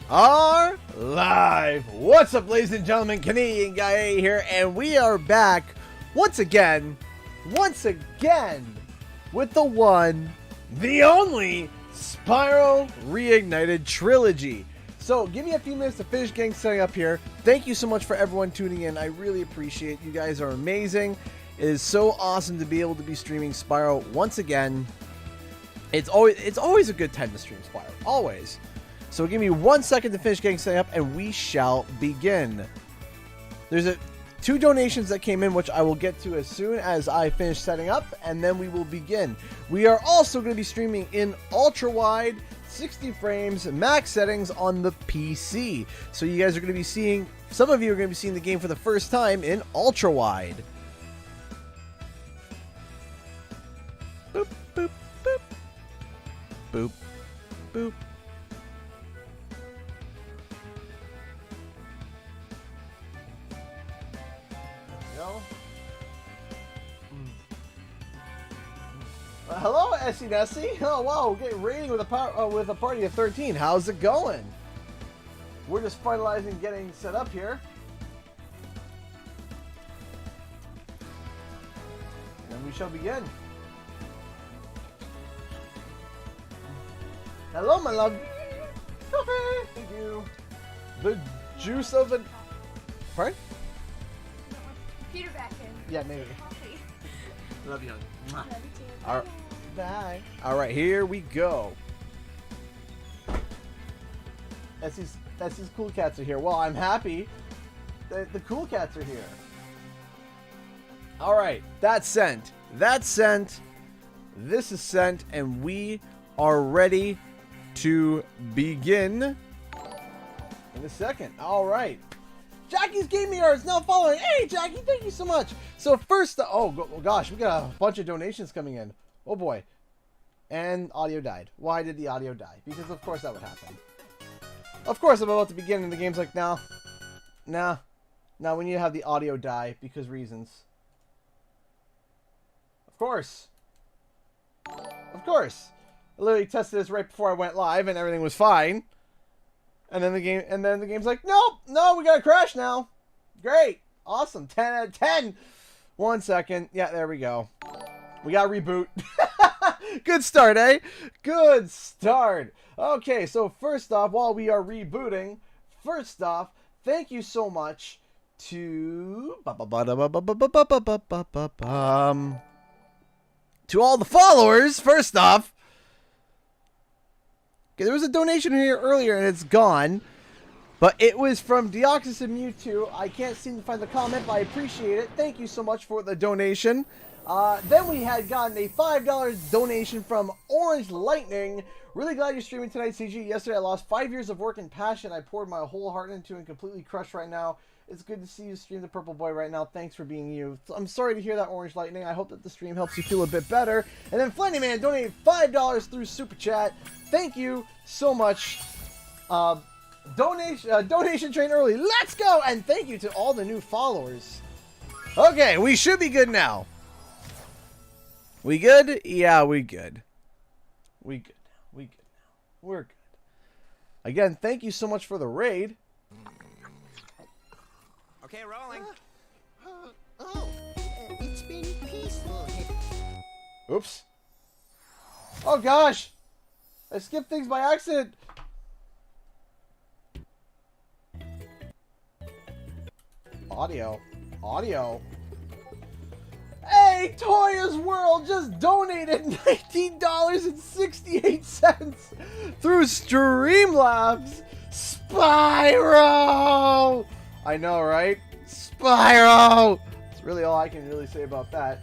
are live. What's up, ladies and gentlemen? Canadian Guy A here, and we are back once again with the one, the only Spyro Reignited Trilogy. So give me a few minutes to finish getting setting up here. Thank you so much for everyone tuning in. I really appreciate it. You guys are amazing. It is so awesome to be able to be streaming Spyro once again. It's always a good time to stream Spyro. Always. So give me 1 second to finish getting set up and we shall begin. There's two donations that came in, which I will get to as soon as I finish setting up, and then we will begin. We are also going to be streaming in ultra wide, 60 frames, max settings on the PC. So you guys are going to be seeing, some of you are going to be seeing the game for the first time in ultra wide. Boop, boop, boop. Boop, boop. Hello, Essie Nessie. Oh wow, getting rating with a party of 13. How's it going? We're just finalizing getting set up here, and we shall begin. Hello, my love. Thank you. The juice of an. Pardon? Peter back in. Yeah, maybe. Love you, honey. Love you too. All right. Bye. All right, here we go. Essie's cool cats are here. Well, I'm happy that the cool cats are here. All right, that's sent. That's sent. This is sent, and we are ready to begin in a second. All right. Jackie's Gaming Art is now following. Hey, Jackie, thank you so much. So first, oh gosh, we got a bunch of donations coming in. Oh boy. And audio died. Why did the audio die? Because of course that would happen. Of course I'm about to begin and the game's like, nah, we need to have the audio die because reasons. Of course. Of course. I literally tested this right before I went live and everything was fine. And then the game's like, nope, no, we gotta crash now. Great. Awesome. 10 out of 10. 1 second. Yeah, there we go. We gotta reboot. Good start, eh? Good start. Okay, so first off, while we are rebooting, first off, thank you so much to all the followers. First off, okay, there was a donation here earlier and it's gone, but it was from Deoxys and Mewtwo. I can't seem to find the comment, but I appreciate it. Thank you so much for the donation. Then we had gotten a $5 donation from Orange Lightning. Really glad you're streaming tonight, CG. Yesterday I lost 5 years of work and passion I poured my whole heart into and completely crushed right now. It's good to see you stream the Purple Boy right now. Thanks for being you. I'm sorry to hear that, Orange Lightning. I hope that the stream helps you feel a bit better. And then Flanny Man donated $5 through Super Chat. Thank you so much. Donation train early. Let's go! And thank you to all the new followers. Okay, we should be good now. We good? Yeah, we good. We good now. We good now. We're good. Again, thank you so much for the raid. Okay, rolling. It's been peaceful. Oops. Oh gosh! I skipped things by accident. Audio. Hey, Toya's World just donated $19.68 through Streamlabs. Spyro! I know, right? Spyro! That's really all I can really say about that.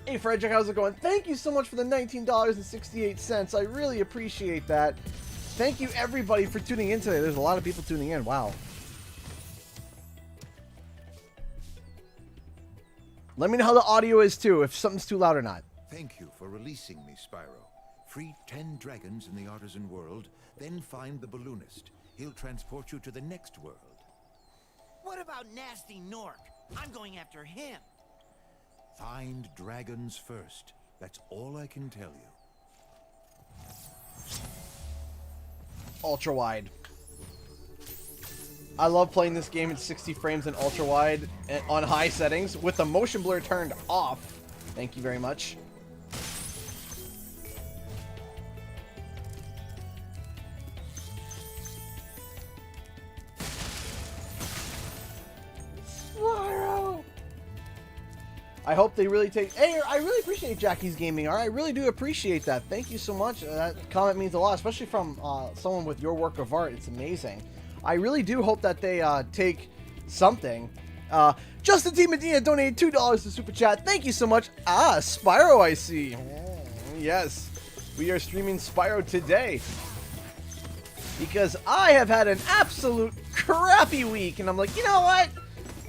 Hey, Frederick, how's it going? Thank you so much for the $19.68. I really appreciate that. Thank you, everybody, for tuning in today. There's a lot of people tuning in. Wow. Let me know how the audio is, too, if something's too loud or not. Thank you for releasing me, Spyro. Free 10 dragons in the artisan world, then find the balloonist. He'll transport you to the next world. What about Nasty Nork? I'm going after him. Find dragons first. That's all I can tell you. Ultra wide. I love playing this game at 60 frames and ultra wide and on high settings with the motion blur turned off. Thank you very much. Spyro! I hope they really take... Hey, I really appreciate Jackie's Gaming Art. I really do appreciate that. Thank you so much. That comment means a lot, especially from someone with your work of art. It's amazing. I really do hope that they take something. Justin T. Medina donated $2 to Super Chat. Thank you so much. Ah, Spyro, I see. Yes, we are streaming Spyro today. Because I have had an absolute crappy week. And I'm like, you know what?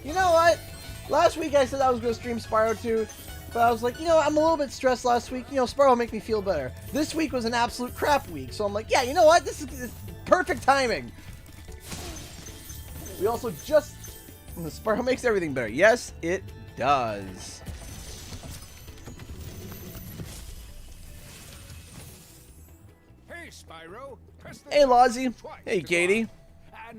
You know what? Last week I said I was going to stream Spyro 2, but I was like, you know, I'm a little bit stressed last week. You know, Spyro will make me feel better. This week was an absolute crap week, so I'm like, yeah, you know what? This is perfect timing. We also just... Spyro makes everything better. Yes, it does. Hey, Spyro. Press the Hey, Lozzie. twice Hey, to Katie. go up.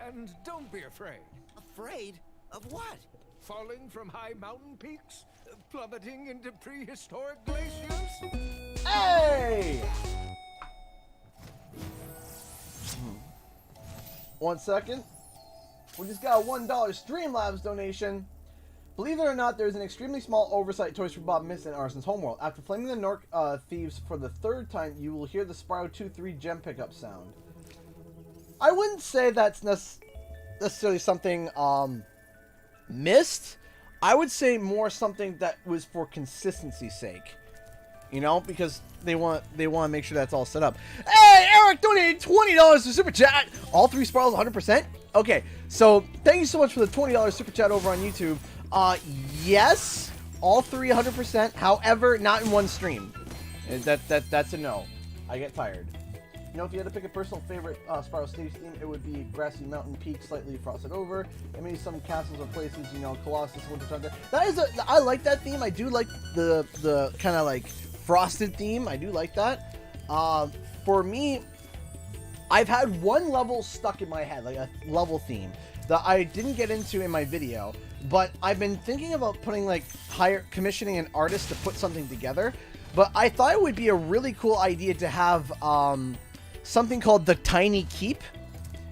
And don't be afraid. Afraid of what? Falling from high mountain peaks? Plummeting into prehistoric glaciers? Hey! 1 second. We just got a $1 Streamlabs donation. Believe it or not, there's an extremely small oversight Toys for Bob missed in Arson's homeworld. After flaming the Nork thieves for the 3rd time, you will hear the Spyro 2-3 gem pickup sound. I wouldn't say that's necessarily something missed. I would say more something that was for consistency's sake. You know, because they want to make sure that's all set up. Hey, Eric donated $20 to Super Chat. All 3 Spirals 100%. Okay, so thank you so much for the $20 Super Chat over on YouTube. Yes, all 3 100%. However, not in one stream. That's a no. I get tired. You know, if you had to pick a personal favorite Spyro stage theme, it would be Grassy Mountain Peak, slightly frosted over, and maybe some castles or places, you know, Colossus, Winter Thunder. I like that theme. I do like the kind of like frosted theme. I do like that. For me, I've had one level stuck in my head, like a level theme that I didn't get into in my video, but I've been thinking about putting like commissioning an artist to put something together. But I thought it would be a really cool idea to have something called the Tiny Keep,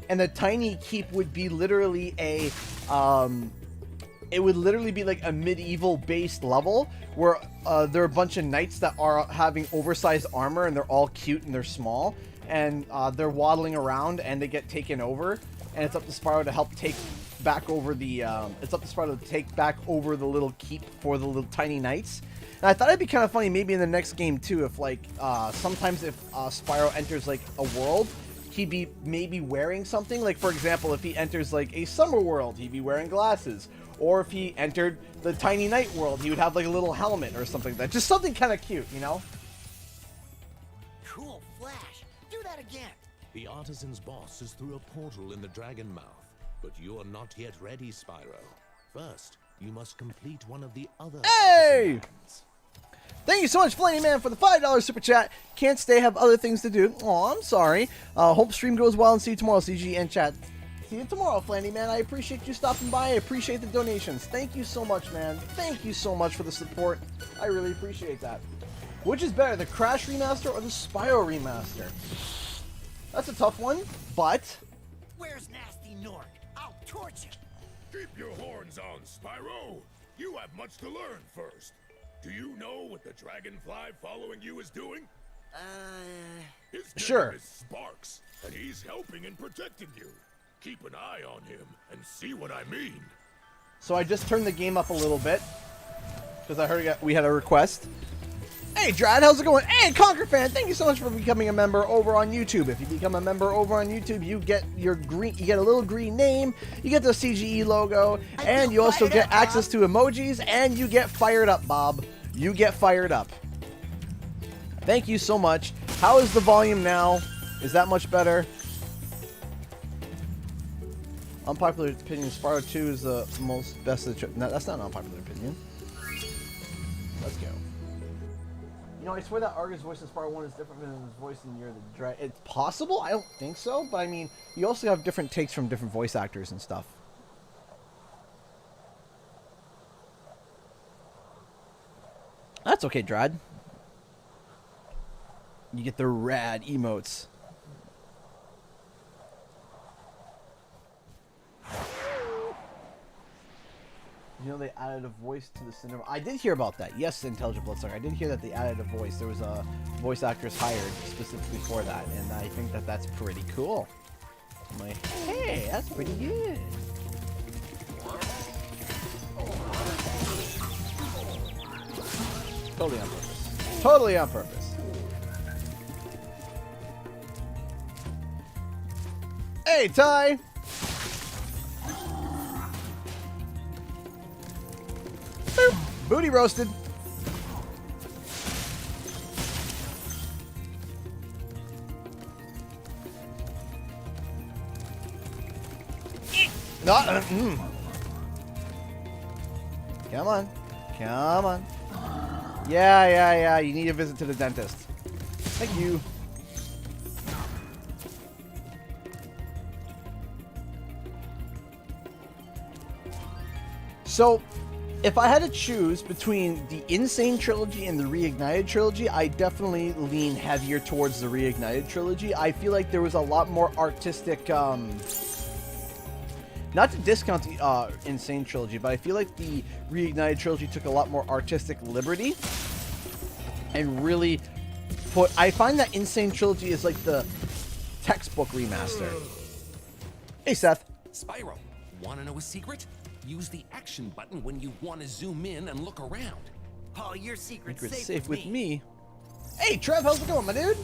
and the Tiny Keep would be literally a it would literally be like a medieval based level where there are a bunch of knights that are having oversized armor, and they're all cute and they're small, and they're waddling around and they get taken over, and it's up to Spyro to help take back over the little keep for the little tiny knights. And I thought it'd be kind of funny maybe in the next game too, if like sometimes if Spyro enters like a world, he'd be maybe wearing something. Like for example, if he enters like a summer world, he'd be wearing glasses. Or if he entered the Tiny Knight world, he would have like a little helmet or something like that. Just something kind of cute, you know? Cool flash. Do that again. The artisan's boss is through a portal in the Dragon Mouth, but you are not yet ready, Spyro. First, you must complete one of the other... Hey! Thank you so much, Flaney Man, for the $5 Super Chat. Can't stay, have other things to do. Oh, I'm sorry. Hope stream goes well and see you tomorrow, CG and chat. See you tomorrow, Flanny Man. I appreciate you stopping by. I appreciate the donations. Thank you so much, man. Thank you so much for the support. I really appreciate that. Which is better, the Crash Remaster or the Spyro Remaster? That's a tough one, but... Where's Nasty Nork? I'll torch him. Keep your horns on, Spyro. You have much to learn first. Do you know what the dragonfly following you is doing? His name Sure. is Sparks, and he's helping and protecting you. Keep an eye on him and see what I mean. So I just turned the game up a little bit because I heard we had a request. Hey, Drad, how's it going? Hey, Conquer Fan, thank you so much for becoming a member over on YouTube. If you become a member over on YouTube, you get your green, you get a little green name, you get the CGE logo, and you also get access to emojis, and you get fired up, Bob. You get fired up. Thank you so much. How is the volume now? Is that much better? Unpopular opinion, Spyro 2 is the most best of the... No, that's not an unpopular opinion. Let's go. You No, I swear that Argus' voice in Spyro 1 is different than his voice in Year of the Dragon. It's possible? I don't think so, but I mean, you also have different takes from different voice actors and stuff. That's okay, Drad. You get the rad emotes. You know they added a voice to the cinema. I did hear about that. Yes, Intelligent Bloodsucker. I did hear that they added a voice. There was a voice actress hired specifically for that, and I think that that's pretty cool. I'm like, hey, that's pretty good. Totally on purpose. Totally on purpose. Hey, Ty! Boop. Booty roasted. No, Come on. Come on. Yeah. You need a visit to the dentist. Thank you. So, if I had to choose between the Insane Trilogy and the Reignited Trilogy, I definitely lean heavier towards the Reignited Trilogy. I feel like there was a lot more artistic, not to discount the Insane Trilogy, but I feel like the Reignited Trilogy took a lot more artistic liberty and really put... I find that Insane Trilogy is like the textbook remaster. Hey, Seth. Spyro, wanna know a secret? Use the action button when you want to zoom in and look around. Oh, your secret's Secret's safe, safe with me. Hey, Trev, how's it going, my dude?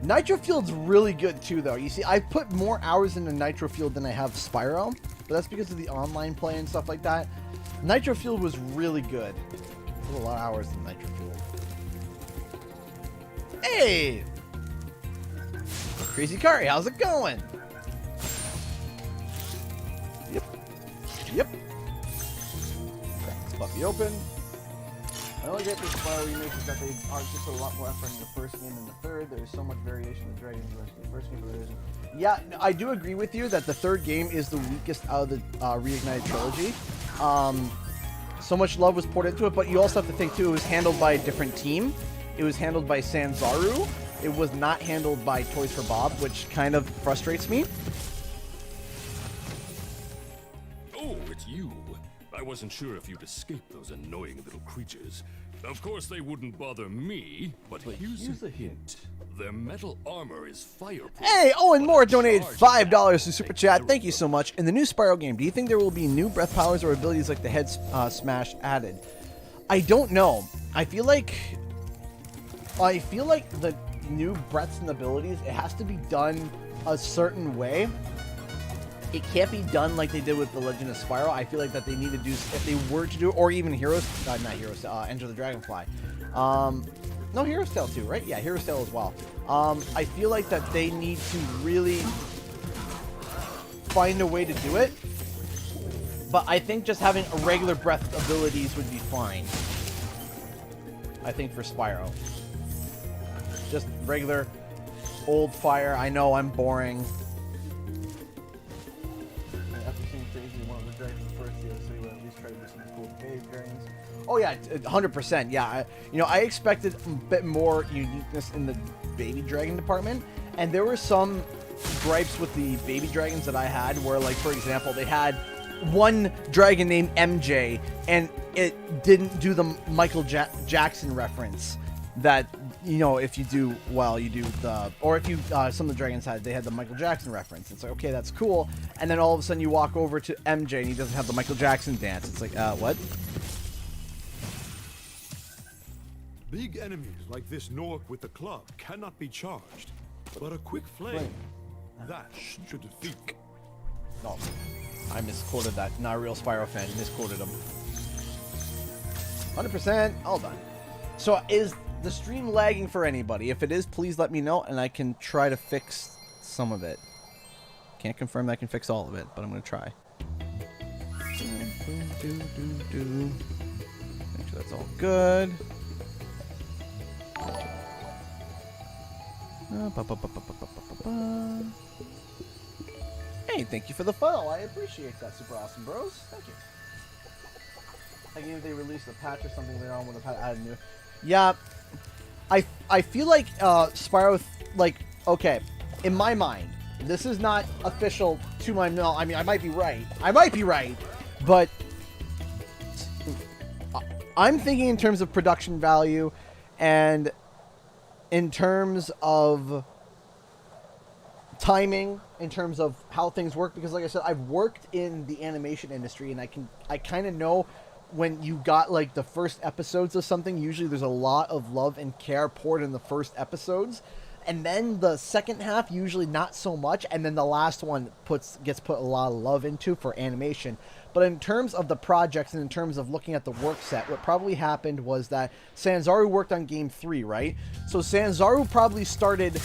Nitro Field's really good too, though. You see, I put more hours into Nitro Field than I have Spyro, but that's because of the online play and stuff like that. Nitro Field was really good. I put a lot of hours in Nitro Field. Hey! Crazy Kari, how's it going? Yep. Crack this puppy open. I only get this Spyro remake is that they are just put a lot more effort in the first game than the third. There's so much variation with Dragons versus the first game. Yeah, I do agree with you that the third game is the weakest out of the Reignited Trilogy. So much love was poured into it, but you also have to think too, it was handled by a different team. It was handled by Sanzaru. It was not handled by Toys for Bob, which kind of frustrates me. Oh, it's you. I wasn't sure if you'd escape those annoying little creatures. Of course, they wouldn't bother me, but here's a hint. Their metal armor is fireproof. Hey, Owen Moore donated $5 to Super Chat. Thank you so much. In the new Spyro game, do you think there will be new breath powers or abilities like the head smash added? I don't know. I feel like the new breaths and abilities, it has to be done a certain way. It can't be done like they did with The Legend of Spyro. I feel like that they need to do, if they were to do, or even Enter the Dragonfly. No, Hero's Tale too, right? Yeah, Hero's Tale as well. I feel like that they need to really find a way to do it. But I think just having a regular breath abilities would be fine. I think for Spyro. Just regular old fire. I know I'm boring. After seeing Crazy one of the dragons first, so you would at least try to do some cool cave dragons. Oh yeah, 100%. Yeah, I expected a bit more uniqueness in the baby dragon department, and there were some gripes with the baby dragons that I had, where, like, for example, they had one dragon named MJ, and it didn't do the Michael Jackson reference that, if you do, well, you do the, or if you, some of the dragons they had the Michael Jackson reference. It's like, okay, that's cool. And then all of a sudden you walk over to MJ and he doesn't have the Michael Jackson dance. It's like, what? Big enemies like this Nork with the club cannot be charged, but a quick flame, that should defeat. No, I misquoted that. Not a real Spyro fan. Misquoted him. 100%. All done. So is the stream lagging for anybody? If it is, please let me know, and I can try to fix some of it. Can't confirm that I can fix all of it, but I'm going to try. Make sure that's all good. Hey, thank you for the follow. I appreciate that, super awesome bros. Thank you. Like if they released a patch or something later on with a patch added new. Yeah, I feel like Spyro, okay, in my mind, this is not official to my no. I mean, I might be right. But I'm thinking in terms of production value and in terms of timing, in terms of how things work, because like I said, I've worked in the animation industry, and I kind of know when you got like the first episodes of something, usually there's a lot of love and care poured in the first episodes, and then the second half usually not so much, and then the last one gets put a lot of love into for animation. But in terms of the projects and in terms of looking at the work set, what probably happened was that Sanzaru worked on Game 3, right? So Sanzaru probably started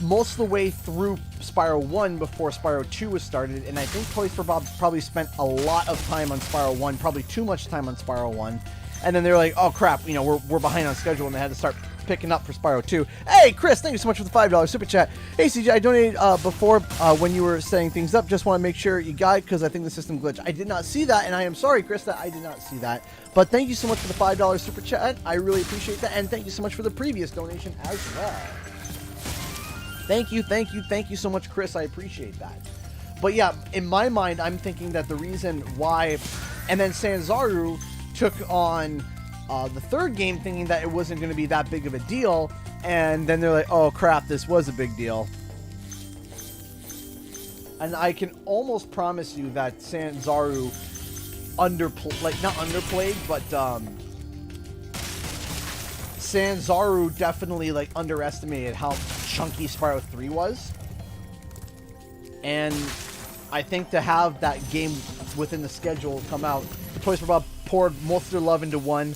most of the way through Spyro 1 before Spyro 2 was started, and I think Toys for Bob probably spent a lot of time on Spyro 1, probably too much time on Spyro 1, and then they're like, oh crap, you know, we're behind on schedule, and they had to start picking up for Spyro 2. Hey, Chris, thank you so much for the $5 super chat. Hey, CJ, I donated before when you were setting things up. Just want to make sure you got it because I think the system glitched. I did not see that, and I am sorry, Chris, that I did not see that. But thank you so much for the $5 super chat. I really appreciate that, and thank you so much for the previous donation as well. Thank you so much, Chris. I appreciate that. But yeah, in my mind, I'm thinking that the reason why, and then Sanzaru took on the third game thinking that it wasn't going to be that big of a deal, and then they're like, oh crap, this was a big deal. And I can almost promise you that Sanzaru not underplayed, but Sanzaru definitely like underestimated how chunky Spyro 3 was. And I think to have that game within the schedule come out, the Toys for Bob poured most of their love into one,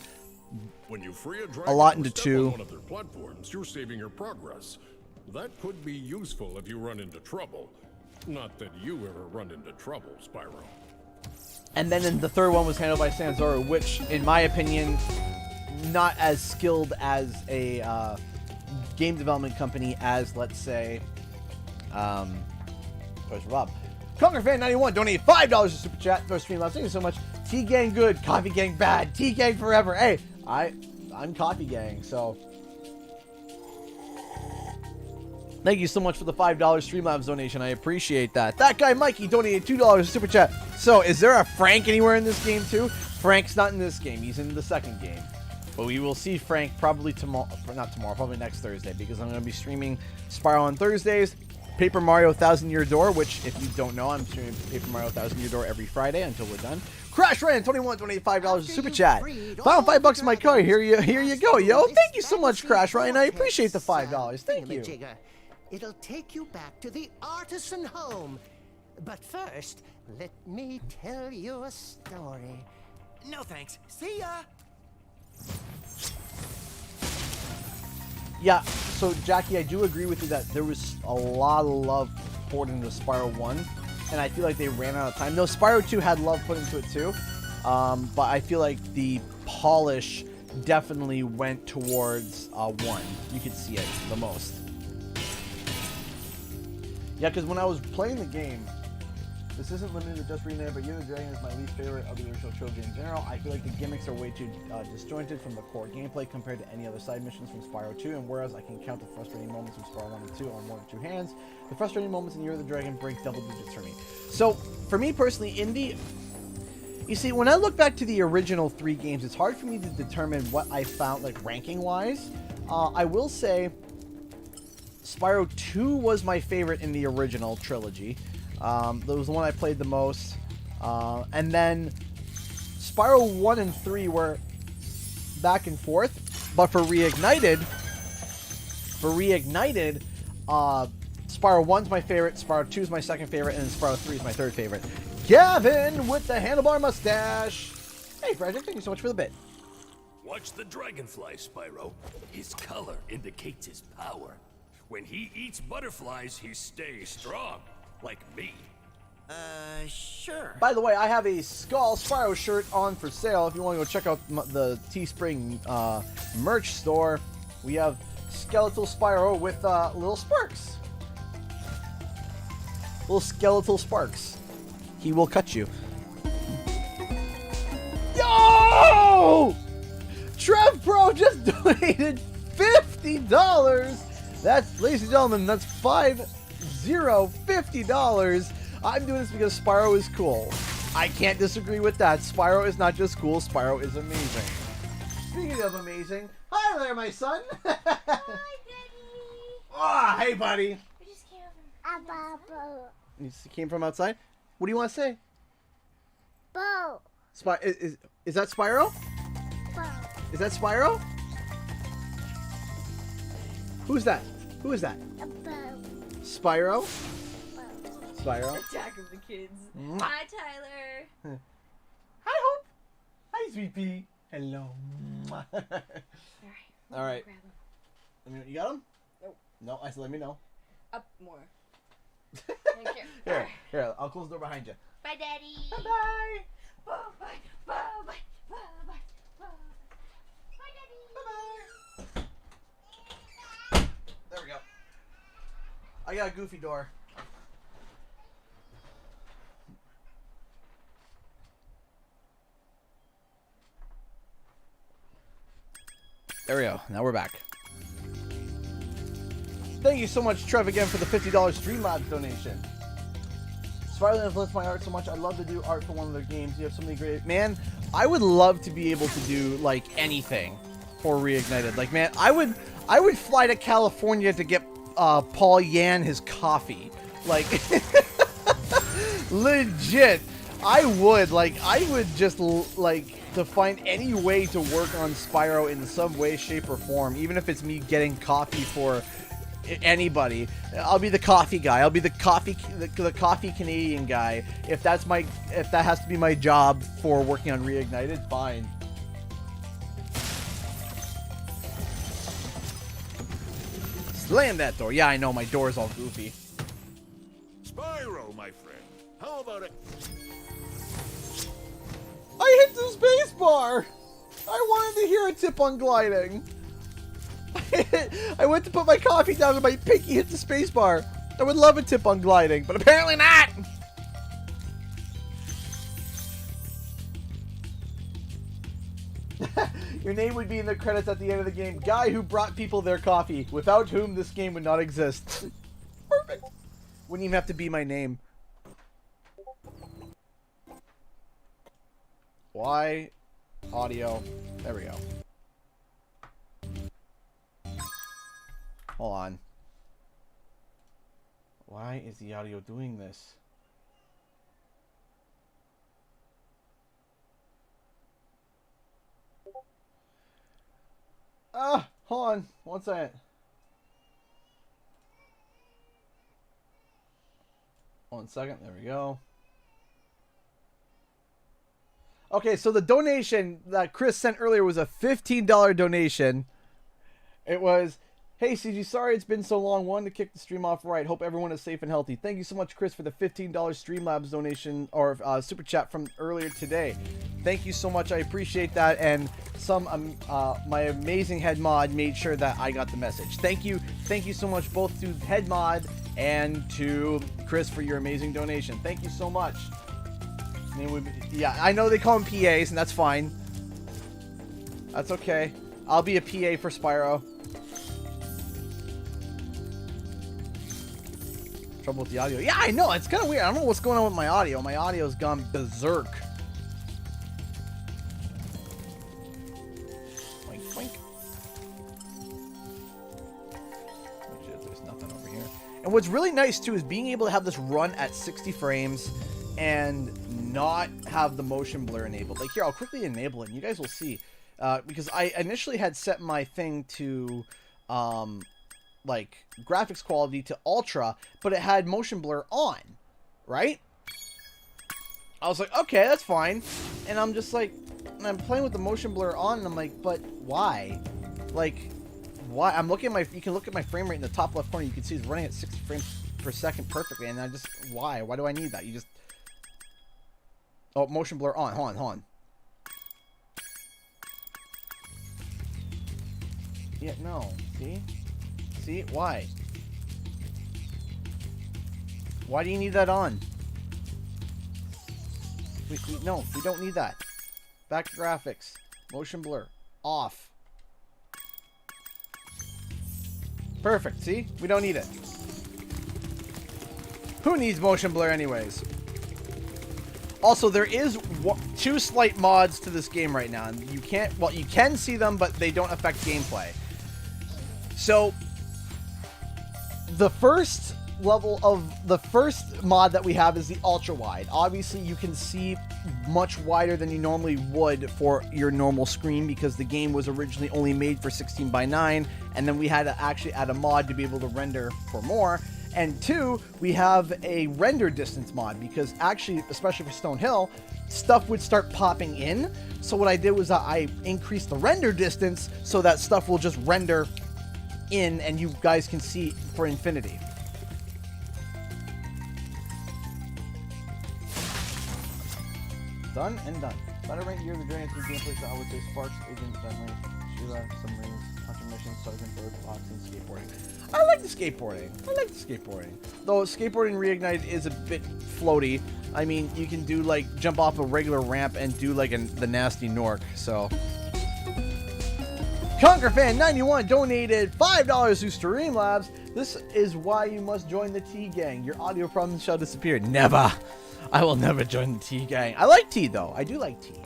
When you free a lot into step two. on one of their platforms, you're saving your progress. That could be useful if you run into trouble. Not that you ever run into trouble, Spyro. And then the third one was handled by Sanzaru, which, in my opinion, not as skilled as a game development company as, let's say, Toys for Bob. ConquerFan91 donated $5 to Super Chat for stream last. Thank you so much. Tea Gang good, Coffee Gang bad, Tea Gang forever. Hey, I'm Coffee Gang, so thank you so much for the $5 Streamlabs donation. I appreciate that. That guy Mikey donated $2 Super Chat. So, is there a Frank anywhere in this game too? Frank's not in this game. He's in the second game. But we will see Frank probably probably next Thursday, because I'm going to be streaming Spyro on Thursdays, Paper Mario 1000 Year Door, which, if you don't know, I'm streaming Paper Mario 1000 Year Door every Friday until we're done. Crash Ryan 21 donated $5 Super Chat. Final $5 in my car. Here you go, yo. Thank you so much, Crash Ryan. I appreciate the $5. Thank you. It'll take you back to the artisan home. But first, let me tell you a story. No thanks. See ya. Yeah, so Jackie, I do agree with you that there was a lot of love poured into Spyro 1, and I feel like they ran out of time. No, Spyro 2 had love put into it too, but I feel like the polish definitely went towards 1. You could see it the most. Yeah, because when I was playing the game, this isn't limited to just Reignited, but Year of the Dragon is my least favorite of the original trilogy in general. I feel like the gimmicks are way too disjointed from the core gameplay compared to any other side missions from Spyro 2, and whereas I can count the frustrating moments from Spyro 1 and 2 on 1 or 2 hands, the frustrating moments in Year of the Dragon break double digits for me. So, for me personally, you see, when I look back to the original 3 games, it's hard for me to determine what I found, like, ranking-wise. I will say Spyro 2 was my favorite in the original trilogy. That was the one I played the most. And then Spyro 1 and 3 were back and forth. But for Reignited, Spyro 1's my favorite, Spyro 2's my second favorite, and then Spyro 3 is my third favorite. Gavin with the handlebar mustache. Hey, Frederick, thank you so much for the bit. Watch the dragonfly, Spyro. His color indicates his power. When he eats butterflies, he stays strong. Like me. Sure. By the way, I have a Skull Spyro shirt on for sale. If you want to go check out the Teespring merch store, we have skeletal Spyro with little sparks. Little skeletal sparks. He will cut you. Yo! Trev Pro just donated $50. That's, ladies and gentlemen, that's $50. I'm doing this because Spyro is cool. I can't disagree with that. Spyro is not just cool, Spyro is amazing. Speaking of amazing, hi there, my son. Hi, Daddy. Oh, hey, buddy. We just came over. You just came from outside? What do you want to say? Bo. Is that Spyro? Bo. Is that Spyro? Who's that? Who is that? Bo. Spyro? Spyro? Attack of the kids. Mwah. Hi, Tyler. Hi, Hope. Hi, Sweet Pea. Hello. All right. All right. Grab him. Let me know. You got him? Nope. No, I said let me know. Up more. Thank you. Here, here. I'll close the door behind you. Bye, Daddy. Bye-bye. Bye, bye, bye, bye, bye, bye, bye. Bye, Daddy. Bye-bye. There we go. I got a goofy door. There we go. Now we're back. Thank you so much, Trev, again for the $50 Streamlabs donation. Spyro influenced my art so much. I'd love to do art for one of their games. You have so many great... Man, I would love to be able to do, like, anything for Reignited. Like, man, I would fly to California to get Paul Yan his coffee. Like, legit. I would just, like... to find any way to work on Spyro in some way, shape, or form, even if it's me getting coffee for anybody. I'll be the coffee guy. I'll be the coffee Canadian guy. If that has to be my job for working on Reignited, fine. Slam that door. Yeah, I know my door is all goofy. Spyro, my friend. How about it? I hit the space bar! I wanted to hear a tip on gliding. I went to put my coffee down and my pinky hit the space bar. I would love a tip on gliding, but apparently not! Your name would be in the credits at the end of the game. Guy who brought people their coffee, without whom this game would not exist. Perfect. Wouldn't even have to be my name. Why? Audio. There we go. Hold on. Why is the audio doing this? Hold on. 1 second. 1 second. There we go. Okay, so the donation that Chris sent earlier was a $15 donation. It was, hey CG, sorry it's been so long. Wanted to kick the stream off right. Hope everyone is safe and healthy. Thank you so much, Chris, for the $15 Streamlabs donation or super chat from earlier today. Thank you so much. I appreciate that. And my amazing head mod made sure that I got the message. Thank you so much both to head mod and to Chris for your amazing donation. Thank you so much. Yeah, I know they call them PAs, and that's fine. That's okay. I'll be a PA for Spyro. Trouble with the audio. Yeah, I know. It's kind of weird. I don't know what's going on with my audio. My audio's gone berserk. Wink, wink. There's nothing over here. And what's really nice, too, is being able to have this run at 60 frames and not have the motion blur enabled. Like here, I'll quickly enable it and you guys will see. Because I initially had set my thing to like graphics quality to ultra, but it had motion blur on, right? I was like, okay, that's fine. And I'm just like, and I'm playing with the motion blur on and I'm like, but why? Like, why? I'm looking at my, you can look at my frame rate in the top left corner. You can see it's running at 60 frames per second perfectly. And I just, why do I need that? You just Oh, motion blur on. Hold on. Yeah, no. See? See? Why? Why do you need that on? No, we don't need that. Back to graphics. Motion blur. Off. Perfect, see? We don't need it. Who needs motion blur anyways? Also, there is 2 slight mods to this game right now. And you can't, well, you can see them, but they don't affect gameplay. So, the first mod that we have is the ultra wide. Obviously, you can see much wider than you normally would for your normal screen because the game was originally only made for 16:9, and then we had to actually add a mod to be able to render for more. And 2, we have a render distance mod because actually, especially for Stonehill, stuff would start popping in. So what I did was I increased the render distance so that stuff will just render in and you guys can see for infinity. Done and done. Better rank year the Dragon's gameplay, so I would say Sparks, Agent, Bentley, Sheila, Submarines, Hunter Mission, Sergeant Bird, Boxing, Skateboarding. I like the skateboarding. Though skateboarding Reignited is a bit floaty. I mean, you can do like jump off a regular ramp and do like the nasty Nork, so. ConquerFan91 donated $5 to Streamlabs. This is why you must join the T Gang. Your audio problems shall disappear. Never. I will never join the Tea Gang. I like tea, though. I do like tea.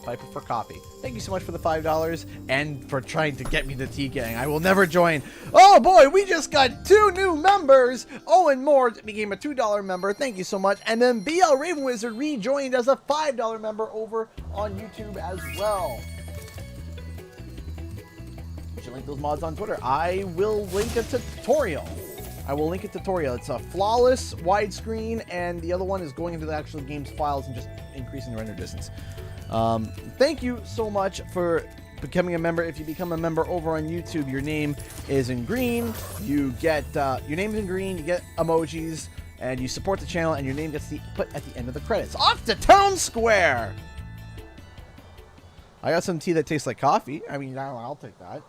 But I prefer coffee. Thank you so much for the $5 and for trying to get me the Tea Gang. I will never join. Oh, boy. We just got 2 new members. Owen Moore became a $2 member. Thank you so much. And then BL Raven Wizard rejoined as a $5 member over on YouTube as well. You should link those mods on Twitter. I will link a tutorial. It's a flawless widescreen, and the other one is going into the actual game's files and just increasing the render distance. Thank you so much for becoming a member. If you become a member over on YouTube, your name is in green. You get your name's in green. You get emojis, and you support the channel, and your name gets put at the end of the credits. Off to Town Square. I got some tea that tastes like coffee. I mean, I'll take that.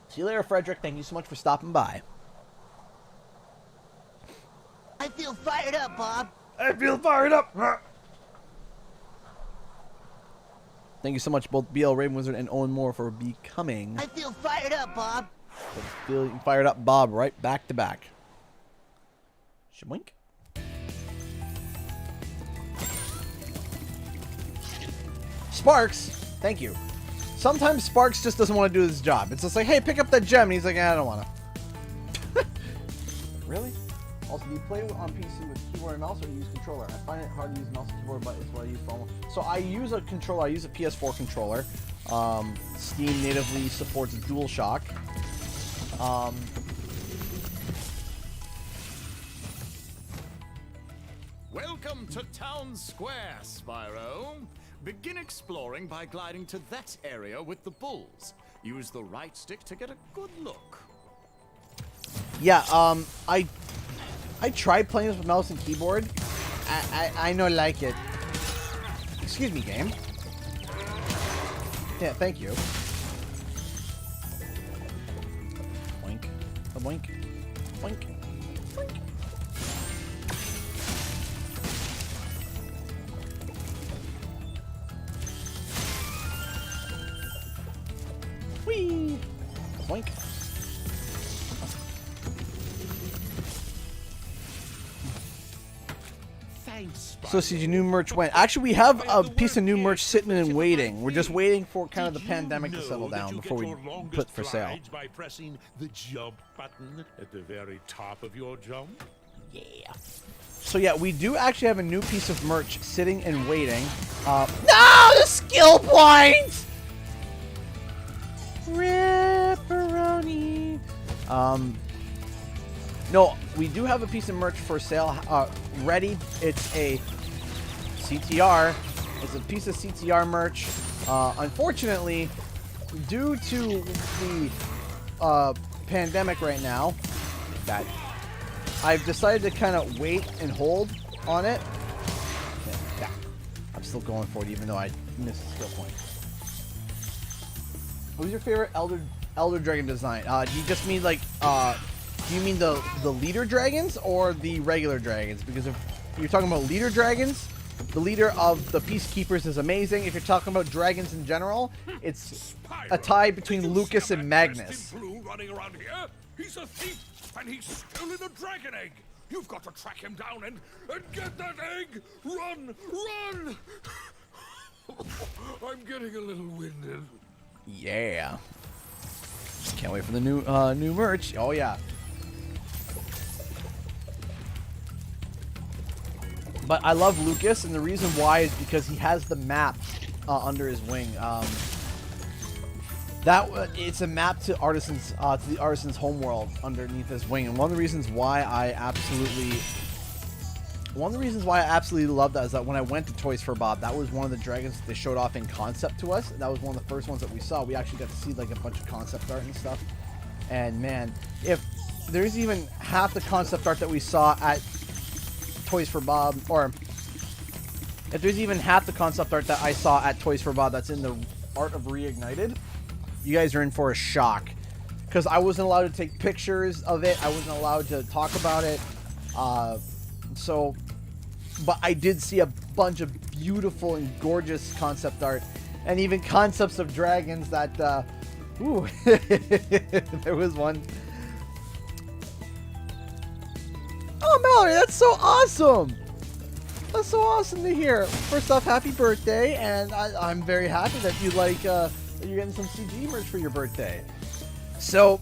See you later, Frederick. Thank you so much for stopping by. I feel fired up, Bob. I feel fired up. Thank you so much, both BL Raven Wizard and Owen Moore, for becoming. I feel fired up, Bob. Feeling fired up, Bob, right back to back. Shmoink. Sparks, thank you. Sometimes Sparks just doesn't want to do his job. It's just like, hey, pick up that gem. And he's like, I don't want to. Really? Also, do you play on PC with keyboard and mouse or do you use controller? I find it hard to use mouse and keyboard, but it's what I use for almost. So I use a controller. I use a PS4 controller. Steam natively supports DualShock. Welcome to Town Square, Spyro. Begin exploring by gliding to that area with the bulls. Use the right stick to get a good look. Yeah, I tried playing this with mouse and keyboard. I don't like it. Excuse me, game. Yeah, thank you. Boink. A boink. Boink. Boink. Whee! Boink. Thanks, So, see, your new merch went. Actually, we have a piece of new merch sitting and waiting. We're just waiting for kind of the pandemic to settle down before we put for sale. By pressing the jump button at the very top of your jump. Yeah. So yeah, we do actually have a new piece of merch sitting and waiting. No, the skill points. Ripperoni. No, we do have a piece of merch for sale ready. It's a CTR. It's a piece of CTR merch. Unfortunately, due to the pandemic right now, that I've decided to kind of wait and hold on it. I'm still going for it, even though I missed the skill point. What was your favorite Elder Dragon design? Do you just mean like, do you mean the leader dragons or the regular dragons? Because if you're talking about leader dragons, the leader of the Peacekeepers is amazing. If you're talking about dragons in general, it's a tie between Lucas and Magnus. Blue running around here? He's a thief, and he's stolen a dragon egg. You've got to track him down and get that egg. Run, run! I'm getting a little winded. Yeah. Can't wait for the new merch. Oh yeah. But I love Lucas, and the reason why is because he has the map under his wing. It's a map to the Artisan's homeworld underneath his wing, and one of the reasons why I absolutely love that is that when I went to Toys for Bob, that was one of the dragons that they showed off in concept to us. That was one of the first ones that we saw. We actually got to see like a bunch of concept art and stuff. And man, if there's even half the concept art that we saw at Toys for Bob, or if there's even half the concept art that I saw at Toys for Bob that's in the Art of Reignited, you guys are in for a shock. Because I wasn't allowed to take pictures of it. I wasn't allowed to talk about it. But I did see a bunch of beautiful and gorgeous concept art, and even concepts of dragons that, ooh, there was one. Oh, Mallory, that's so awesome. That's so awesome to hear. First off, happy birthday, and I'm very happy that you like, that you're getting some CG merch for your birthday. So,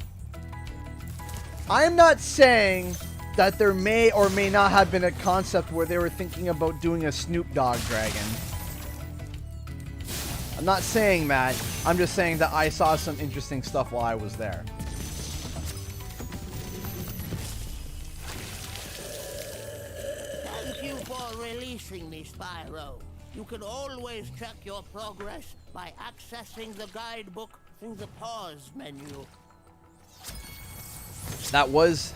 I'm not saying that there may or may not have been a concept where they were thinking about doing a Snoop Dogg dragon. I'm not saying that. I'm just saying that I saw some interesting stuff while I was there. Thank you for releasing me, Spyro. You can always check your progress by accessing the guidebook through the pause menu. That was...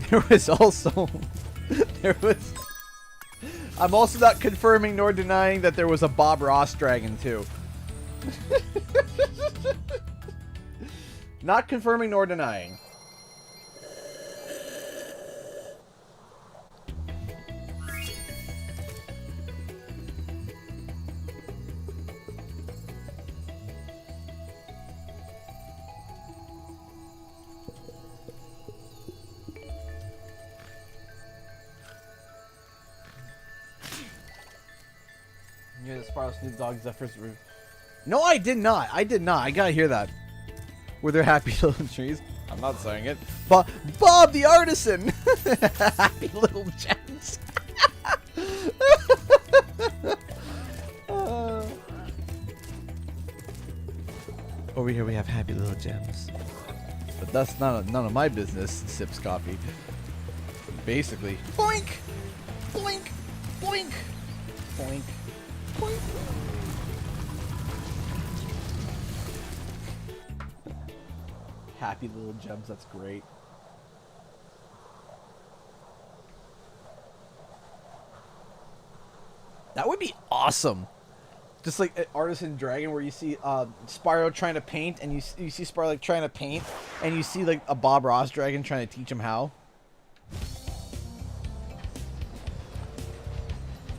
There was also... I'm also not confirming nor denying that there was a Bob Ross dragon, too. Not confirming nor denying. Yeah, the Spyro Snoop Dogg's that first roof. No, I did not. I did not. I gotta hear that. Were there happy little trees? I'm not saying it. But Bob the Artisan! Happy little gems. Over here we have happy little gems. But that's none of my business, Sips Coffee. Basically. Boink! Boink! Boink! Boink! Boink! Happy little gems, that's great. That would be awesome. Just like an Artisan Dragon where you see Spyro trying to paint, and you see Spyro like trying to paint, and you see like a Bob Ross dragon trying to teach him how.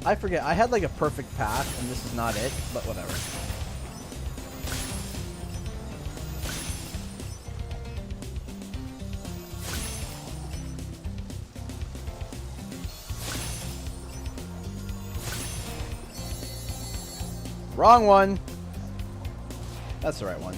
I forget, I had like a perfect path, and this is not it, but whatever. Wrong one. That's the right one.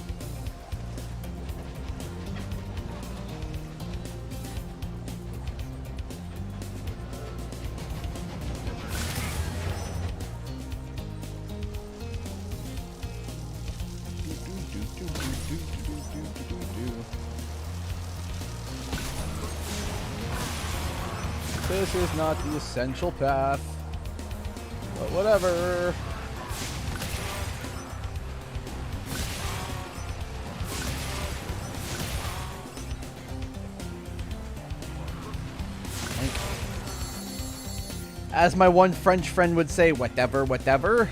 This is not the essential path, but whatever. As my one French friend would say, whatever, whatever.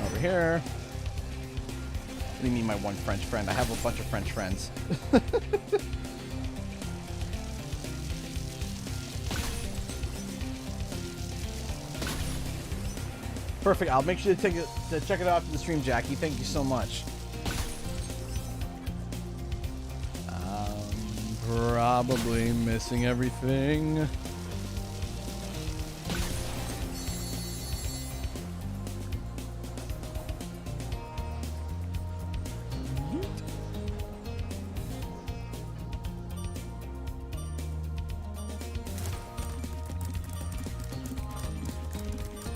Over here. What do you mean my one French friend? I have a bunch of French friends. Perfect. I'll make sure to check it out after the stream, Jackie. Thank you so much. Probably missing everything.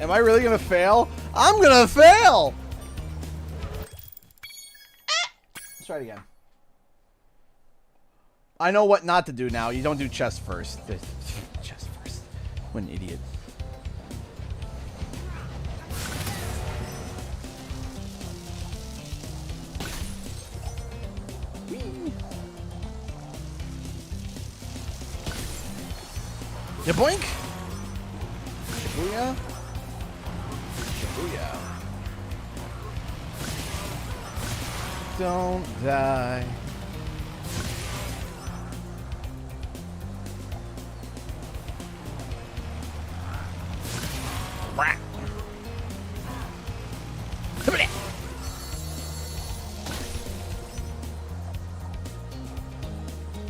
Am I really gonna fail? I'm gonna fail! Let's try it again. I know what not to do now. You don't do chest first. Chest first. What an idiot. Whee. Ya boink! Shibuya. Shibuya. Don't die.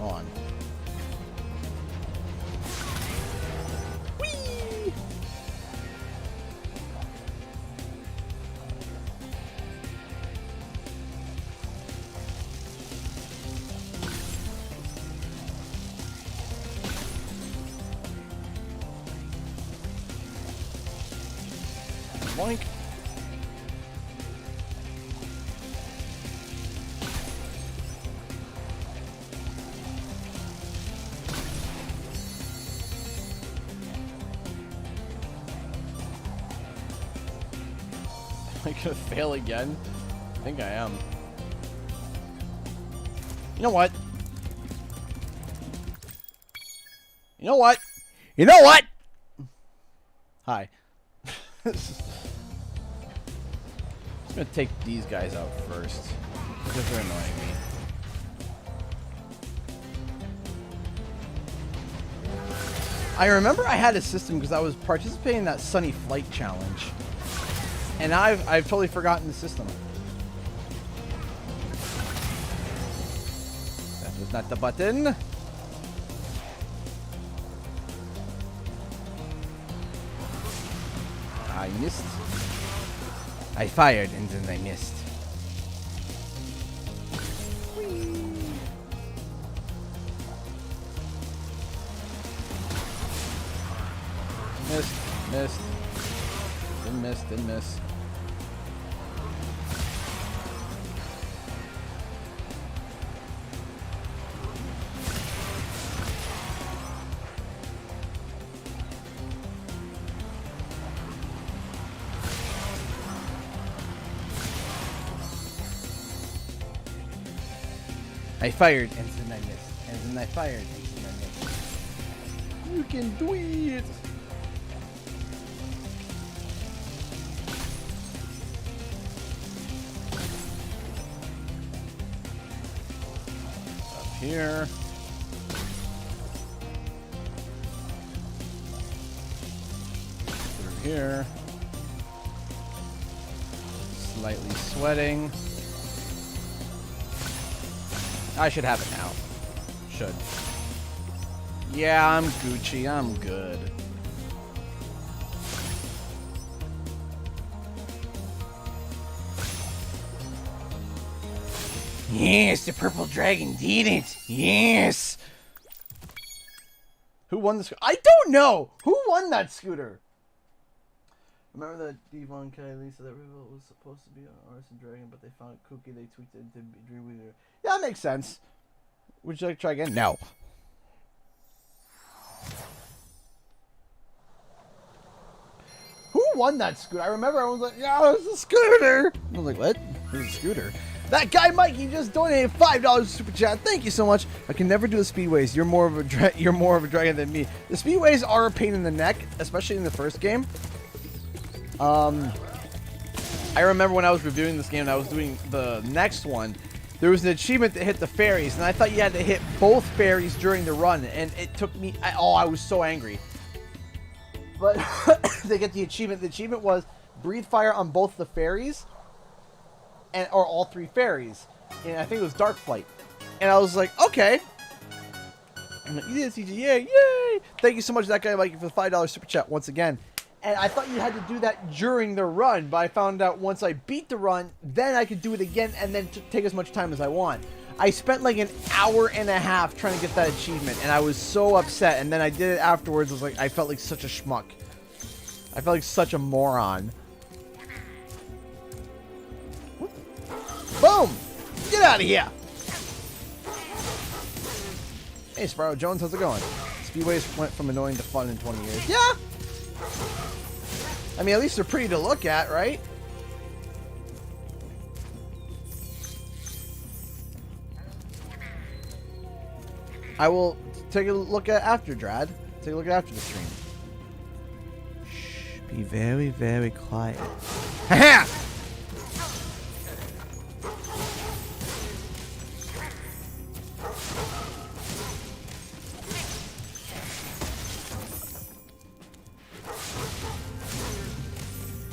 On. Whee! Boink. Am I gonna fail again? I think I am. You know what? You know what? You know what? Hi. Just gonna take these guys out first because they're annoying me. I remember I had a system because I was participating in that Sunny Flight challenge, and I've totally forgotten the system. That was not the button. I missed. I fired and then I missed. Whee. Missed. Missed. Didn't miss. Didn't miss. I fired and then I missed. And then I fired and then I missed. You can do it! Up here. Through here. Slightly sweating. I should have it now. Should. Yeah, I'm Gucci. I'm good. Yes, the purple dragon did it. Yes. Who won the? I don't know. Who won that scooter? Remember that Devon Kylie said that Revolt was supposed to be an artisan dragon, but they found it kooky. They tweaked it into Dreamweaver. Yeah, that makes sense. Would you like to try again? No. Who won that scooter? I remember I was like, yeah, it's a scooter. I was like, what? It's a scooter. That guy Mikey just donated $5 super chat. Thank you so much. I can never do the speedways. You're more of a dragon than me. The speedways are a pain in the neck, especially in the first game. I remember when I was reviewing this game and I was doing the next one, there was an achievement to hit the fairies, and I thought you had to hit both fairies during the run, and it took me... I was so angry. But to get the achievement was breathe fire on both the fairies, or all 3 fairies. And I think it was Dark Flight. And I was like, okay. I'm like, yes, yay, yay! Thank you so much, that guy, Mikey, for the $5 super chat once again. And I thought you had to do that during the run, but I found out once I beat the run, then I could do it again and then take as much time as I want. I spent like an hour and a half trying to get that achievement, and I was so upset. And then I did it afterwards. I felt like such a schmuck. I felt like such a moron. Boom! Get out of here! Hey, Spyro Jones, how's it going? Speedways went from annoying to fun in 20 years. Yeah! I mean, at least they're pretty to look at, right? I will take a look at after, Drad. Take a look at after the stream. Shh, be very, very quiet. Ha-ha!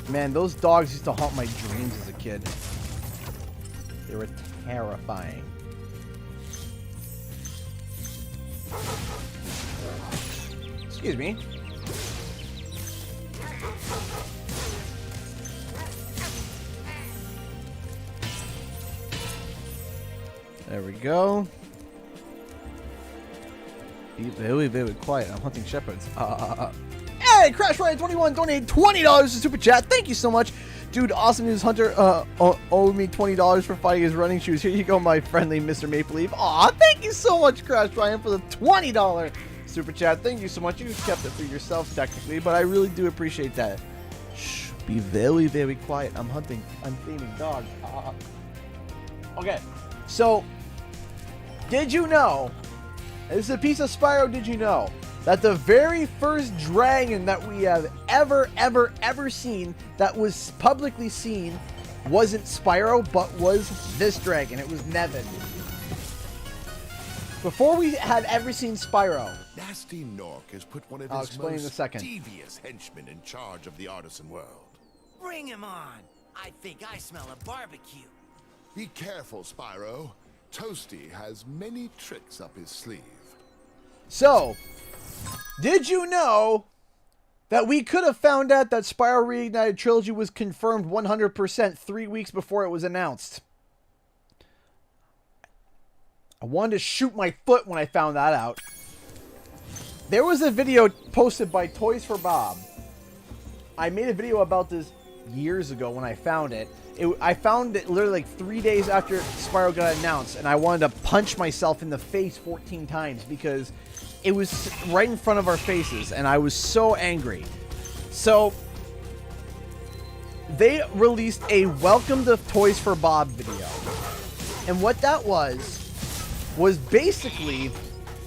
Man, those dogs used to haunt my dreams as a kid. They were terrifying. Excuse me. There we go. Be very, very quiet. I'm hunting shepherds. Hey, Crash Ryan 21 donated $20 to Super Chat. Thank you so much. Dude, Awesome News Hunter owed me $20 for fighting his running shoes. Here you go, my friendly Mr. Maple Leaf. Aw, thank you so much, Crash Ryan, for the $20 Super Chat. Thank you so much. You kept it for yourself, technically, but I really do appreciate that. Shh, be very, very quiet. I'm hunting. I'm theming dogs. Okay, so, did you know, this is a piece of Spyro, did you know, that the very first dragon that we have ever seen that was publicly seen wasn't Spyro, but was this dragon. It was Nevin. Before we had ever seen Spyro. Nasty Nork has put one of I'll his explain in a most second. devious henchmen in charge of the artisan world. Bring him on. I think I smell a barbecue. Be careful, Spyro. Toasty has many tricks up his sleeve. So, did you know that we could have found out that Spyro Reignited Trilogy was confirmed 100% 3 weeks before it was announced? I wanted to shoot my foot when I found that out. There was a video posted by Toys for Bob. I made a video about this years ago when I found it. I found it literally like 3 days after Spyro got announced, and I wanted to punch myself in the face 14 times because it was right in front of our faces, and I was so angry. So, they released a Welcome to Toys for Bob video. And what that was basically,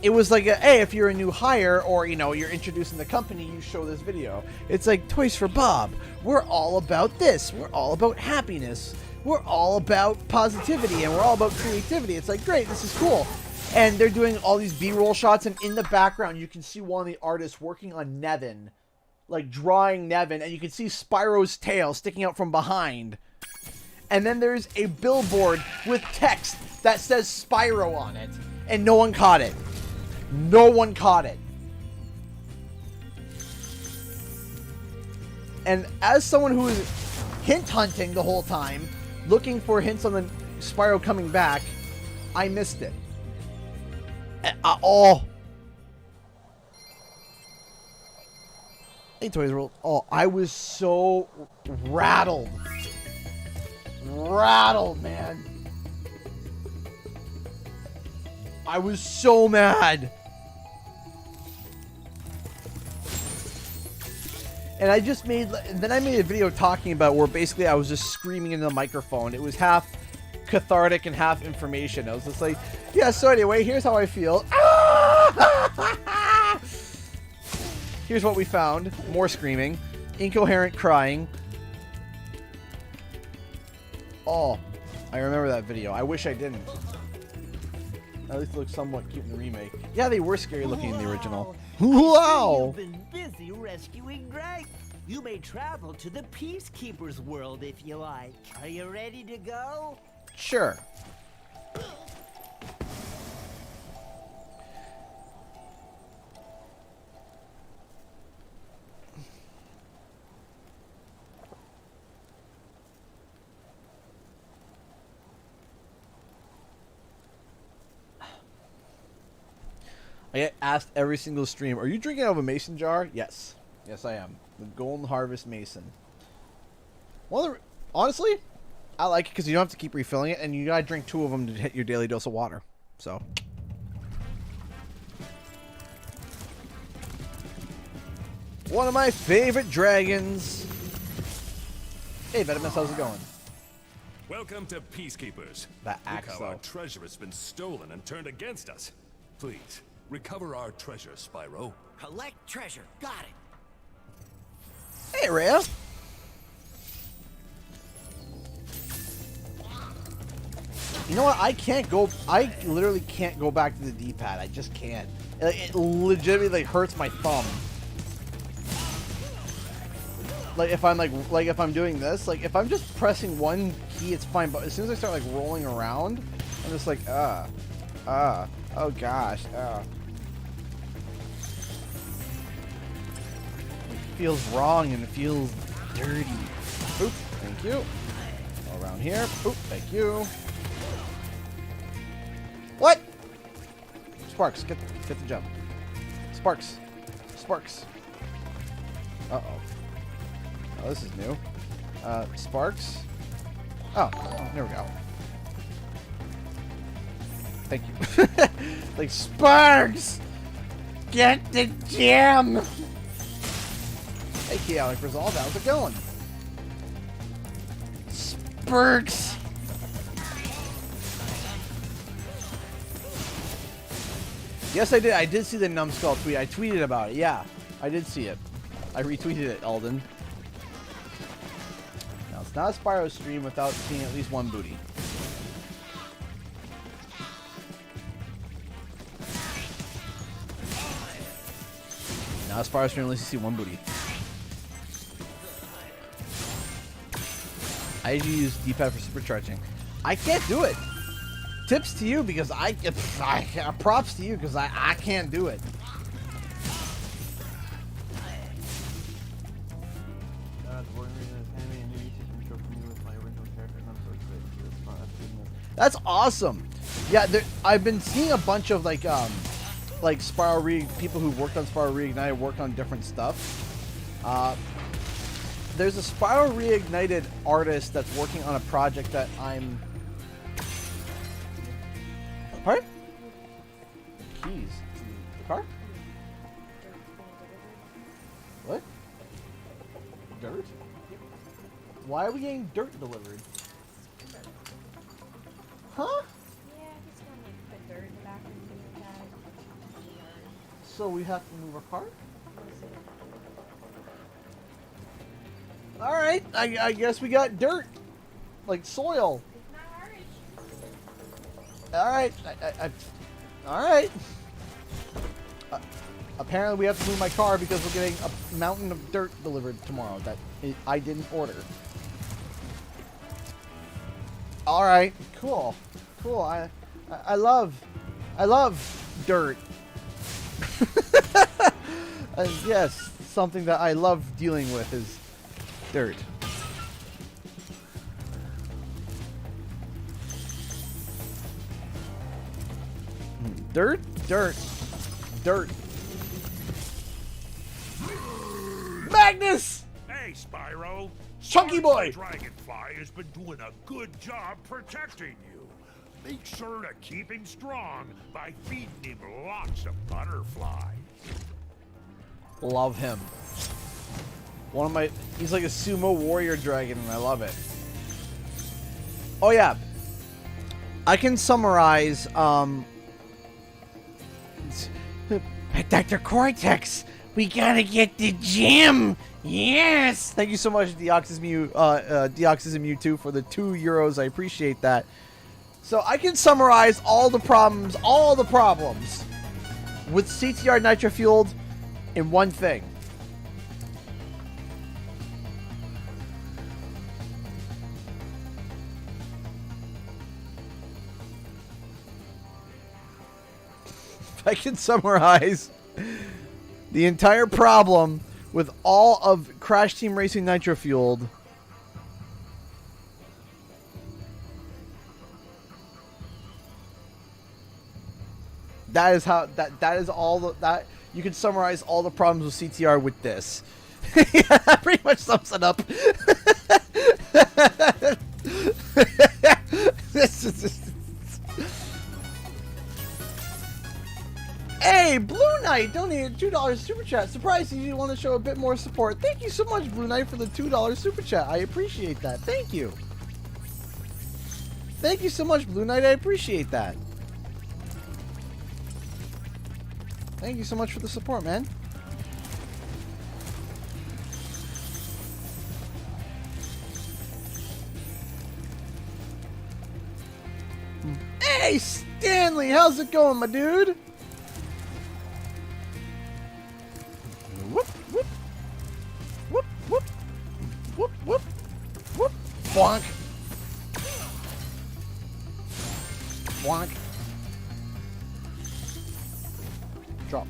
it was like, hey, if you're a new hire or, you know, you're introducing the company, you show this video. It's like, Toys for Bob, we're all about this. We're all about happiness. We're all about positivity, and we're all about creativity. It's like, great, this is cool. And they're doing all these B-roll shots, and in the background, you can see one of the artists working on Nevin, like drawing Nevin, and you can see Spyro's tail sticking out from behind. And then there's a billboard with text that says Spyro on it, and no one caught it. No one caught it. And as someone who was hint hunting the whole time, looking for hints on the Spyro coming back, I missed it. Hey, Toys World. Oh, I was so rattled. Rattled, man. I was so mad. And I just made, then I made a video talking about where basically I was just screaming into the microphone. It was half cathartic and half information. I was just like, yeah, so anyway, here's how I feel. Here's what we found. More screaming. Incoherent crying. Oh, I remember that video. I wish I didn't. At least it looks somewhat cute in the remake. Yeah, they were scary looking in the original. Wow! You've been busy rescuing dragons. You may travel to the Peacekeeper's world if you like. Are you ready to go? Sure. I get asked every single stream, are you drinking out of a mason jar? Yes. Yes, I am. The Golden Harvest Mason. Honestly, I like it because you don't have to keep refilling it, and you gotta drink 2 of them to hit your daily dose of water. So. One of my favorite dragons. Hey, Vetimus, how's it going? Welcome to Peacekeepers. That Look axe, how our though. treasure has been stolen and turned against us. Please, recover our treasure, Spyro. Collect treasure. Got it. Hey, Rhea. You know what? I literally can't go back to the D-pad. I just can't. It legitimately hurts my thumb. Like if I'm if I'm doing this, like if I'm just pressing one key, it's fine. But as soon as I start like rolling around, I'm just like, oh gosh, It feels wrong and it feels dirty. Oop, thank you. All around here. Oop, thank you. What? Sparks, get the jump. Sparks. Uh-oh. Oh, this is new. Sparks. Oh, there we go. Thank you. Like, Sparks! Get the gem! Hey, Chaotic Resolve, how's it going? Sparks! Yes, I did. I did see the numbskull tweet. I tweeted about it. Yeah, I did see it. I retweeted it, Alden. Now, it's not a Spyro stream without seeing at least one booty. Not a Spyro stream unless you see one booty. I usually use D-pad for supercharging. I can't do it. Tips to you because props to you because I can't do it. That's awesome. Yeah, I've been seeing a bunch of like Spyro people who've worked on Spyro Reignited work on different stuff. There's a Spyro Reignited artist that's working on a project that I'm. Pardon? Keys. The car? What? Dirt? Why are we getting dirt delivered? Huh? Yeah, he's gonna like put dirt in the back of the bag. So we have to move our cart? Alright, I guess we got dirt. Like soil. Alright, alright. Apparently we have to move my car because we're getting a mountain of dirt delivered tomorrow that I didn't order. Alright, cool. Cool, I love dirt. Yes, something that I love dealing with is dirt. Dirt? Dirt. Dirt. Magnus! Hey, Spyro. Chunky boy! The Dragonfly has been doing a good job protecting you. Make sure to keep him strong by feeding him lots of butterflies. Love him. He's like a sumo warrior dragon and I love it. Oh yeah. I can summarize, Dr. Cortex, we gotta get the gym. Yes. Thank you so much, Deoxysm 2 for the €2. I appreciate that. So I can summarize all the problems with CTR Nitro Fueled in one thing. If I can summarize the entire problem with all of Crash Team Racing Nitro Fueled, that is how that is all that you can summarize all the problems with CTR with this. Yeah, that pretty much sums it up. This is just... Hey, Blue Knight donated $2 super chat. Surprised you want to show a bit more support. Thank you so much, Blue Knight, for the $2 super chat. I appreciate that. Thank you. Thank you so much, Blue Knight. I appreciate that. Thank you so much for the support, man. Hey, Stanley, how's it going, my dude? Whoop, whoop. Whoop, whoop. Whoop, whoop. Whoop. Bonk. Bonk. Drop.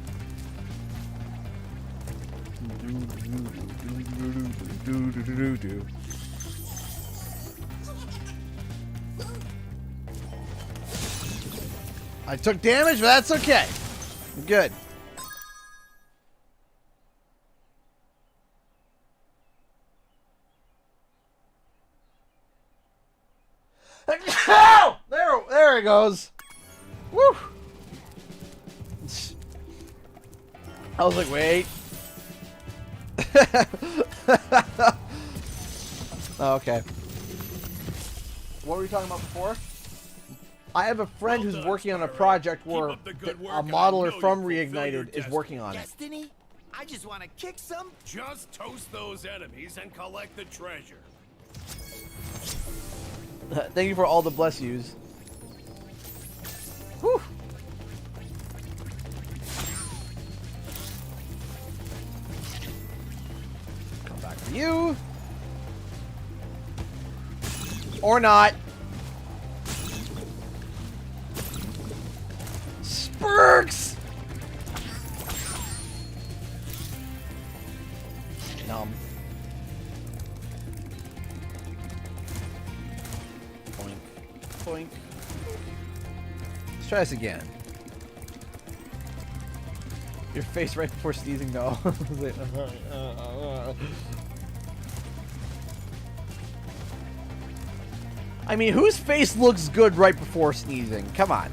I took damage, but that's okay. I'm good. There it goes. Woo! I was like, wait. Oh, okay. What were we talking about before? I have a friend who's working on a project where a modeler from Reignited is working on it. Destiny? I just want to kick some. Just toast those enemies and collect the treasure. Thank you for all the bless yous. Whew. Come back for you. Or not. Spurks! Numb. Boink. Boink. Let's try this again. Your face right before sneezing, though. I mean, whose face looks good right before sneezing? Come on.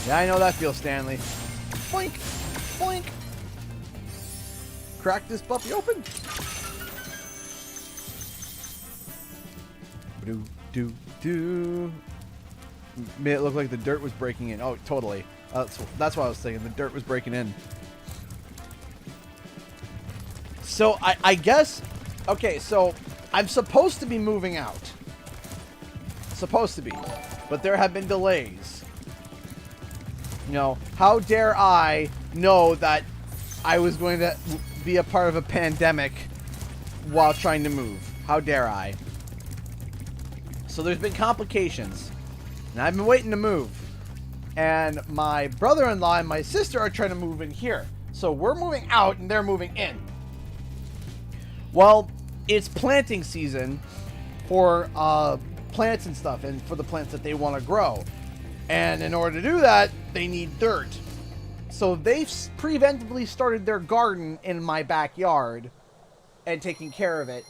Yeah, I know that feels, Stanley. Boink! Boink! Crack this puppy open! Do. Made it look like the dirt was breaking in. Oh, totally. That's what I was thinking. The dirt was breaking in. So, I guess... Okay, so I'm supposed to be moving out. Supposed to be. But there have been delays. You know, how dare I know that I was going to be a part of a pandemic while trying to move? How dare I? So there's been complications. And I've been waiting to move. And my brother-in-law and my sister are trying to move in here. So we're moving out and they're moving in. Well, it's planting season for plants and stuff, and for the plants that they want to grow. And in order to do that, they need dirt. So they've preventively started their garden in my backyard and taking care of it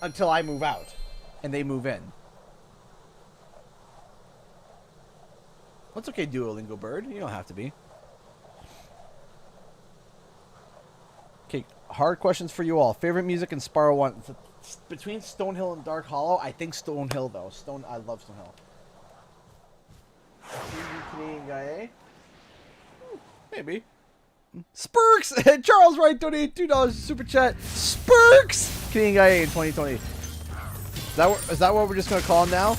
until I move out and they move in. What's okay, Duolingo Bird? You don't have to be. Okay, hard questions for you all. Favorite music in Spyro 1? Between Stonehill and Dark Hollow, I think Stonehill, though. I love Stonehill. Canadian guy, eh? Maybe. Spurks! Charles Wright donated $2 super chat. Spurks! Canadian guy in 2020. Is that what we're just gonna call him now?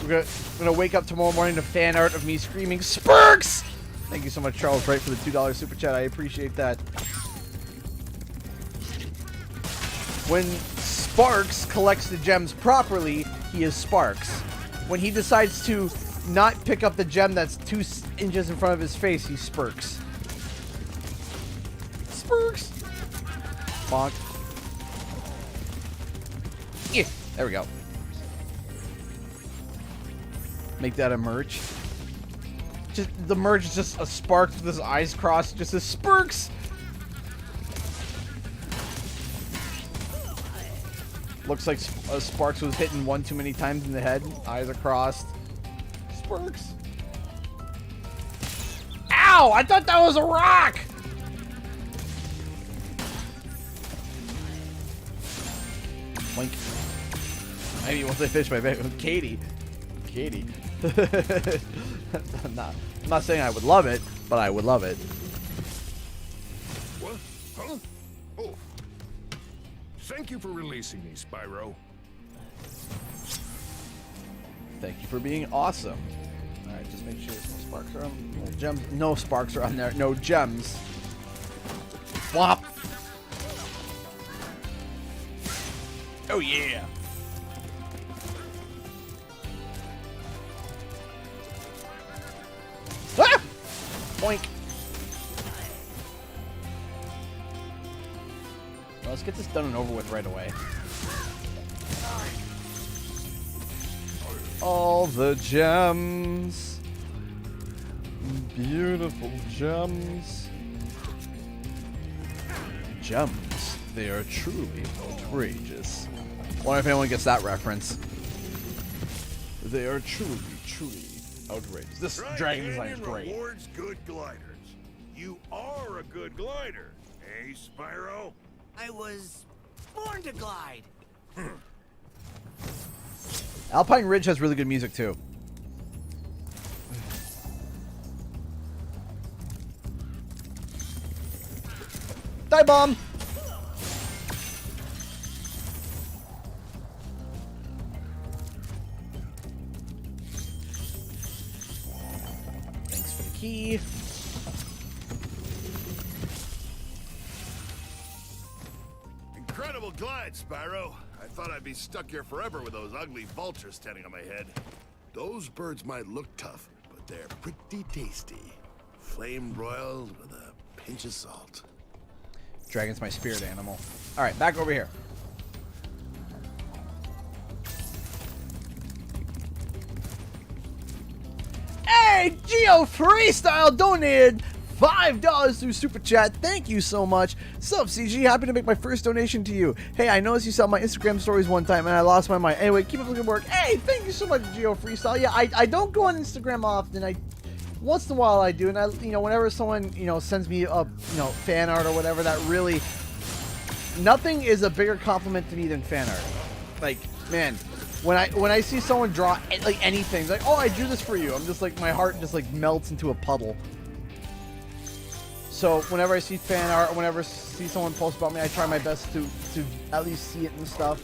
We're gonna wake up tomorrow morning to fan art of me screaming Spurks! Thank you so much, Charles Wright, for the $2 super chat. I appreciate that. When Sparks collects the gems properly, he is Sparks. When he decides to not pick up the gem that's 2 inches in front of his face, he Spurks. Spurks! Bonk. Yeah, there we go. Make that a merch. Just the merch is just a Sparks with his eyes crossed, just a Spurks! Looks like Sparks was hitting one too many times in the head. Eyes are crossed. Sparks. Ow! I thought that was a rock! Blink. Maybe once I finish my video. Katie. I'm not saying I would love it, but I would love it. What? Huh? Oh. Thank you for releasing me, Spyro. Thank you for being awesome. Alright, just make sure there's no sparks around. No gems. No sparks are on there. No gems. Flop. Oh yeah. Ah! Boink. Well, let's get this done and over with right away. All the gems. Beautiful gems. Gems. They are truly outrageous. I wonder if anyone gets that reference. They are truly outrageous. This dragon design is great. Rewards good gliders. You are a good glider, eh, Spyro? I was born to glide. Alpine Ridge has really good music too. Die bomb! Thanks for the key. Incredible glide, Spyro. I thought I'd be stuck here forever with those ugly vultures standing on my head. Those birds might look tough, but they're pretty tasty. Flame broiled with a pinch of salt. Dragon's my spirit animal. Alright, back over here. Hey, Geo Freestyle donated $5 through Super Chat. Thank you so much. Sup, CG? Happy to make my first donation to you. Hey, I noticed you saw my Instagram stories one time and I lost my mind. Anyway, keep up the good work. Hey, thank you so much, Geo Freestyle. Yeah, I don't go on Instagram often. Once in a while I do, and whenever someone, sends me a, fan art or whatever, that really, nothing is a bigger compliment to me than fan art. Like, man, when I see someone draw like anything, like, oh, I drew this for you, I'm just like, my heart just like melts into a puddle. So whenever I see fan art, or whenever I see someone post about me, I try my best to at least see it and stuff.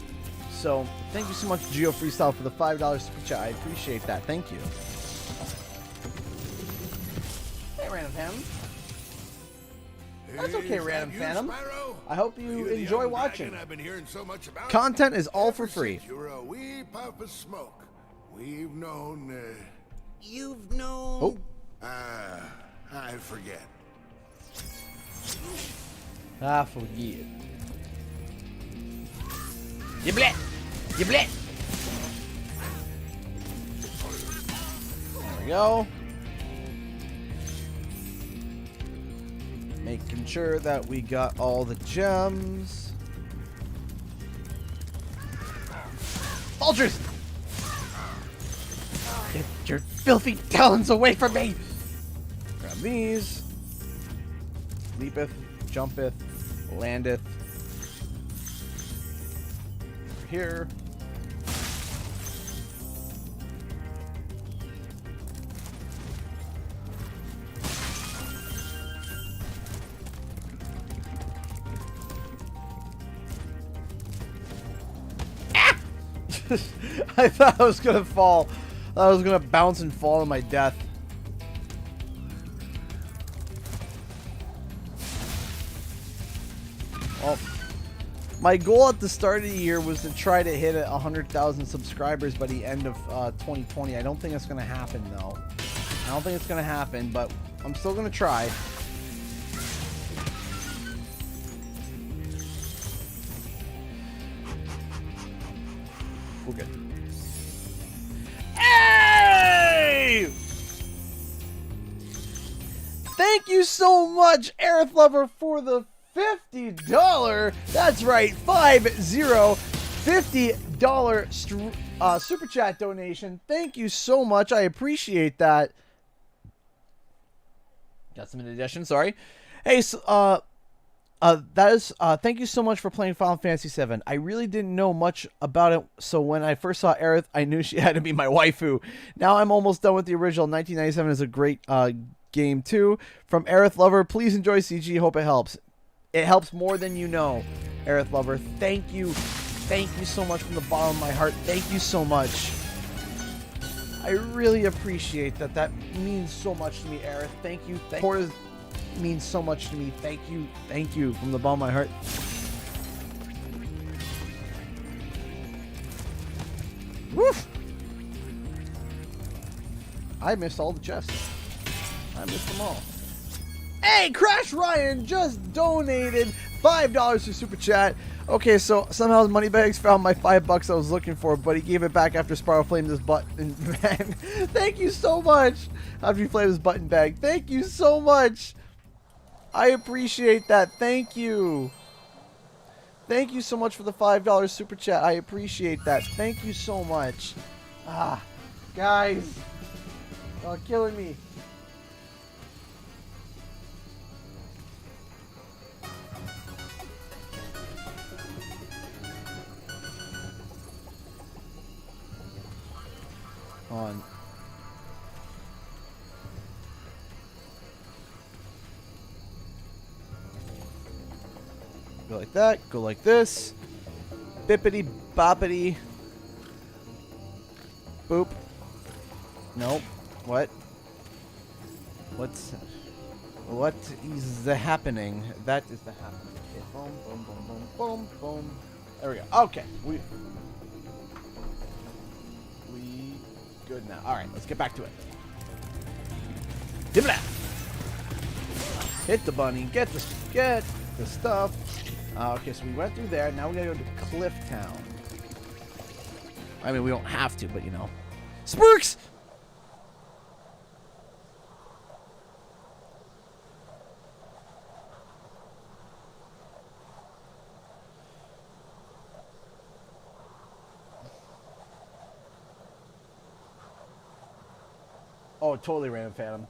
So thank you so much, Geo Freestyle, for the $5 super chat. I appreciate that. Thank you. Hey, Random Phantom. That's okay, Random Phantom. I hope you enjoy watching. I've been hearing so much about. Content is all for free. You're a wee puff of smoke. We've known. You've known. Oh. I forget. I forget. You blit! You blit! There we go. Making sure that we got all the gems. Vultures! Get your filthy talons away from me! Grab these. Leapeth, jumpeth, landeth here. I thought I was gonna fall. I was gonna bounce and fall to my death. Well, my goal at the start of the year was to try to hit 100,000 subscribers by the end of 2020. I don't think it's gonna happen though. I don't think it's gonna happen, but I'm still gonna try. We're good. Hey! Thank you so much, Aerith Lover, for the $50. That's right, $50 super chat donation. Thank you so much. I appreciate that. Got some in addition. Sorry. Hey, so, thank you so much for playing Final Fantasy VII. I really didn't know much about it, so when I first saw Aerith, I knew she had to be my waifu. Now I'm almost done with the original. 1997 is a great game too. From Aerith Lover, please enjoy CG. Hope it helps. It helps more than you know, Aerith Lover. Thank you. Thank you so much from the bottom of my heart. Thank you so much. I really appreciate that. That means so much to me, Aerith. Thank you. Support means so much to me. Thank you. Thank you from the bottom of my heart. Woof! I missed all the chests. I missed them all. Hey, Crash Ryan just donated $5 to Super Chat. Okay, so somehow Moneybags found my $5 I was looking for, but he gave it back after Spyro flamed his button bag. Thank you so much. After he flamed his button bag. Thank you so much. I appreciate that. Thank you. Thank you so much for the $5 Super Chat. I appreciate that. Thank you so much. Ah, guys. Y'all killing me. On. Go like that, go like this. Bippity boppity. Boop. Nope. What? What is the happening? That is the happening. Okay, boom, boom, boom, boom, boom, boom. There we go. Okay. We good now. Alright, let's get back to it. Dibla! Hit the bunny. Get the stuff. Okay, so we went through there. Now we gotta go to Cliff Town. I mean, we don't have to, but you know. Spurks! Oh, totally random Phantom.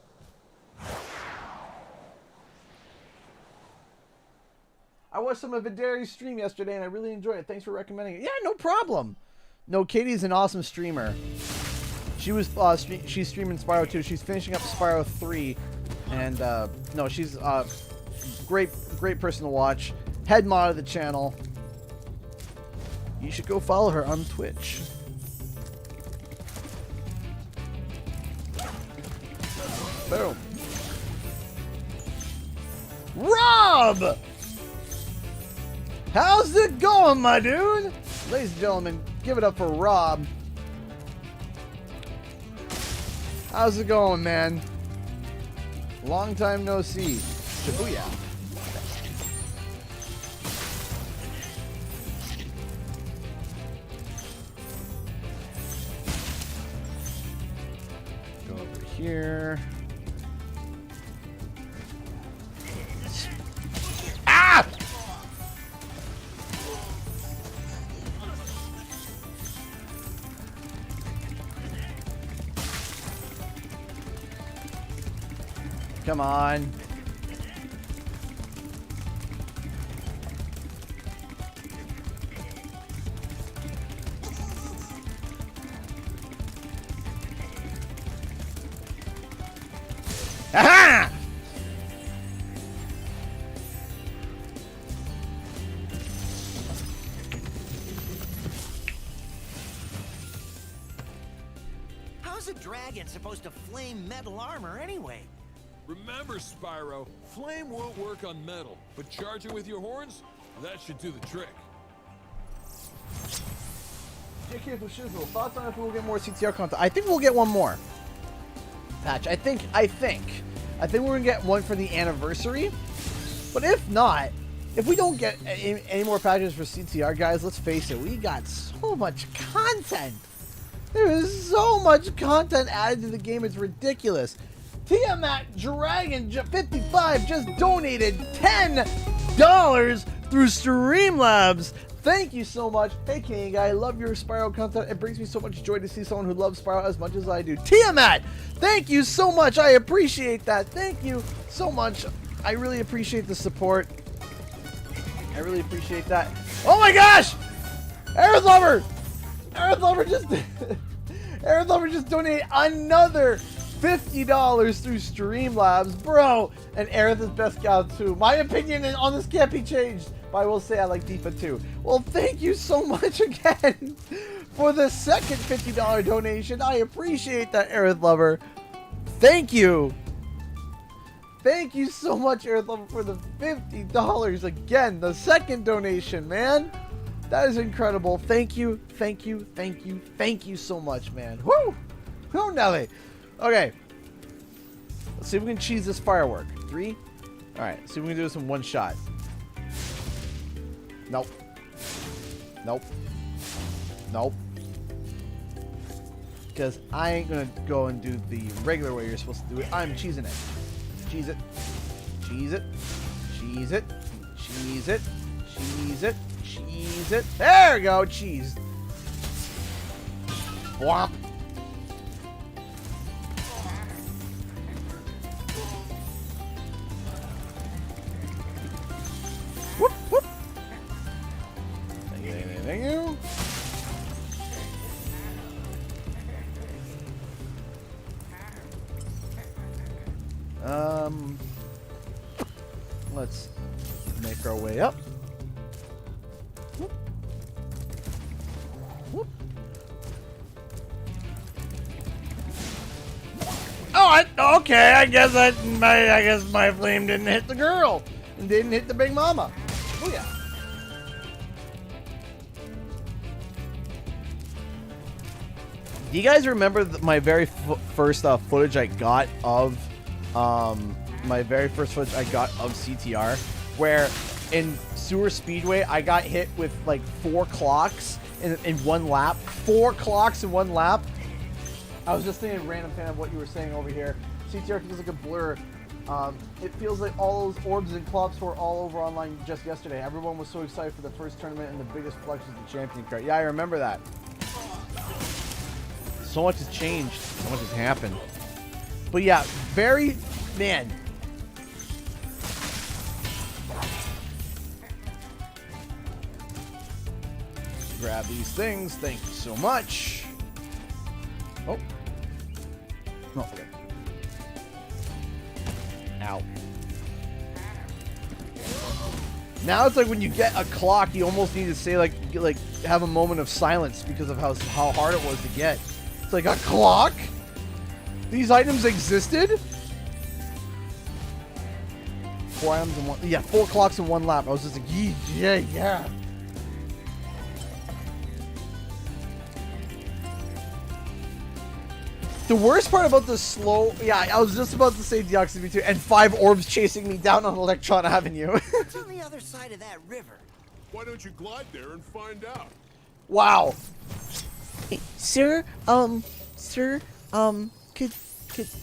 I watched some of Vidari's stream yesterday and I really enjoyed it. Thanks for recommending it. Yeah, no problem. No, Katie's an awesome streamer. She was she's streaming Spyro 2. She's finishing up Spyro 3, and no, she's great person to watch. Head mod of the channel. You should go follow her on Twitch. Boom. Rob! How's it going, my dude? Ladies and gentlemen, give it up for Rob. How's it going, man? Long time no see. Shibuya. Go over here. Ah! Come on. Aha! How's a dragon supposed to flame metal armor anyway? Remember, Spyro, flame won't work on metal, but charge it with your horns, that should do the trick. JK for Shizzle, thoughts on if we'll get more CTR content? I think we'll get one more patch. I think we're gonna get one for the anniversary. But if not, if we don't get any more patches for CTR, guys, let's face it, we got so much content. There is so much content added to the game, it's ridiculous. Tiamat Dragon 55 just donated $10 through Streamlabs. Thank you so much. Hey, King Guy, I love your Spyro content. It brings me so much joy to see someone who loves Spyro as much as I do. Tiamat, thank you so much. I appreciate that. Thank you so much. I really appreciate the support. I really appreciate that. Oh my gosh! Aerith Lover! Aerith Lover just Aerith Lover just donated another $50 through Streamlabs, bro. And Aerith is best gal too. My opinion on this can't be changed, but I will say I like Deepa too. Well, thank you so much again for the second $50 donation. I appreciate that, Aerith Lover. Thank you. Thank you so much, Aerith Lover, for the $50 again. The second donation, man. That is incredible. Thank you, thank you, thank you, thank you so much, man. Woo! Woo, Nelly. Okay. Let's see if we can cheese this firework. 3. Alright, see if we can do this in one shot. Nope. Nope. Nope. Because I ain't gonna go and do the regular way you're supposed to do it. I'm cheesing it. Cheese it. Cheese it. Cheese it. Cheese it. Cheese it. Cheese it. There we go. Cheese. Whomp. Whoop, whoop. Thank you, thank you, thank you. Let's make our way up. Whoop. Whoop. Oh, okay. I guess my flame didn't hit the girl and didn't hit the big mama. Oh yeah. Do you guys remember my very first footage I got of CTR, where in Sewer Speedway I got hit with like 4 clocks in one lap. 4 clocks in one lap. I was just thinking, random fan of what you were saying over here. CTR feels like a blur. It feels like all those orbs and clubs were all over online just yesterday. Everyone was so excited for the first tournament, and the biggest flex was the champion card. Yeah, I remember that. So much has changed. So much has happened. But yeah, man. Grab these things. Thank you so much. Oh. No, okay. Ow. Now it's like when you get a clock, you almost need to say like have a moment of silence because of how hard it was to get. It's like, a clock? These items existed? 4 items in one. Yeah, 4 clocks in one lap. I was just like, yeah. The worst part about the slow... Yeah, I was just about to say Deoxys V2 and 5 orbs chasing me down on Electron Avenue. What's on the other side of that river? Why don't you glide there and find out? Wow. Hey, sir,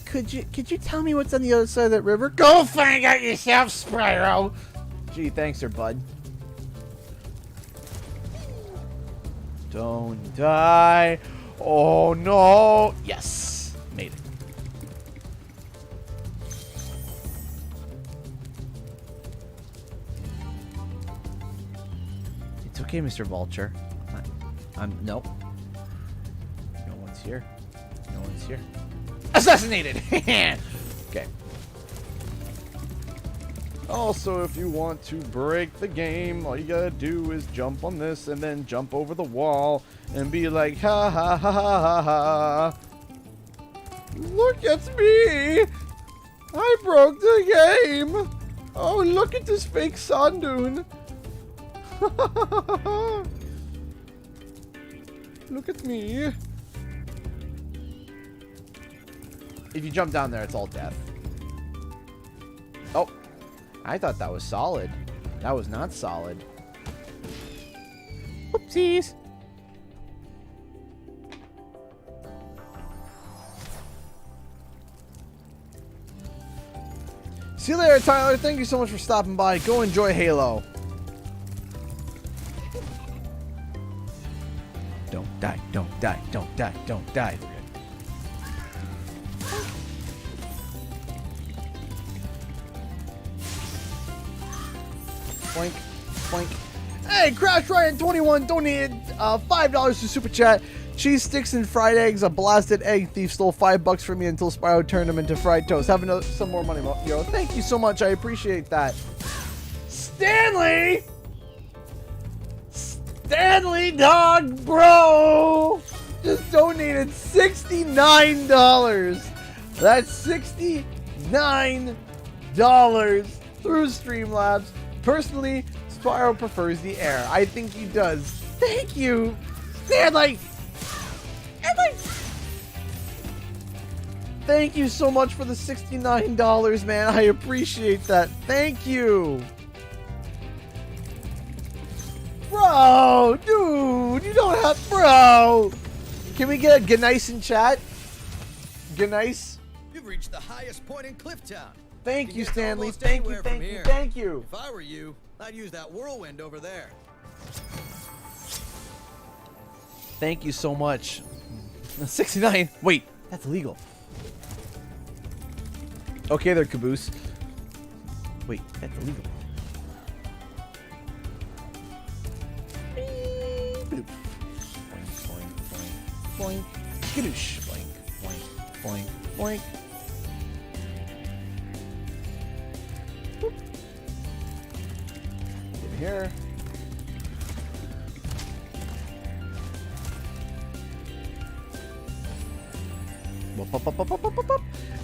could you tell me what's on the other side of that river? Go find out yourself, Spyro. Gee, thanks, sir, bud. Don't die. Oh no. Yes, made it. It's okay, Mr. Vulture. Nope. No one's here. No one's here. Assassinated! Okay. Also, if you want to break the game, all you gotta do is jump on this and then jump over the wall and be like, ha ha ha ha ha ha. Look at me! I broke the game! Oh, look at this fake sand dune! Look at me! If you jump down there, it's all death. Oh, I thought that was solid. That was not solid. Whoopsies! See you later, Tyler. Thank you so much for stopping by. Go enjoy Halo. Don't die, don't die, don't die, don't die. Boink, boink. Hey, Crash Ryan 21 donated $5 to Super Chat. Cheese sticks and fried eggs. A blasted egg thief stole $5 from me until Spyro turned him into fried toast. Have some more money, yo. Thank you so much. I appreciate that. Stanley! Stanley Dog Bro! Just donated $69. That's $69 through Streamlabs. Personally, Spyro prefers the air. I think he does. Thank you, Stanley! Thank you so much for the $69, man. I appreciate that. Thank you. Bro, dude, you don't have... Bro! Can we get a good nice in chat? Good nice? You've reached the highest point in Clifftown. Thank you, Stanley. Thank you, thank you, thank you. If I were you, I'd use that whirlwind over there. Thank you so much. 69. Wait, that's illegal. Okay, there, Caboose. Wait, that's illegal. Boop. Boink, boink, boink, boink. Skadoosh. Boink, boink, boink, boink. Boop. Over here.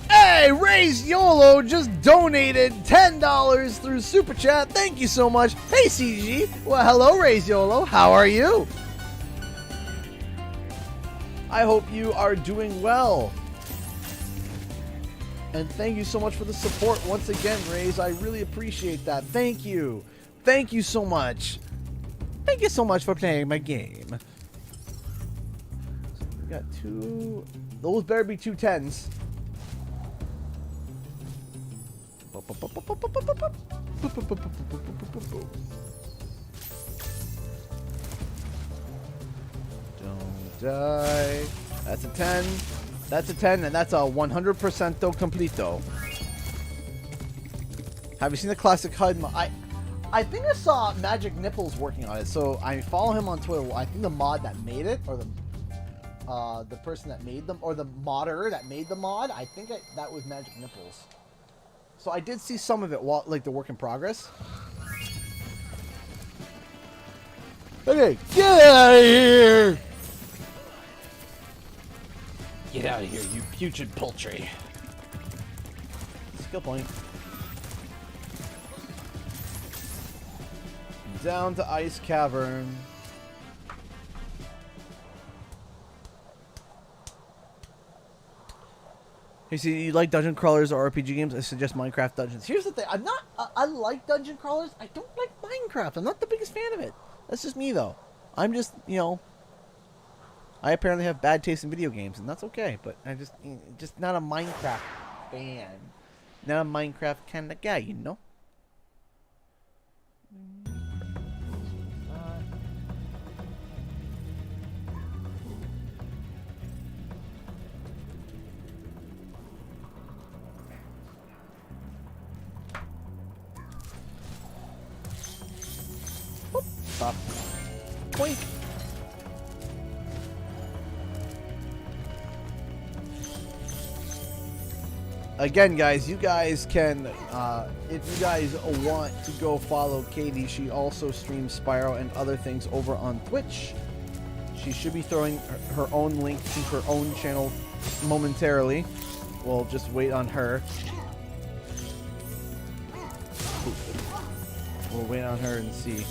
Hey, Ray's YOLO just donated $10 through Super Chat. Thank you so much. Hey, CG. Well, hello, Ray's YOLO. How are you? I hope you are doing well. And thank you so much for the support once again, Rays. I really appreciate that. Thank you. Thank you so much. Thank you so much for playing my game. So we got two... Those better be 2 10s. Don't die. That's a 10. That's a 10, and that's a 100% completo. Have you seen the classic HUD? I think I saw Magic Nipples working on it, so I follow him on Twitter. I think the mod that made it, or the person that made them, or the modder that made the mod, I think that was Magic Nipples. So I did see some of it while, like, the work in progress. Okay, get out of here! Get out of here, you putrid poultry. Skill point. Down to Ice Cavern. Hey, see, you like dungeon crawlers or RPG games? I suggest Minecraft Dungeons. Here's the thing. I like dungeon crawlers. I don't like Minecraft. I'm not the biggest fan of it. That's just me, though. I'm just, you know, I apparently have bad taste in video games, and that's okay. But I just not a Minecraft fan. Not a Minecraft kind of guy, you know? Pop. Boink. again, guys, you guys can, if you guys want to go follow Katie, she also streams Spyro and other things over on Twitch. She should be throwing her own link to her own channel momentarily. We'll just wait on her. We'll wait on her and see.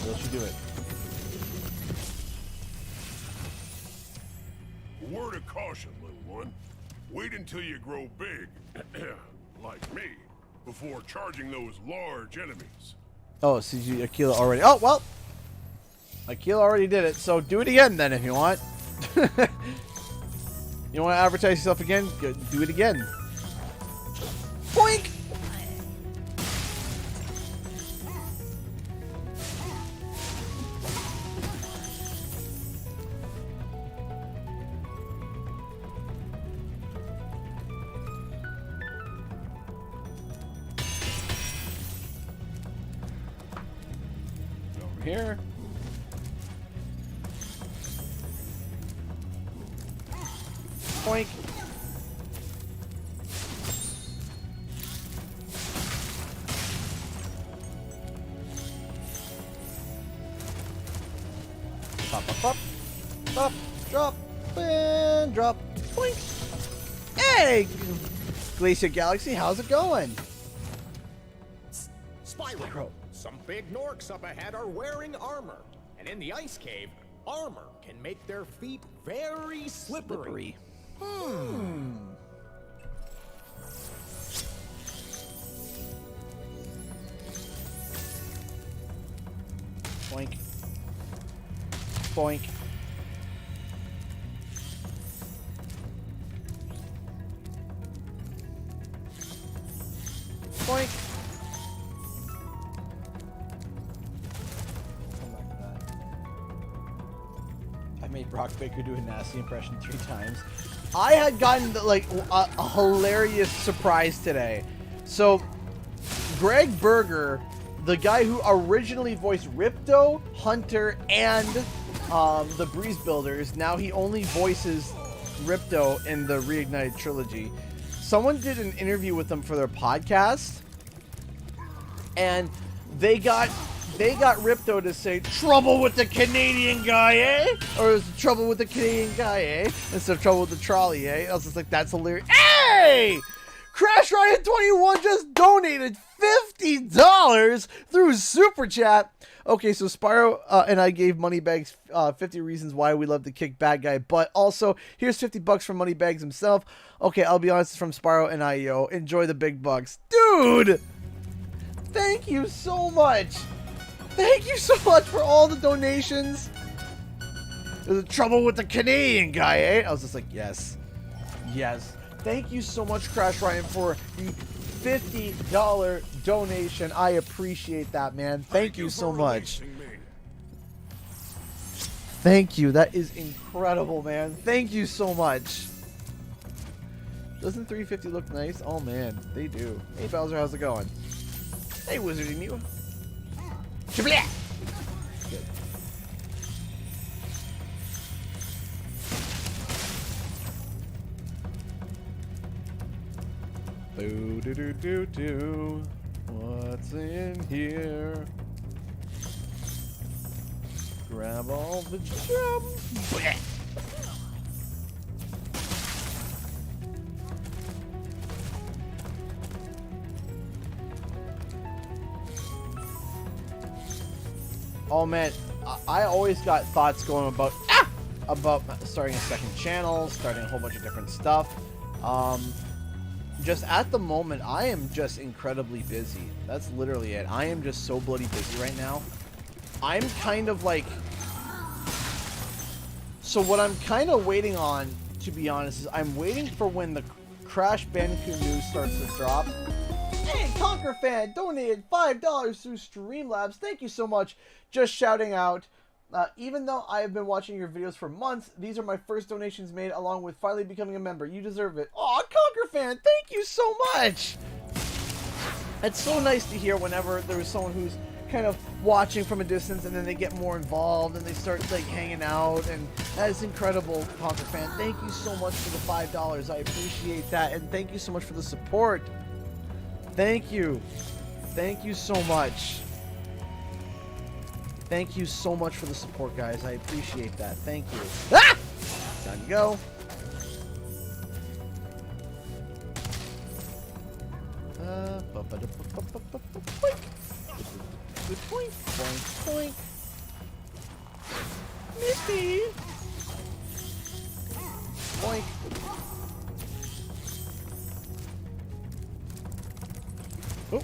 Will she do it? Word of caution, little one. Wait until you grow big, like me, before charging those large enemies. Oh, so Akila already... Oh, well! Akila already did it, so do it again then if you want. You want to advertise yourself again? Good, do it again. Boink! Over here. Boink. Pop, pop, pop. Pop, drop, and drop. Boink. Hey! Glacier Galaxy, how's it going? Spyro, some big Norks up ahead are wearing armor. And in the ice cave, armor can make their feet very slippery. Boink. Boink. Boink. I made Brock Baker do a nasty impression 3 times. I had gotten like a hilarious surprise today. So, Greg Berger, the guy who originally voiced Ripto, Hunter, and the Breeze Builders, now he only voices Ripto in the Reignited trilogy. Someone did an interview with them for their podcast, and they got Ripto to say, "Trouble with the Canadian guy, eh?" Or is it trouble with the Canadian guy, eh? Instead of trouble with the trolley, eh? I was just like, that's hilarious. Hey! Crash Riot 21 just donated $50 through Super Chat. Okay, so Spyro and I gave Moneybags 50 reasons why we love to kick bad guy, but also here's $50 from Moneybags himself. Okay, I'll be honest, it's from Spyro and I, yo. Enjoy the big bucks. Dude! Thank you so much. Thank you so much for all the donations. There's trouble with the Canadian guy, eh? I was just like, yes. Yes. Thank you so much, Crash Ryan, for the $50 donation. I appreciate that, man. Thank you so much. Thank you. That is incredible, man. Thank you so much. Doesn't 350 look nice? Oh, man. They do. Hey, Bowser, how's it going? Hey, Wizard and you. Shabla! Good. Boo-doo-doo-doo-doo. What's in here? Grab all the gems. Oh man, I always got thoughts going about starting a second channel, starting a whole bunch of different stuff. Just at the moment, I am just incredibly busy. That's literally it. I am just so bloody busy right now. I'm kind of like... So what I'm kind of waiting on, to be honest, is I'm waiting for when the Crash Bandicoot news starts to drop. Hey, Conquer Fan donated $5 through Streamlabs. Thank you so much. Just shouting out. Even though I have been watching your videos for months, these are my first donations made along with finally becoming a member. You deserve it. Aw, Conquer Fan, thank you so much. It's so nice to hear whenever there's someone who's kind of watching from a distance, and then they get more involved and they start like hanging out, and that is incredible, Conquer fan. Thank you so much for the $5. I appreciate that, and thank you so much for the support. Thank you. Thank you so much. Thank you so much for the support, guys. I appreciate that. Thank you. Ah! Time to go. Point, point, point. Misty. Point. Oh.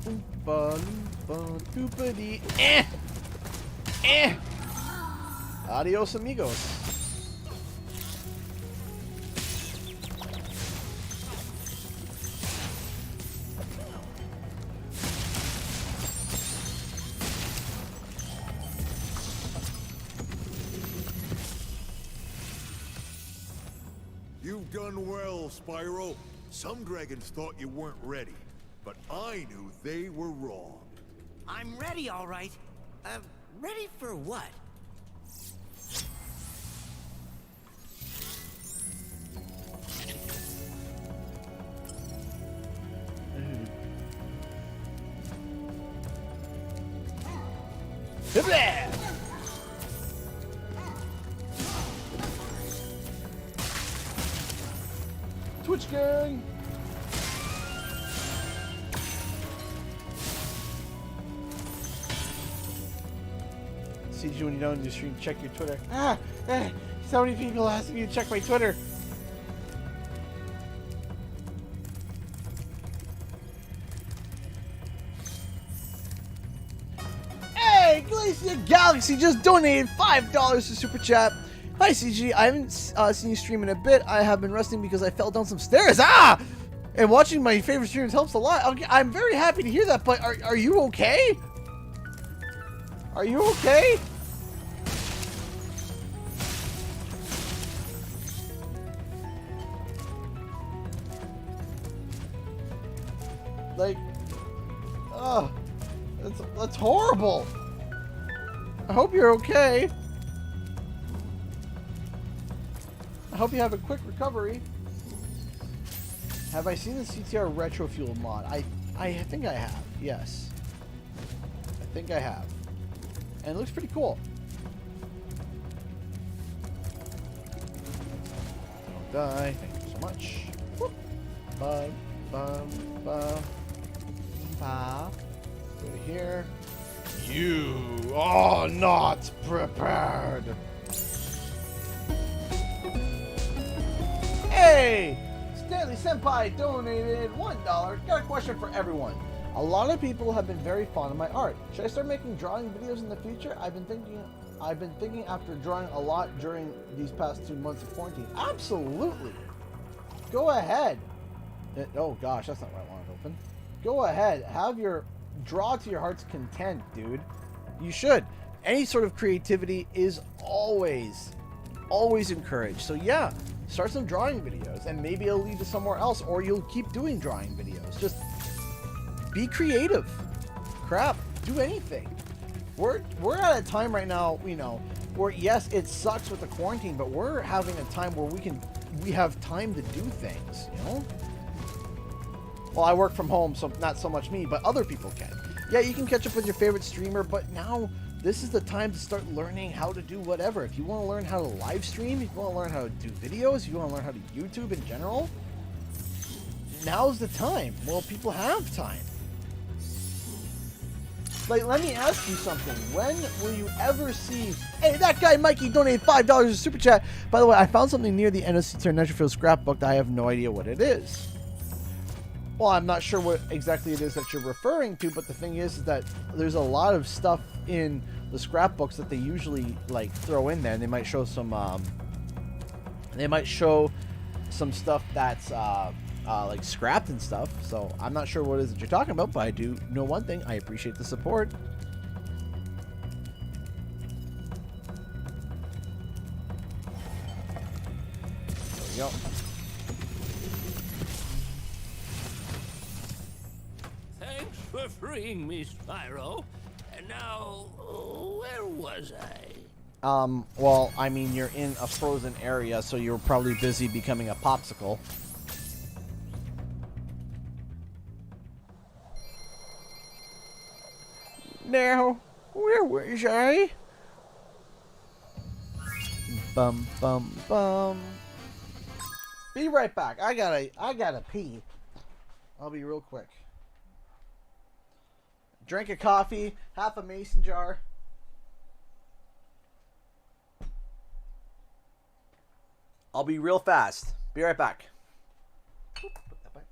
Oompa loompa doopity. Eh. Eh. Adios, amigos. You've done well, Spyro. Some dragons thought you weren't ready, but I knew they were wrong. I'm ready, all right. Ready for what? Twitch gang. See you when you don't do stream. Check your Twitter. So many people asking me to check my Twitter. Hey, Glacier Galaxy just donated $5 to Super Chat. Hi, CG. I haven't seen you stream in a bit. I have been resting because I fell down some stairs. Ah! And watching my favorite streams helps a lot. Okay, I'm very happy to hear that, but are you okay? Are you okay? Like, oh, that's horrible. I hope you're okay. I hope you have a quick recovery. Have I seen the CTR Retro Fuel mod? I think I have. Yes. I think I have. And it looks pretty cool. Don't die. Thank you so much. Whoop. Bye. Bye. Go to here. You are not prepared. Hey! Stanley Senpai donated $1. Got a question for everyone. A lot of people have been very fond of my art. Should I start making drawing videos in the future? I've been thinking after drawing a lot during these past 2 months of quarantine. Absolutely. Go ahead. Oh gosh, that's not what I wanted to open. Go ahead. Have your draw to your heart's content, dude. You should. Any sort of creativity is always encouraged. So yeah, start some drawing videos and maybe it'll lead to somewhere else, or you'll keep doing drawing videos. Just be creative. Crap, do anything. We're at a time right now, you know, where yes, it sucks with the quarantine, but we're having a time where we have time to do things, you know? Well, I work from home, so not so much me, but other people can. Yeah, you can catch up with your favorite streamer, but now this is the time to start learning how to do whatever. If you want to learn how to live stream, if you want to learn how to do videos, if you want to learn how to YouTube in general, now's the time. Well, people have time. Like, let me ask you something. When will you ever see... Hey, that guy Mikey donated $5 to Super Chat. By the way, I found something near the end of CTR Netrofield scrapbook that I have no idea what it is. Well, I'm not sure what exactly it is that you're referring to, but the thing is that there's a lot of stuff in the scrapbooks that they usually, like, throw in there. And they might show some, stuff that's, like, scrapped and stuff. So I'm not sure what it is that you're talking about, but I do know one thing. I appreciate the support. There we go. Thanks for freeing me, Spyro. And now, where was I? Well, I mean, you're in a frozen area, so you're probably busy becoming a popsicle. Now, where was I? Bum bum bum. Be right back. I gotta pee. I'll be real quick. Drink a coffee, half a mason jar. I'll be real fast. Be right back. Put that back.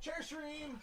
Cheers, stream.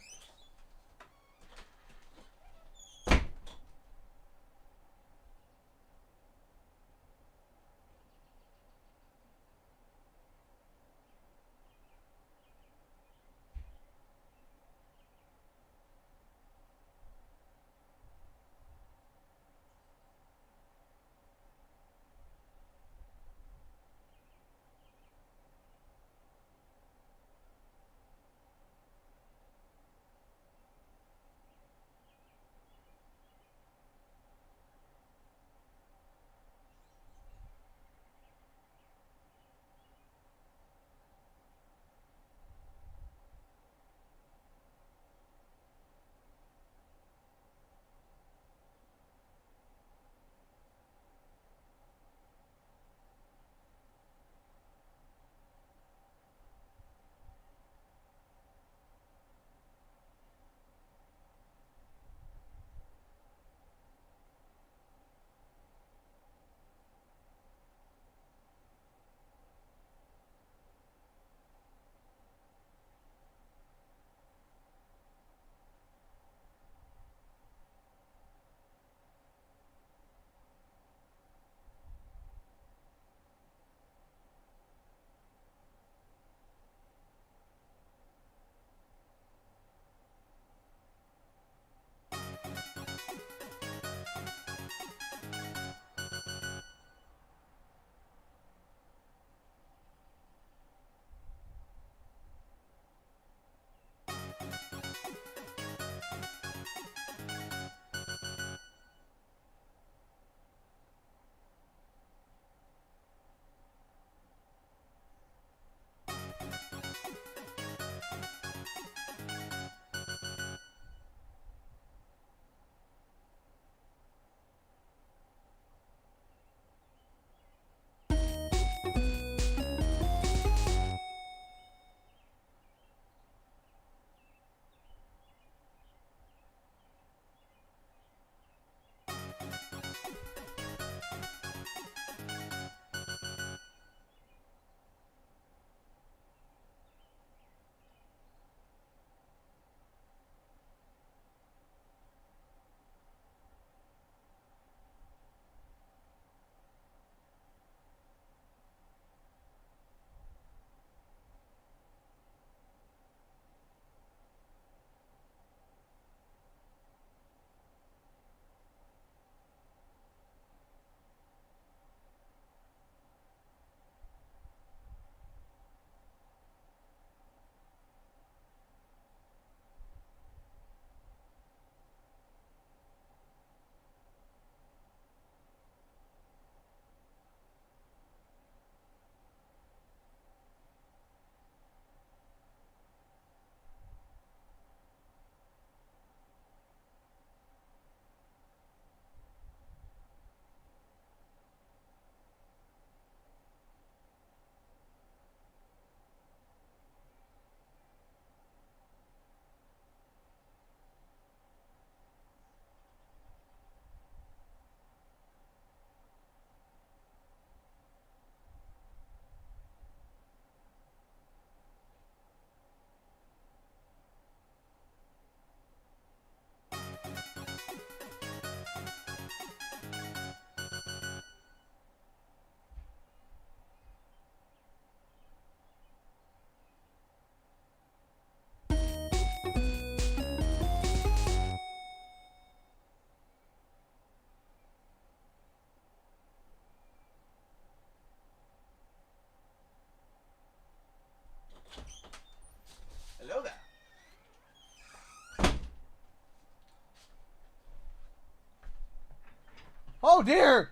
Oh dear!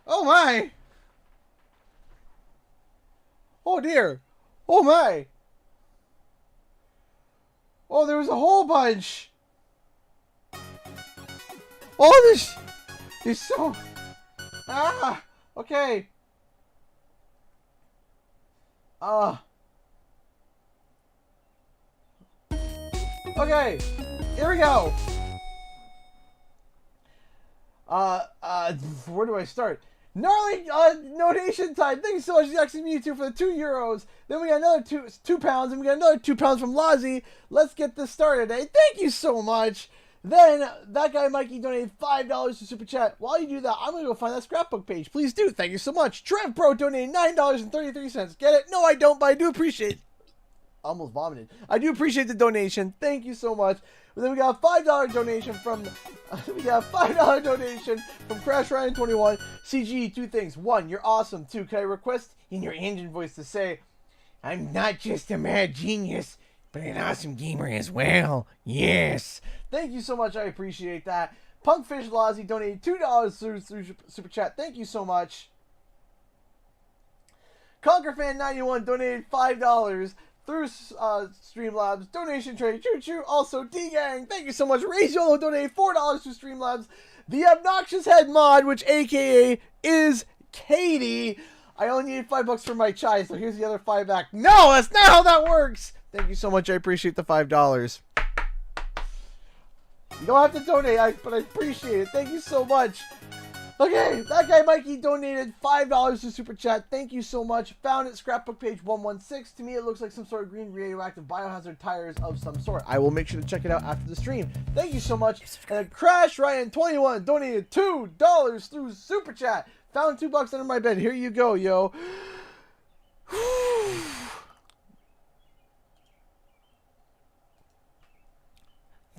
Oh my! Oh dear! Oh my! Oh, there was a whole bunch! Oh, there's so... Ah! Okay. Okay, here we go. Where do I start? Gnarly donation time. Thank you so much, Jackson Mewtwo, for the €2. Then we got another two pounds, and we got another £2 from Lozzie. Let's get this started, eh? Thank you so much. Then that guy Mikey donated $5 to Super Chat. While you do that, I'm gonna go find that scrapbook page. Please do. Thank you so much. Trev Pro donated $9.33. Get it? No, I don't, but I do appreciate it. Almost vomited. I do appreciate the donation. Thank you so much. And then we got a $5 donation from Crash Ryan 21. CG, two things. One, you're awesome. Two, can I request in your engine voice to say, I'm not just a mad genius, but an awesome gamer as well. Yes. Thank you so much. I appreciate that. Punkfish Lozzie donated $2 through Super Chat. Thank you so much. ConquerFan91 donated $5 through Streamlabs. Donation trade. Choo choo. Also, D-Gang. Thank you so much. Raise Yolo donated $4 to Streamlabs. The Obnoxious Head mod, which AKA is Katie. I only needed $5 for my chai, so here's the other $5 back. No, that's not how that works. Thank you so much. I appreciate the $5. You don't have to donate, but I appreciate it. Thank you so much. Okay, that guy Mikey donated $5 to Super Chat. Thank you so much. Found it, scrapbook page 116. To me, it looks like some sort of green radioactive biohazard tires of some sort. I will make sure to check it out after the stream. Thank you so much. And Crash Ryan 21 donated $2 through Super Chat. Found $2 under my bed. Here you go, yo.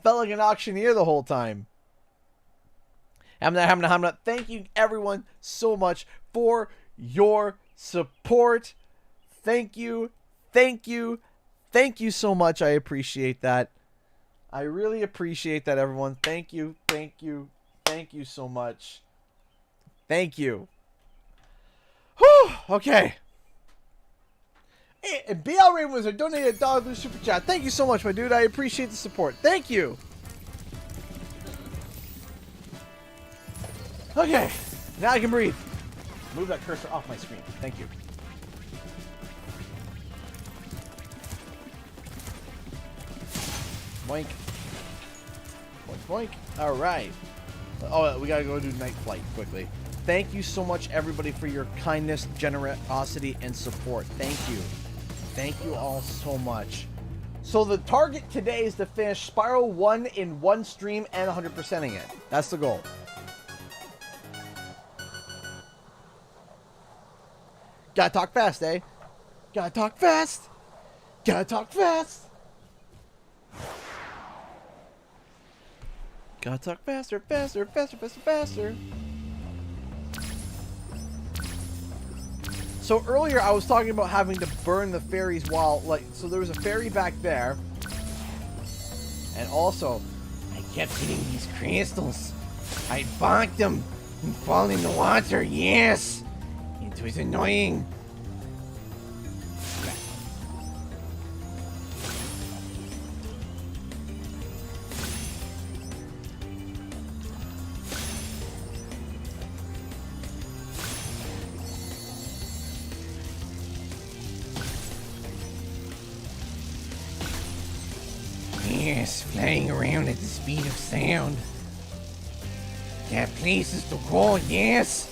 Felt like an auctioneer the whole time. Hamna. Thank you, everyone, so much for your support. Thank you so much. I appreciate that. I really appreciate that, everyone. Thank you so much. Thank you. Whew, okay. And BL Raven was a donated $1 through Super Chat. Thank you so much, my dude. I appreciate the support. Thank you. Okay, now I can breathe. Move that cursor off my screen. Thank you. Boink. Boink, boink. All right. Oh, we gotta go do night flight quickly. Thank you so much, everybody, for your kindness, generosity, and support. Thank you. Thank you all so much. So the target today is to finish Spyro 1 in one stream and 100%ing it. That's the goal. Gotta talk fast, eh? Gotta talk fast. Gotta talk fast. Gotta talk faster, faster, faster, faster, faster. So earlier I was talking about having to burn the fairies while, so there was a fairy back there. And also, I kept getting these crystals. I bonked them and fall in the water, yes! It was annoying. Yes, flying around at the speed of sound. Got places to go, yes!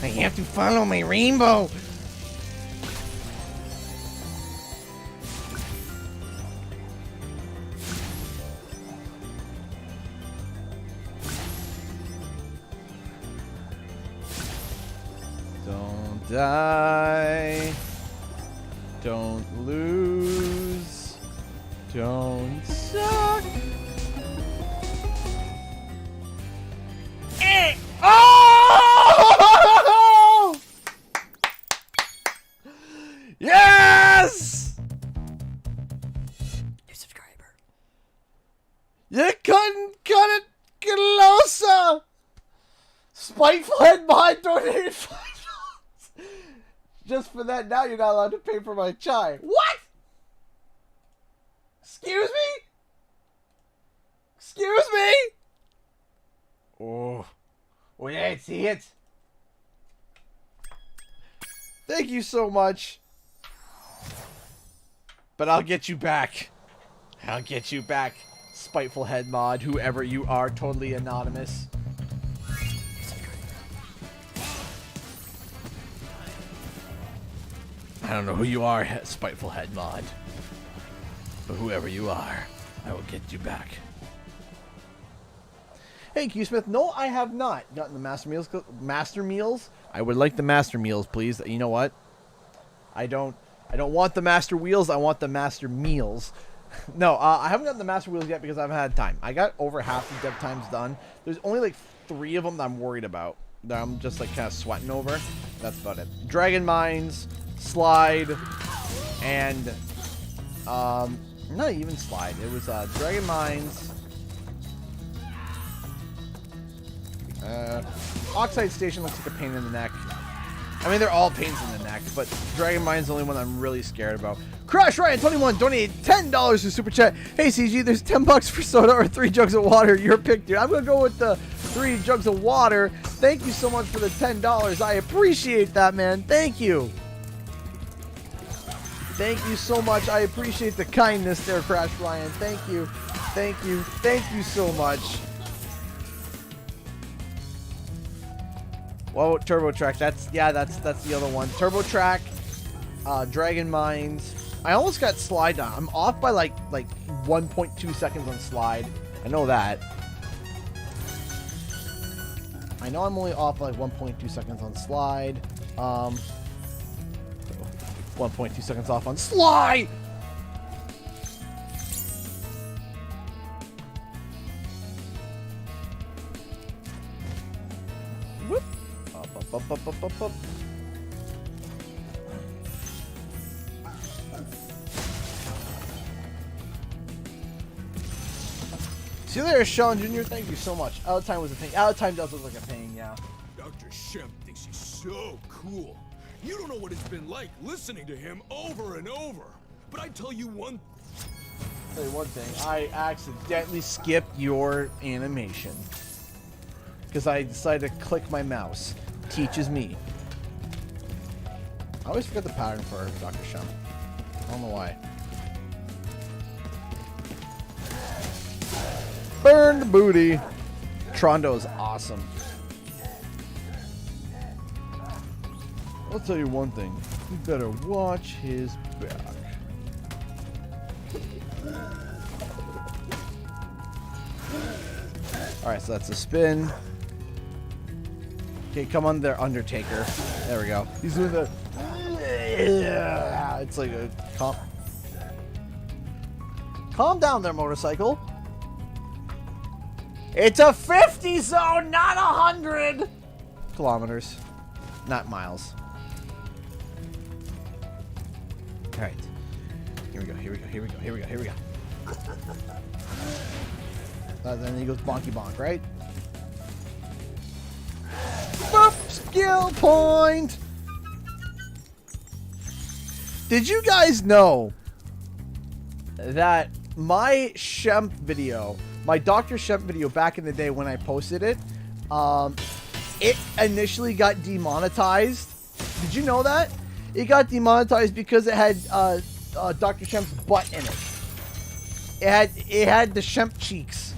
I have to follow my rainbow. Don't die. Don't lose. Don't suck. Oh! Yes! New subscriber. You couldn't cut it. Galosa! Spiteful Head Mod donated $5. Just for that, now you're not allowed to pay for my chai. What? Excuse me? Excuse me? Oh. Oh, yeah, see it. Thank you so much. But I'll get you back. I'll get you back. Spiteful Head Mod, whoever you are, totally anonymous. I don't know who you are, Spiteful Head Mod. But whoever you are, I will get you back. Hey, Q Smith. No, I have not gotten the Master Meals. Master Meals? I would like the Master Meals, please. You know what? I don't want the Master Wheels. I want the Master Meals. No, I haven't gotten the Master Wheels yet because I haven't had time. I got over half the dev times done. There's only like 3 of them that I'm worried about. That I'm just like kind of sweating over. That's about it. Dragon Mines, Slide, and not even Slide. It was Dragon Mines, Oxide Station looks like a pain in the neck. I mean, they're all pains in the neck, but Dragon Mine's the only one I'm really scared about. Crash Ryan 21 donated $10 to Super Chat. Hey CG, there's $10 for soda or 3 jugs of water. Your pick, dude. I'm gonna go with the 3 jugs of water. Thank you so much for the $10. I appreciate that, man. Thank you. Thank you so much. I appreciate the kindness there, Crash Ryan. Thank you. Thank you. Thank you so much. Well, Turbo Track. That's the other one. Turbo Track, Dragon Mines. I almost got Slide down. I'm off by like 1.2 seconds on Slide. I know that. I know I'm only off by like 1.2 seconds on Slide. 1.2 seconds off on Slide. Whoop. Up. See you there, Sean Jr. Thank you so much. Out of time was a thing. Out of time does look like a pain, yeah. Dr. Shemp thinks he's so cool. You don't know what it's been like listening to him over and over. But I tell you one thing. I accidentally skipped your animation. Because I decided to click my mouse. Teaches me. I always forget the pattern for Dr. Shemp. I don't know why. Burn the booty. Trondo is awesome. I'll tell you one thing. You better watch his back. Alright, so that's a spin. Okay, come on there, Undertaker. There we go. He's doing the... It's like a... Calm down there, motorcycle. It's a 50 zone, not 100 kilometers. Not miles. Alright. Here we go. Then he goes bonky bonk, right? Boop! Skill point! Did you guys know that my Shemp video, my Dr. Shemp video back in the day when I posted it, it initially got demonetized? Did you know that? It got demonetized because it had Dr. Shemp's butt in it. It had the Shemp cheeks.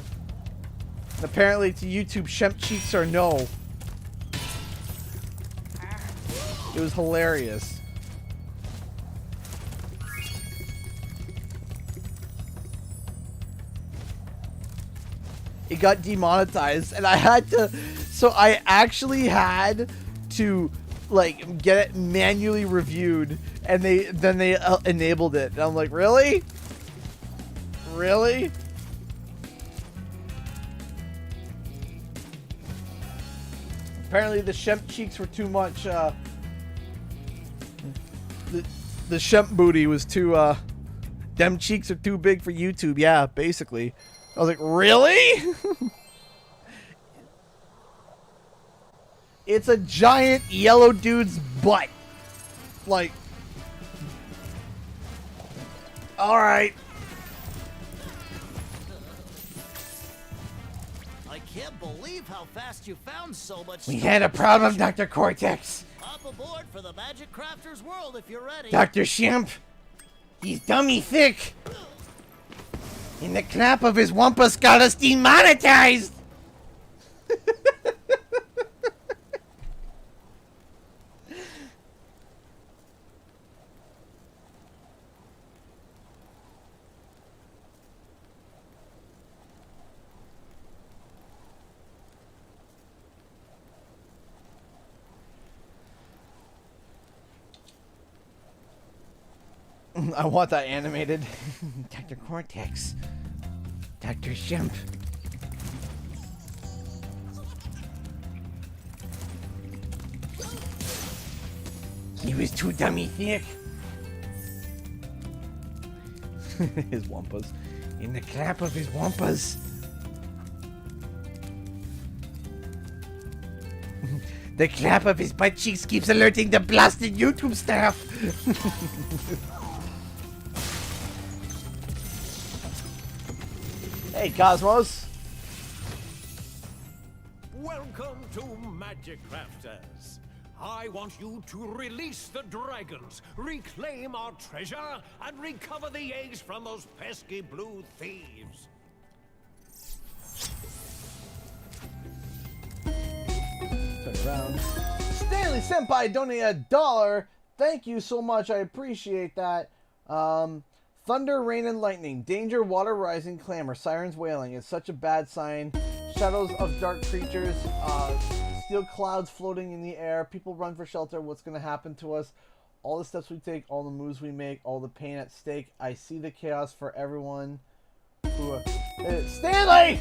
And apparently to YouTube, Shemp cheeks are no. It was hilarious. It got demonetized and I had to, so I actually had to like get it manually reviewed and then they enabled it. And I'm like, really? Really? Apparently the Shemp cheeks were too much, the Shemp booty was too, them cheeks are too big for YouTube. Yeah, basically. I was like, really? It's a giant yellow dude's butt. Like, all right. I can't believe how fast you found so much. We had a problem, Dr. Cortex. Hop aboard for the Magic Crafter's world if you're ready. Dr. Shemp, he's dummy thick. And the clap of his wampus got us demonetized. I want that animated. Dr. Cortex. Dr. Shemp. He was too dummy thick. His wampas. In the clap of his wampas. The clap of his butt cheeks keeps alerting the blasted YouTube staff. Hey, Cosmos. Welcome to Magic Crafters. I want you to release the dragons, reclaim our treasure, and recover the eggs from those pesky blue thieves. Turn around. Stanley Senpai donated $1. Thank you so much. I appreciate that. Thunder, rain, and lightning. Danger, water rising, clamor, sirens wailing. It's such a bad sign. Shadows of dark creatures. Steel clouds floating in the air. People run for shelter. What's going to happen to us? All the steps we take, all the moves we make, all the pain at stake. I see the chaos for everyone. Who, Stanley!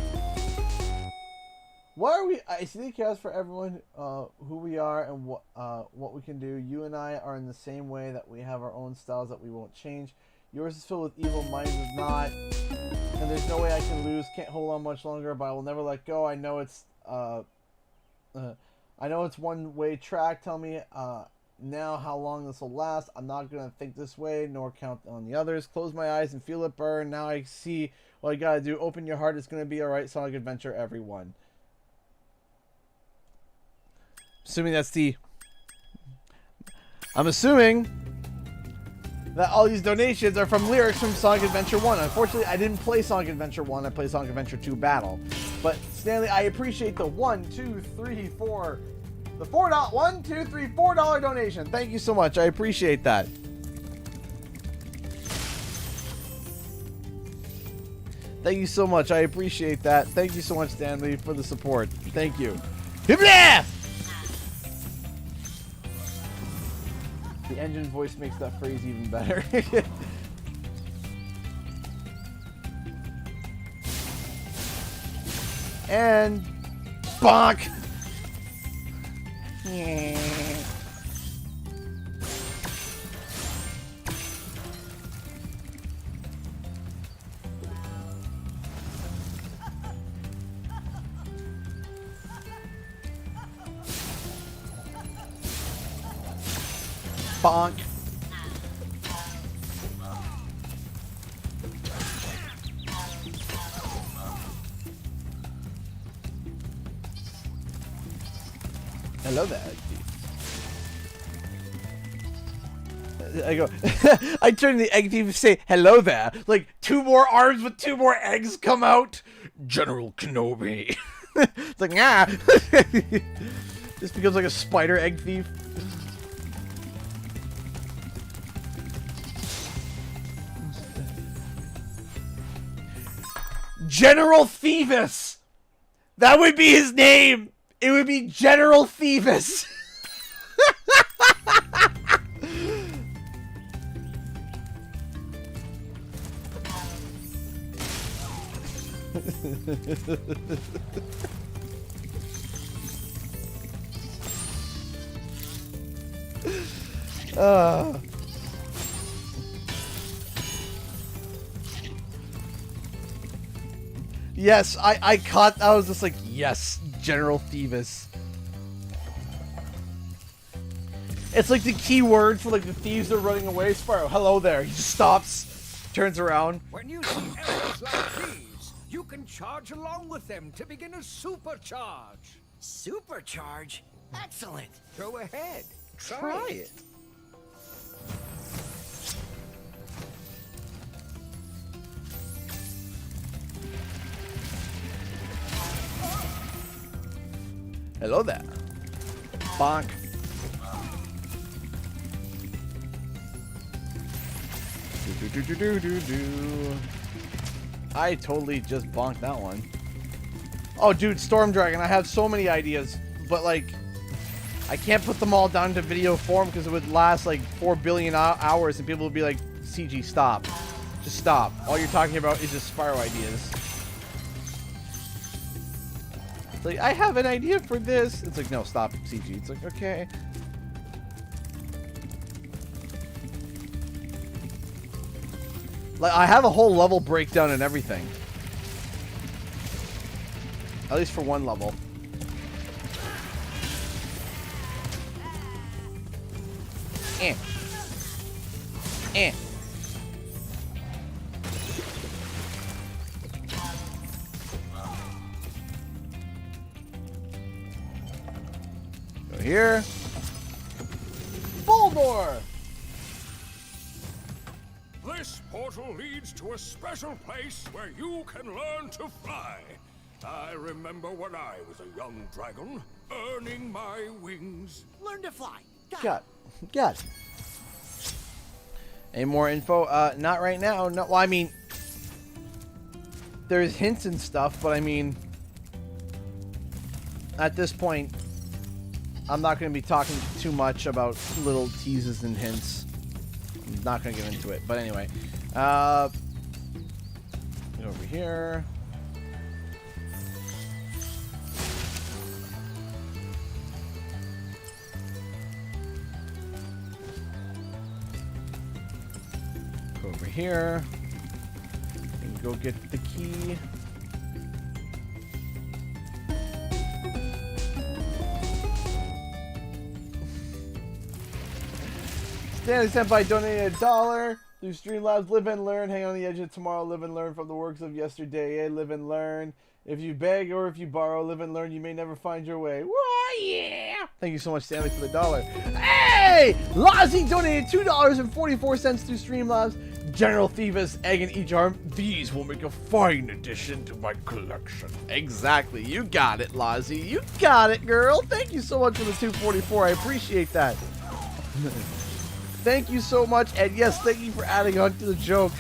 What are we? I see the chaos for everyone, who we are and what we can do. You and I are in the same way that we have our own styles that we won't change. Yours is filled with evil, mine is not. And there's no way I can lose. Can't hold on much longer, but I will never let go. I know it's one-way track. Tell me now how long this will last. I'm not gonna think this way, nor count on the others. Close my eyes and feel it burn. Now I see what I gotta do. Open your heart. It's gonna be alright. Sonic Adventure, everyone. Assuming that's the... I'm assuming that all these donations are from lyrics from Sonic Adventure 1. Unfortunately, I didn't play Sonic Adventure 1. I played Sonic Adventure 2 Battle. But, Stanley, I appreciate the $4 donation. Thank you so much. I appreciate that. Thank you so much. I appreciate that. Thank you so much, Stanley, for the support. Thank you. Hibla! The engine voice makes that phrase even better. And bonk. Yeah. Bonk. Hello there. I go. I turn the egg thief and say, "Hello there." Like 2 more arms with 2 more eggs come out. General Kenobi. It's like This becomes like a spider egg thief. General Thievis! That would be his name! It would be General Thievis! Yes, I caught. I was just like, yes, General Thievis. It's like the key word for like the thieves are running away. Spyro, hello there. He just stops, turns around. When you see enemies like these, you can charge along with them to begin a supercharge. Supercharge? Excellent. Go ahead. Try it. Hello there. Bonk. Do. I totally just bonked that one. Oh, dude, Storm Dragon. I have so many ideas, but like, I can't put them all down into video form because it would last like 4 billion hours, and people would be like, "CG, stop, just stop. All you're talking about is just Spyro ideas." It's like, I have an idea for this. It's like, no, stop, CG. It's like, okay. Like, I have a whole level breakdown and everything. At least for one level. Eh. Go here. Full door! This portal leads to a special place where you can learn to fly. I remember when I was a young dragon, earning my wings. Learn to fly. Got it. Any more info? Not right now. No, well, I mean, there's hints and stuff, but I mean, at this point, I'm not going to be talking too much about little teases and hints. I'm not going to get into it, but anyway. Get over here. Go over here. And go get the key. Stanley Senpai donated $1 through Streamlabs. Live and learn. Hang on the edge of tomorrow. Live and learn from the works of yesterday. Live and learn. If you beg or if you borrow, live and learn. You may never find your way. Why, yeah! Thank you so much, Stanley, for the $1. Hey! Lozzie donated $2.44 through Streamlabs. General Thieves, egg in each arm. These will make a fine addition to my collection. Exactly. You got it, Lozzie. You got it, girl. Thank you so much for the $2.44. I appreciate that. Thank you so much, and yes, thank you for adding on to the joke.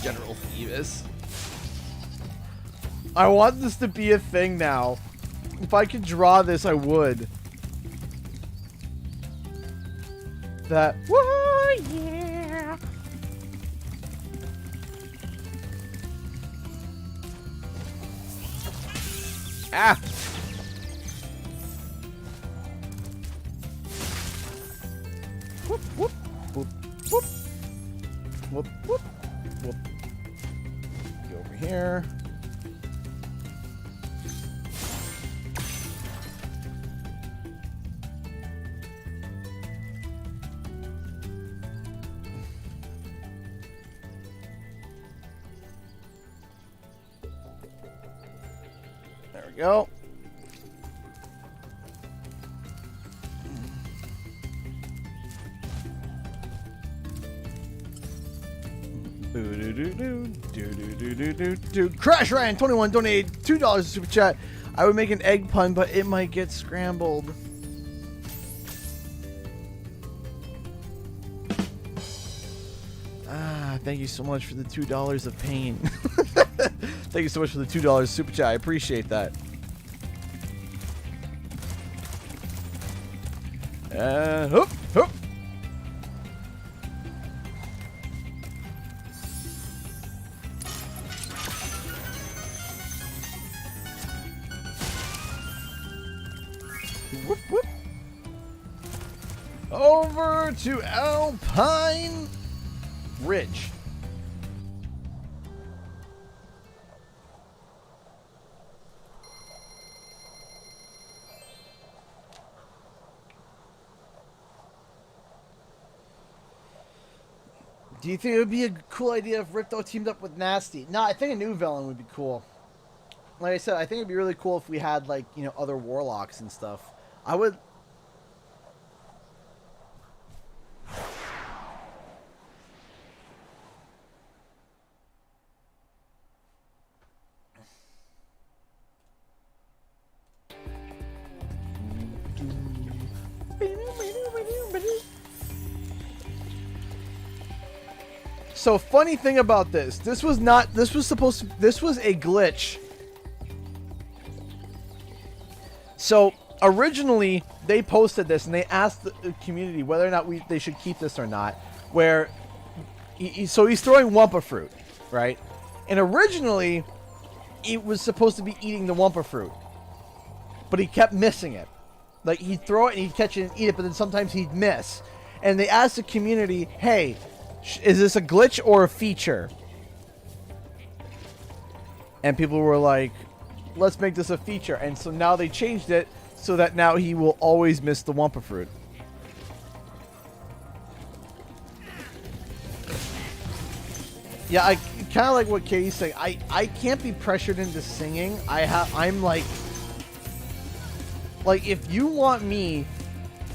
General Thieves. I want this to be a thing now. If I could draw this, I would. That, whoa, yeah. Ah. Whoop, whoop, whoop, whoop. Whoop, whoop, whoop. Go over here. There we go. Crash Ryan 21 donated $2 super chat. I would make an egg pun, but it might get scrambled. Thank you so much for the $2 of pain. Thank you so much for the $2 super chat. I appreciate that. Hoop, hoop. Whoop, whoop. Over to Alpine Ridge. Do you think it would be a cool idea if Ripto teamed up with Nasty? No, I think a new villain would be cool. Like I said, I think it'd be really cool if we had, like, you know, other warlocks and stuff. I would... So funny thing about this, this was a glitch. So originally they posted this and they asked the community whether or not they should keep this or not. Where, so he's throwing Wumpa fruit, right? And originally, it was supposed to be eating the Wumpa fruit, but he kept missing it. Like, he'd throw it and he'd catch it and eat it, but then sometimes he'd miss. And they asked the community, hey, is this a glitch or a feature? And people were like, let's make this a feature. And so now they changed it so that now he will always miss the Wumpa fruit. Yeah, I kind of like what Katie's saying. I can't be pressured into singing. I'm like if you want me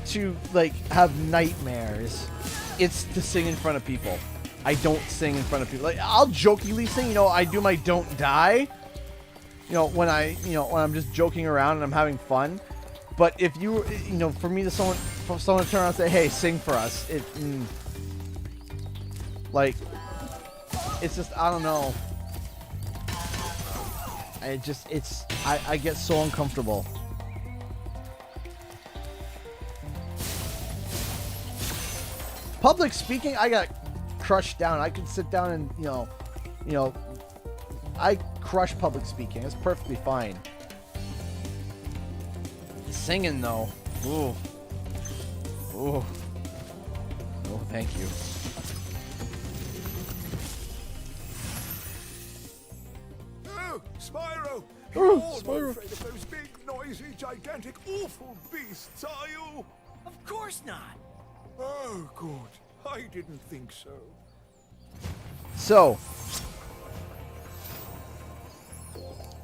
to like have nightmares, it's to sing in front of people. I don't sing in front of people. Like, I'll jokingly sing, you know, I do my don't die. You know, when I'm just joking around and I'm having fun. But if you know, for someone to turn around and say, "Hey, sing for us," like, it's just, I don't know. I get so uncomfortable. Public speaking, I got crushed down. I could sit down and, you know, I crush public speaking. It's perfectly fine. Singing, though. Ooh. Ooh. Oh, thank you. Oh, Spyro! Oh, You're Spyro. not afraid of those big, noisy, gigantic, awful beasts, are you? Of course not. Oh, good. I didn't think so. So,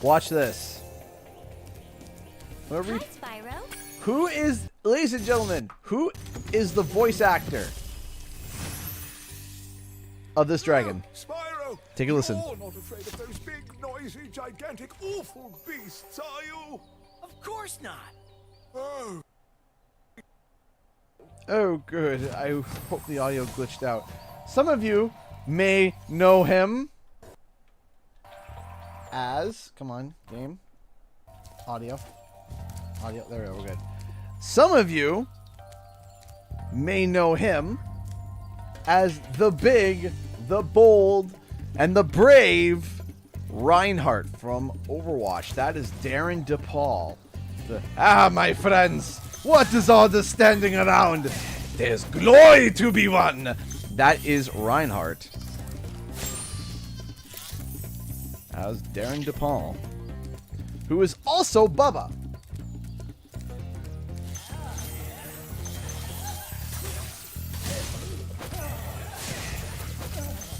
watch this. Hi, Spyro. Who is, ladies and gentlemen, who is the voice actor of this dragon? Spyro! Take a listen. You're not afraid of those big, noisy, gigantic, awful beasts, are you? Of course not. Oh. Oh, good. I hope the audio glitched out. Some of you may know him as... Come on, game. Audio. Audio. There we go. We're good. Some of you may know him as the big, the bold, and the brave Reinhardt from Overwatch. That is Darren DePaul. My friends, what is all this standing around? There's glory to be won. That is Reinhardt. As Darren DePaul, who is also Bubba.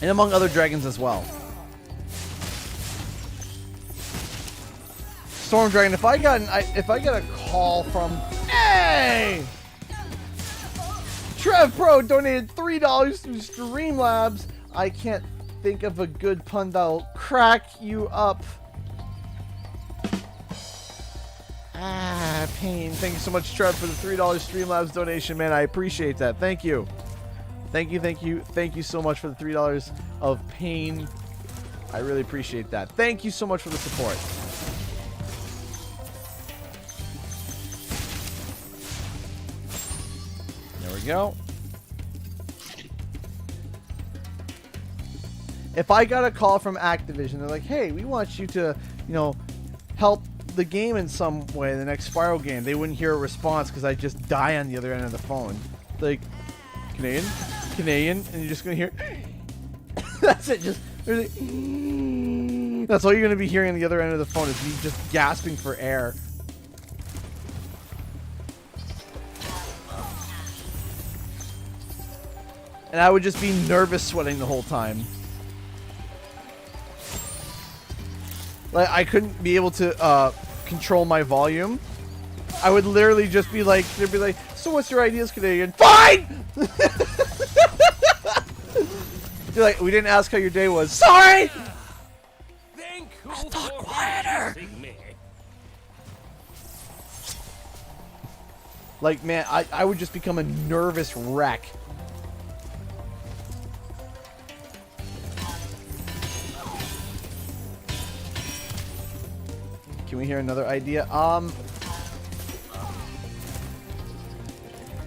And among other dragons as well. Storm Dragon, if I get a call from, hey, Trev Pro donated $3 to Streamlabs, I can't think of a good pun that'll crack you up. Pain. Thank you so much, Trev, for the $3 Streamlabs donation, man. I appreciate that. Thank you. Thank you so much for the $3 of pain. I really appreciate that. Thank you so much for the support. There we go. If I got a call from Activision, they're like, hey, we want you to, you know, help the game in some way, the next Spyro game, they wouldn't hear a response because I'd just die on the other end of the phone. Like, Canadian, and you're just going to hear, that's it, just, like, that's all you're going to be hearing on the other end of the phone is me just gasping for air. And I would just be nervous sweating the whole time. Like, I couldn't be able to control my volume. I would literally just be like, they'd be like, so what's your ideas, Canadian? Fine! You're like, we didn't ask how your day was. Sorry! Thank you I thought for quieter. releasing me. Like, man, I would just become a nervous wreck. Can we hear another idea?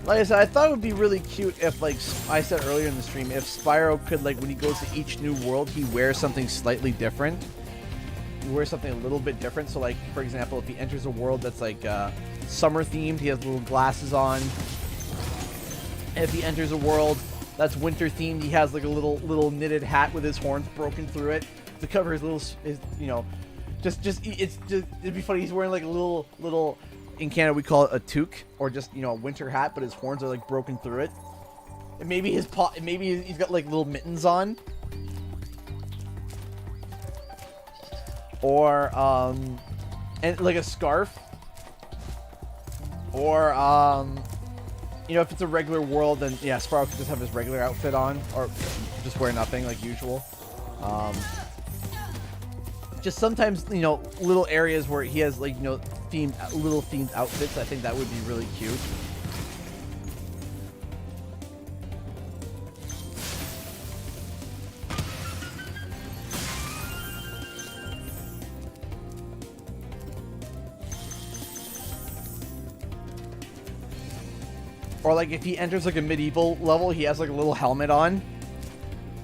Like I said, I thought it would be really cute if, like I said earlier in the stream, if Spyro could, like, when he goes to each new world, he wears something slightly different. He wears something a little bit different. So, like, for example, if he enters a world that's, like, summer themed, he has little glasses on. If he enters a world that's winter themed, he has, like, a little knitted hat with his horns broken through it to cover his little, you know, it'd be funny. He's wearing, like, a little. In Canada, we call it a toque, or just, you know, a winter hat, but his horns are, like, broken through it. And maybe he's got, like, little mittens on. Or, and, like, a scarf. Or, you know, if it's a regular world, then, yeah, Spyro could just have his regular outfit on, or just wear nothing, like usual. Just sometimes, you know, little areas where he has, like, you know, little themed outfits. I think that would be really cute. Or, like, if he enters, like, a medieval level, he has, like, a little helmet on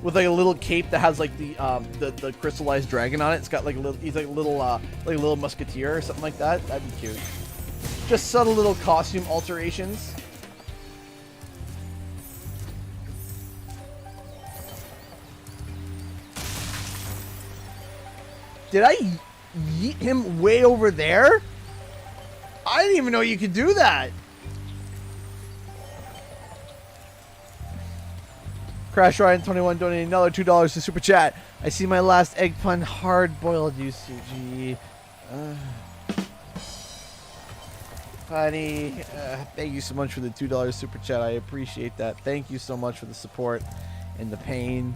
with, like, a little cape that has, like, the crystallized dragon on it. It's got, like, a little, he's like a little musketeer or something like that. That'd be cute. Just subtle little costume alterations. Did I yeet him way over there? I didn't even know you could do that. Crash Ryan 21 donating another $2 to Super Chat. I see my last egg pun hard boiled UCG. Honey, thank you so much for the $2 Super Chat. I appreciate that. Thank you so much for the support and the pain.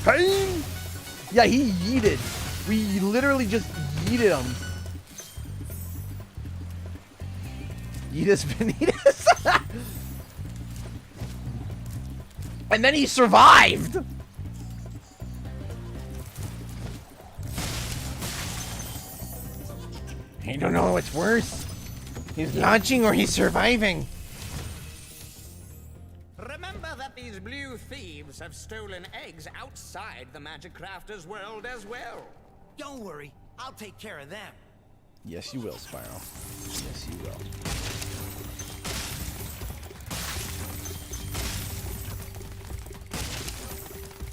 Pain! Yeah, he yeeted. We literally just yeeted him. Yeetus Vanitas. And then he survived! I don't know what's worse. He's launching or he's surviving. Remember that these blue thieves have stolen eggs outside the Magic Crafter's world as well. Don't worry, I'll take care of them. Yes, you will, Spyro. Yes, you will.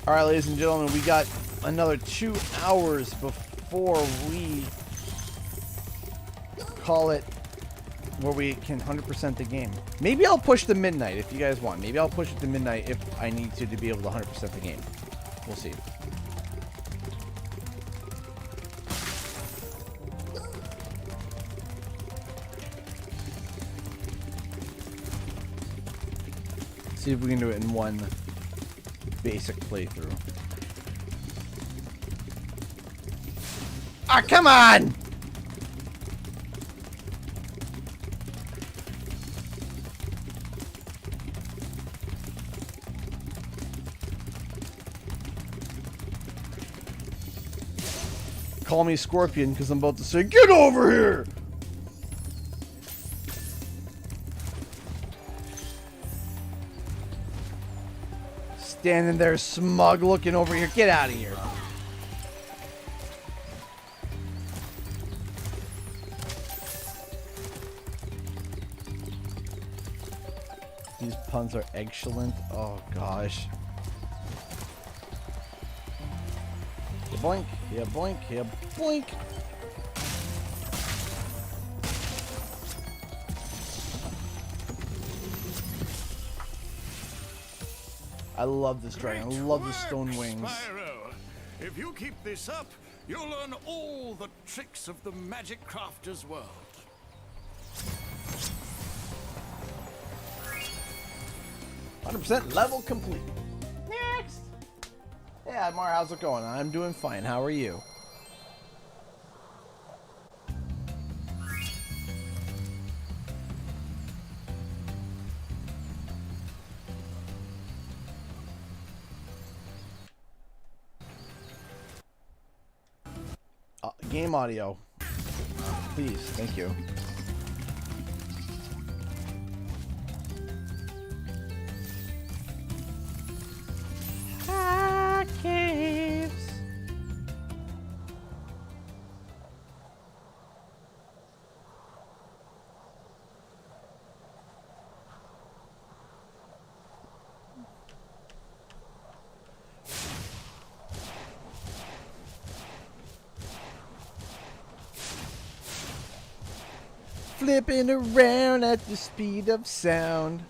Alright, ladies and gentlemen, we got another 2 hours before we call it where we can 100% the game. Maybe I'll push to midnight if you guys want. Maybe I'll push it to midnight if I need to be able to 100% the game. We'll see. See if we can do it in one basic playthrough. Ah, come on! Call me Scorpion because I'm about to say, get over here! Standing there smug looking over here. Get out of here. These puns are excellent. Oh gosh. Yeah, boink. Yeah, boink. Yeah, boink. I love this dragon. I love the stone wings. Spyro. If you keep this up, you'll learn all the tricks of the Magic Crafter's world. 100% level complete. Next. Hey, Admar, how's it going? I'm doing fine. How are you? Game audio. Please, thank you. Caves. Flipping around at the speed of sound.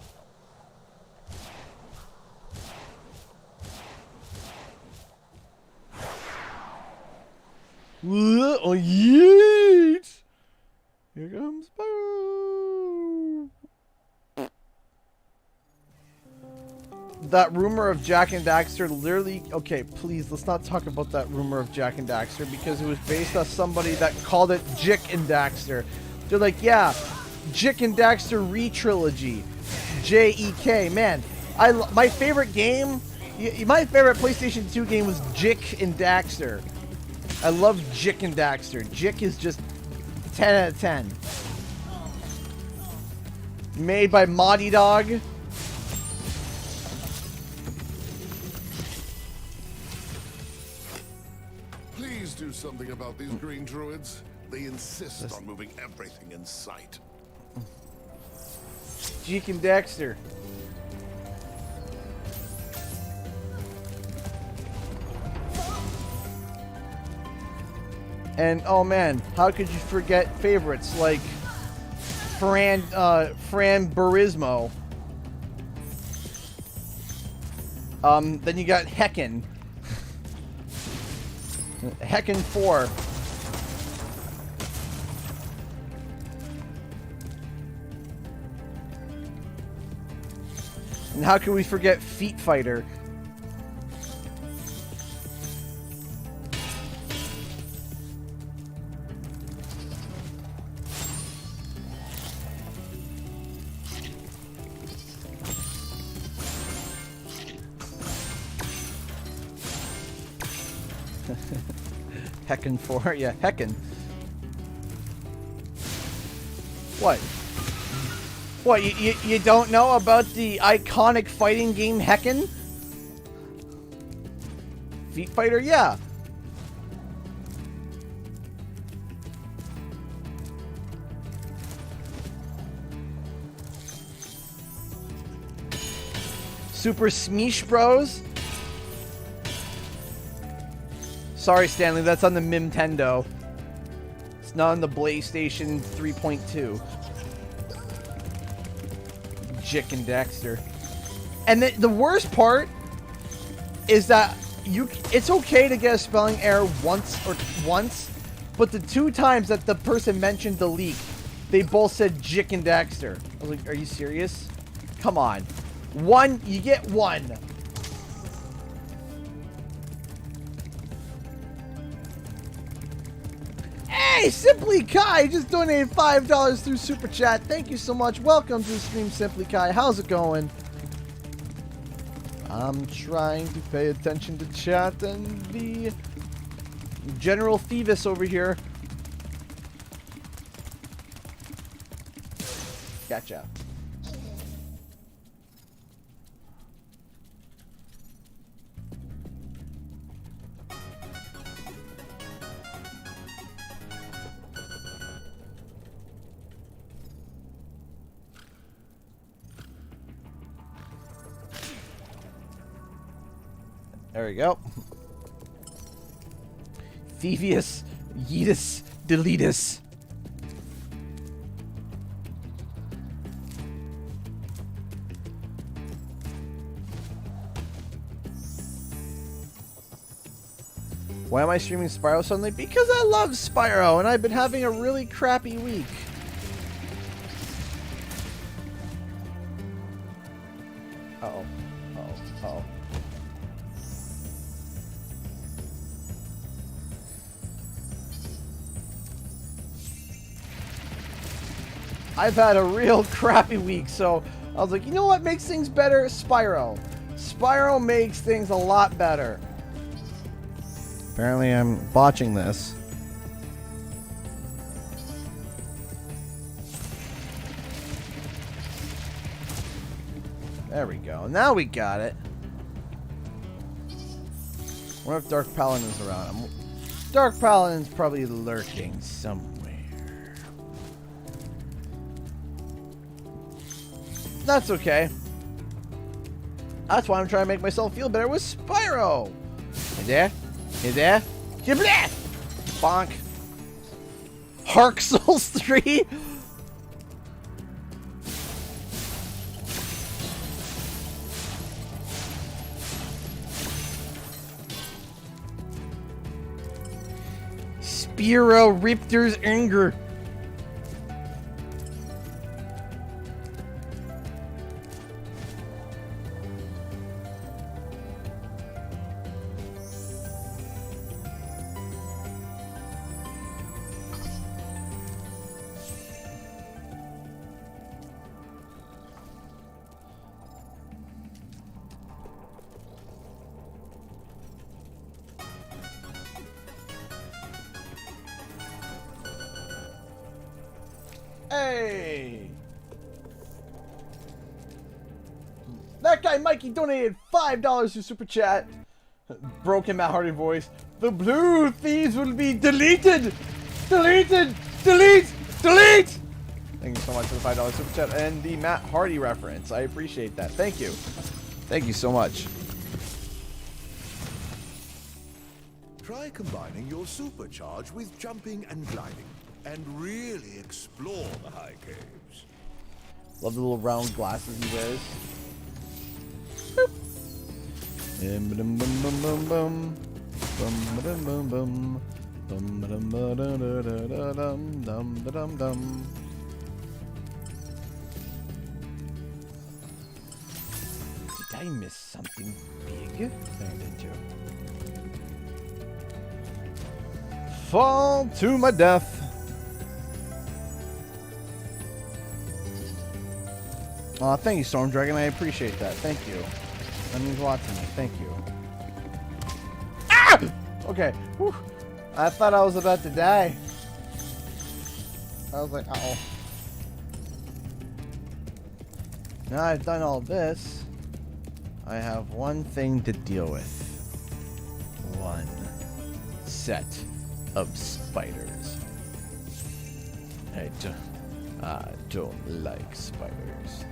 Oh, yeet! Here comes Spyro. That rumor of Jack and Daxter literally... Okay, please, let's not talk about that rumor of Jack and Daxter because it was based on somebody that called it Jick and Daxter. They're like, yeah, Jick and Daxter Trilogy. J-E-K. Man, my favorite game... My favorite PlayStation 2 game was Jick and Daxter. I love Jick and Daxter. Jick is just 10 out of 10. Made by Moddy Dog. Please do something about these green druids. They insist on moving everything in sight. Jick and Daxter. And oh man, how could you forget favorites like Fran Burismo? Then you got Heckin. Heckin 4. And how can we forget Feet Fighter? Heckin 4, yeah, Heckin. What? What, you don't know about the iconic fighting game Heckin? Feet Fighter, yeah. Super Smeesh Bros? Sorry, Stanley, that's on the Nintendo. It's not on the PlayStation 3.2. Jick and Daxter. And the worst part is that it's okay to get a spelling error once, but the 2 times that the person mentioned the leak, they both said Jick and Daxter. I was like, are you serious? Come on. You get 1. Hey, Simply Kai just donated $5 through Super Chat. Thank you so much. Welcome to the stream, Simply Kai. How's it going? I'm trying to pay attention to chat and be General Thievis over here. Gotcha. There we go. Thievius, Yeetus, Deletus. Why am I streaming Spyro suddenly? Because I love Spyro, and I've been having a really crappy week. Uh-oh. Uh-oh. Uh-oh. I've had a real crappy week, so I was like, you know what makes things better? Spyro. Spyro makes things a lot better. Apparently I'm botching this. There we go. Now we got it. I wonder if Dark Paladin's around. Dark Paladin's probably lurking somewhere. That's okay. That's why I'm trying to make myself feel better with Spyro. Hey there. Hey there. Giblet! Bonk. Hark Souls 3? Spyro Riptor's anger. Hey! That guy Mikey donated $5 to Super Chat. Broken Matt Hardy voice. The blue thieves will be deleted! Deleted! Delete! Delete! Thank you so much for the $5 Super Chat and the Matt Hardy reference. I appreciate that. Thank you. Thank you so much. Try combining your supercharge with jumping and gliding, and really explore the high caves. Love the little round glasses he wears. Boop. Bum bum bum bum bum. Bum bum bum bum. Bum bum bum dum dum dum. Did I miss something big? I did too. Fall to my death. Aw, thank you, Storm Dragon. I appreciate that. Thank you. That means a lot to me. Thank you. Ah! Okay. Whew. I thought I was about to die. I was like, uh-oh. Now I've done all this, I have one thing to deal with. One set of spiders. I don't like spiders.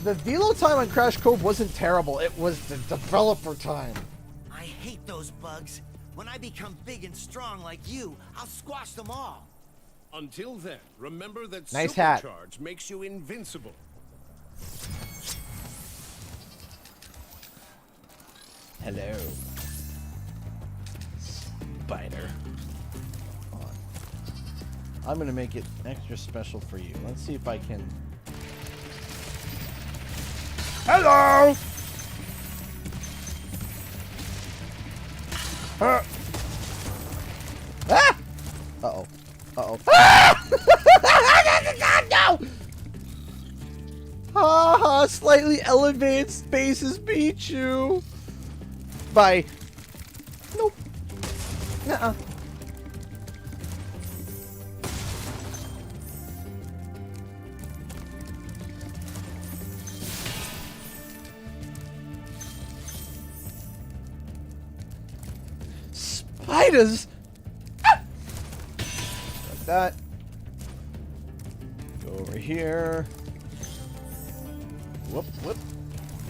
The velo time on Crash Cove wasn't terrible. It was the developer time. I hate those bugs. When I become big and strong like you, I'll squash them all. Until then, remember that Nice hat. supercharge makes you invincible. Hello. Spider. Hold on. I'm gonna make it extra special for you. Let's see if I can. Hello! Ah! Uh-oh. Uh-oh. Ah! No! Haha, slightly elevated spaces beat you. Bye. Nope. Nuh-uh. Spiders? Ah! Like that. Go over here. Whoop, whoop.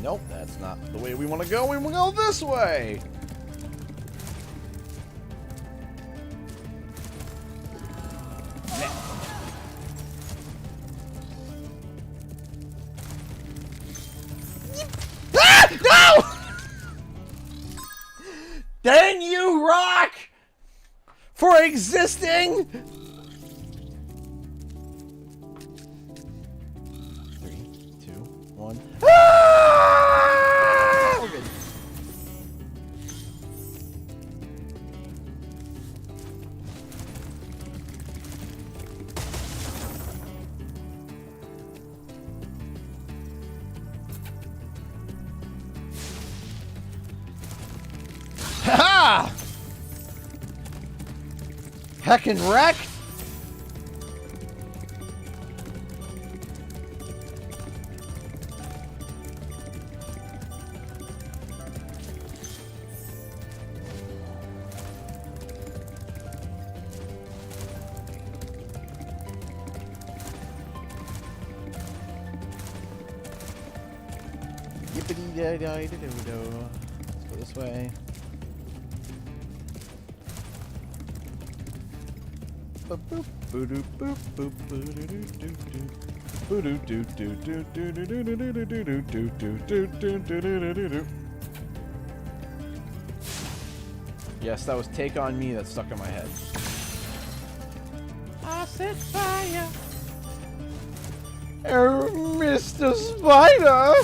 Nope, that's not the way we want to go. We want to go this way. Ah! No! than you, Rock, for existing. 3, 2, 1. Ah! We're good. Ha! Heckin' wreck! Yippity-da-da-da-do-do. Let's go this way. Yes, that was Take On Me that stuck in my head. I set fire. Oh, Mr. Spider.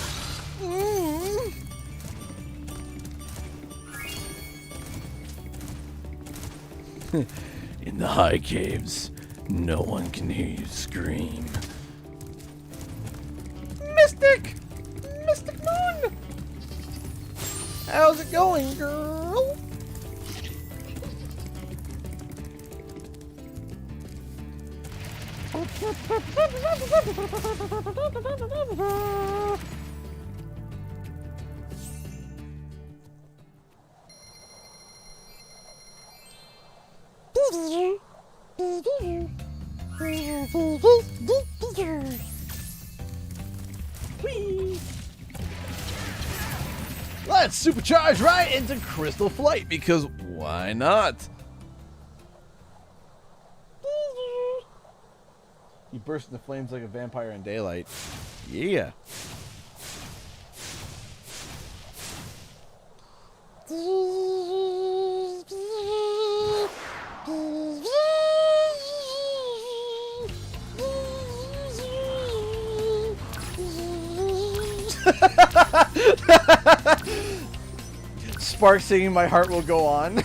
In the high caves, no one can hear you scream. Mystic! Mystic Moon! How's it going, girl? Let's supercharge right into Crystal Flight, because why not? You burst into flames like a vampire in daylight. Yeah. Spark singing My Heart Will Go On.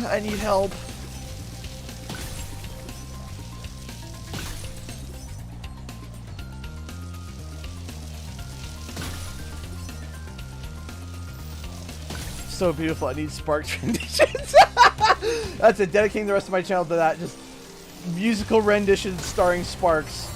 I need help. So beautiful. I need Sparks renditions. That's it. Dedicating the rest of my channel to that. Just musical renditions starring Sparks.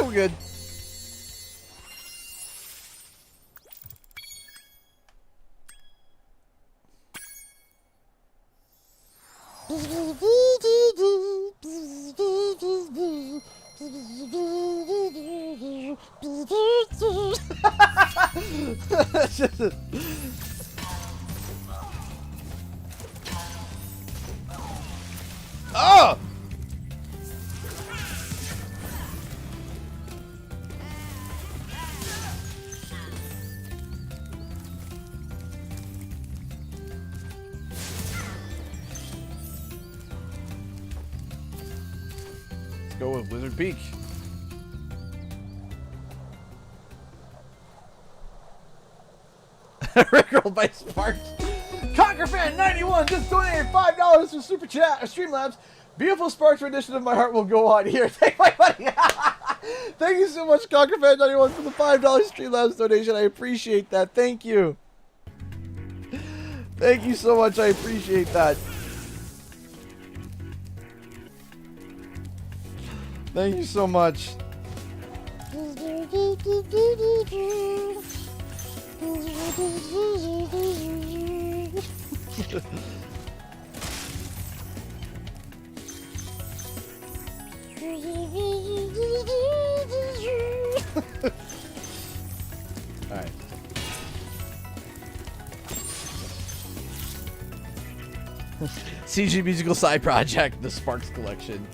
We're good. Oh! Go with Wizard Peak. Rickrolled by Sparks. ConquerFan91 just donated $5 for Super Chat or Streamlabs. Beautiful Sparks rendition of My Heart Will Go On. Here, take my money. Thank you so much, ConquerFan91, for the $5 Streamlabs donation. I appreciate that. Thank you. Thank you so much. I appreciate that. Thank you so much. Alright. CG musical side project, the Sparks collection.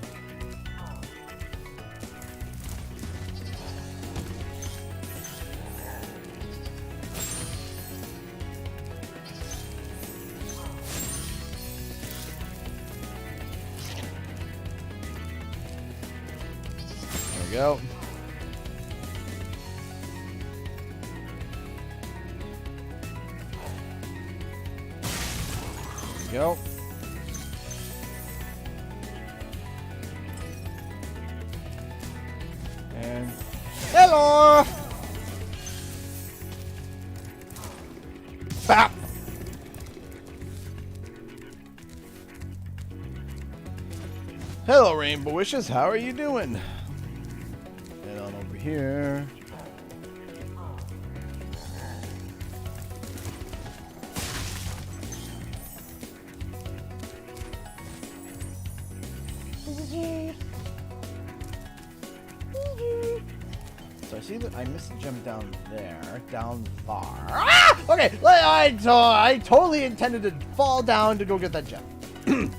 There we go. There we go. And hello. Bap. Hello, Rainbow Wishes. How are you doing? Head on over here. So I see that I missed a gem down there, down far. Ah! Okay, I totally intended to fall down to go get that gem.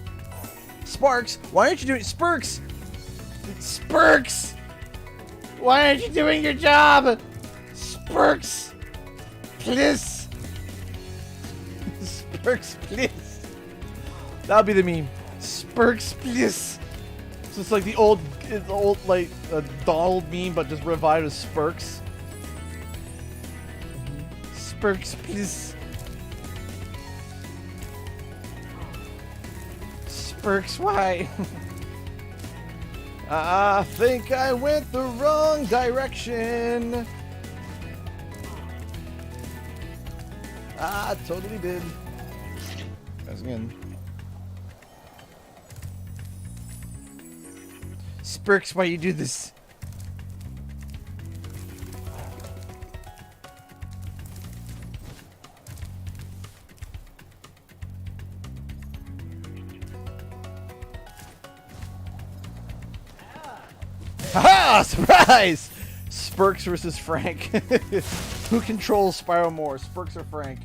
Sparks, why aren't you doing Spurks? Spurks! Why aren't you doing your job? Spurks! Please! Spurks, please! That'll be the meme. Spurks, please! So it's like the old like Donald meme, but just revived as Spurks. Spurks, please. Spurks, why? I think I went the wrong direction. I totally did. Guys, again. Spurks, why you do this? Haha! Surprise! Spurks versus Frank. Who controls Spyro more, Spurks or Frank?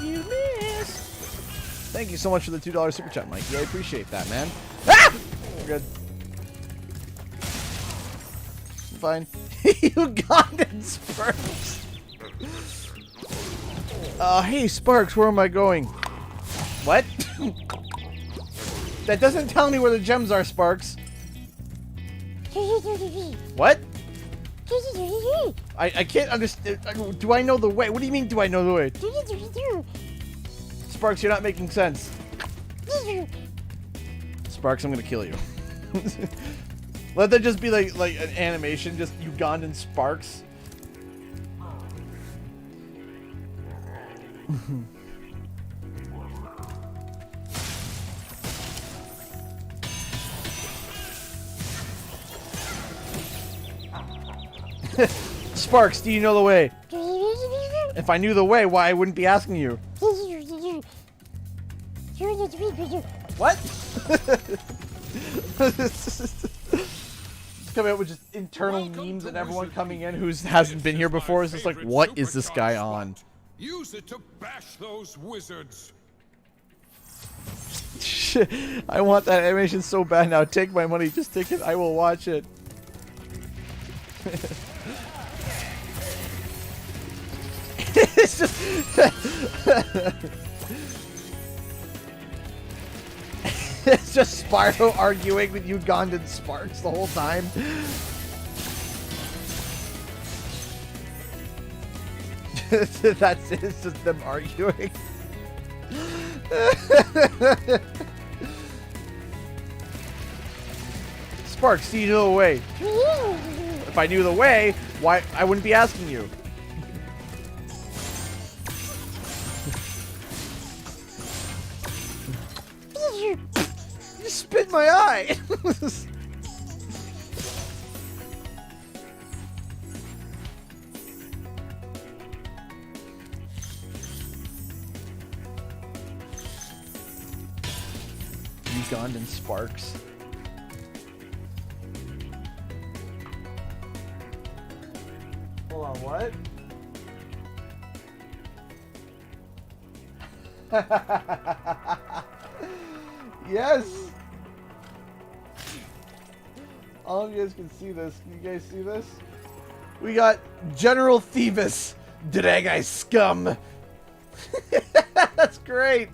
You missed. Thank you so much for the $2 super chat, Mikey. I appreciate that, man. Ah! We're good. I'm fine. Ugandan Sparks. Hey Sparks, where am I going? What? That doesn't tell me where the gems are, Sparks. What? I can't understand. Do I know the way? What do you mean, do I know the way? Sparks, you're not making sense. Sparks, I'm gonna kill you. Let that just be like an animation, just Ugandan Sparks. Sparks, do you know the way? If I knew the way, why I wouldn't be asking you? What? Coming out with just internal memes and everyone coming in who hasn't been here before is just like, what is this guy on? Use it to bash those wizards. I want that animation so bad now. Take my money, just take it. I will watch it. It's just it's just Spyro arguing with Ugandan Sparks the whole time. That's it. It's just them arguing. Sparks, do you know the way? If I knew the way, Why? I wouldn't be asking you. You spit in my eye. Ugandan sparks. Hold on, what? Yes! I don't know if you guys can see this. Can you guys see this? We got General Thievis, Drag Scum. That's great.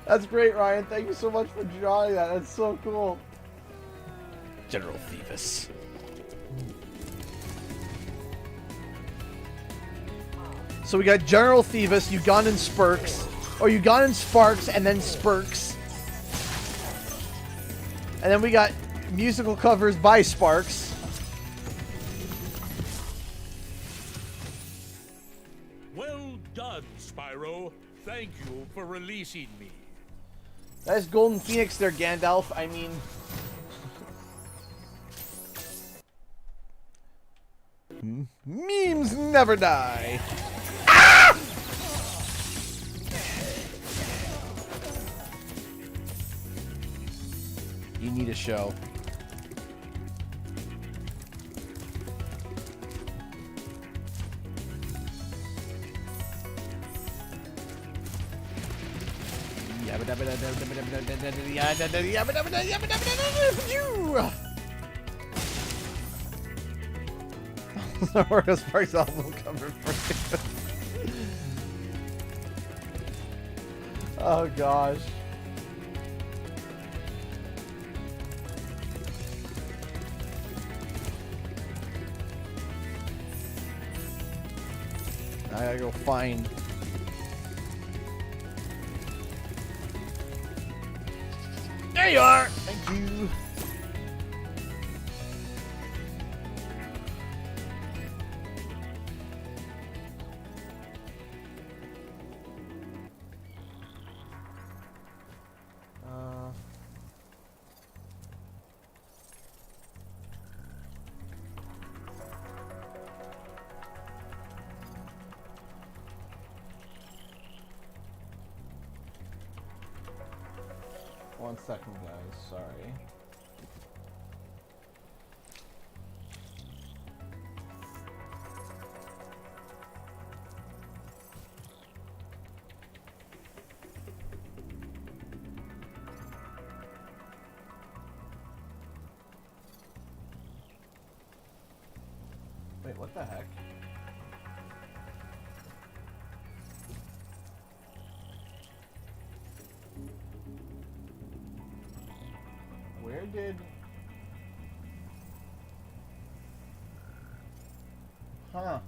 That's great, Ryan. Thank you so much for drawing that. That's so cool. General Thievis. So we got General Thievis, Ugandan Spurks, or Ugandan Sparks, and then Spurks. And then we got musical covers by Sparks. Well done, Spyro. Thank you for releasing me. That's Golden Phoenix there, Gandalf. I mean... Memes never die. Ah! You need a show. Where Sparks album cover for Oh gosh. I gotta go find. There you are! Thank you. One second, guys. Sorry. Wait, what the heck? Where did... Huh.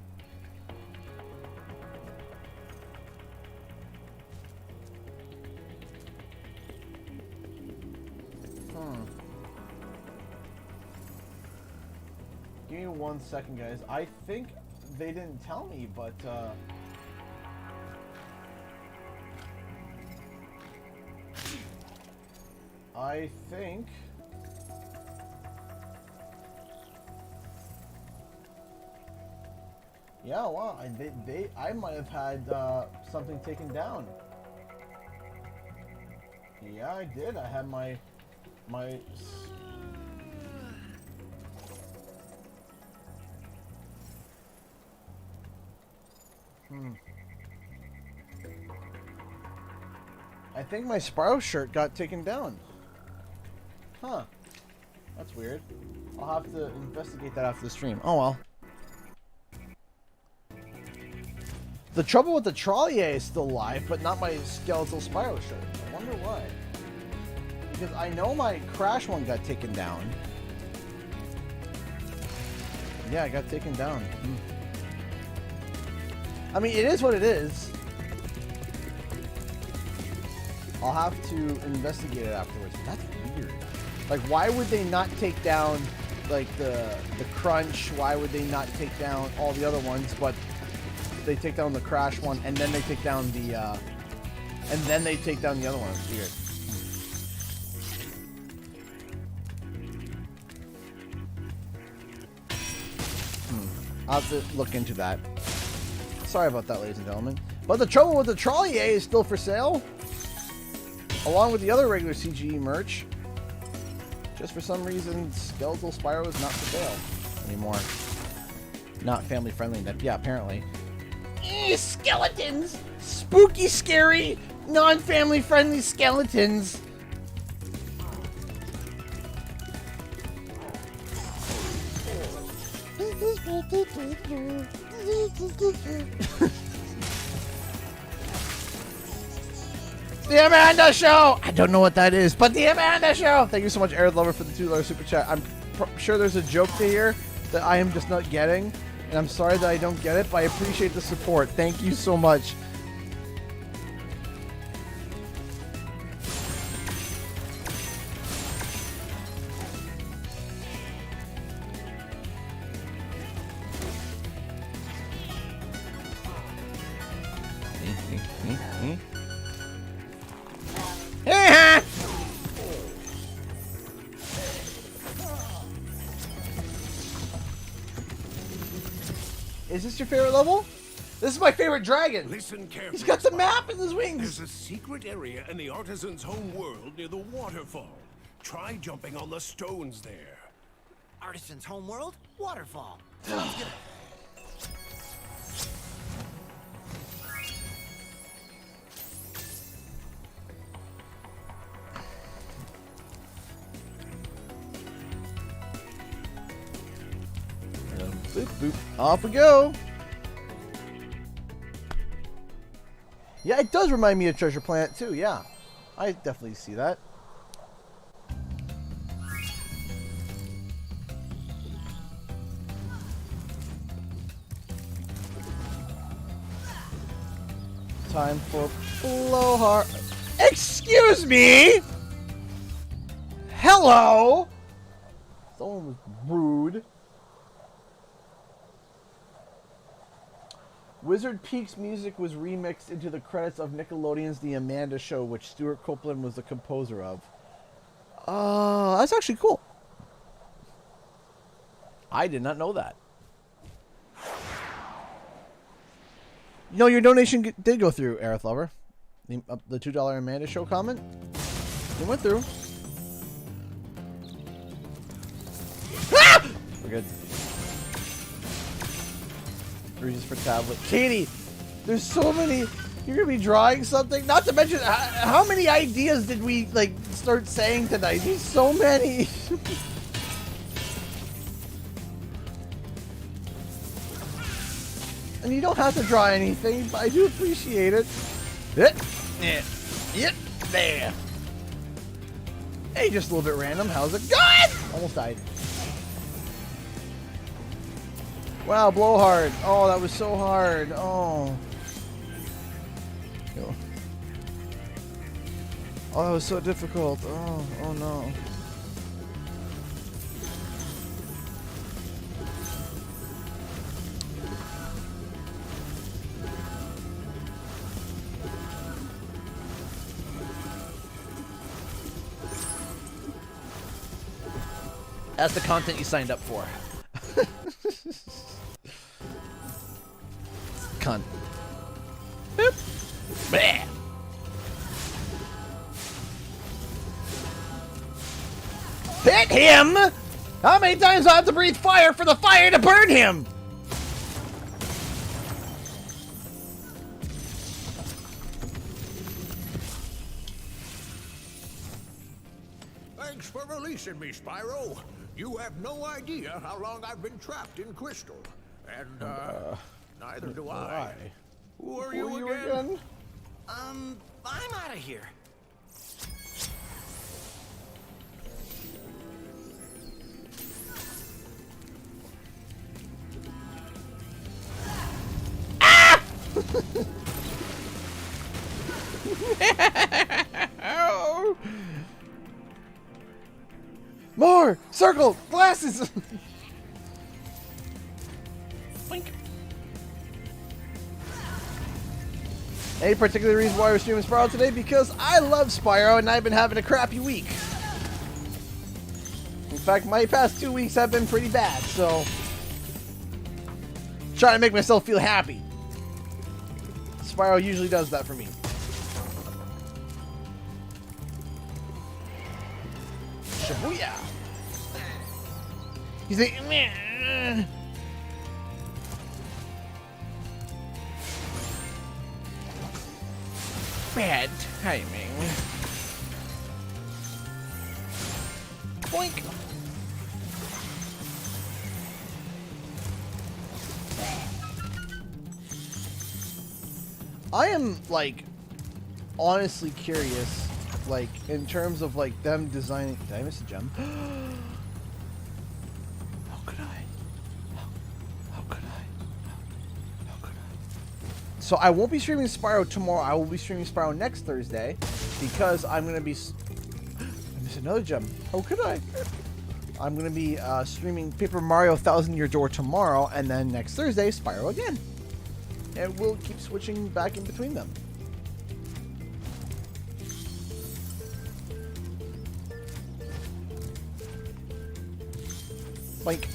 Give me 1 second, guys. I think they didn't tell me, but I think yeah, wow, I might have had something taken down. Yeah, I did. I had my I think my Spyro shirt got taken down. Huh. That's weird. I'll have to investigate that after the stream. Oh well. The trouble with the Trilogy is still live, but not my skeletal Spyro shirt. I wonder why. Because I know my Crash one got taken down. Yeah, it got taken down. I mean, it is what it is. I'll have to investigate it afterwards. That's weird. Like, why would they not take down like the crunch. Why would they not take down all the other ones? But they take down the crash one, and then they take down the other one. It's weird. I'll have to look into that. Sorry about that, ladies and gentlemen. But the trouble with the Trolley A is still for sale, along with the other regular CGE merch. Just for some reason, Skeletal Spyro is not for sale anymore. Not family friendly. Yeah, apparently. Skeletons! Spooky, scary, non-family friendly skeletons. The Amanda Show! I don't know what that is, but the Amanda Show! Thank you so much, Aerith Lover, for the $2 super chat. I'm sure there's a joke to here that I am just not getting, and I'm sorry that I don't get it, but I appreciate the support. Thank you so much. Is this your favorite level? This is my favorite dragon. Listen carefully. He's got the map in his wings. There's a secret area in the artisan's home world near the waterfall. Try jumping on the stones there. Artisan's home world? Waterfall. Boop, boop. Off we go. Yeah, it does remind me of Treasure Planet too. Yeah, I definitely see that. Time for blowhard. Excuse me. Hello. Someone was rude. Wizard Peak's music was remixed into the credits of Nickelodeon's The Amanda Show, which Stuart Copeland was the composer of. That's actually cool. I did not know that. You know, your donation did go through, Aerith Lover. The $2 Amanda Show comment. It went through. Ah! We're good. Reasons for tablet. Katie, there's so many. You're gonna be drawing something. Not to mention, how many ideas did we like start saying tonight? There's so many. And you don't have to draw anything, but I do appreciate it. Yep, there. Hey, just a little bit random. How's it going? Almost died. Wow, blowhard. Oh, that was so hard. Oh. Oh, that was so difficult. Oh, oh no. That's the content you signed up for. Cunt. Boop. Bleh. Hit him! How many times do I have to breathe fire for the fire to burn him? Thanks for releasing me, Spyro. You have no idea how long I've been trapped in Crystal. And, neither do I. Who are you again? I'm out of here. Ah! More! Circle! Glasses! Boink. Any particular reason why we're streaming Spyro today? Because I love Spyro and I've been having a crappy week. In fact, my past 2 weeks have been pretty bad, so... trying to make myself feel happy. Spyro usually does that for me. Shibuya! He's like, meh. Bad timing. Boink! I am, like, honestly curious, like, in terms of, like, them designing... Did I miss a gem? How could I? How could I? How could I? So I won't be streaming Spyro tomorrow. I will be streaming Spyro next Thursday because I'm going to be... I missed another gem. How could I? I'm going to be streaming Paper Mario Thousand Year Door tomorrow, and then next Thursday, Spyro again. And we'll keep switching back in between them. Like...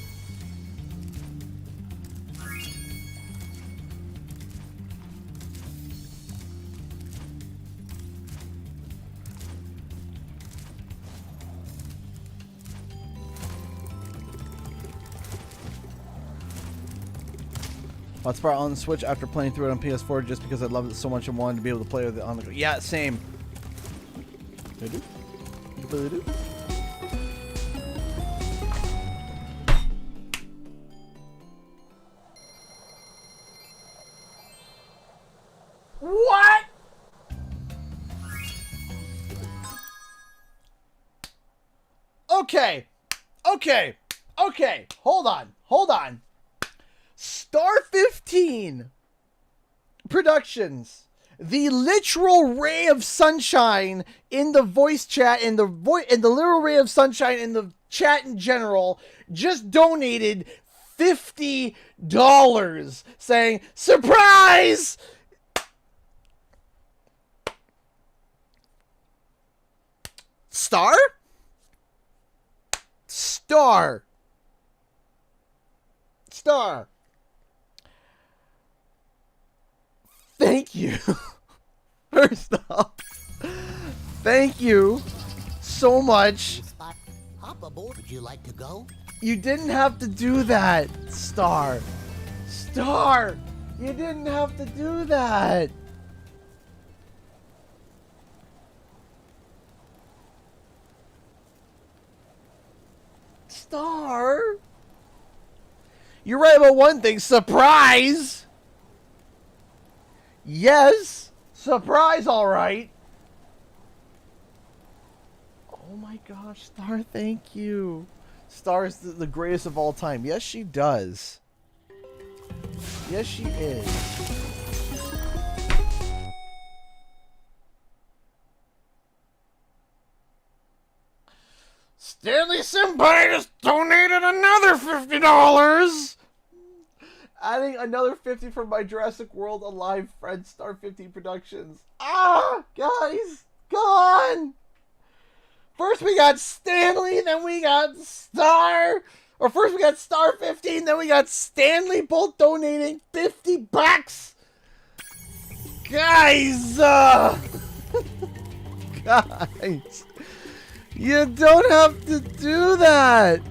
I bought Spyro on the Switch after playing through it on PS4 just because I loved it so much and wanted to be able to play with it on the go. Yeah, same. What? Okay. Okay. Okay. Hold on. Hold on. Star 15 Productions, the literal ray of sunshine in the voice chat, in the literal ray of sunshine in the chat in general, just donated $50 saying, surprise! Star? Star. Star. Thank you. First off, thank you so much. Hop aboard. Would you like to go? You didn't have to do that, Star. Star, you didn't have to do that. Star. You're right about one thing. Surprise. Yes, surprise, all right. Oh my gosh, Star, thank you. Star is the greatest of all time. Yes, she does. Yes, she is. Stanley Senpai just donated another $50. Adding another 50 from my Jurassic World Alive friend, Star 15 Productions. Ah, guys, go on. First we got Stanley, then we got Star. Or first we got Star 15, then we got Stanley, both donating $50. Guys, guys, you don't have to do that.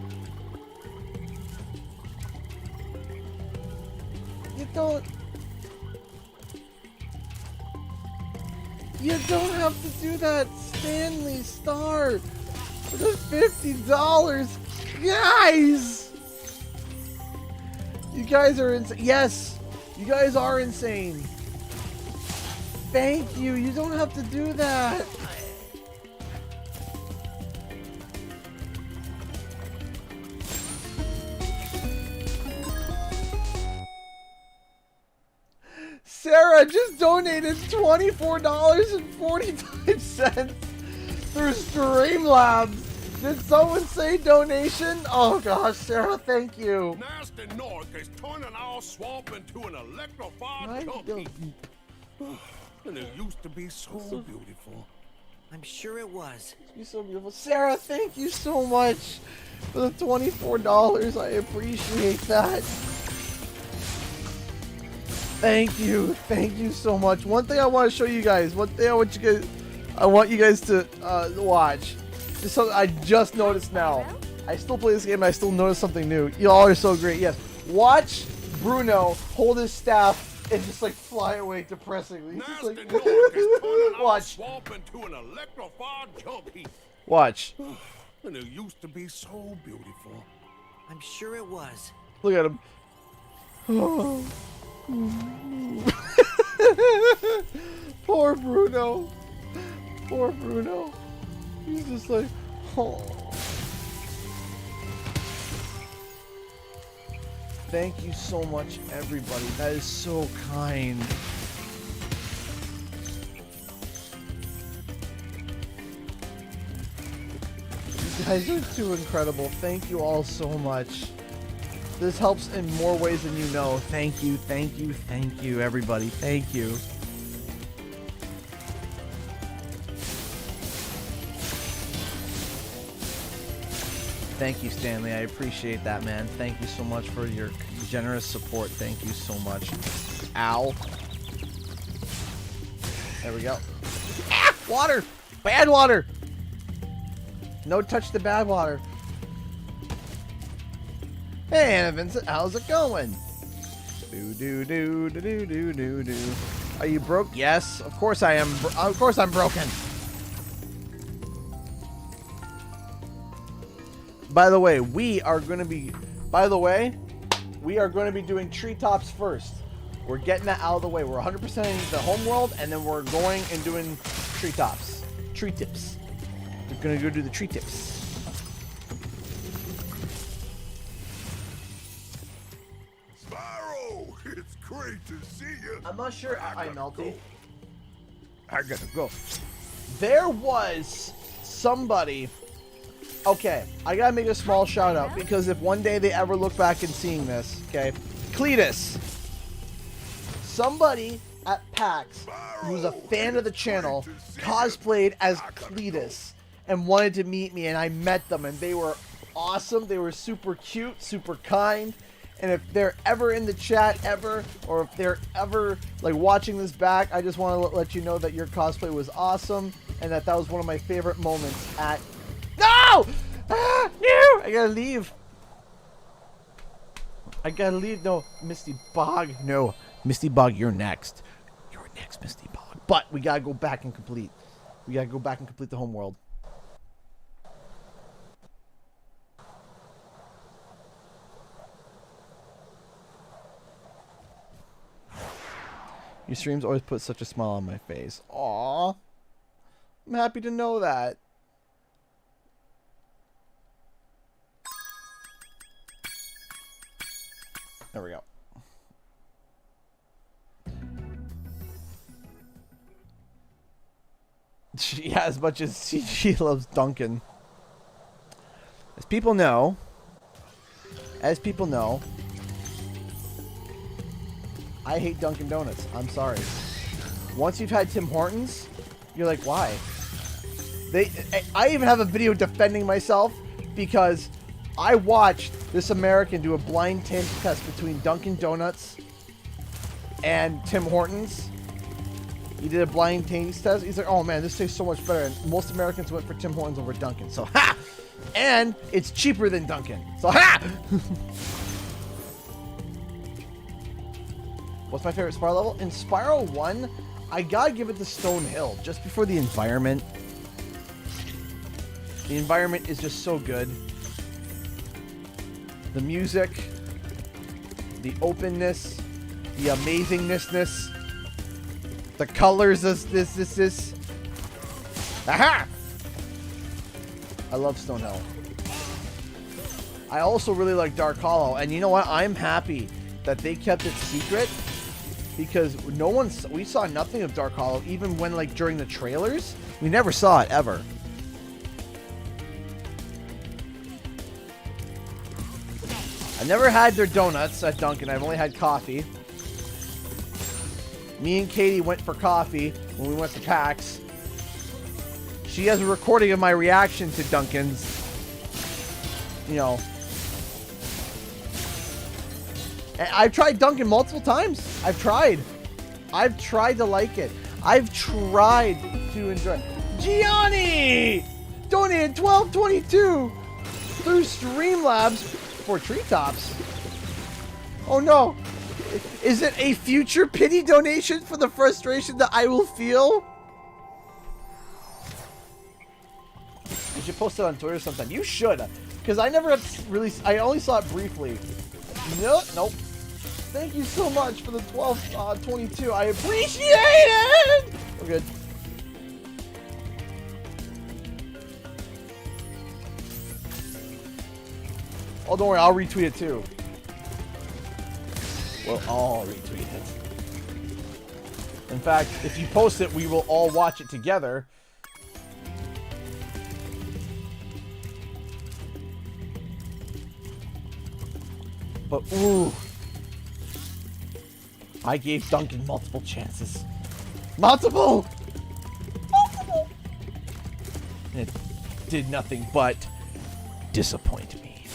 You don't have to do that, Stanley Star. For the $50, guys. You guys are insane. Yes, you guys are insane. Thank you. You don't have to do that. Sarah just donated $24.45 through Streamlabs. Did someone say donation? Oh gosh, Sarah, thank you. Nasty Nork is turning our swamp into an electrified junkie. And it used to be so beautiful. I'm sure it was. You're so beautiful. Sarah, thank you so much for the $24. I appreciate that. Thank you so much. One thing I want to show you guys. I want you guys to watch. Just something I just noticed now. I still play this game. I still notice something new. Y'all are so great. Yes. Watch Bruno hold his staff and just like fly away depressingly. He's just like, watch. Swamp into an electrified junkie. Watch. And it used to be so beautiful. I'm sure it was. Look at him. Poor Bruno. Poor Bruno. He's just like, oh. Thank you so much, everybody. That is so kind. You guys are too incredible. Thank you all so much. This helps in more ways than you know. Thank you, everybody. Thank you. Thank you, Stanley. I appreciate that, man. Thank you so much for your generous support. Thank you so much. Ow. There we go. Ah! Water! Bad water! No touch the bad water. Hey, Anna Vincent, how's it going? Do. Are you broke? Yes, of course I am. Of course I'm broken. By the way, we are going to be doing treetops first. We're getting that out of the way. We're 100%ing the home world, and then we're going and doing treetops. Tree tips. We're going to go do the tree tips. Spyro, it's great to see you. I'm not sure. I melty. I gotta go. There was somebody. Okay, I gotta make a small shout out because if one day they ever look back and seeing this, okay, Cletus, somebody at PAX who was a fan of the channel cosplayed as Cletus and wanted to meet me, and I met them, and they were awesome. They were super cute, super kind, and if they're ever in the chat ever, or if they're ever like watching this back, I just want to let you know that your cosplay was awesome and that was one of my favorite moments at. No! Ah, no! I gotta leave. No, Misty Bog. No, Misty Bog, you're next. You're next, Misty Bog. But we gotta go back and complete. We gotta go back and complete the home world. Your streams always put such a smile on my face. Aww. I'm happy to know that. There we go. Yeah, as much as CG loves Duncan. As people know, I hate Dunkin' Donuts. I'm sorry. Once you've had Tim Hortons, you're like, why? I even have a video defending myself because I watched this American do a blind taste test between Dunkin' Donuts and Tim Hortons. He did a blind taste test. He's like, oh man, this tastes so much better. And most Americans went for Tim Hortons over Dunkin'. So, ha! And it's cheaper than Dunkin'. So, ha! What's my favorite Spyro level? In Spyro 1, I gotta give it to Stone Hill. Just before the environment. The environment is just so good. The music, the openness, the amazingness, the colors, this. Aha! I love Stone Hill. I also really like Dark Hollow, and you know what? I'm happy that they kept it secret because we saw nothing of Dark Hollow, even when like during the trailers, we never saw it ever. never had their donuts at Dunkin'. I've only had coffee. Me and Katie went for coffee when we went to PAX. She has a recording of my reaction to Dunkin's. You know. And I've tried Dunkin' multiple times. I've tried to like it. I've tried to enjoy it. Gianni! Donated $12.22 through Streamlabs for Treetops. Oh no. Is it a future pity donation for the frustration that I will feel? You should post it on Twitter sometime. You should. Because I never really... I only saw it briefly. Nope. Thank you so much for the 12.22. I appreciate it! We're good. Oh, don't worry. I'll retweet it too. We'll all retweet it. In fact, if you post it, we will all watch it together. But, ooh. I gave Duncan multiple chances. Multiple! And it did nothing but disappoint me.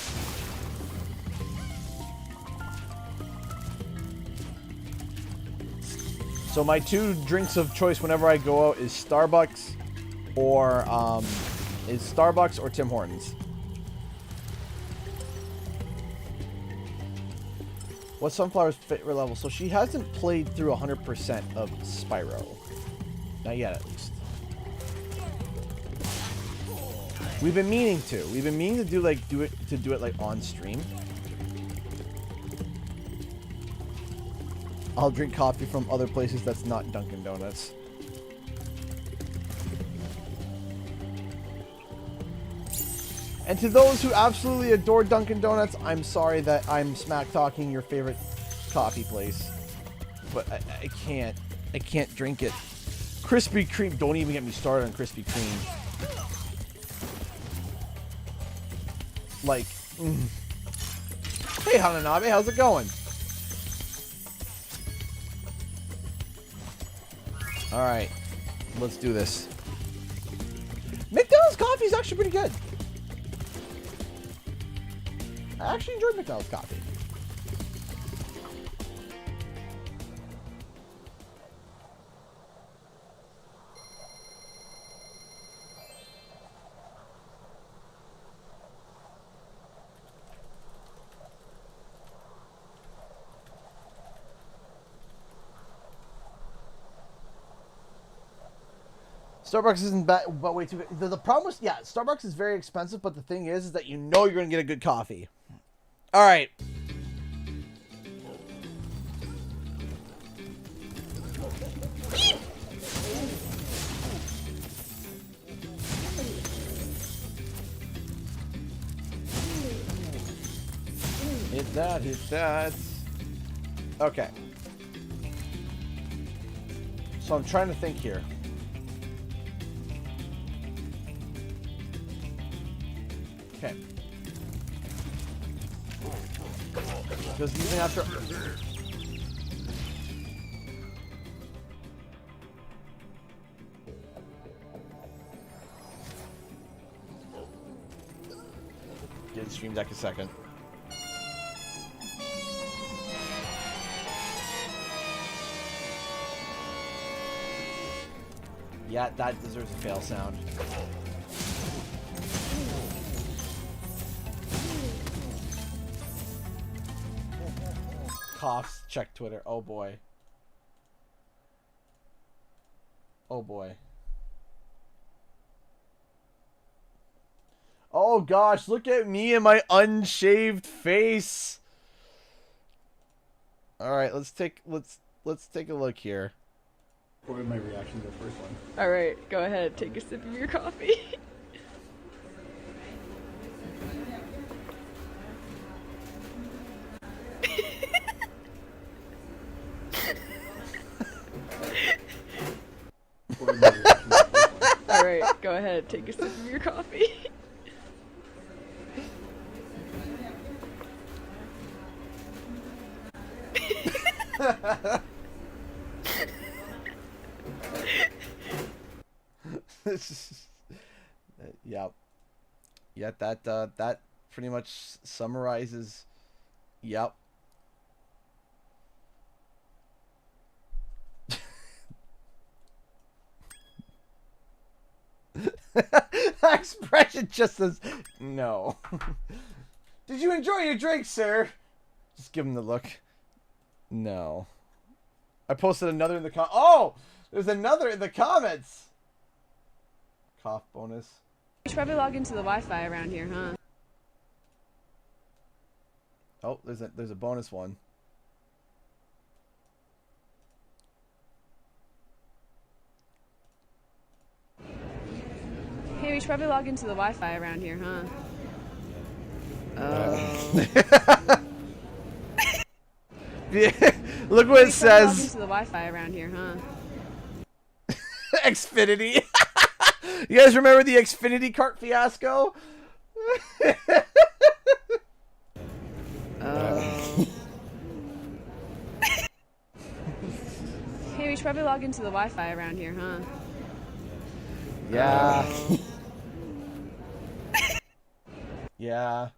So my two drinks of choice whenever I go out is Starbucks or Tim Hortons. What's Sunflower's favorite level? So she hasn't played through 100% of Spyro. Not yet, at least. We've been meaning to. We've been meaning to do it like on stream. I'll drink coffee from other places that's not Dunkin' Donuts. And to those who absolutely adore Dunkin' Donuts, I'm sorry that I'm smack talking your favorite coffee place. But I can't drink it. Krispy Kreme, don't even get me started on Krispy Kreme. Like, Hey Hananabe, how's it going? Alright, let's do this. McDonald's coffee is actually pretty good. I actually enjoy McDonald's coffee. Starbucks isn't bad, but way too good. The problem is, yeah, Starbucks is very expensive, but the thing is that you know you're going to get a good coffee. All right. Hit that, hit that. Okay. So I'm trying to think here. Okay. Because even after... Get the stream deck a second. Yeah, that deserves a fail sound. Coughs, check Twitter. Oh boy. Oh boy. Oh gosh, look at me and my unshaved face. All right, let's take a look here. What would my reaction to the first one? All right, go ahead, take a sip of your coffee. All right, go ahead, take a sip of your coffee. Yep. Yeah, that pretty much summarizes. Yep. That expression just says no. Did you enjoy your drink, sir? Just give him the look. No. I posted another in the Oh! There's another in the comments! Cough bonus. You should probably log into the Wi-Fi around here, huh? Oh, there's a bonus one. Hey, we should probably log into the Wi-Fi around here, huh? Look what it says. Log into the Wi-Fi around here, huh? Xfinity. You guys remember the Xfinity cart fiasco? Hey, we should probably log into the Wi-Fi around here, huh? Yeah. Yeah.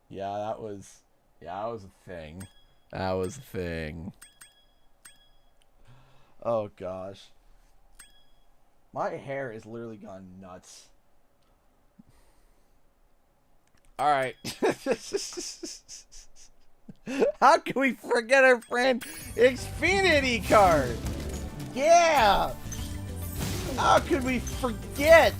Yeah, that was a thing. That was a thing. Oh gosh. My hair is literally gone nuts. Alright. How can we forget our friend Xfinity card? Yeah! How could we forget?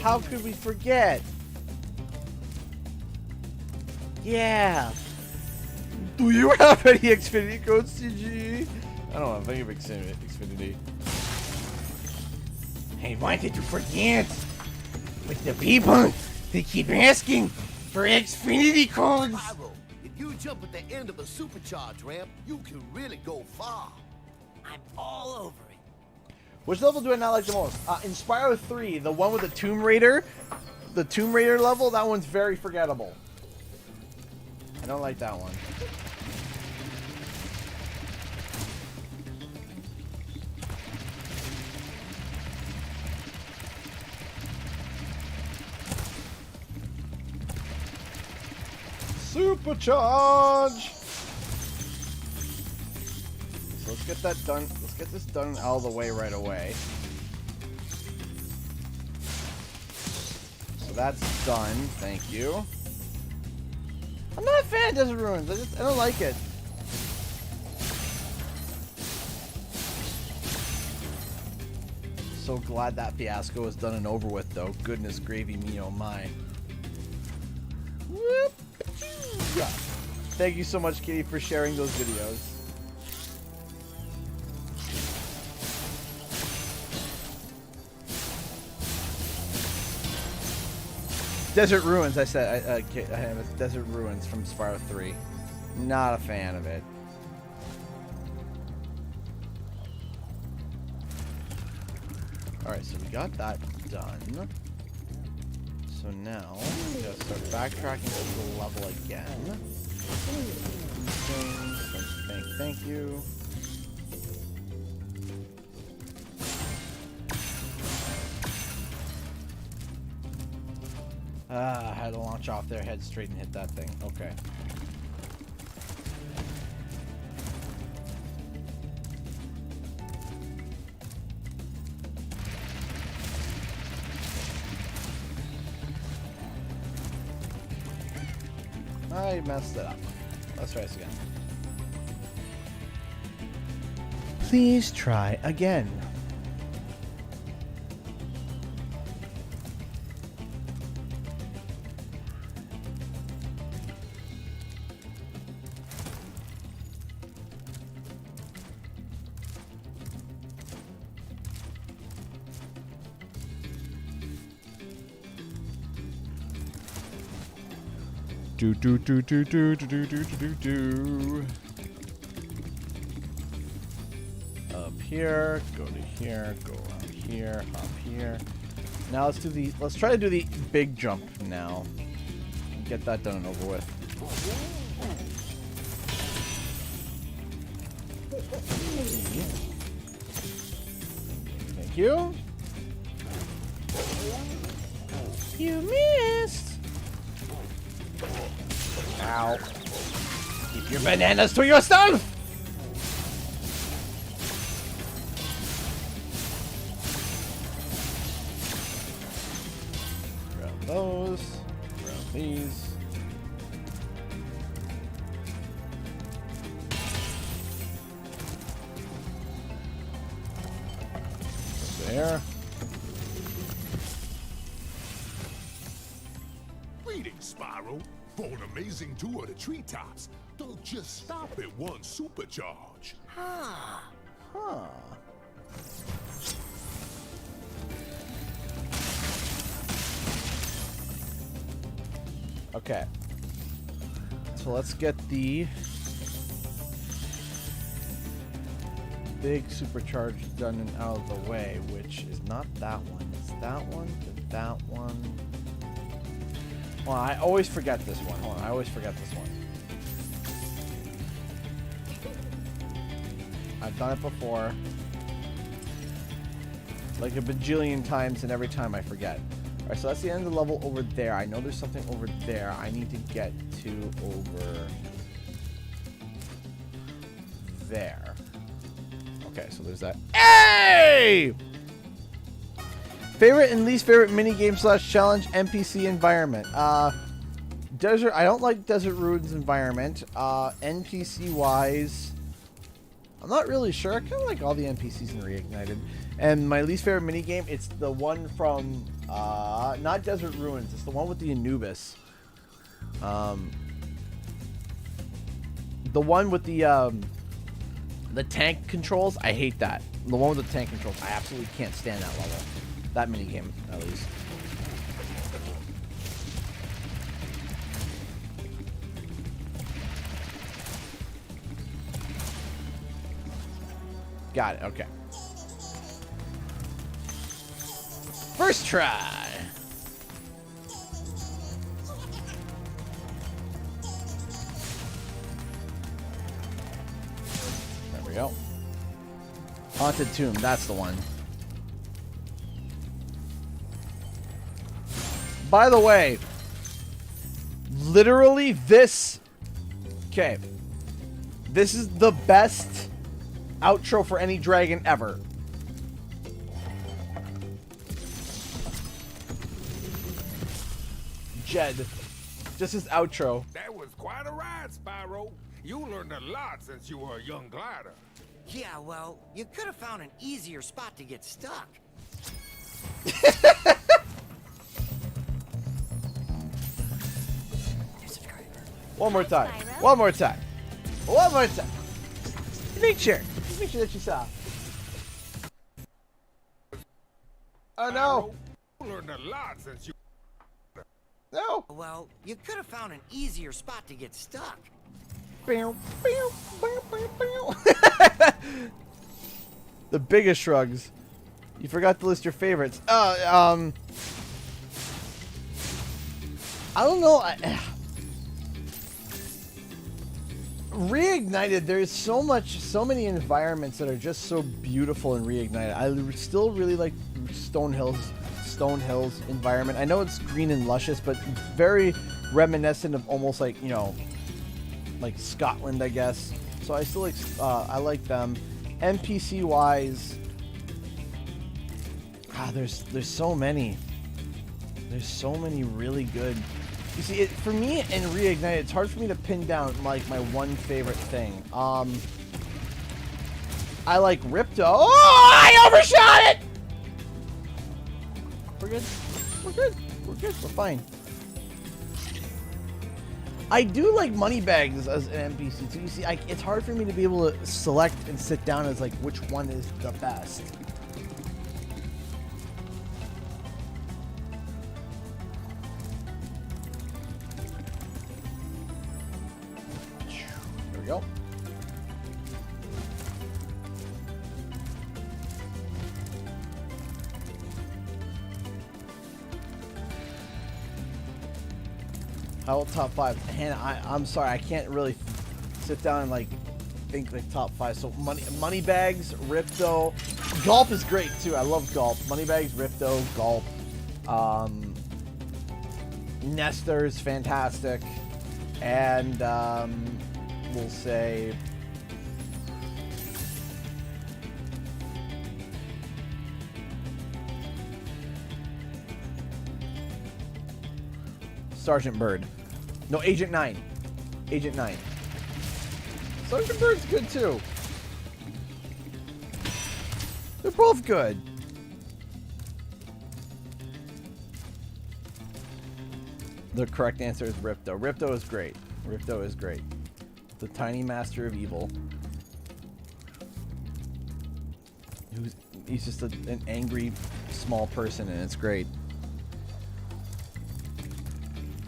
How could we forget? Yeah. Do you have any Xfinity codes, CG? I don't know. Think of Xfinity. I wanted to forget. But the people, they keep asking for Xfinity codes. Spyro, if you jump at the end of the supercharge ramp, you can really go far. I'm all over it. Which level do I not like the most? In Spyro 3, the one with the Tomb Raider level, that one's very forgettable. I don't like that one. Supercharge! So let's get that done. Let's get this done out of the way right away. So that's done. Thank you. I'm not a fan of Desert Ruins. I don't like it. So glad that fiasco is done and over with, though. Goodness gravy me, oh my. Whoop. Yeah. Thank you so much, Kitty, for sharing those videos. Desert Ruins, I said. I have Desert Ruins from Spyro 3. Not a fan of it. Alright, so we got that done. So now, we gotta start backtracking to the level again. Thank you. I had to launch off there, head straight and hit that thing. Okay. I messed it up. Let's try this again. Please try again. Do. Up here, go to here, go around here, hop here. Now let's try to do the big jump now. Get that done and over with. Thank you. You missed. Ow. Keep your bananas to yourself. Grab those. Grab these. There. Greetings, Spyro. For an amazing tour of the treetops, don't just stop at one supercharge. Huh. Okay. So let's get the big supercharge done and out of the way, which is not that one. It's that one, to that one. Well, I always forget this one. Hold on, I always forget this one. I've done it before. Like a bajillion times, and every time I forget. Alright, so that's the end of the level over there. I know there's something over there I need to get to over there. Okay, so there's that. Hey! Favorite and least favorite minigame / challenge NPC environment. Desert. I don't like Desert Ruins environment. NPC wise, I'm not really sure. I kind of like all the NPCs in Reignited. And my least favorite minigame, it's the one from not Desert Ruins. It's the one with the Anubis. The one with the tank controls. I hate that. The one with the tank controls. I absolutely can't stand that level. That minigame, at least. Got it, okay. First try! There we go. Haunted Tomb, that's the one. By the way, literally this... Okay. This is the best outro for any dragon ever. Jed. Just his outro. That was quite a ride, Spyro. You learned a lot since you were a young glider. Yeah, well, you could have found an easier spot to get stuck. One more time. One more time. One more time. Make sure. Just make sure that you saw. Oh no. You learned a lot since you... No. Well, you could have found an easier spot to get stuck. The biggest shrugs. You forgot to list your favorites. I don't know. Reignited, there's so many environments that are just so beautiful in Reignited. I still really like Stone Hills environment. I know it's green and luscious, but very reminiscent of almost like, you know, like Scotland, I guess. So I still like, I like them. NPC wise, there's so many. There's so many really good. You see, for me in Reignited, it's hard for me to pin down like my one favorite thing. I like Ripto. Oh, I overshot it. We're good. We're good. We're good. We're fine. I do like Moneybags as an NPC too. You see, it's hard for me to be able to select and sit down as like which one is the best. There we go. How about top 5? Hannah, I'm sorry, I can't really sit down and like think like top 5. So Moneybags, Ripto, Gulp is great too. I love Gulp. Moneybags, Ripto, Gulp, Nestor's fantastic, and we'll say Sergeant Bird. No, Agent 9. Agent 9. Sergeant Bird's good too. They're both good. The correct answer is Ripto. Ripto is great. Ripto is great. The tiny master of evil. He's just an angry small person, and it's great.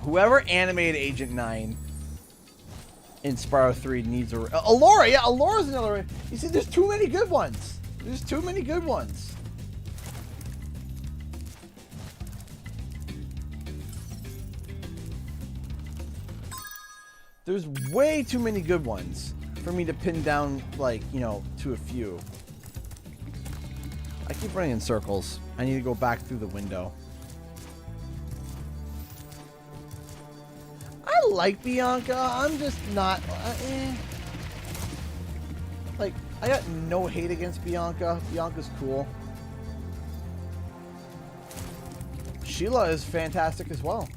Whoever animated Agent 9 in Spyro 3 needs a... Allura! Yeah, Allura's another... You see, there's too many good ones. There's too many good ones. There's way too many good ones for me to pin down, like, you know, to a few. I keep running in circles. I need to go back through the window. I like Bianca. I'm just not... Like, I got no hate against Bianca. Bianca's cool. Sheila is fantastic as well.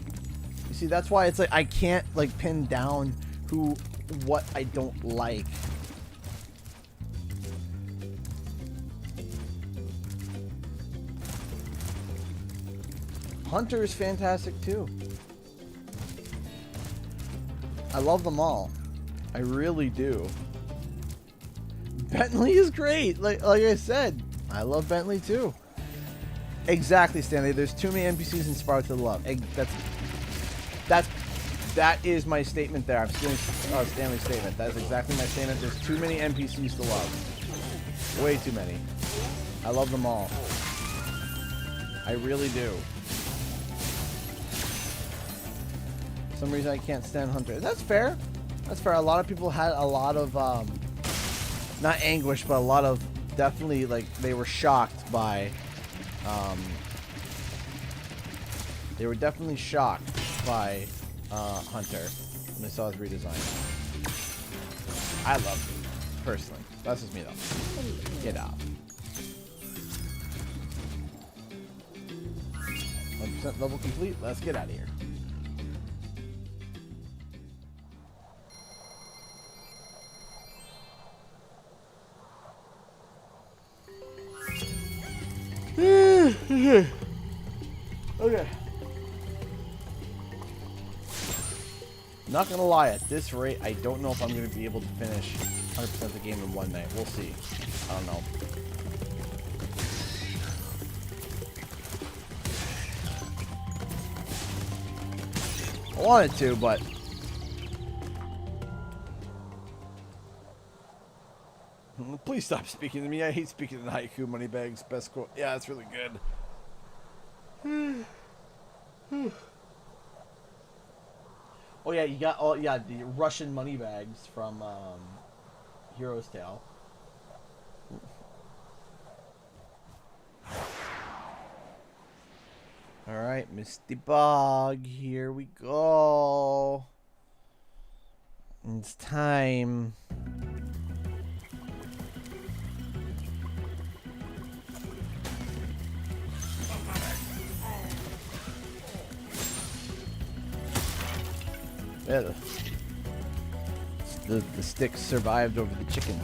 You see, that's why it's like I can't like pin down what I don't like. Hunter is fantastic too. I love them all. I really do. Bentley is great. Like I said, I love Bentley too. Exactly, Stanley. There's too many NPCs in Spyro to love. That is my statement there. I'm stealing Stanley's statement. That is exactly my statement. There's too many NPCs to love. Way too many. I love them all. I really do. For some reason I can't stand Hunter. That's fair. That's fair. A lot of people had a lot of not anguish, but a lot of definitely like they were shocked by they were definitely shocked by Hunter when they saw his redesign. I love it, personally. That's just me though. Get out. 100% level complete. Let's get out of here. Okay. Not gonna lie, at this rate, I don't know if I'm gonna be able to finish 100% of the game in one night. We'll see. I don't know. I wanted to, but please stop speaking to me. I hate speaking in haiku. Moneybags, best quote. Yeah, that's really good. Oh yeah, you got the Russian Moneybags from Hero's Tale. All right, Misty Bog, here we go. It's time. Yeah, the sticks survived over the chicken.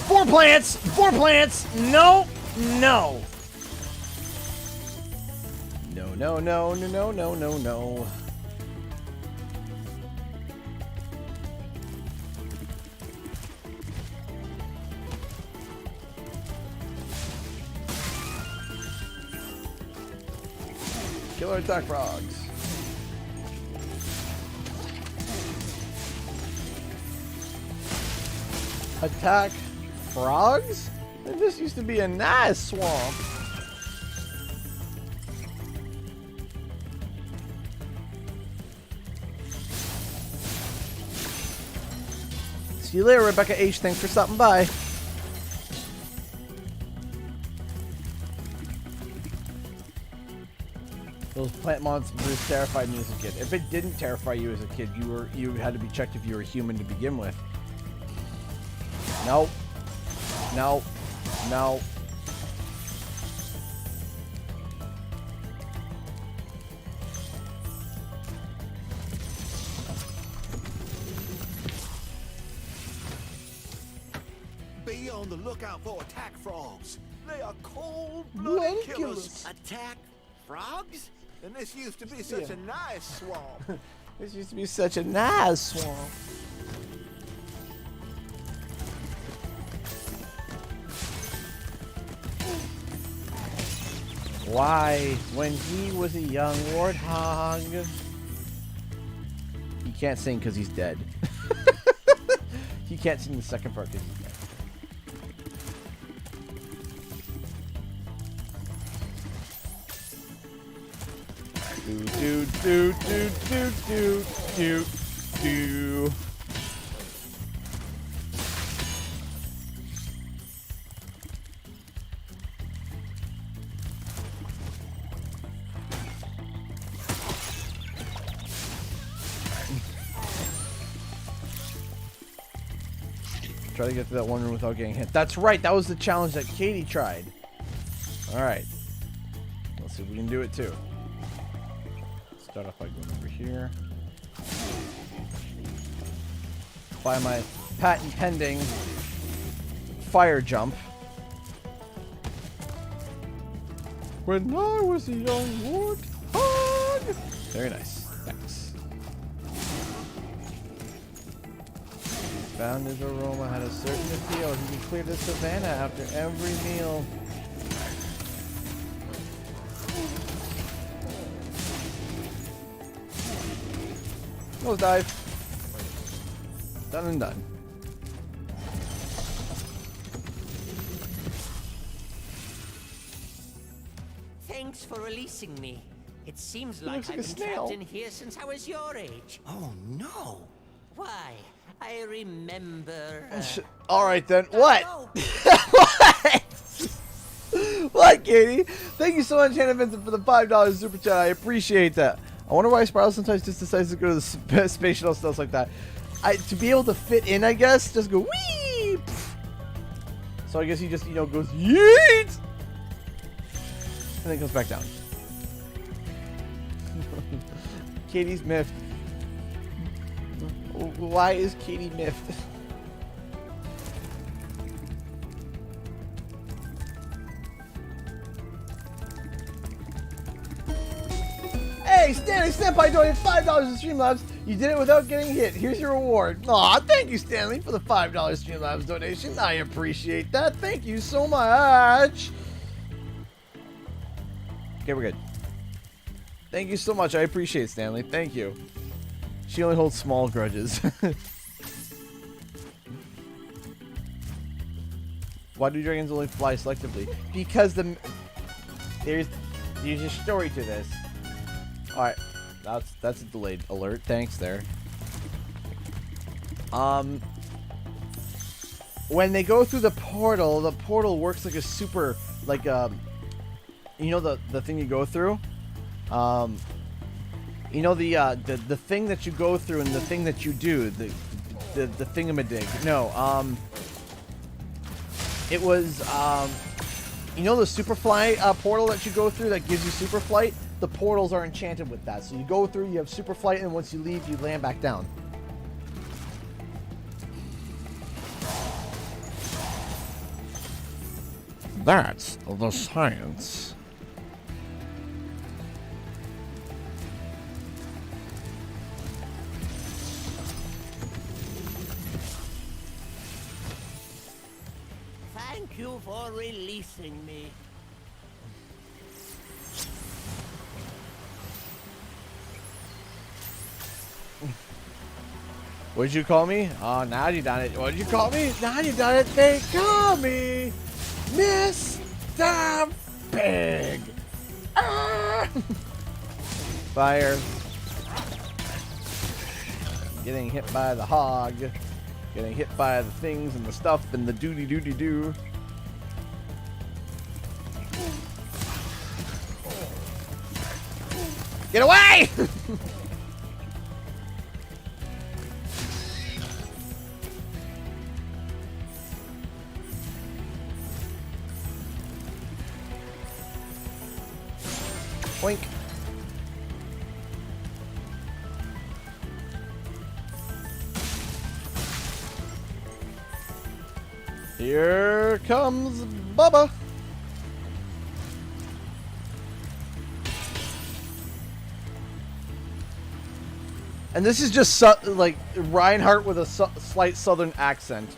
4 plants! 4 plants! No! No! No, no, no, no, no, no, no, no. Killer attack frogs. Attack frogs? This used to be a nice swamp. See you later, Rebecca H. Thanks for stopping by. Those plant monsters terrified me as a kid. If it didn't terrify you as a kid, you had to be checked if you were human to begin with. No. No. No. Be on the lookout for attack frogs. They are cold-blooded killers. Attack frogs? And this used to be such a nice swamp. This used to be such a nice swamp. Why, when he was a young warthog... He can't sing because he's dead. He can't sing the second part because he's dead. Do do do do do do do. Try to get to that one room without getting hit. That's right. That was the challenge that Katie tried. All right. Let's see if we can do it too. Start off by going over here. By my patent pending fire jump. When I was a young warthog. Very nice. Thanks. Found his aroma had a certain appeal. He could clear the savannah after every meal. Nose dive. Done and done. Thanks for releasing me. It seems like I've been trapped in here since I was your age. Oh no. Why? I remember. All right then. What? What? What, Katie? Thank you so much, Hannah Vincent, for the $5 super chat. I appreciate that. I wonder why Spyro sometimes just decides to go to the space shuttle stuff like that. To be able to fit in, I guess, just go wee. So I guess he just, goes yeet, and then comes back down. Katie's miffed. Why is Katie miffed? Hey, Stanley Senpai donated $5 in Streamlabs. You did it without getting hit. Here's your reward. Aw, thank you, Stanley, for the $5 Streamlabs donation. I appreciate that. Thank you so much. Okay, we're good. Thank you so much. I appreciate it, Stanley. Thank you. She only holds small grudges. Why do dragons only fly selectively? Because there's a story to this. Alright, that's a delayed alert. Thanks there. When they go through the portal works like a super, like the thing you go through? The thing that you go through and the thing that you do, the thingamadig. No, it was, the superfly portal that you go through that gives you super flight? The portals are enchanted with that. So you go through, you have super flight, and once you leave, you land back down. That's the science. Thank you for releasing me. What'd you call me? Oh, now you done it. What'd you call me? Now you done it. They call me Mr. Pig. Ah! Fire. Getting hit by the hog. Getting hit by the things and the stuff and the doody-doody-doo. Get away! Boink. Here comes Bubba. And this is just like Reinhardt with a slight southern accent.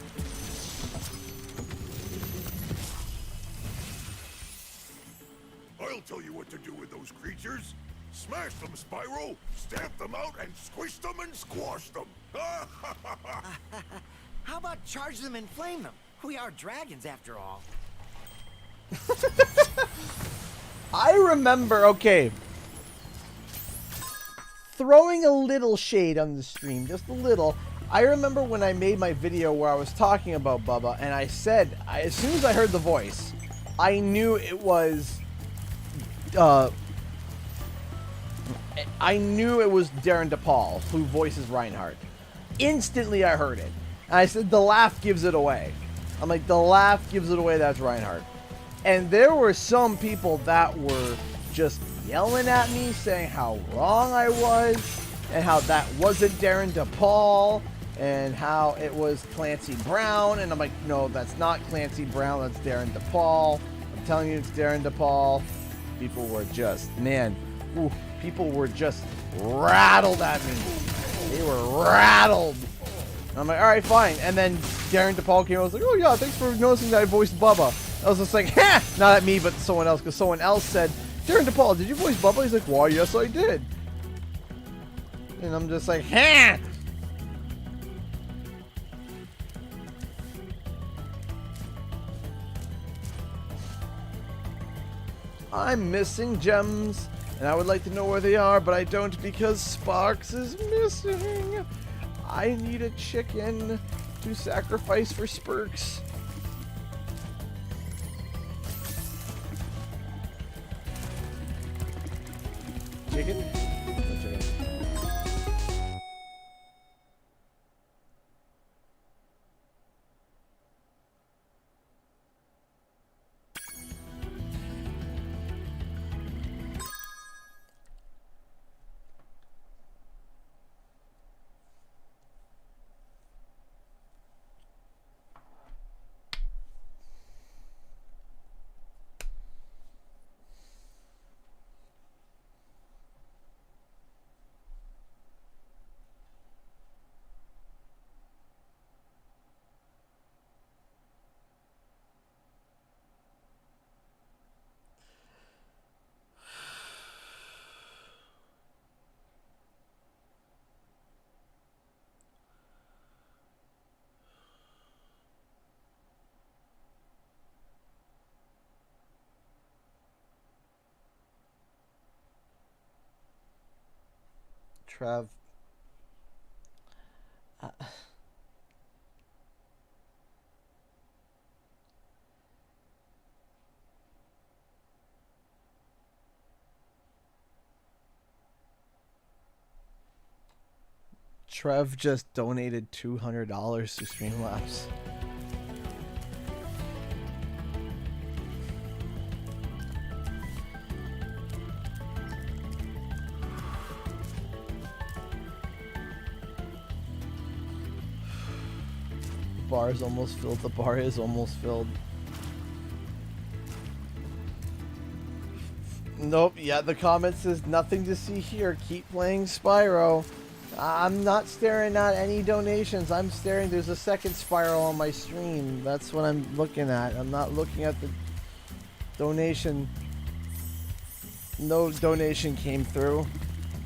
I'll tell you what to do with those creatures. Smash them, Spyro. Stamp them out and squish them and squash them. How about charge them and flame them? We are dragons after all. I remember, okay, throwing a little shade on the stream, just a little. I remember when I made my video where I was talking about Bubba, and I said, as soon as I heard the voice, I knew it was, Darren DePaul who voices Reinhardt. Instantly I heard it. And I said, the laugh gives it away. I'm like, the laugh gives it away, that's Reinhardt. And there were some people that were just yelling at me, saying how wrong I was, and how that wasn't Darren DePaul, and how it was Clancy Brown. And I'm like, no, that's not Clancy Brown, that's Darren DePaul. I'm telling you, it's Darren DePaul. People were just, man, ooh, people were just rattled at me. They were rattled. And I'm like, all right, fine. And then Darren DePaul came. I was like, oh yeah, thanks for noticing that I voiced Bubba. I was just like, ha! Not at me, but someone else, because someone else said, Darren DePaul, did you voice Bubba? He's like, why, yes, I did. And I'm just like, ha! I'm missing gems, and I would like to know where they are, but I don't because Sparks is missing. I need a chicken to sacrifice for Spurks. Chicken? No chicken. Trev. Trev just donated $200 to Streamlabs. The bar is almost filled. The bar is almost filled. Nope. Yeah, the comment says nothing to see here. Keep playing Spyro. I'm not staring at any donations. I'm staring. There's a second Spyro on my stream. That's what I'm looking at. I'm not looking at the donation. No donation came through.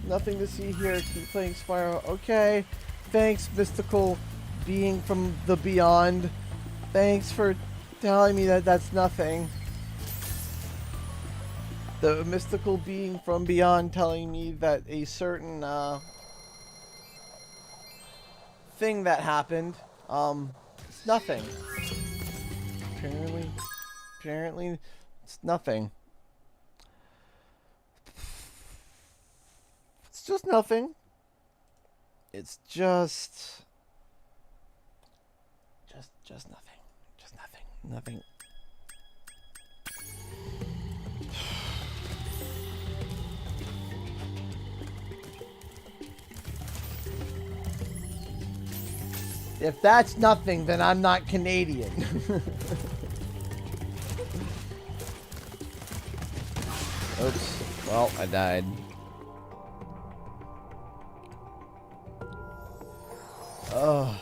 Nothing to see here. Keep playing Spyro. Okay. Thanks, mystical being from the beyond. Thanks for telling me that that's nothing. The mystical being from beyond telling me that a certain thing that happened It's nothing. Apparently, it's nothing. It's just nothing. It's just nothing. Just nothing. Nothing. If that's nothing, then I'm not Canadian. Oops. Well, I died. Oh.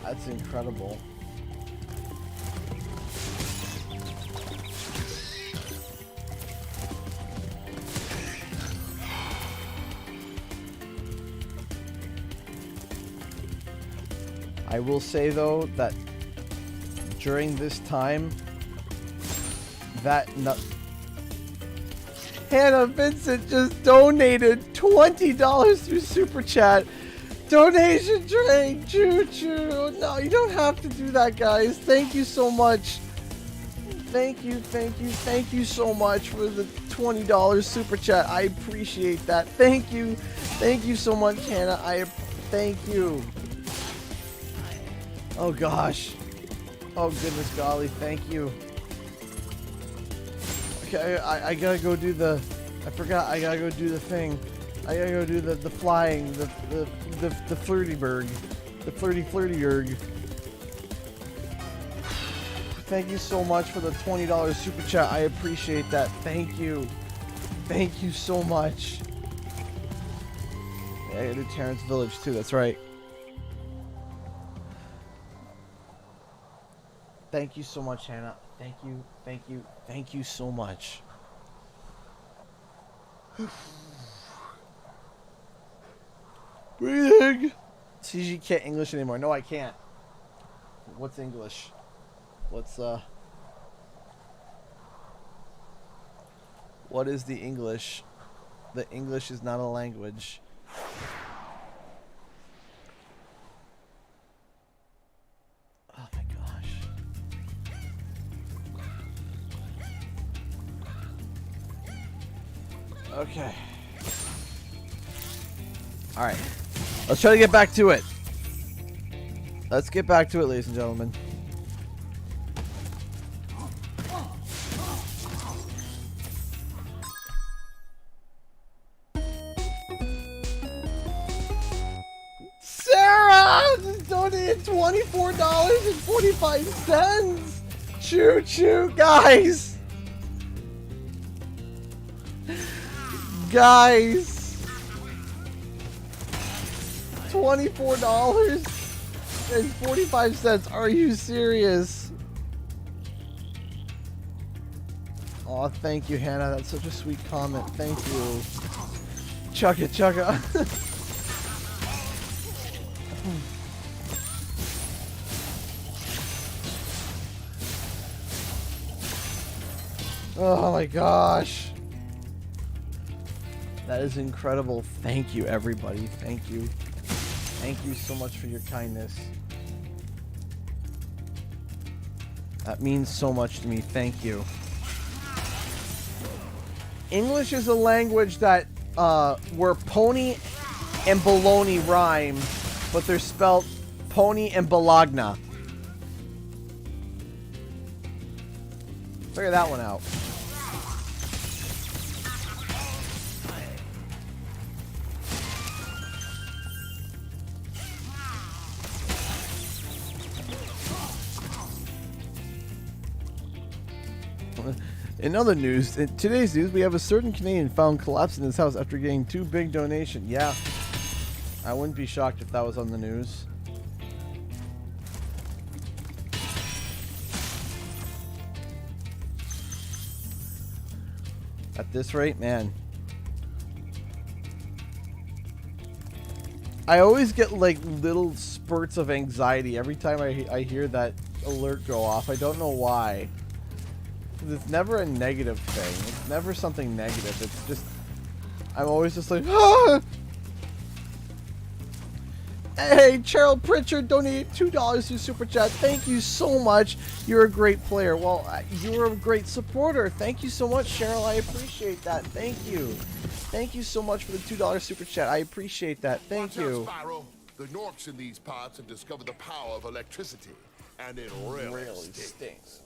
That's incredible. I will say though that during this time that Hannah Vincent just donated $20 through Super Chat. Donation train, choo-choo. No, you don't have to do that, guys. Thank you so much. Thank you so much for the $20 Super Chat. I appreciate that. Thank you so much, Hannah. Thank you. Oh gosh. Oh goodness golly, thank you. Okay, I gotta go do the... I forgot, I gotta go do the thing. I gotta go do the flying, the flirty-berg. The flirty-berg. Thank you so much for the $20 Super Chat. I appreciate that. Thank you. Thank you so much. Yeah, I gotta do Terrence Village too, that's right. Thank you so much, Hannah. Thank you so much. Breathing. CG can't English anymore. No, I can't. What's English? What is the English? The English is not a language. Oh my gosh. Okay. All right. Let's try to get back to it. Let's get back to it, ladies and gentlemen. Sarah just donated $24.45. Choo choo, guys. Guys. $24.45. Are you serious? Oh, thank you, Hannah. That's such a sweet comment. Thank you. Chugga chugga. Oh my gosh. That is incredible. Thank you, everybody. Thank you. Thank you so much for your kindness. That means so much to me. Thank you. English is a language that where pony and baloney rhyme, but they're spelled pony and bologna. Figure that one out. In other news, in today's news, we have a certain Canadian found collapsed in his house after getting 2 big donations. Yeah, I wouldn't be shocked if that was on the news. At this rate, man. I always get like little spurts of anxiety every time I hear that alert go off. I don't know why. It's never a negative thing. It's never something negative. It's just, I'm always just like, ah! Hey, Cheryl Pritchard donated $2 to Super Chat. Thank you so much. You're a great player. Well, you're a great supporter. Thank you so much, Cheryl. I appreciate that. Thank you. Thank you so much for the $2 Super Chat. I appreciate that. Thank you. Watch out, Spyro. The Norks in these parts have discovered the power of electricity, and it really stinks.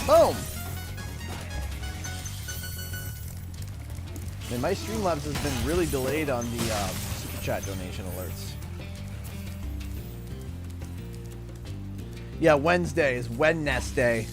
Boom! Man, my Streamlabs has been really delayed on the Super Chat donation alerts. Yeah, Wednesday is Wednesday.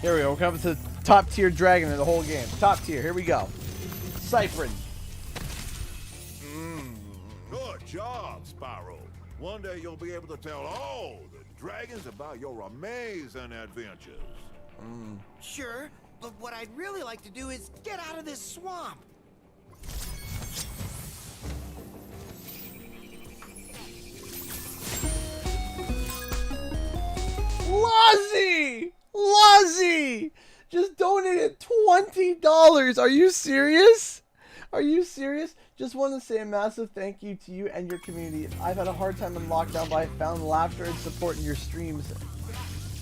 Here we go. We're coming to the top tier dragon in the whole game. Top tier. Here we go. Cyprin. Good job, Spyro. One day you'll be able to tell all the dragons about your amazing adventures. Sure, but what I'd really like to do is get out of this swamp. Lozzie just donated $20. Are you serious? Are you serious? Just want to say a massive thank you to you and your community. I've had a hard time in lockdown, but I found laughter and support in your streams.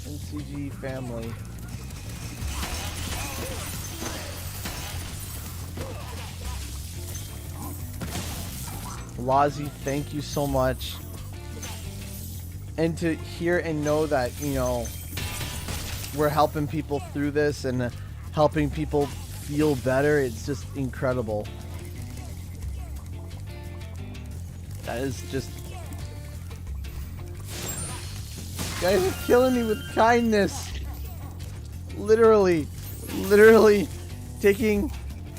NCG family. Lozzie, thank you so much. And to hear and know that, you know, we're helping people through this and helping people feel better, it's just incredible. That is just... You guys are killing me with kindness. Literally taking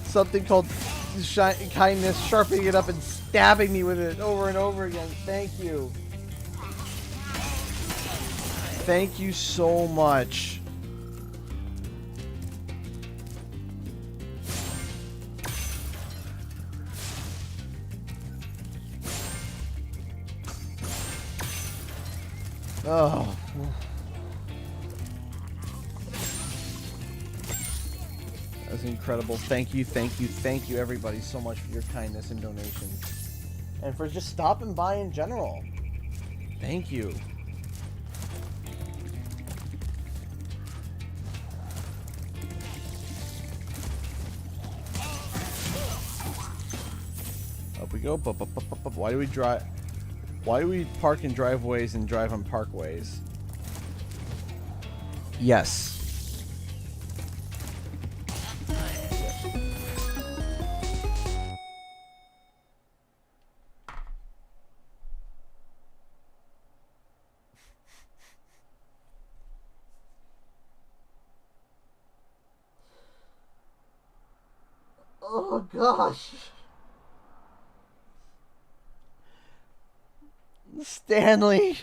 something called kindness, sharpening it up and stabbing me with it over and over again. Thank you. Thank you so much. Oh. That was incredible. Thank you, everybody, so much for your kindness and donations. And for just stopping by in general. Thank you. Up we go. Why do we drive? Why do we park in driveways and drive on parkways? Yes. Oh gosh. Stanley,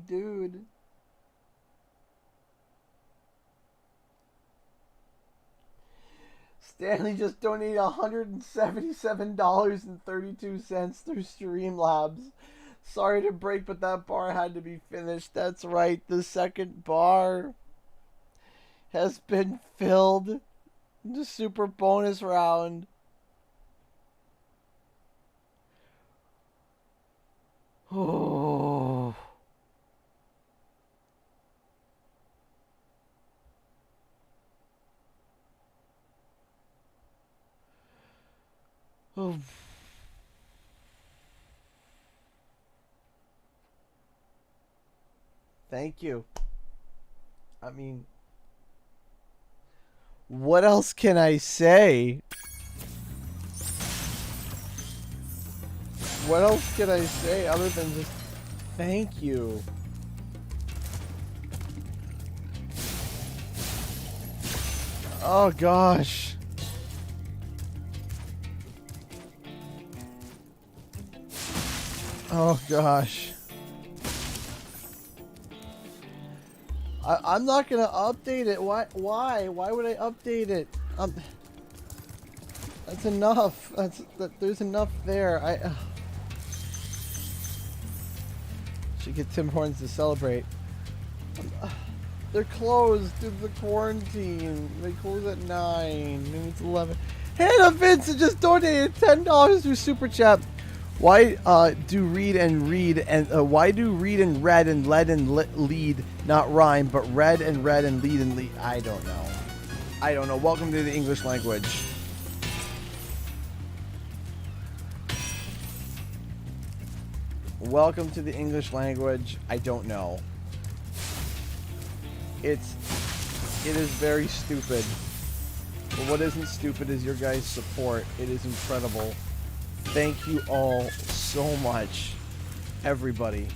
dude. Stanley just donated $177.32 through Streamlabs. Sorry to break, but that bar had to be finished. That's right. The second bar has been filled. The super bonus round. Oh. Oh. Thank you. I mean, what else can I say? What else can I say other than just thank you? Oh gosh. Oh gosh. I'm not gonna update it. Why? Why would I update it? That's enough. There's enough there. Should get Tim Hortons to celebrate. They're closed due to the quarantine. They close at 9. Maybe it's 11. Hannah Vincent just donated $10 through Super Chat. Why do read and why do read and read and lead and lead not rhyme, but read and lead and lead? I don't know. I don't know. Welcome to the English language. Welcome to the English language. I don't know. It is very stupid. But what isn't stupid is your guys' support. It is incredible. Thank you all so much. Everybody.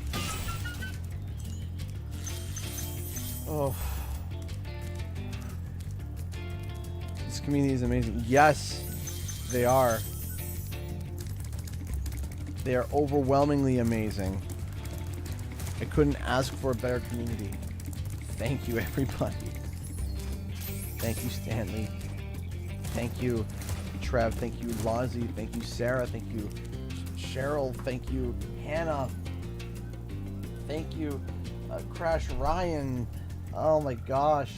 Oh. This community is amazing. Yes, they are. They are overwhelmingly amazing. I couldn't ask for a better community. Thank you, everybody. Thank you, Stanley. Thank you, Trev. Thank you, Lozzie. Thank you, Sarah. Thank you, Cheryl. Thank you, Hannah. Thank you, Crash Ryan. Oh my gosh.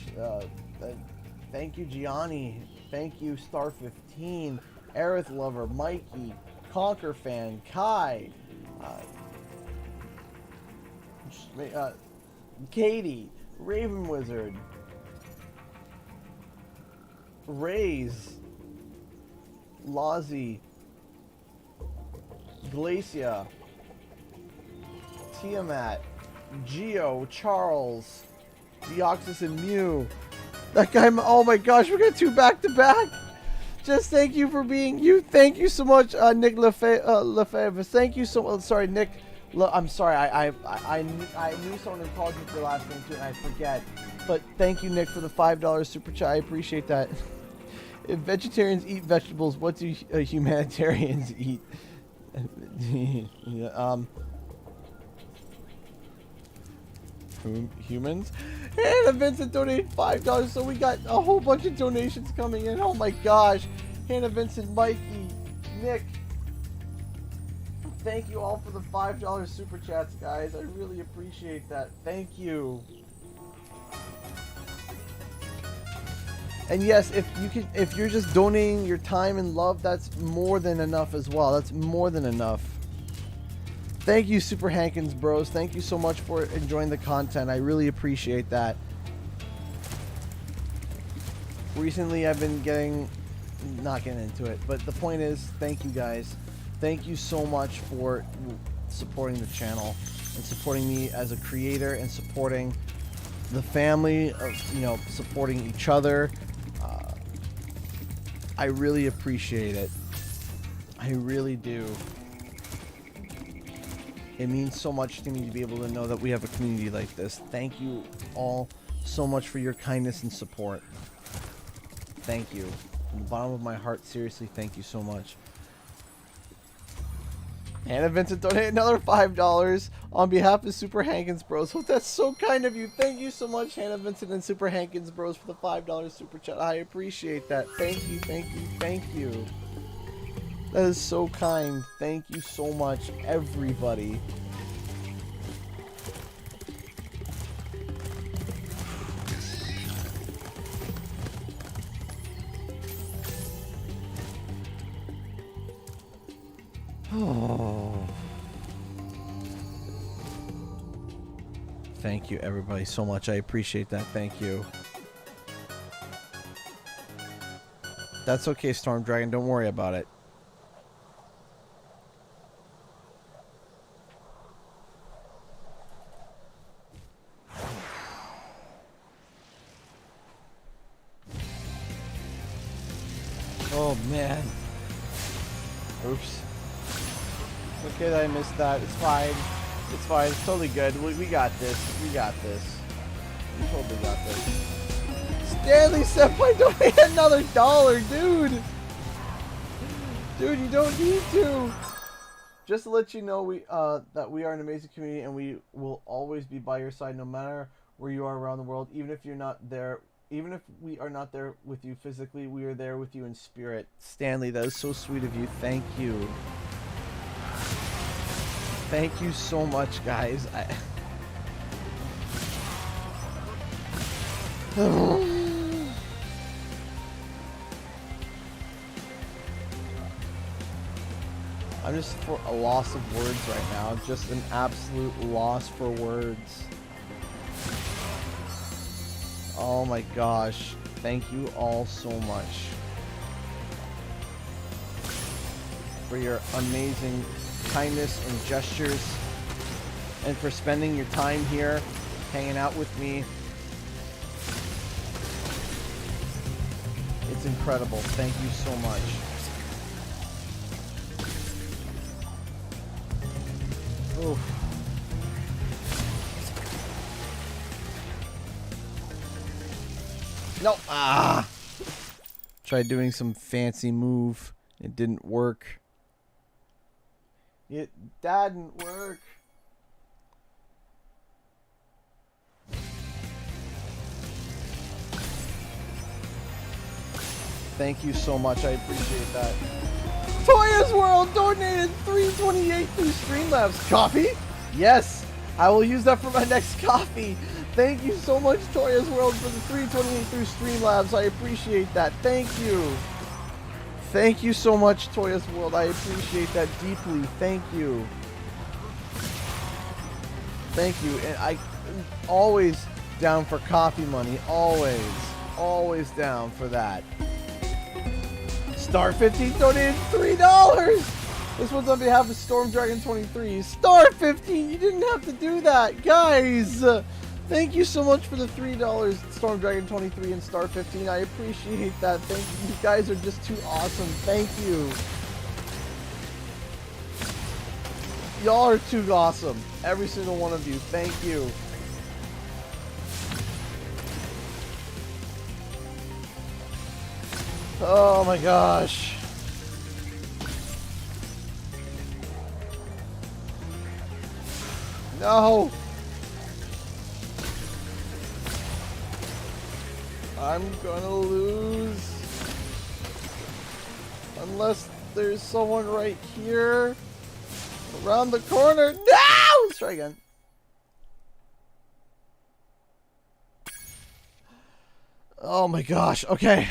Thank you, Gianni. Thank you, Star 15. Aerith Lover, Mikey, Conquer Fan, Kai, Katie, Raven Wizard, Raze, Lozzie, Glacia, Tiamat, Geo, Charles, Deoxys and Mew. That guy, oh my gosh, we got 2 back-to-back. Just thank you for being you. Thank you so much, Nick Lefebvre. Thank you so much. Sorry, Nick. I'm sorry. I knew someone in college with your last name too, and I forget. But thank you, Nick, for the $5 super chat. I appreciate that. If vegetarians eat vegetables, what do humanitarians eat? Humans? Hannah Vincent donated $5, so we got a whole bunch of donations coming in. Oh my gosh. Hannah Vincent, Mikey, Nick. Thank you all for the $5 super chats, guys. I really appreciate that. Thank you. And yes, if you're just donating your time and love, that's more than enough as well. That's more than enough. Thank you, Super Hankins Bros. Thank you so much for enjoying the content. I really appreciate that. Recently, I've been not getting into it, but the point is, thank you guys. Thank you so much for supporting the channel and supporting me as a creator and supporting the family, supporting each other. I really appreciate it. I really do. It means so much to me to be able to know that we have a community like this. Thank you all so much for your kindness and support. Thank you. From the bottom of my heart, seriously, thank you so much. Hannah Vincent donated another $5 on behalf of Super Hankins Bros. Oh, that's so kind of you. Thank you so much, Hannah Vincent and Super Hankins Bros, for the $5 super chat. I appreciate that. Thank you, thank you, thank you. That is so kind. Thank you so much, everybody. Oh. Thank you, everybody, so much. I appreciate that. Thank you. That's okay, Storm Dragon. Don't worry about it. Oh, man. Oops. okay that I missed that. It's fine. It's fine. It's totally good. We got this. We got this. We totally got this. Stanley Senpai donate another $1, dude. Dude, you don't need to. Just to let you know, that we are an amazing community, and we will always be by your side, no matter where you are around the world. Even if you're not there, even if we are not there with you physically, we are there with you in spirit. Stanley, that is so sweet of you. Thank you. Thank you so much, guys. I'm just for a loss of words right now. Just an absolute loss for words. Oh my gosh. Thank you all so much for your amazing kindness and gestures, and for spending your time here hanging out with me. It's incredible. Thank you so much. Oof. No. Ah. Tried doing some fancy move. It didn't work. It didn't work. Thank you so much. I appreciate that. Toya's World donated $3.28 through Streamlabs. Coffee? Yes. I will use that for my next coffee. Thank you so much, Toya's World, for the $3.28 through Streamlabs. I appreciate that. Thank you. Thank you so much, Toya's World. I appreciate that deeply. Thank you. Thank you. And I'm always down for coffee money. Always. Always down for that. Star 15 donated $3. This one's on behalf of Storm Dragon 23. Star 15, you didn't have to do that, guys. Thank you so much for the $3, Storm Dragon 23 and Star 15. I appreciate that. Thank you. You guys are just too awesome. Thank you. Y'all are too awesome. Every single one of you. Thank you. Oh my gosh. No. I'm gonna lose. Unless there's someone right here. Around the corner. No! Let's try again. Oh my gosh. Okay.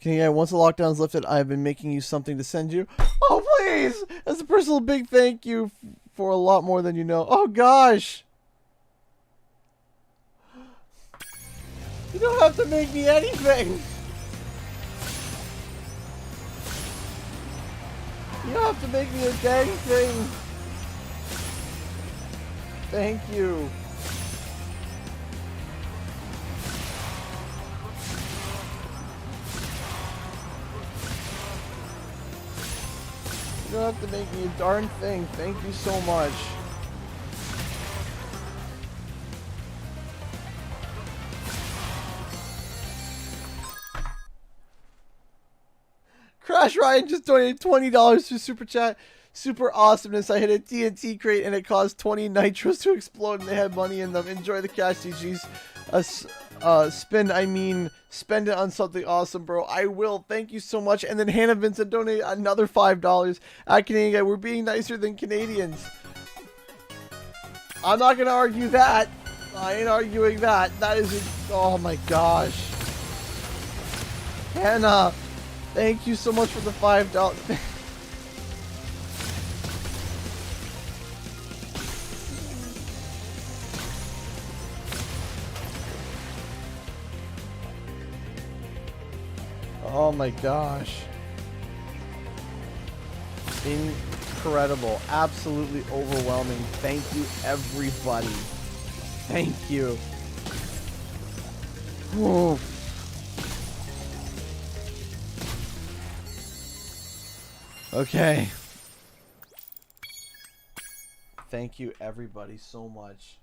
Okay, once the lockdown's lifted, I've been making you something to send you. Oh, please! As a personal big thank you for a lot more than you know. Oh, gosh! You don't have to make me anything! You don't have to make me a dang thing! Thank you. You don't have to make me a darn thing. Thank you so much. Crash Ryan just donated $20 to Super Chat. Super awesomeness. I hit a TNT crate and it caused 20 nitros to explode and they had money in them. Enjoy the cash, GG's. Spend it on something awesome, bro. I will. Thank you so much. And then Hannah Vincent donated another $5. At Canadian Guy, we're being nicer than Canadians. I'm not gonna argue that. I ain't arguing that. That is, oh my gosh. Hannah, thank you so much for the $5. Oh my gosh. Incredible. Absolutely overwhelming. Thank you, everybody. Thank you. Oof. Okay. Thank you, everybody, so much.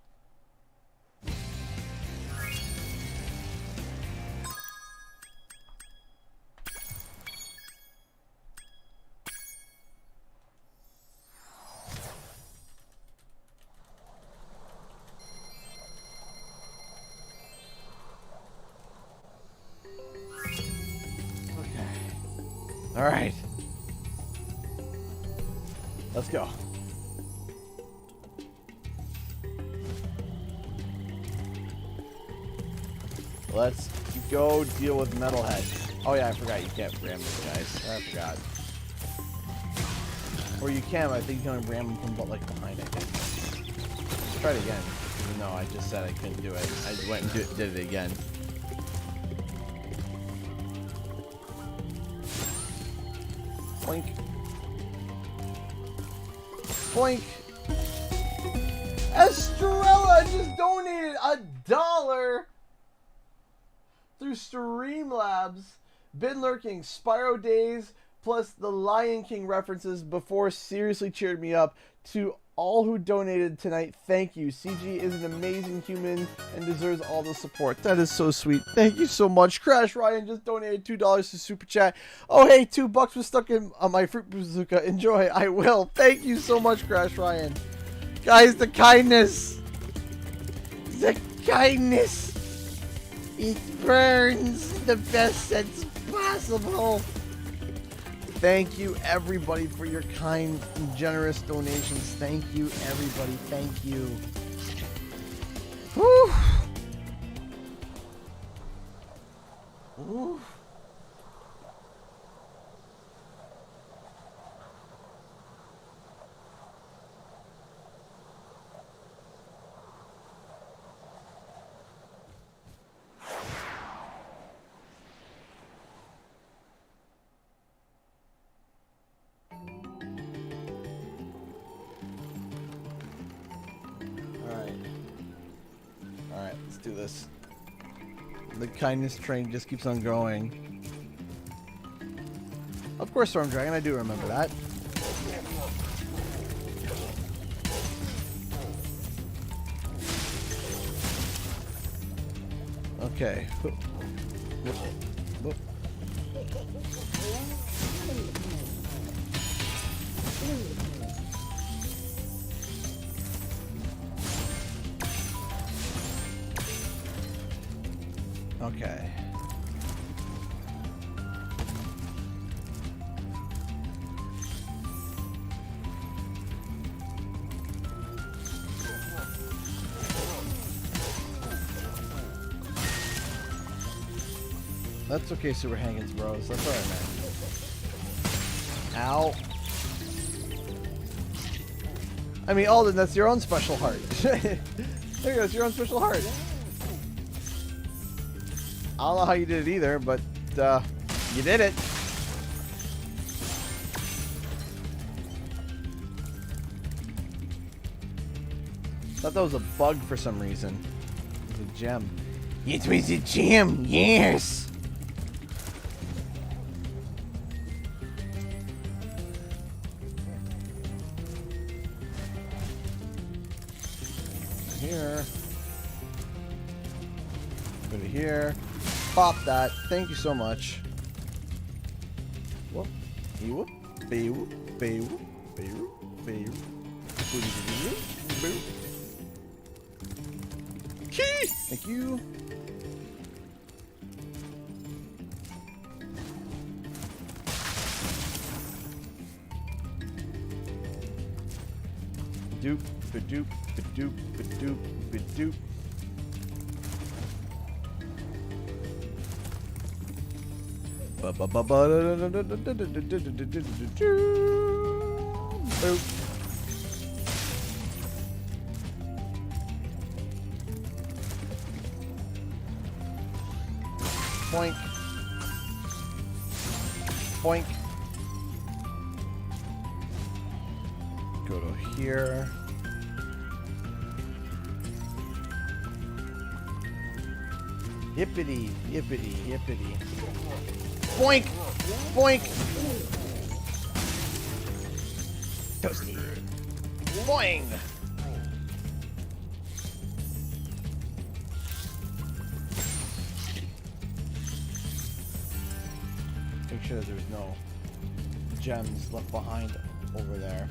All right. Let's go. Let's go deal with metalheads. Oh yeah, I forgot you can't ram these guys. I forgot. Or you can, but I think you can ram them from like behind, I think. Let's try it again. Even though I just said I couldn't do it. I went and did it again. Boink. Boink. Estrella just donated $1 through Streamlabs. Been lurking Spyro days plus the Lion King references before seriously cheered me up. To all who donated tonight, thank you. CG is an amazing human and deserves all the support. That is so sweet. Thank you so much. Crash Ryan just donated $2 to Super Chat. Oh hey, $2 was stuck in my fruit bazooka. Enjoy. I will. Thank you so much, Crash Ryan. Guys, the kindness. The kindness. It burns the best sense possible. Thank you, everybody, for your kind and generous donations. Thank you, everybody. Thank you. Whew. Whew. Alright, let's do this. The kindness train just keeps on going. Of course, Storm Dragon, I do remember that. Okay. Okay. That's okay, Super Hangins Bros. That's alright, man. Ow. I mean, Alden, that's your own special heart. There you go, it's your own special heart. I don't know how you did it either, but you did it. Thought that was a bug for some reason. It was a gem. It was a gem, yes. Here. Go to here. Pop that. Thank you so much. Whoop. Whoop. Whoop. Whoop. Key. Thank you. Doop. Doop. Doop. Doop. Doop. Boink. Boink. Go to here. Yippity, yippity, yippity. Boink! Boink! Toasty. Boing! Make sure there's no gems left behind over there.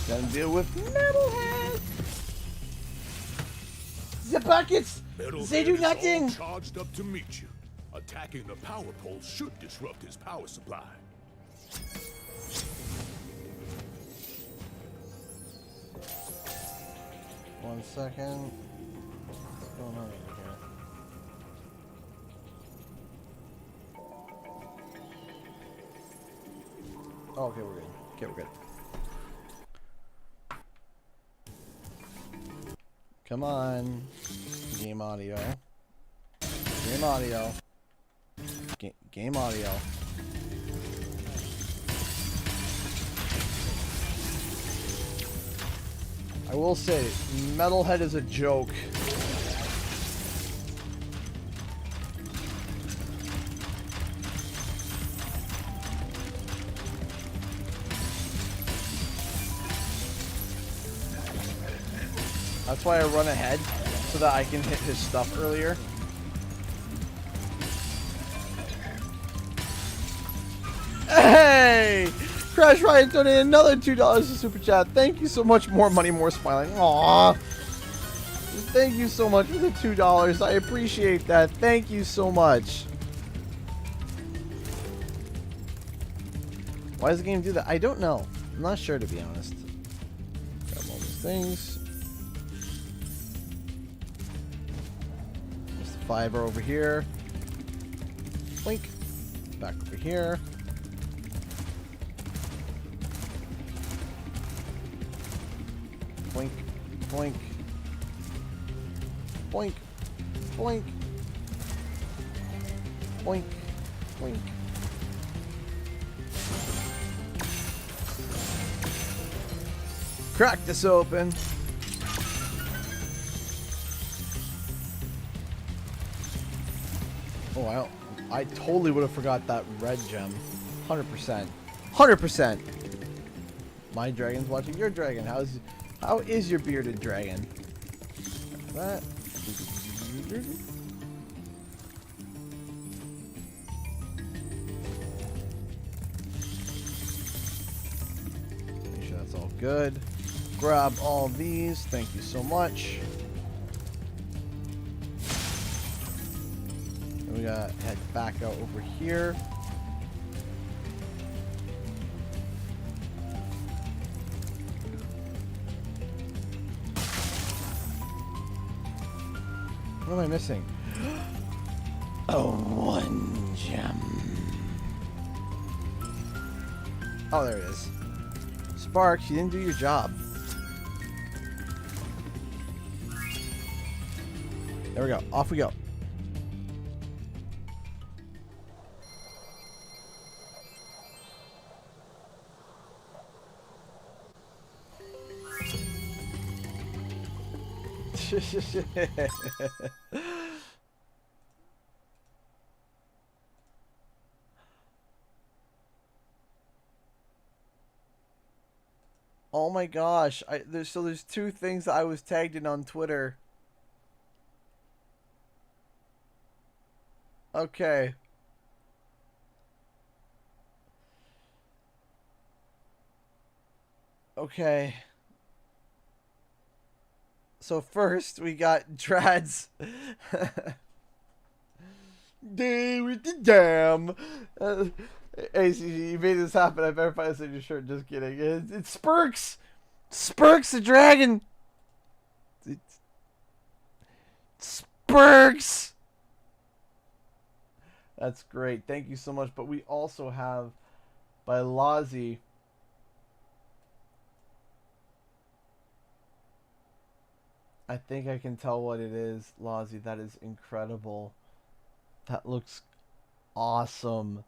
Gonna deal with Metalhead! The buckets! They do nothing! Charged up to meet you. Attacking the power pole should disrupt his power supply. One second. What's going on over here? Oh, okay, we're good. Okay, we're good. Come on. Game audio. Game audio. Game audio. I will say, Metalhead is a joke. That's why I run ahead, so that I can hit his stuff earlier. Hey! Crash Ryan donated another $2 to Super Chat. Thank you so much. More money, more smiling. Aww. Thank you so much for the $2. I appreciate that. Thank you so much. Why does the game do that? I don't know. I'm not sure, to be honest. Grab all these things. There's the fiber over here. Blink. Back over here. Boink, boink, boink, boink, boink, boink. Crack this open. Oh, I totally would have forgot that red gem. 100%. 100%. My dragon's watching your dragon. How is your bearded dragon? That. Make sure that's all good. Grab all these. Thank you so much. And we gotta head back out over here. What am I missing? Oh, one gem. Oh, there it is. Sparks, you didn't do your job. There we go. Off we go. Oh my gosh, there's two things that I was tagged in on Twitter. Okay. Okay. So first we got Drads. Day with the dam. Hey, you made this happen. I verified this in your shirt. Just kidding. It's Spurks. Spurks the dragon. It's Spurks. That's great. Thank you so much. But we also have by Lazi. I think I can tell what it is, Lazi. That is incredible. That looks awesome.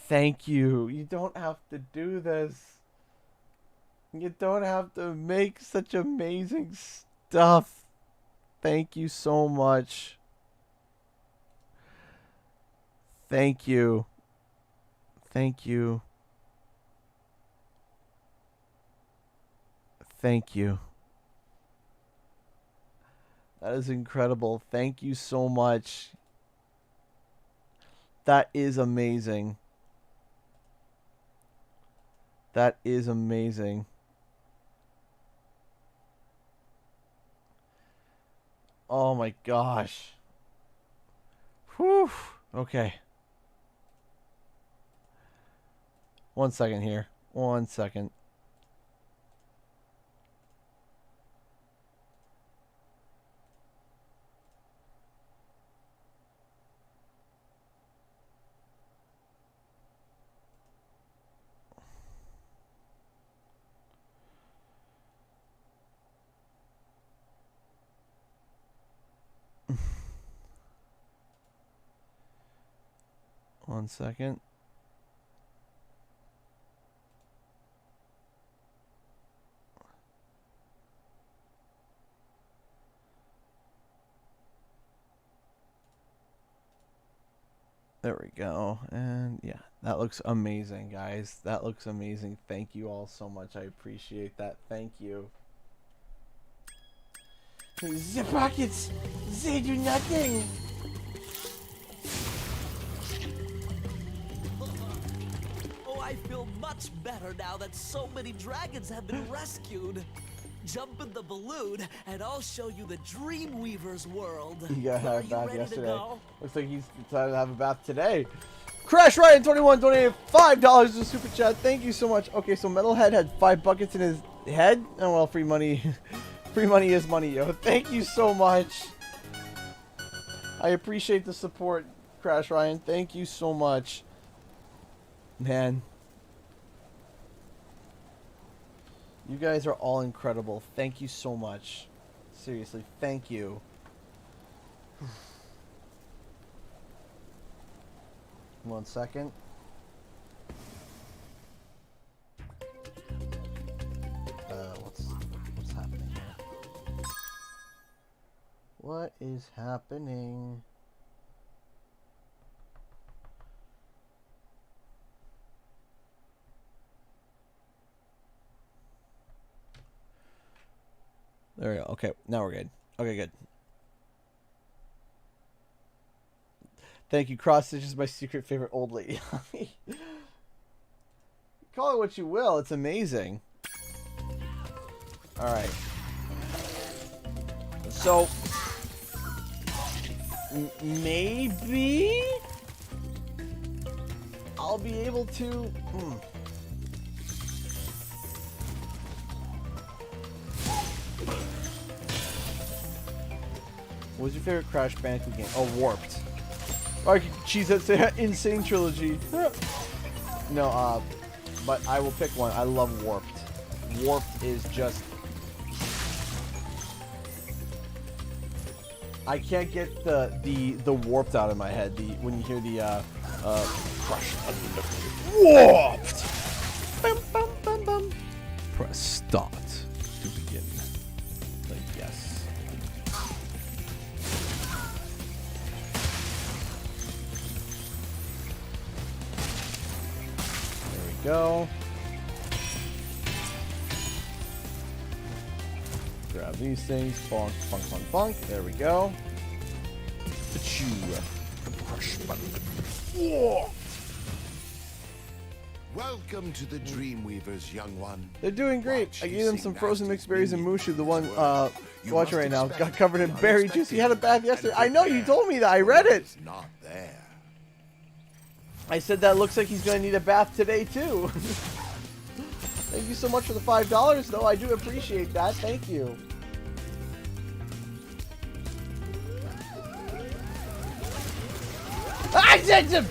Thank you. You don't have to do this. You don't have to make such amazing stuff. Thank you so much. Thank you. Thank you. Thank you. That is incredible. Thank you so much. That is amazing. That is amazing. Oh my gosh. Whew. Okay. 1 second here. 1 second. One second. There we go. And yeah, that looks amazing, guys. That looks amazing. Thank you all so much. I appreciate that. Thank you. The pockets, they do nothing. Oh, I feel much better now that so many dragons have been rescued. Jump in the balloon, and I'll show you the Dreamweaver's world. You gotta have a bath ready yesterday. to go? Looks like he's decided to have a bath today. Crash Ryan 21 donated $5 to super chat. Thank you so much. Okay, so Metalhead had 5 buckets in his head. Oh well, free money. Free money is money, yo. Thank you so much. I appreciate the support, Crash Ryan. Thank you so much. Man. You guys are all incredible. Thank you so much. Seriously, thank you. One second. What's happening here? What is happening? There we go. Okay, now we're good. Okay, good. Thank you. Cross Stitch is my secret favorite old lady. Call it what you will. It's amazing. All right. So maybe I'll be able to. What was your favorite Crash Bandicoot game? Oh, Warped. Or cheese that's insane trilogy. No, but I will pick one. I love Warped. Warped is just. I can't get the Warped out of my head. When you hear the Crash Warped. Bum, bum, bum, bum. Press start to begin. Like yes. Go. Grab these things. Bonk, bonk, bonk, bonk. There we go. Achoo. Welcome to the Dreamweavers, young one. They're doing great. I gave them some frozen mixed berries and Mushu, the one watching right now. Got covered in berry juice. He had a bath yesterday. I know, you told me that. I read it. Not there. I said that looks like he's going to need a bath today, too. Thank you so much for the $5, though. I do appreciate that. Thank you. I said to...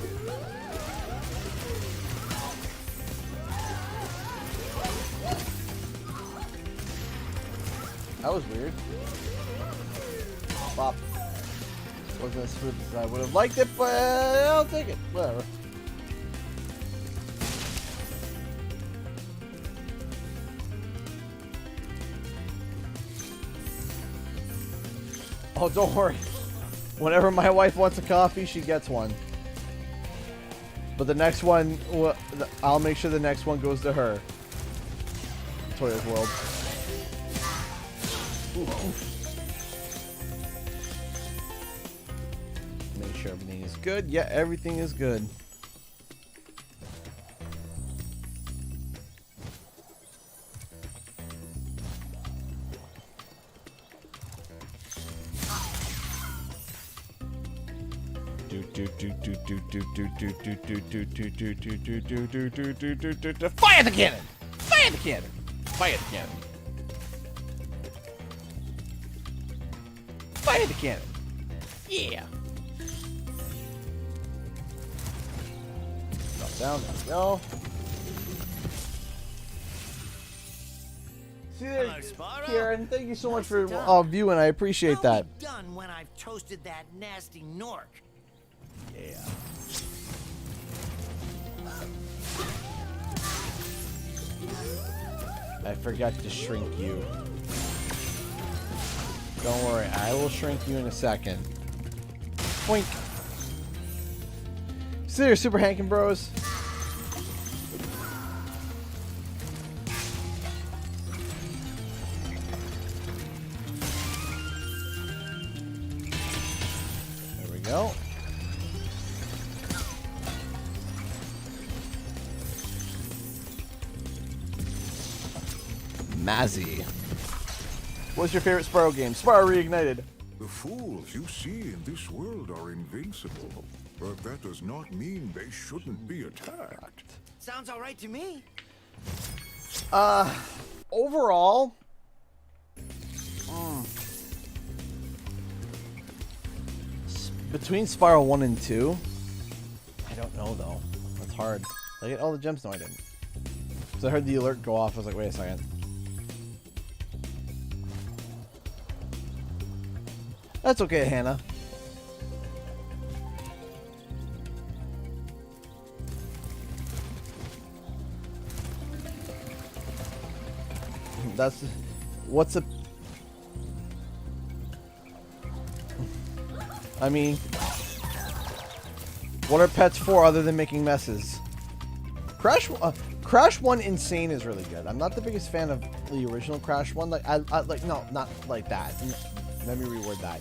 That was weird. Bop. Wasn't as smooth as I would have liked it, but I'll take it. Whatever. Oh, don't worry. Whenever my wife wants a coffee, she gets one. But the next one, I'll make sure the next one goes to her. Toya's World. Make sure everything is good. Yeah, everything is good. Fire the cannon! Fire the cannon! Fire the cannon! Fire the cannon! Yeah! Drop down, there we go. See there, Karen, thank you so much for viewing. I appreciate that. Done when I've toasted that nasty Nork. Yeah. I forgot to shrink you. Don't worry, I will shrink you in a second. Boink. See there, Super Hankin Bros. There we go. Mazzy. What's your favorite Spyro game? Spyro Reignited. The fools you see in this world are invincible, but that does not mean they shouldn't be attacked. Sounds all right to me. Overall, between Spyro 1 and 2, I don't know though. That's hard. Did I get all the gems? No, I didn't. Because I heard the alert go off. I was like, wait a second. That's okay, Hannah. That's what's a. I mean, what are pets for other than making messes? Crash 1 Insane is really good. I'm not the biggest fan of the original Crash 1. Like I like no, not like that. Let me reword that.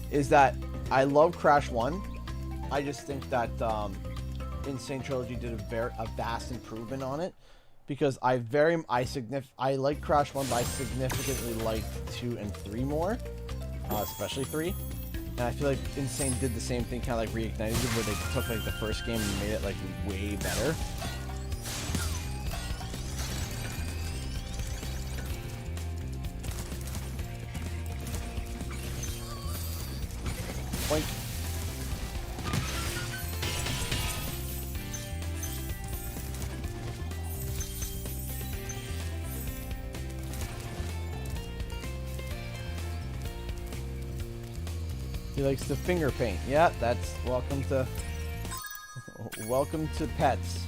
Is that I love Crash 1. I just think that Insane Trilogy did a vast improvement on it, because I like Crash 1, but I significantly liked 2 and 3 more, especially 3. And I feel like Insane did the same thing, kind of like Reignited, where they took like the first game and made it like way better. Boink. He likes to finger paint. Yeah, that's welcome to pets.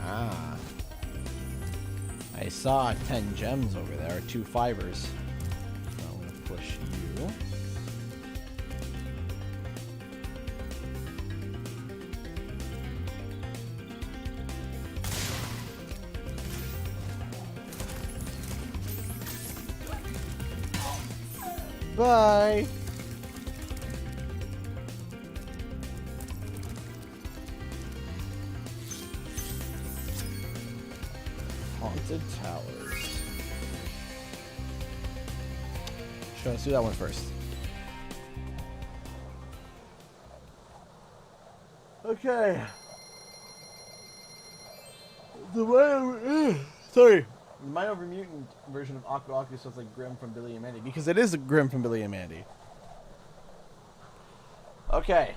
Ah. I saw 10 gems over there, 2 fibers. I'm going to push you. Bye. Haunted Towers. Sure, let's do that one first. Okay. The sorry. The Mind Over Mutant version of Aku Aku sounds like Grim from Billy and Mandy, because it is a Grim from Billy and Mandy. Okay.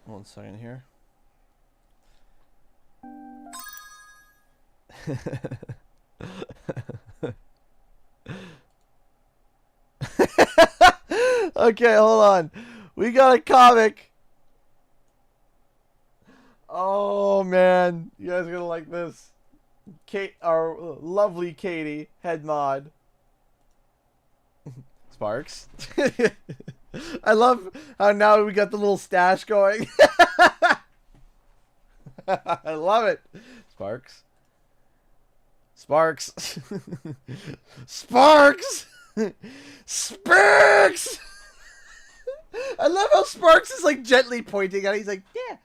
One second here. Okay, hold on. We got a comic. Oh man, you guys are gonna like this. Kate, our lovely Katie, head mod. Sparks. I love how now we got the little stash going. I love it. Sparks. Sparks. Sparks. Sparks. I love how Sparks is like gently pointing at it. He's like, yeah,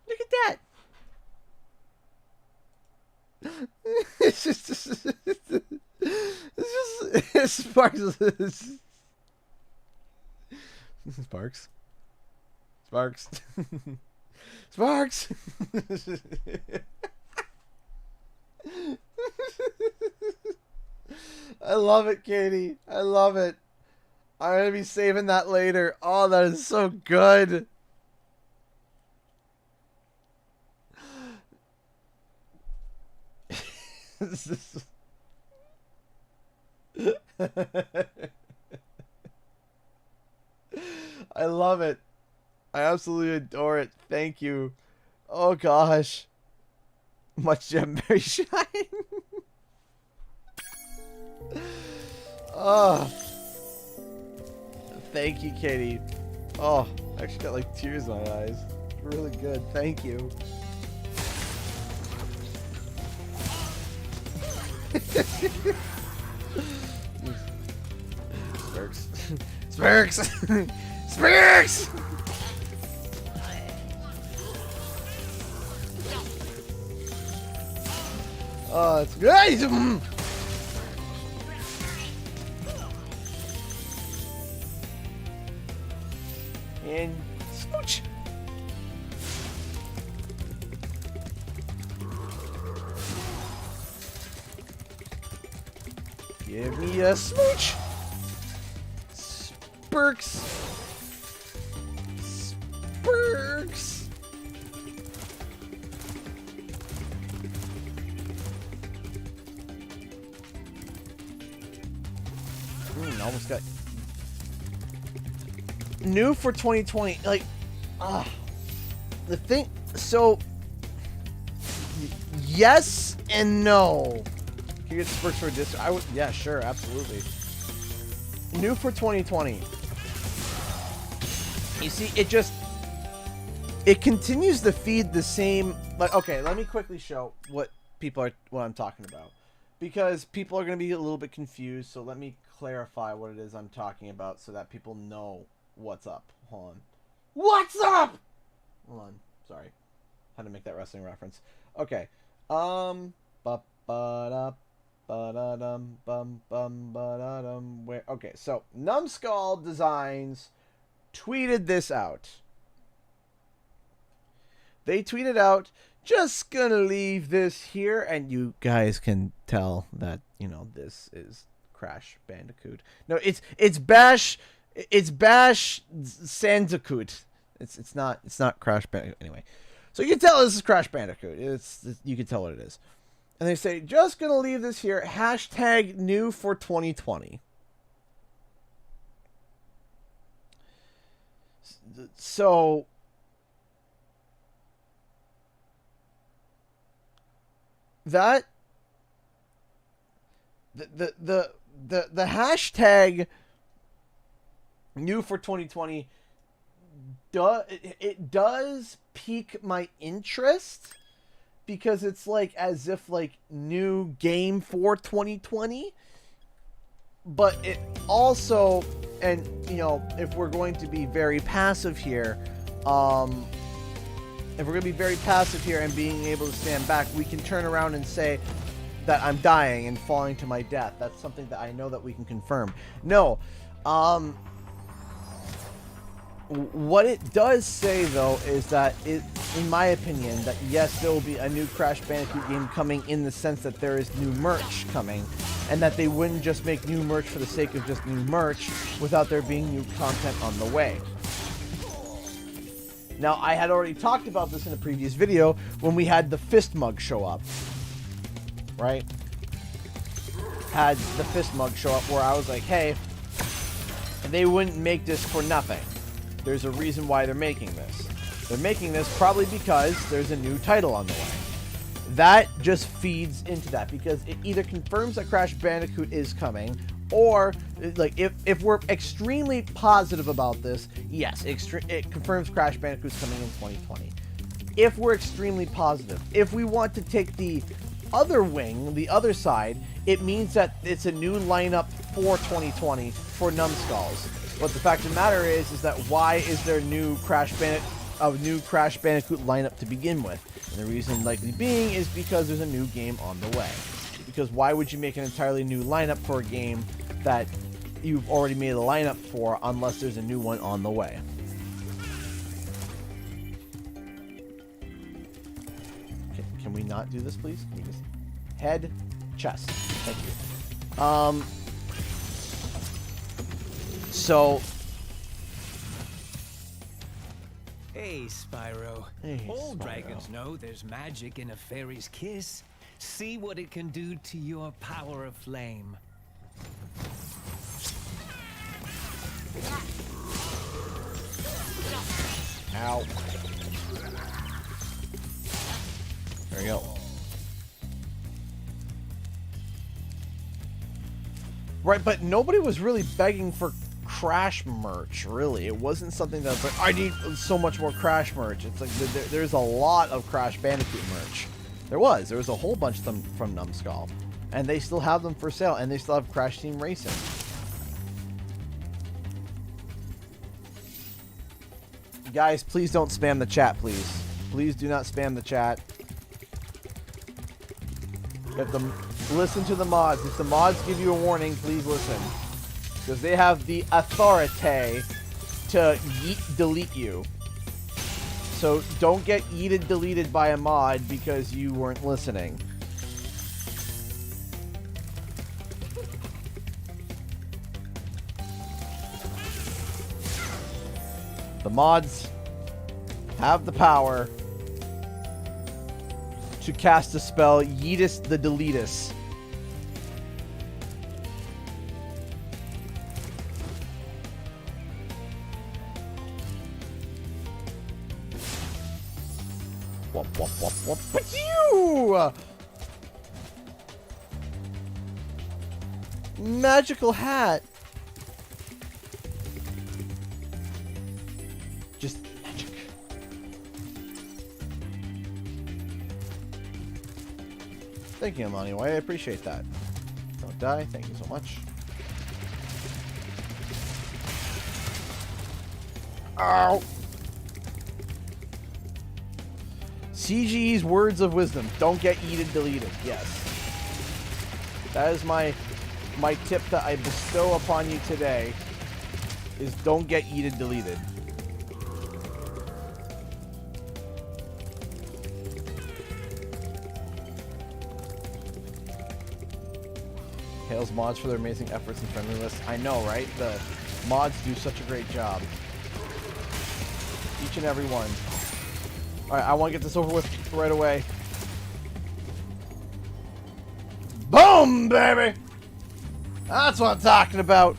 look at that. It's just Sparks. Sparks. Sparks. Sparks. I love it, Katie. I love it. I'm going to be saving that later. Oh, that is so good. I love it. I absolutely adore it. Thank you. Oh, gosh. Much Gemberry shine. Oh. Thank you, Katie. Oh, I actually got like tears in my eyes. Really good. Thank you. Sparks. Sparks! Sparks! Oh, it's good. And smooch. Give me a smooch. Spurks. Spurks. Almost got new for 2020. Like, the thing. So, yes and no. Can you get Spurks for a disc? I would. Yeah, sure, absolutely. New for 2020. You see, it continues to feed the same. Like, okay, let me quickly show what I'm talking about, because people are going to be a little bit confused. So let me clarify what it is I'm talking about so that people know what's up. Hold on. What's up? Hold on. Sorry. Had to make that wrestling reference. Okay. Where? Okay, so Numbskull Designs tweeted this out. They tweeted out, just gonna leave this here, and you guys can tell that, you know, this is Crash Bandicoot. No, it's Bash Sandicoot. It's not Crash Bandicoot anyway. So you can tell this is Crash Bandicoot. You can tell what it is. And they say, just gonna leave this here. Hashtag new for 2020. So that the hashtag new for 2020 does pique my interest, because it's like as if like new game for 2020, but it also, and you know, if we're going to be very passive here, and being able to stand back, we can turn around and say that I'm dying and falling to my death. That's something that I know that we can confirm. No, what it does say, though, is that in my opinion, that yes, there will be a new Crash Bandicoot game coming, in the sense that there is new merch coming, and that they wouldn't just make new merch for the sake of just new merch without there being new content on the way. Now, I had already talked about this in a previous video when we had the fist mug show up, right? Had the fist mug show up where I was like, hey, they wouldn't make this for nothing. There's a reason why they're making this. They're making this probably because there's a new title on the way. That just feeds into that, because it either confirms that Crash Bandicoot is coming, or like if we're extremely positive about this, yes, it confirms Crash Bandicoot's coming in 2020. If we're extremely positive, if we want to take the other wing, the other side, it means that it's a new lineup for 2020 for Numbskulls. But the fact of the matter is that why is there a new Crash Bandicoot lineup to begin with? And the reason likely being is because there's a new game on the way. Because why would you make an entirely new lineup for a game that you've already made a lineup for unless there's a new one on the way? Okay, can we not do this, please? Can we just head, chest? Thank you. So... Hey, Spyro. Hey, All Spyro. dragons know there's magic in a fairy's kiss. See what it can do to your power of flame. Ow. There we go. Right, but nobody was really begging for Crash merch, really. It wasn't something that was like, I need so much more Crash merch. It's like there's a lot of Crash Bandicoot merch. There was a whole bunch of them from Numbskull, and they still have them for sale, and they still have Crash Team Racing. Guys, please don't spam the chat, please. Please do not spam the chat. If listen to the mods. If the mods give you a warning, please listen. Because they have the authority to delete you. So don't get deleted by a mod because you weren't listening. The mods have the power to cast a spell, Yeetus the Deletus. Whoop, whoop, whoop, whoop. Pew! Magical hat. Just magic. Thank you, Money Way. I appreciate that. Don't die. Thank you so much. Ow! CG's words of wisdom. Don't get deleted. Yes. That is my tip that I bestow upon you today. Is don't get deleted. Hails mods for their amazing efforts and friendliness. I know, right? The mods do such a great job. Each and every one. Alright, I want to get this over with right away. Boom, baby! That's what I'm talking about.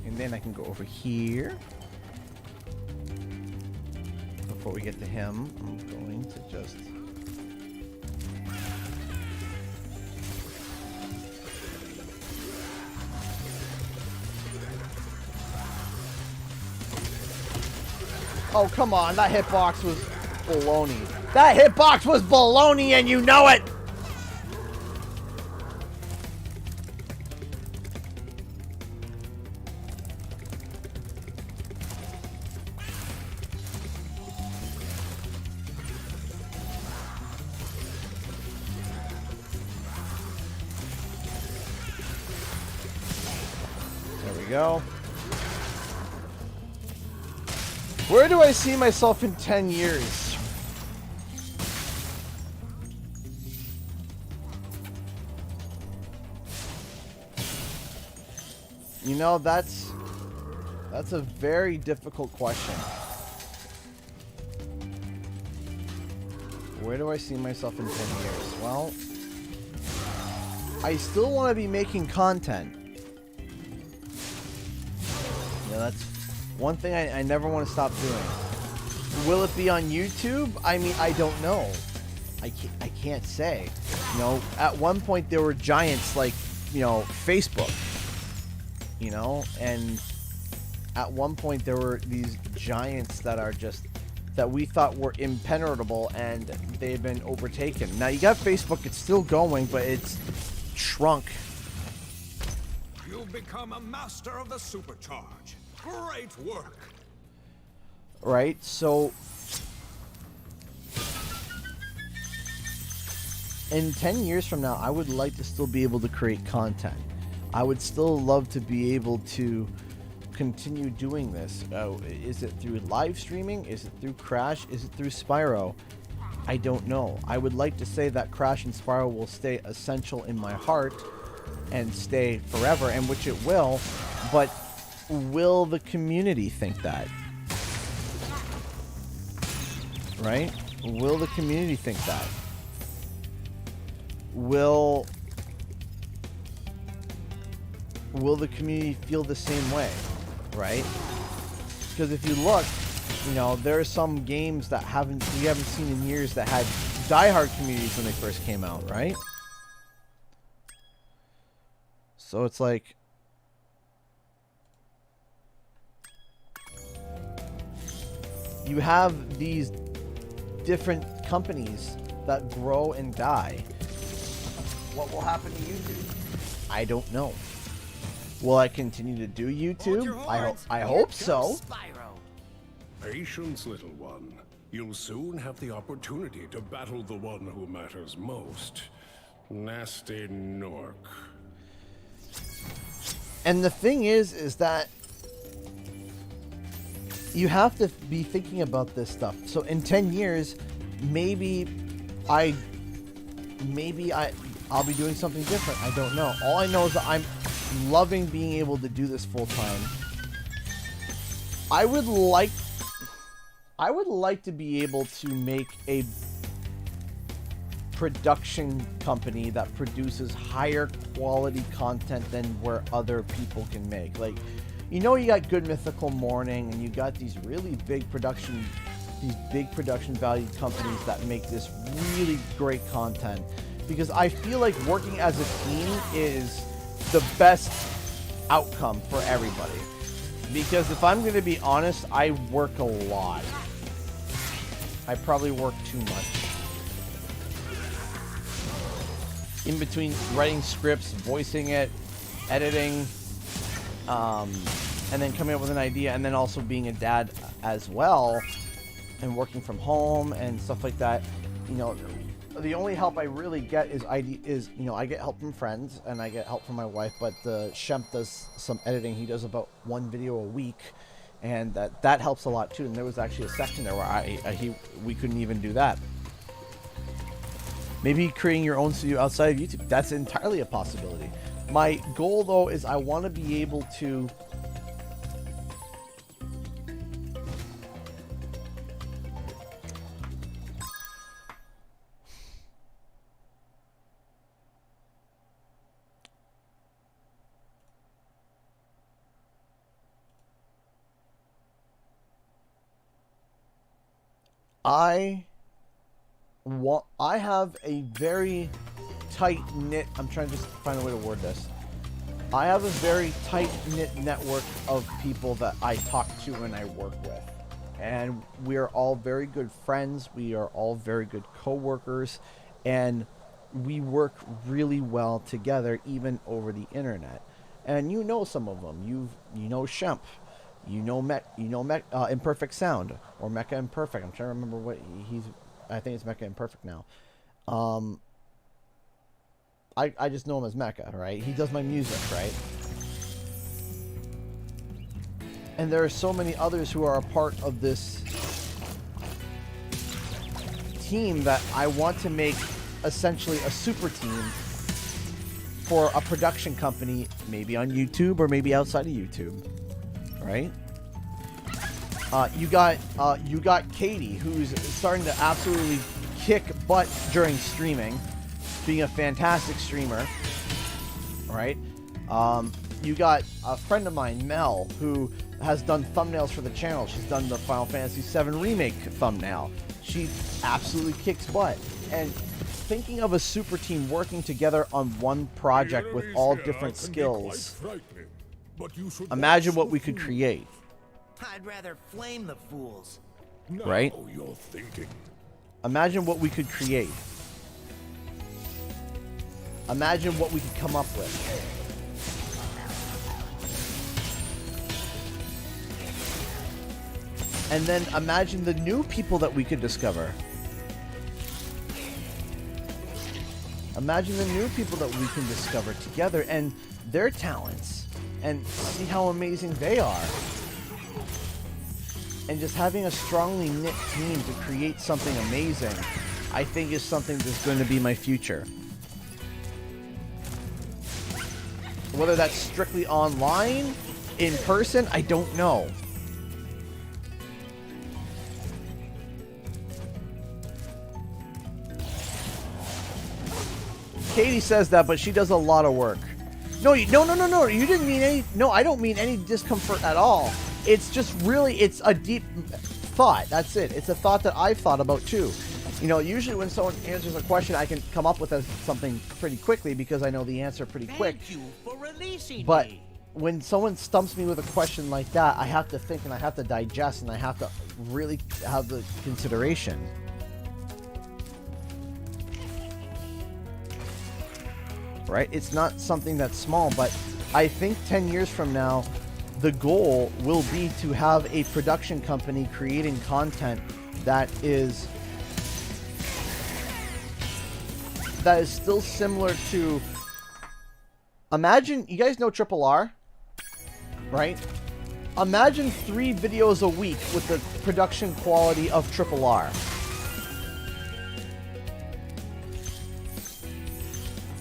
And then I can go over here. Before we get to him, I'm going to just... Oh, come on. That hitbox was baloney. That hitbox was baloney and you know it! There we go. Where do I see myself in 10 years? You know, that's a very difficult question. Where do I see myself in 10 years? Well, I still want to be making content. know, that's one thing I never want to stop doing. Will it be on YouTube? I mean, I don't know. I can't say. You know, at one point there were giants like, you know, Facebook. You know, and at one point there were these giants that are just, that we thought were impenetrable, and they've been overtaken. Now you got Facebook, it's still going, but it's shrunk. You've become a master of the supercharge. Great work. Right, so in 10 years from now, I would like to still be able to create content. I would still love to be able to continue doing this. Is it through live streaming? Is it through Crash? Is it through Spyro? I don't know. I would like to say that Crash and Spyro will stay essential in my heart and stay forever, and which it will, but will the community think that? Right? Will the community think that? Will the community feel the same way? Right? Because if you look, you know, there are some games that we haven't seen in years that had diehard communities when they first came out, right? So it's like, you have these different companies that grow and die. What will happen to YouTube? I don't know. Will I continue to do YouTube? I hope so. Patience, little one. You'll soon have the opportunity to battle the one who matters most. Nasty Nork. And the thing is that you have to be thinking about this stuff. So in 10 years, maybe I'll be doing something different. I don't know. All I know is that I'm loving being able to do this full time. I would like to be able to make a production company that produces higher quality content than where other people can make. Like, you know, you got Good Mythical Morning, and you got these really big production valued companies that make this really great content. Because I feel like working as a team is the best outcome for everybody. Because if I'm going to be honest, I work a lot. I probably work too much. In between writing scripts, voicing it, editing, and then coming up with an idea, and then also being a dad as well, and working from home and stuff like that. You know, the only help I really get is you know, I get help from friends and I get help from my wife, but Shemp does some editing. He does about 1 video a week, and that helps a lot too. And there was actually a section there where we couldn't even do that. Maybe creating your own studio outside of YouTube, that's entirely a possibility. My goal though is I want to be able to I have a very tight-knit, I'm trying to just find a way to word this. I have a very tight-knit network of people that I talk to and I work with. And we are all very good friends. We are all very good co-workers. And we work really well together, even over the internet. And you know some of them. You know Shemp. You know Imperfect Sound, or Mecha Imperfect. I'm trying to remember what I think it's Mecha Imperfect now. I just know him as Mecha, right? He does my music, right? And there are so many others who are a part of this team that I want to make essentially a super team for a production company, maybe on YouTube or maybe outside of YouTube. Right? You got Katie, who's starting to absolutely kick butt during streaming, being a fantastic streamer. Right? You got a friend of mine, Mel, who has done thumbnails for the channel. She's done the Final Fantasy VII Remake thumbnail. She absolutely kicks butt. And thinking of a super team working together on one project with all different skills, imagine what we could create. I'd rather flame the fools. Right? You're thinking. Imagine what we could create. Imagine what we could come up with. And then imagine the new people that we could discover. Imagine the new people that we can discover together and their talents and see how amazing they are. And just having a strongly knit team to create something amazing, I think is something that's going to be my future. Whether that's strictly online, in person, I don't know. Katie says that, but she does a lot of work. No, you didn't mean any. No, I don't mean any discomfort at all. It's just really, it's a deep thought. That's it. It's a thought that I've thought about too. You know, usually when someone answers a question, I can come up with something pretty quickly because I know the answer pretty quick. Thank you for releasing But me. when someone stumps me with a question like that, I have to think and I have to digest and I have to really have the consideration. Right? It's not something that's small, but I think 10 years from now, the goal will be to have a production company creating content that is still similar to, imagine, you guys know Triple R, right? Imagine 3 videos a week with the production quality of Triple R.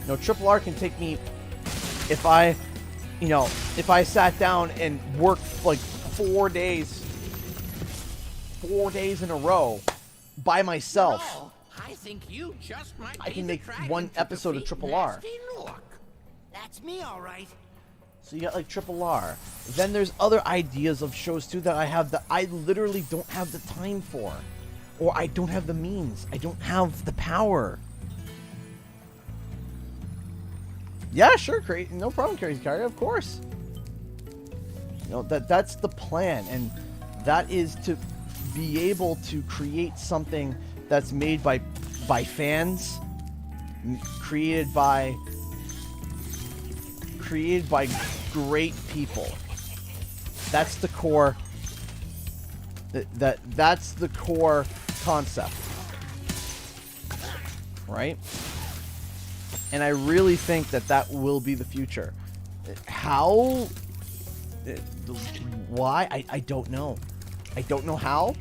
No, Triple R can take me, if I sat down and worked like 4 days in a row by myself. No, I think you just might I be can the make dragon one to episode of defeat Triple R. Nasty Nook. That's me, all right. So you got like Triple R. Then there's other ideas of shows too that I have that I literally don't have the time for. Or I don't have the means. I don't have the power. Yeah, sure, no problem, Crazy Carter, of course. You know, that's the plan, and that is to be able to create something that's made by fans, created by great people. That's the core. That's the core concept, right? And I really think that will be the future. How? Why? I don't know. I don't know how.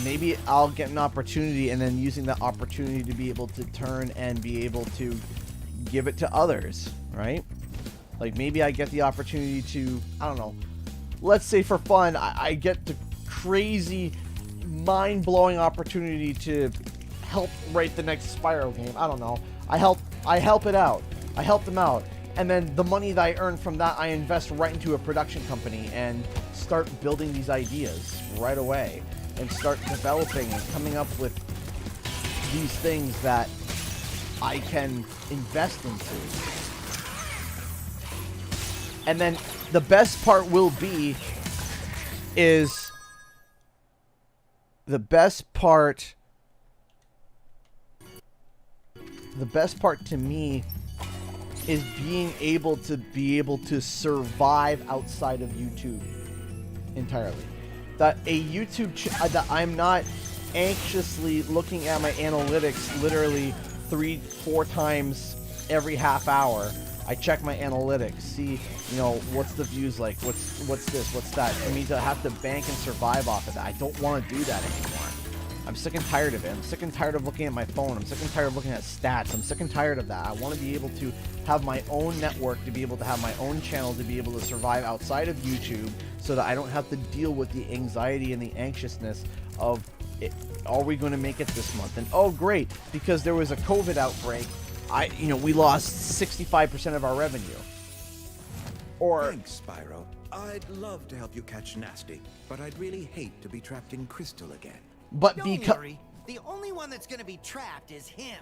Maybe I'll get an opportunity and then using that opportunity to be able to turn and be able to give it to others, right? Like maybe I get the opportunity to, I don't know, let's say for fun, I get the crazy, mind-blowing opportunity to help write the next Spyro game. I don't know. I help it out. I help them out. And then the money that I earn from that, I invest right into a production company and start building these ideas right away and start developing and coming up with these things that I can invest into. And then the best part will be is the best part to me is being able to survive outside of YouTube entirely. That a YouTube that I'm not anxiously looking at my analytics literally 3-4 times every half hour. I check my analytics, see, you know, what's the views like, what's this, what's that. For me to have to bank and survive off of that, I don't want to do that anymore. I'm sick and tired of it. I'm sick and tired of looking at my phone. I'm sick and tired of looking at stats. I'm sick and tired of that. I want to be able to have my own network, to be able to have my own channel, to be able to survive outside of YouTube so that I don't have to deal with the anxiety and the anxiousness of, are we going to make it this month? And oh, great, because there was a COVID outbreak, we lost 65% of our revenue. Or thanks, Spyro. I'd love to help you catch Nasty, but I'd really hate to be trapped in Crystal again. But Don't worry. The only one that's gonna be trapped is him.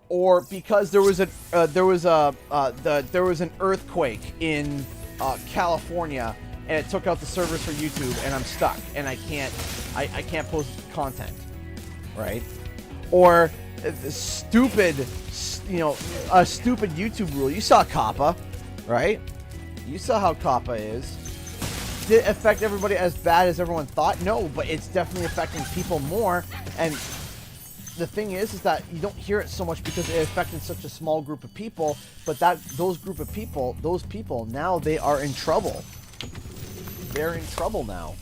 Or because there was an earthquake in California and it took out the servers for YouTube and I'm stuck and I can't post content, right? Or a stupid YouTube rule. You saw Kappa, right? You saw how Kappa is. Did it affect everybody as bad as everyone thought? No, but it's definitely affecting people more. And the thing is that you don't hear it so much because it affected such a small group of people. But those people, now they are in trouble. They're in trouble now.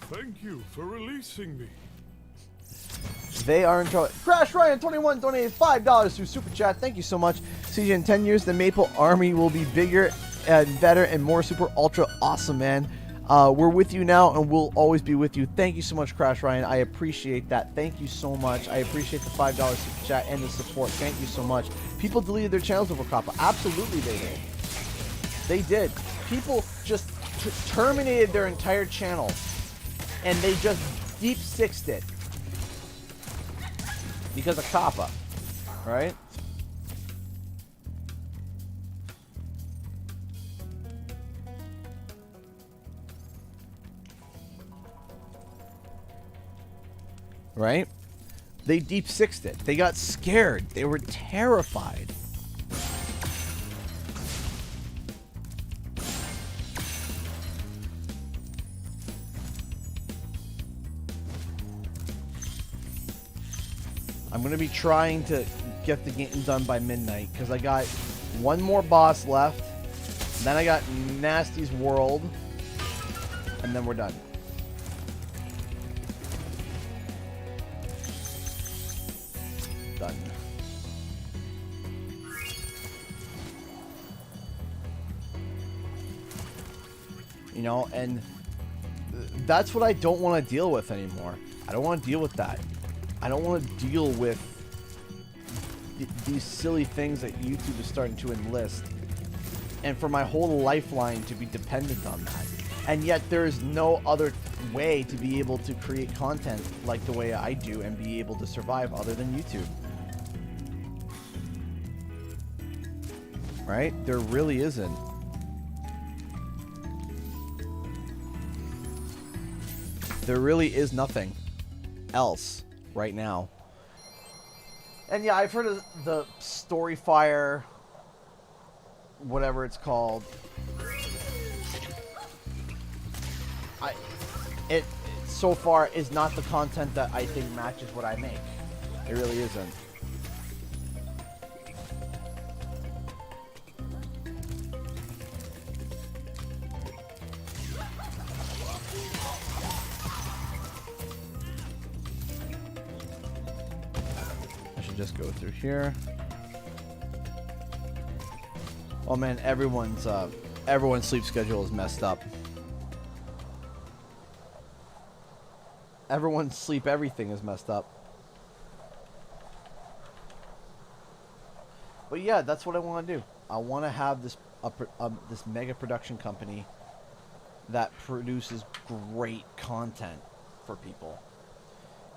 Thank you for releasing me. They are in trouble. Crash Ryan 21 donated $5 through Super Chat. Thank you so much. CJ, in 10 years, the Maple Army will be bigger and better and more super ultra awesome, man. We're with you now and we'll always be with you. Thank you so much, Crash Ryan. I appreciate that. Thank you so much. I appreciate the $5 Super Chat and the support. Thank you so much. People deleted their channels over Kappa. Absolutely they did. They did. People just terminated their entire channel and they just deep sixed it. Because of Kappa, right? Right? They deep sixed it. They got scared. They were terrified. I'm going to be trying to get the game done by midnight because I got one more boss left. Then I got Nasty's World. And then we're done. Done. You know, and that's what I don't want to deal with anymore. I don't want to deal with that. I don't want to deal with these silly things that YouTube is starting to enlist. And for my whole lifeline to be dependent on that. And yet there is no other way to be able to create content like the way I do and be able to survive other than YouTube. Right? There really isn't. There really is nothing else right now. And yeah, I've heard of the Storyfire, whatever it's called. It so far is not the content that I think matches what I make. It really isn't. I should just go through here. Oh man, everyone's sleep schedule is messed up. Everyone's sleep everything is messed up. But yeah, that's what I want to do. I want to have this this mega production company that produces great content for people.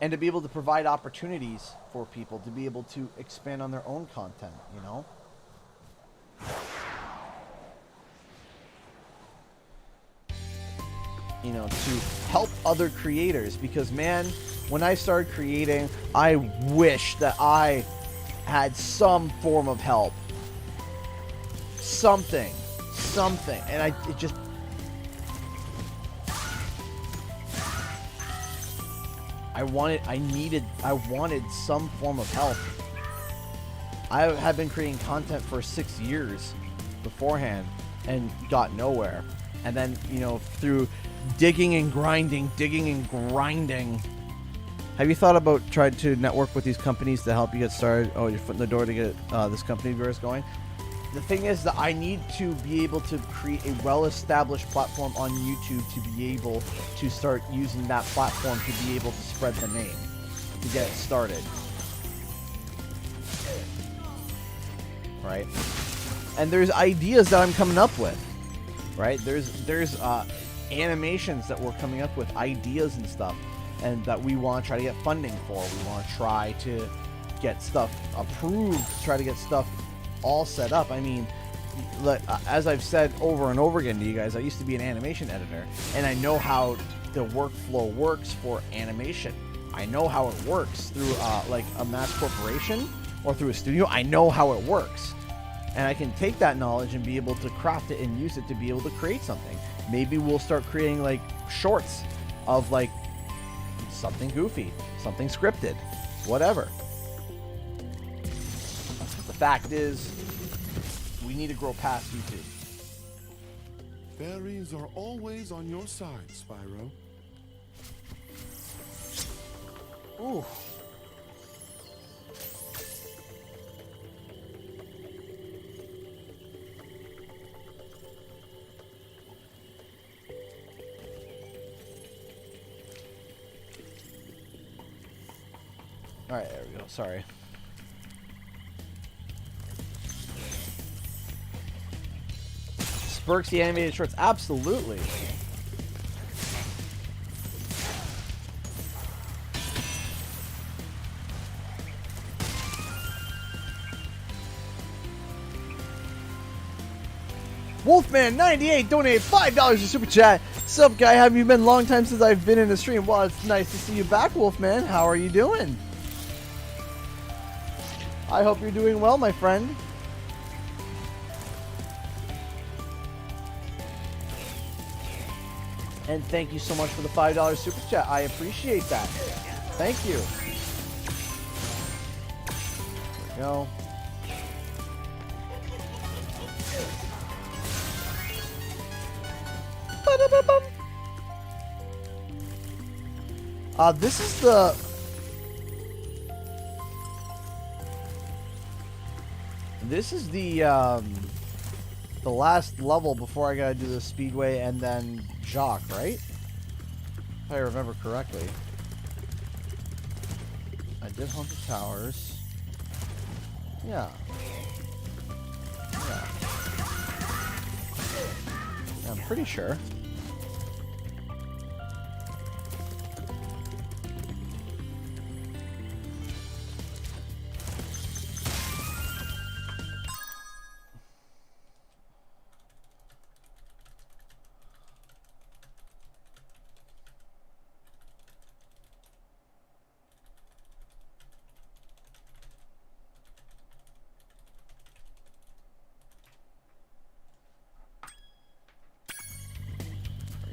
And to be able to provide opportunities for people to be able to expand on their own content, you know? You know, to help other creators, because man, when I started creating, I wish that I had some form of help. Something. And I wanted some form of help. I have been creating content for 6 years beforehand and got nowhere. And then, you know, through digging and grinding. Have you thought about trying to network with these companies to help you get started? Oh, your foot in the door to get this company of yours going? The thing is that I need to be able to create a well-established platform on YouTube to be able to start using that platform to be able to spread the name, to get it started. right? And there's ideas that I'm coming up with, right? There's animations that we're coming up with, ideas and stuff, and that we want to try to get funding for. We want to try to get stuff approved, try to get stuff all set up. I mean, look, as I've said over and over again to you guys, I used to be an animation editor, and I know how the workflow works for animation. I know how it works through like a mass corporation or through a studio. I know how it works, and I can take that knowledge and be able to craft it and use it to be able to create something. Maybe we'll start creating like shorts of like something goofy, something scripted, whatever. The fact is, we need to grow past YouTube. Fairies are always on your side, Spyro. Ooh. All right, there we go. Sorry. Spurks the animated shorts, absolutely. Wolfman98 donated $5 to Super Chat. Sup, guy? Have you been? Long time since I've been in the stream. Well, it's nice to see you back, Wolfman. How are you doing? I hope you're doing well, my friend. And thank you so much for the $5 Super Chat. I appreciate that. Thank you. There we go. This is the last level before I gotta do the Speedway and then Jock, right? If I remember correctly. I did Haunted Towers. Yeah. Yeah. I'm pretty sure.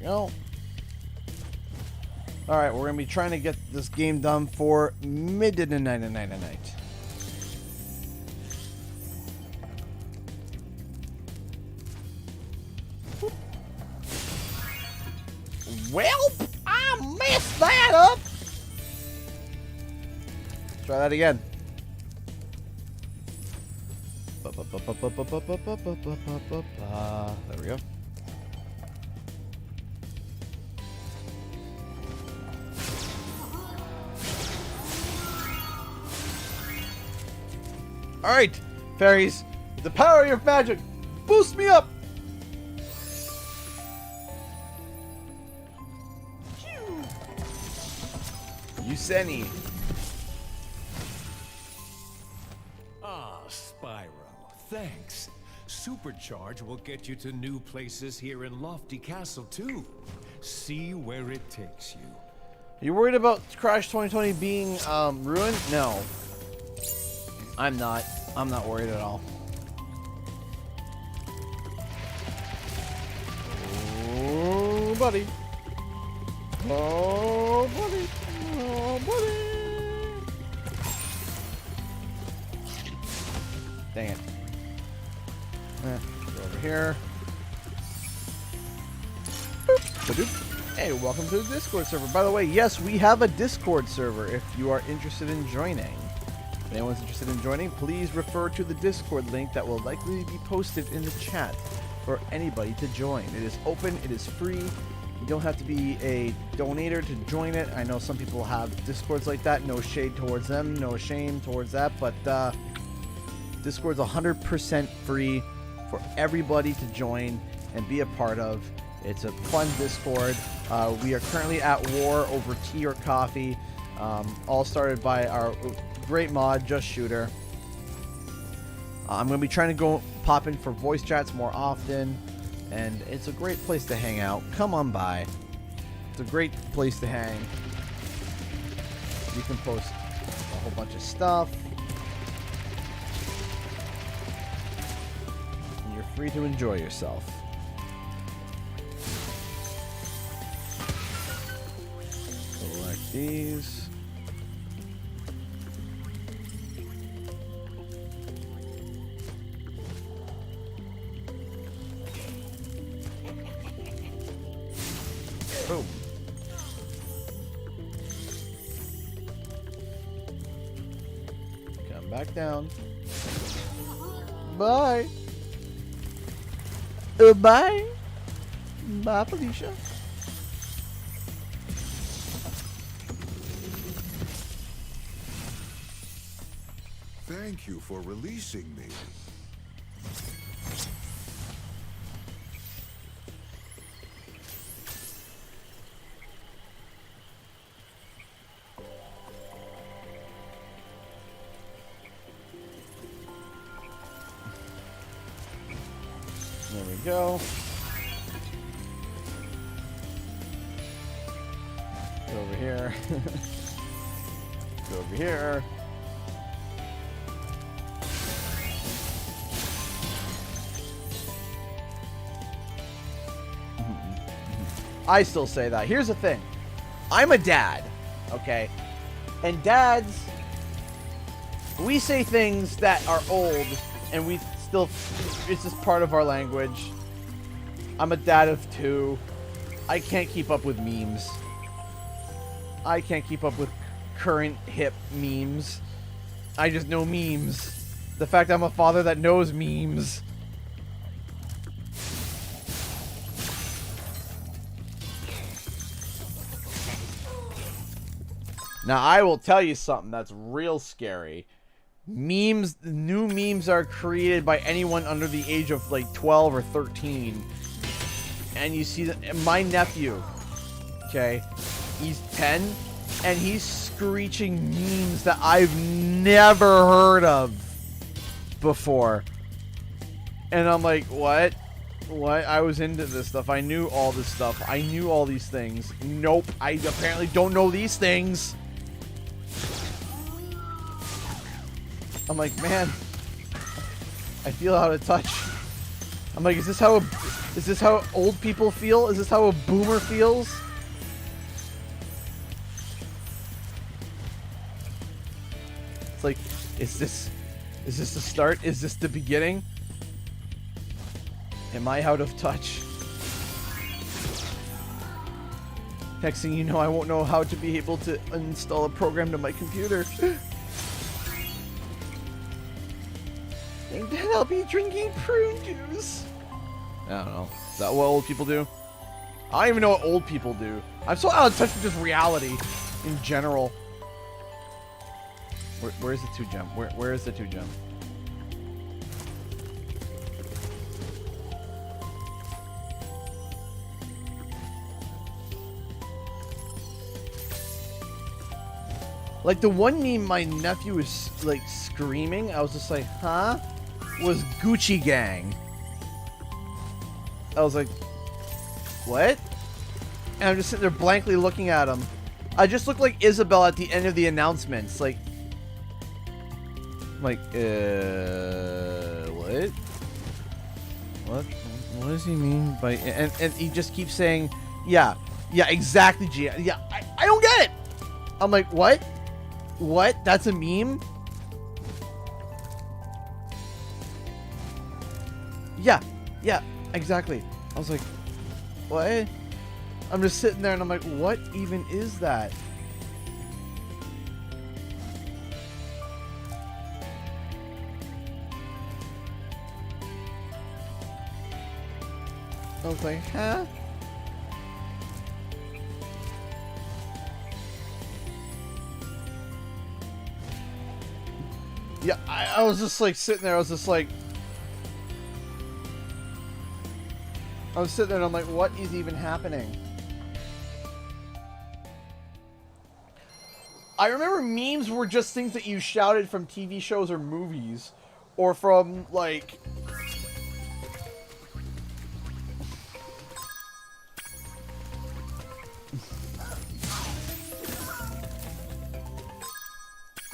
Go. Alright, we're going to be trying to get this game done for midnight tonight. Well, I messed that up. Try that again. There we go. Alright, fairies, the power of your magic, boost me up! Yuseni. Ah, Spyro, thanks. Supercharge will get you to new places here in Lofty Castle, too. See where it takes you. You worried about Crash 2020 being ruined? No. I'm not. I'm not worried at all. Oh, buddy. Oh, buddy. Oh, buddy. Dang it. Go over here. Boop. Hey, welcome to the Discord server. By the way, yes, we have a Discord server if you are interested in joining. If anyone's interested in joining, please refer to the Discord link that will likely be posted in the chat for anybody to join. It is open, it is free. You don't have to be a donator to join it. I know some people have Discords like that. No shade towards them, no shame towards that, but Discord's 100% free for everybody to join and be a part of. It's a fun Discord. We are currently at war over tea or coffee. All started by our great mod, Just Shooter. I'm going to be trying to pop in for voice chats more often. And it's a great place to hang out. Come on by. It's a great place to hang. You can post a whole bunch of stuff. And you're free to enjoy yourself. Select these. Boom. Come back down. Bye. Bye. Bye, Felicia. Thank you for releasing me. There we go. Go over here. Go over here. I still say that. Here's the thing. I'm a dad, okay? And dads, we say things that are old, and we still, it's just part of our language. I'm a dad of 2. I can't keep up with memes. I can't keep up with current hip memes. I just know memes. The fact I'm a father that knows memes. Now, I will tell you something that's real scary. Memes, new memes are created by anyone under the age of like 12 or 13. And you see that my nephew, okay, he's 10, and he's screeching memes that I've never heard of before. And I'm like, what? What? I was into this stuff. I knew all this stuff. I knew all these things. Nope. I apparently don't know these things. I'm like, man, I feel out of touch. I'm like, is this how old people feel? Is this how a boomer feels? It's like, is this the start? Is this the beginning? Am I out of touch? Next thing you know, I won't know how to be able to install a program to my computer. And then I'll be drinking prune juice. I don't know. Is that what old people do? I don't even know what old people do. I'm so out of touch with just reality in general. Where's the 2 gem? Where is the 2 gem? Like the one meme my nephew was like screaming, I was just like, huh? Was Gucci Gang. I was like, what? And I'm just sitting there blankly looking at him. I just look like Isabel at the end of the announcements. Like, what? What does he mean by... And he just keeps saying, yeah, exactly, G. Yeah, I don't get it. I'm like, what? What? That's a meme? Yeah, exactly. I was like, what? I'm just sitting there and I'm like, what even is that? I was like, huh? Yeah, I was just like sitting there. I was just like, I was sitting there and I'm like, what is even happening? I remember memes were just things that you shouted from TV shows or movies, or from like.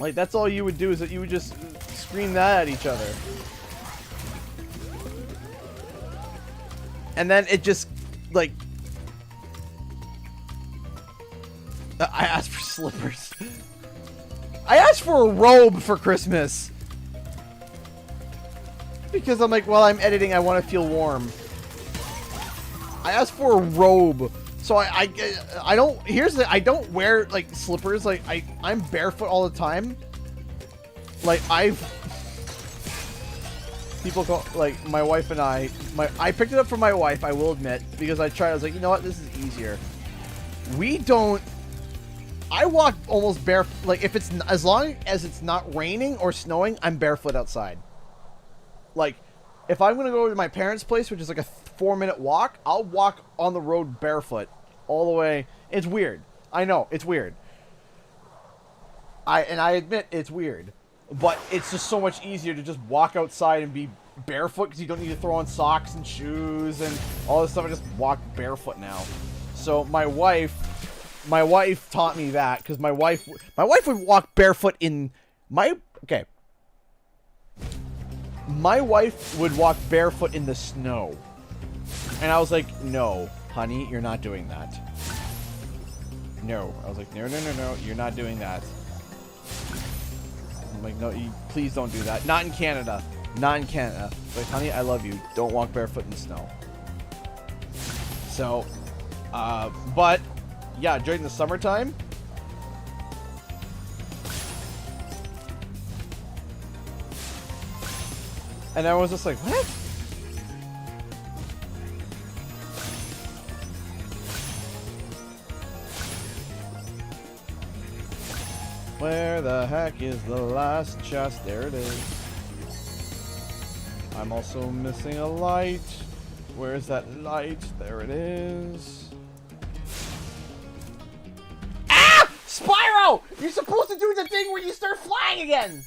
Like, that's all you would do, is that you would just scream that at each other. And then it just, like... I asked for slippers. I asked for a robe for Christmas. Because I'm like, while I'm editing, I want to feel warm. I asked for a robe. So I don't, here's the, I don't wear, like, slippers. Like, I'm barefoot all the time. Like, people call, like, my wife and I picked it up for my wife, I will admit, because I tried, I was like, you know what, this is easier. I walk almost barefoot, like, if it's, as long as it's not raining or snowing, I'm barefoot outside. Like, if I'm going to go to my parents' place, which is like a 4-minute walk, I'll walk on the road barefoot all the way. It's weird. I know, it's weird. I admit it's weird. But it's just so much easier to just walk outside and be barefoot, because you don't need to throw on socks and shoes and all this stuff. I just walk barefoot now. So my wife taught me that, because my wife would walk barefoot in my wife would walk barefoot in the snow. And I was like, no, honey, you're not doing that. No. I was like, no, you're not doing that. I'm like, no, please don't do that. Not in Canada. Not in Canada. Like, honey, I love you. Don't walk barefoot in the snow. So, but, yeah, during the summertime, and I was just like, what? Where the heck is the last chest? There it is. I'm also missing a light. Where's that light? There it is. Ah! Spyro! You're supposed to do the thing where you start flying again!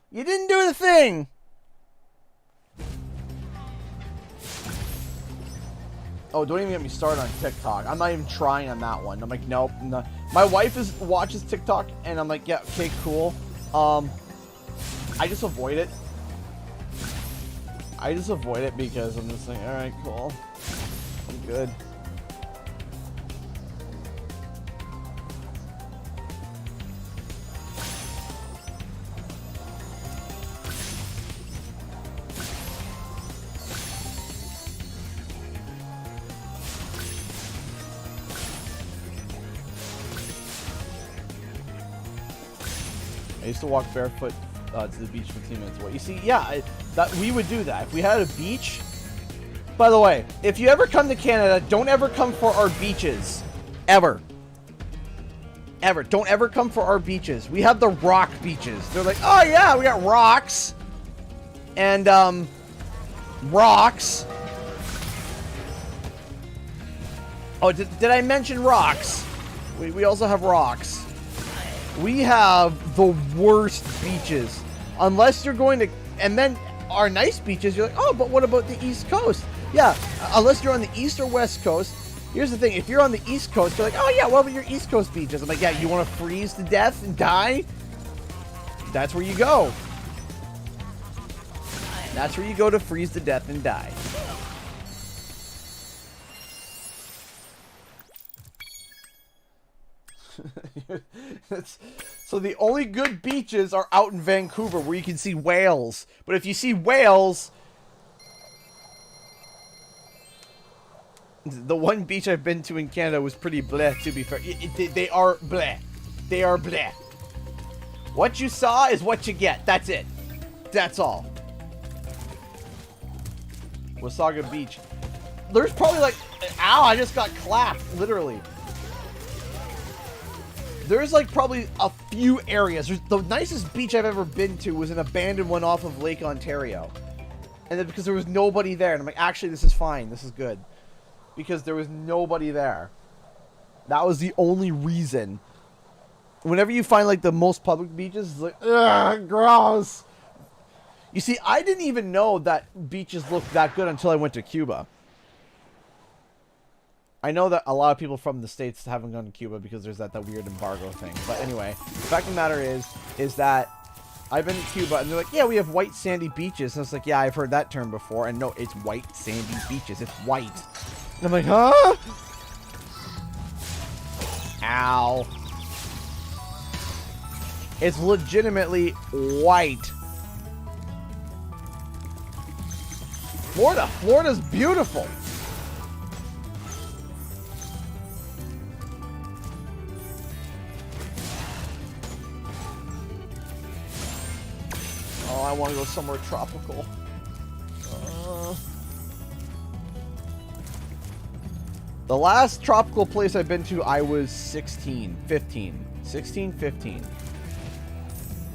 You didn't do the thing! Oh, don't even get me started on TikTok. I'm not even trying on that one. I'm like, nope. No. My wife watches TikTok, and I'm like, yeah, okay, cool. I just avoid it. I just avoid it because I'm just like, alright, cool. I'm good. I used to walk barefoot to the beach 15 minutes away. You see, yeah, that we would do that. If we had a beach... By the way, if you ever come to Canada, don't ever come for our beaches. Ever. Ever. Don't ever come for our beaches. We have the rock beaches. They're like, oh yeah, we got rocks. And, rocks. Oh, did I mention rocks? We also have rocks. We have the worst beaches. Unless you're going to... And then our nice beaches, you're like, oh, but what about the East Coast? Yeah, unless you're on the East or West Coast. Here's the thing. If you're on the East Coast, you're like, oh, yeah, what about your East Coast beaches? I'm like, yeah, you want to freeze to death and die? That's where you go. That's where you go to freeze to death and die. So the only good beaches are out in Vancouver where you can see whales. But if you see whales... The one beach I've been to in Canada was pretty bleh, to be fair. They are bleh. They are bleh. What you saw is what you get. That's it. That's all. Wasaga Beach. There's probably like... Ow, I just got clapped, literally. There's like probably a few areas. The nicest beach I've ever been to was an abandoned one off of Lake Ontario. And then because there was nobody there. And I'm like, actually, this is fine. This is good. Because there was nobody there. That was the only reason. Whenever you find like the most public beaches, it's like, ugh, gross. You see, I didn't even know that beaches looked that good until I went to Cuba. I know that a lot of people from the States haven't gone to Cuba because there's that weird embargo thing. But anyway, the fact of the matter is that I've been to Cuba and they're like, yeah, we have white sandy beaches. And I was like, yeah, I've heard that term before. And no, it's white sandy beaches. It's white. And I'm like, huh? Ow. It's legitimately white. Florida's beautiful. Oh, I want to go somewhere tropical. The last tropical place I've been to, I was 16, 15.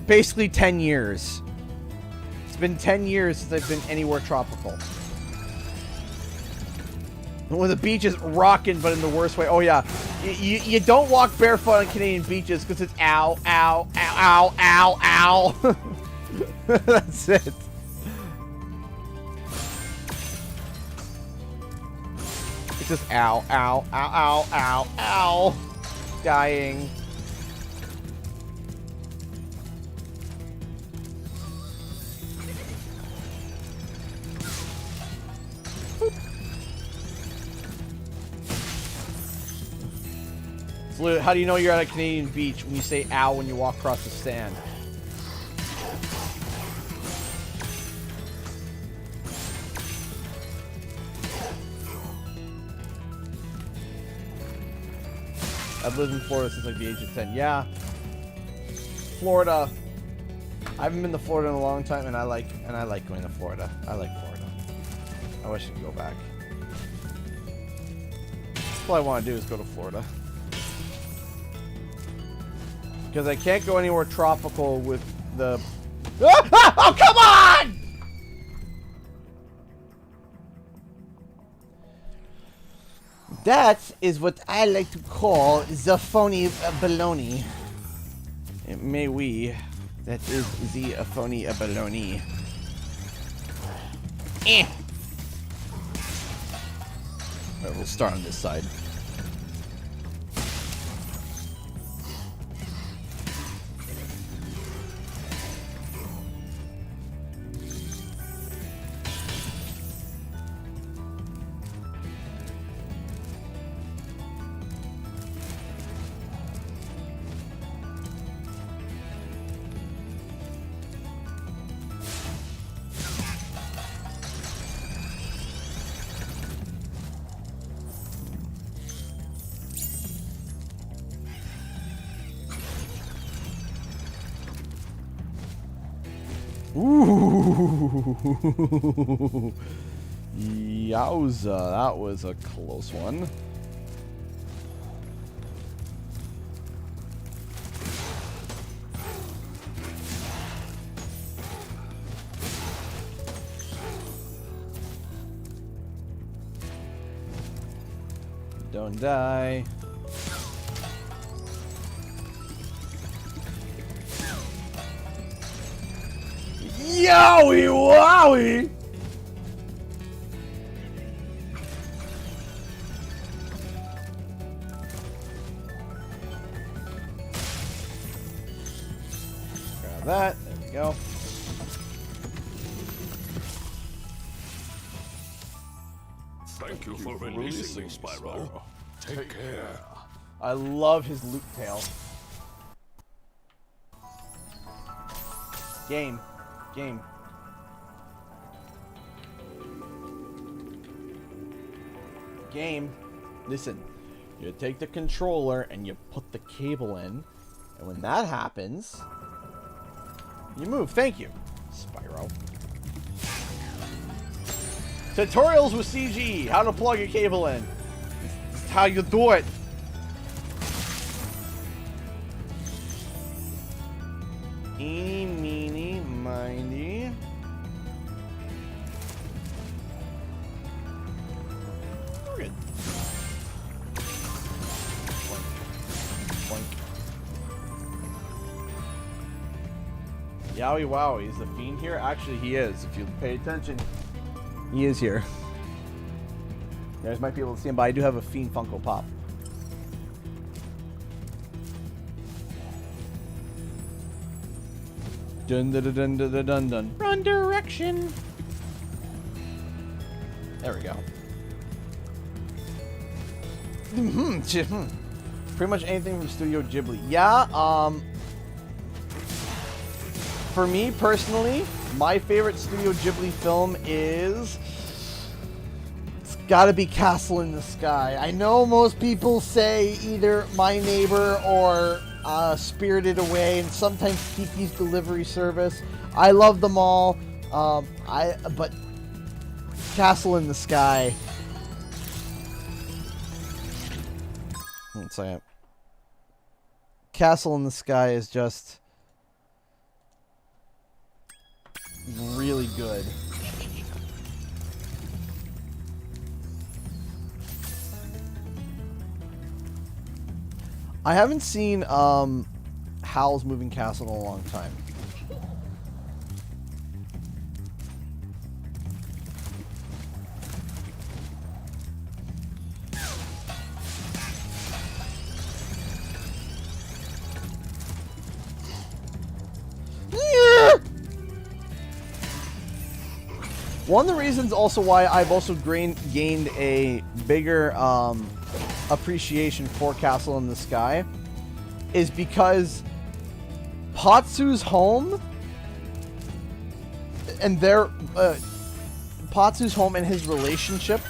Basically 10 years. It's been 10 years since I've been anywhere tropical. When the beach is rocking, but in the worst way. Oh, yeah. You don't walk barefoot on Canadian beaches because it's ow, ow, ow, ow, ow, ow. That's it. It's just ow, ow, ow, ow, ow, ow. Dying. How do you know you're at a Canadian beach when you say ow when you walk across the sand? I've lived in Florida since like the age of 10. Yeah. Florida. I haven't been to Florida in a long time and I like going to Florida. I like Florida. I wish I could go back. All I want to do is go to Florida. Because I can't go anywhere tropical with the... Oh, come on! That is what I like to call the phony baloney. May we. That is the phony baloney. Eh. Alright, we'll start on this side. Ooh. Yowza, that was a close one. Don't die. Yowie wowie! Grab that. There we go. Thank you for releasing me, Spyro. Take care. I love his loop tail. Game. Listen, you take the controller and you put the cable in, and when that happens, you move. Thank you, Spyro. Tutorials with CG. How to plug a cable in. That's how you do it. Eeny, meeny, miny. We're good. Boink. Yowie Wowie, is the fiend here? Actually, he is. If you pay attention, he is here. You guys might be able to see him, but I do have a fiend Funko Pop. Dun dun dun dun dun dun dun. Run direction. There we go. Pretty much anything from Studio Ghibli. Yeah, for me personally, my favorite Studio Ghibli film is... It's gotta be Castle in the Sky. I know most people say either My Neighbor or Spirited Away, and sometimes Kiki's Delivery Service. I love them all, but Castle in the Sky... One second. Castle in the Sky is just really good. I haven't seen Howl's Moving Castle in a long time. One of the reasons also why I've also gained a bigger appreciation for Castle in the Sky is because Patsu's home and their Patsu's home and his relationship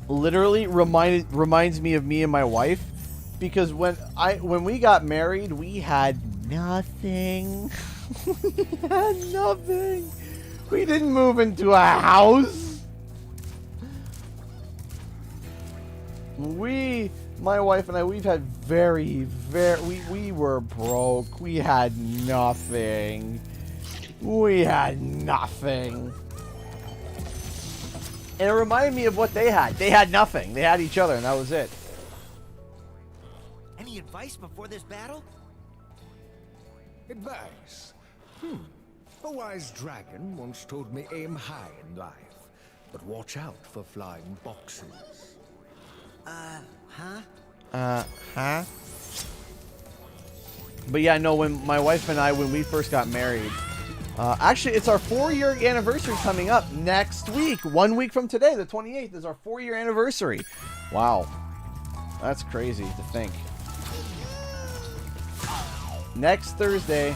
literally reminds me of me and my wife, because when we got married, we had nothing. We had nothing. We didn't move into a house. My wife and I, we've had we were broke. We had nothing. We had nothing. And it reminded me of what they had. They had nothing. They had each other, and that was it. Any advice before this battle? Advice? A wise dragon once told me aim high in life, but watch out for flying boxes. Huh? But yeah, no, when my wife and I, when we first got married, actually, it's our 4-year anniversary coming up next week. 1 week from today, the 28th, is our 4-year anniversary. Wow. That's crazy to think. Next Thursday,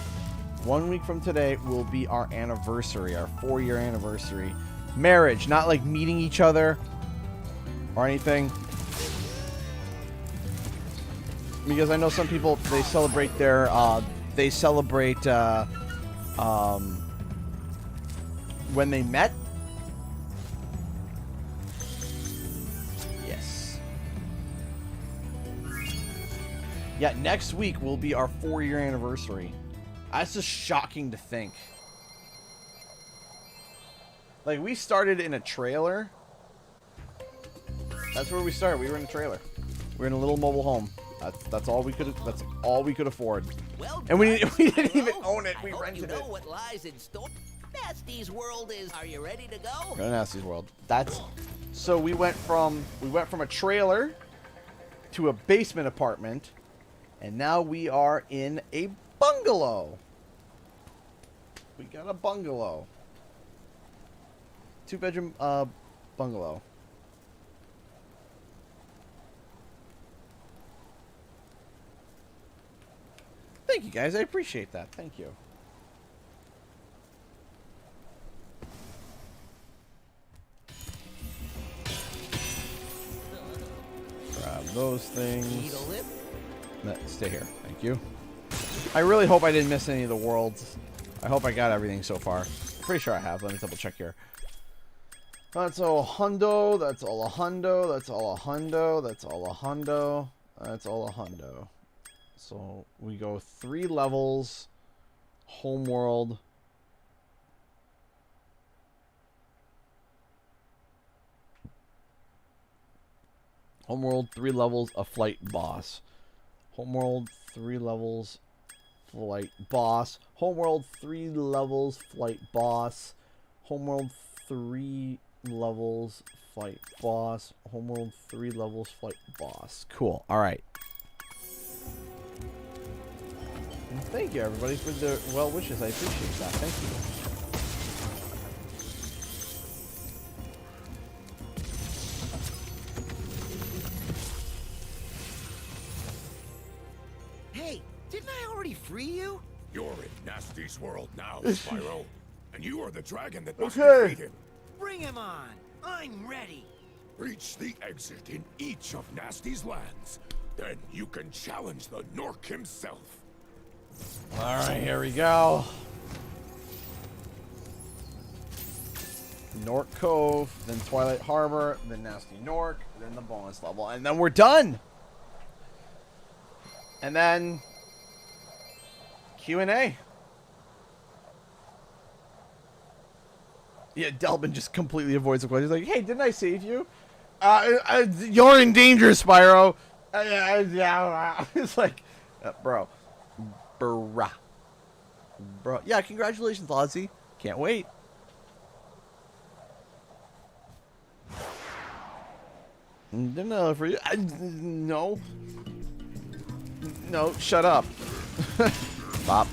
1 week from today, will be our anniversary, our 4-year anniversary. Marriage, not like meeting each other or anything. Because I know some people, they celebrate their, when they met. Yes. Yeah, next week will be our 4-year anniversary. That's just shocking to think. Like, we started in a trailer. That's where we started. We were in a trailer. We were in a little mobile home. That's all we could. That's all we could afford. Well, and we didn't even own it. We rented it. You know what lies in store. Nasty's world is. Are you ready to go? Go to Nasty's world. That's. So we went from a trailer to a basement apartment, and now we are in a bungalow. We got a bungalow. 2-bedroom bungalow. Thank you, guys. I appreciate that. Thank you. Grab those things. No, stay here. Thank you. I really hope I didn't miss any of the worlds. I hope I got everything so far. Pretty sure I have. Let me double check here. That's all a hundo. That's all a hundo. That's all a hundo. That's all a hundo. That's all a hundo. So we go 3 levels. Homeworld. Homeworld, 3 levels, a flight boss. Homeworld, 3 levels, flight boss. Homeworld, 3 levels, flight boss. Homeworld, 3 levels, flight boss. Homeworld, 3 levels, flight boss. Cool. All right. And thank you, everybody, for the well wishes. I appreciate that. Thank you. Hey, didn't I already free you? You're in Nasty's world now, Spyro. And you are the dragon that must Okay. defeat him. Bring him on. I'm ready. Reach the exit in each of Nasty's lands. Then you can challenge the Nork himself. Alright, here we go. Nork Cove, then Twilight Harbor, then Nasty Nork, then the bonus level, and then we're done! And then Q&A. Yeah, Delbin just completely avoids the question. He's like, hey, didn't I save you? You're in danger, Spyro. Yeah, it's like, bro. Bruh. Bro. Yeah, congratulations, Ozzy. Can't wait. No, for you. No. No, shut up. Stop.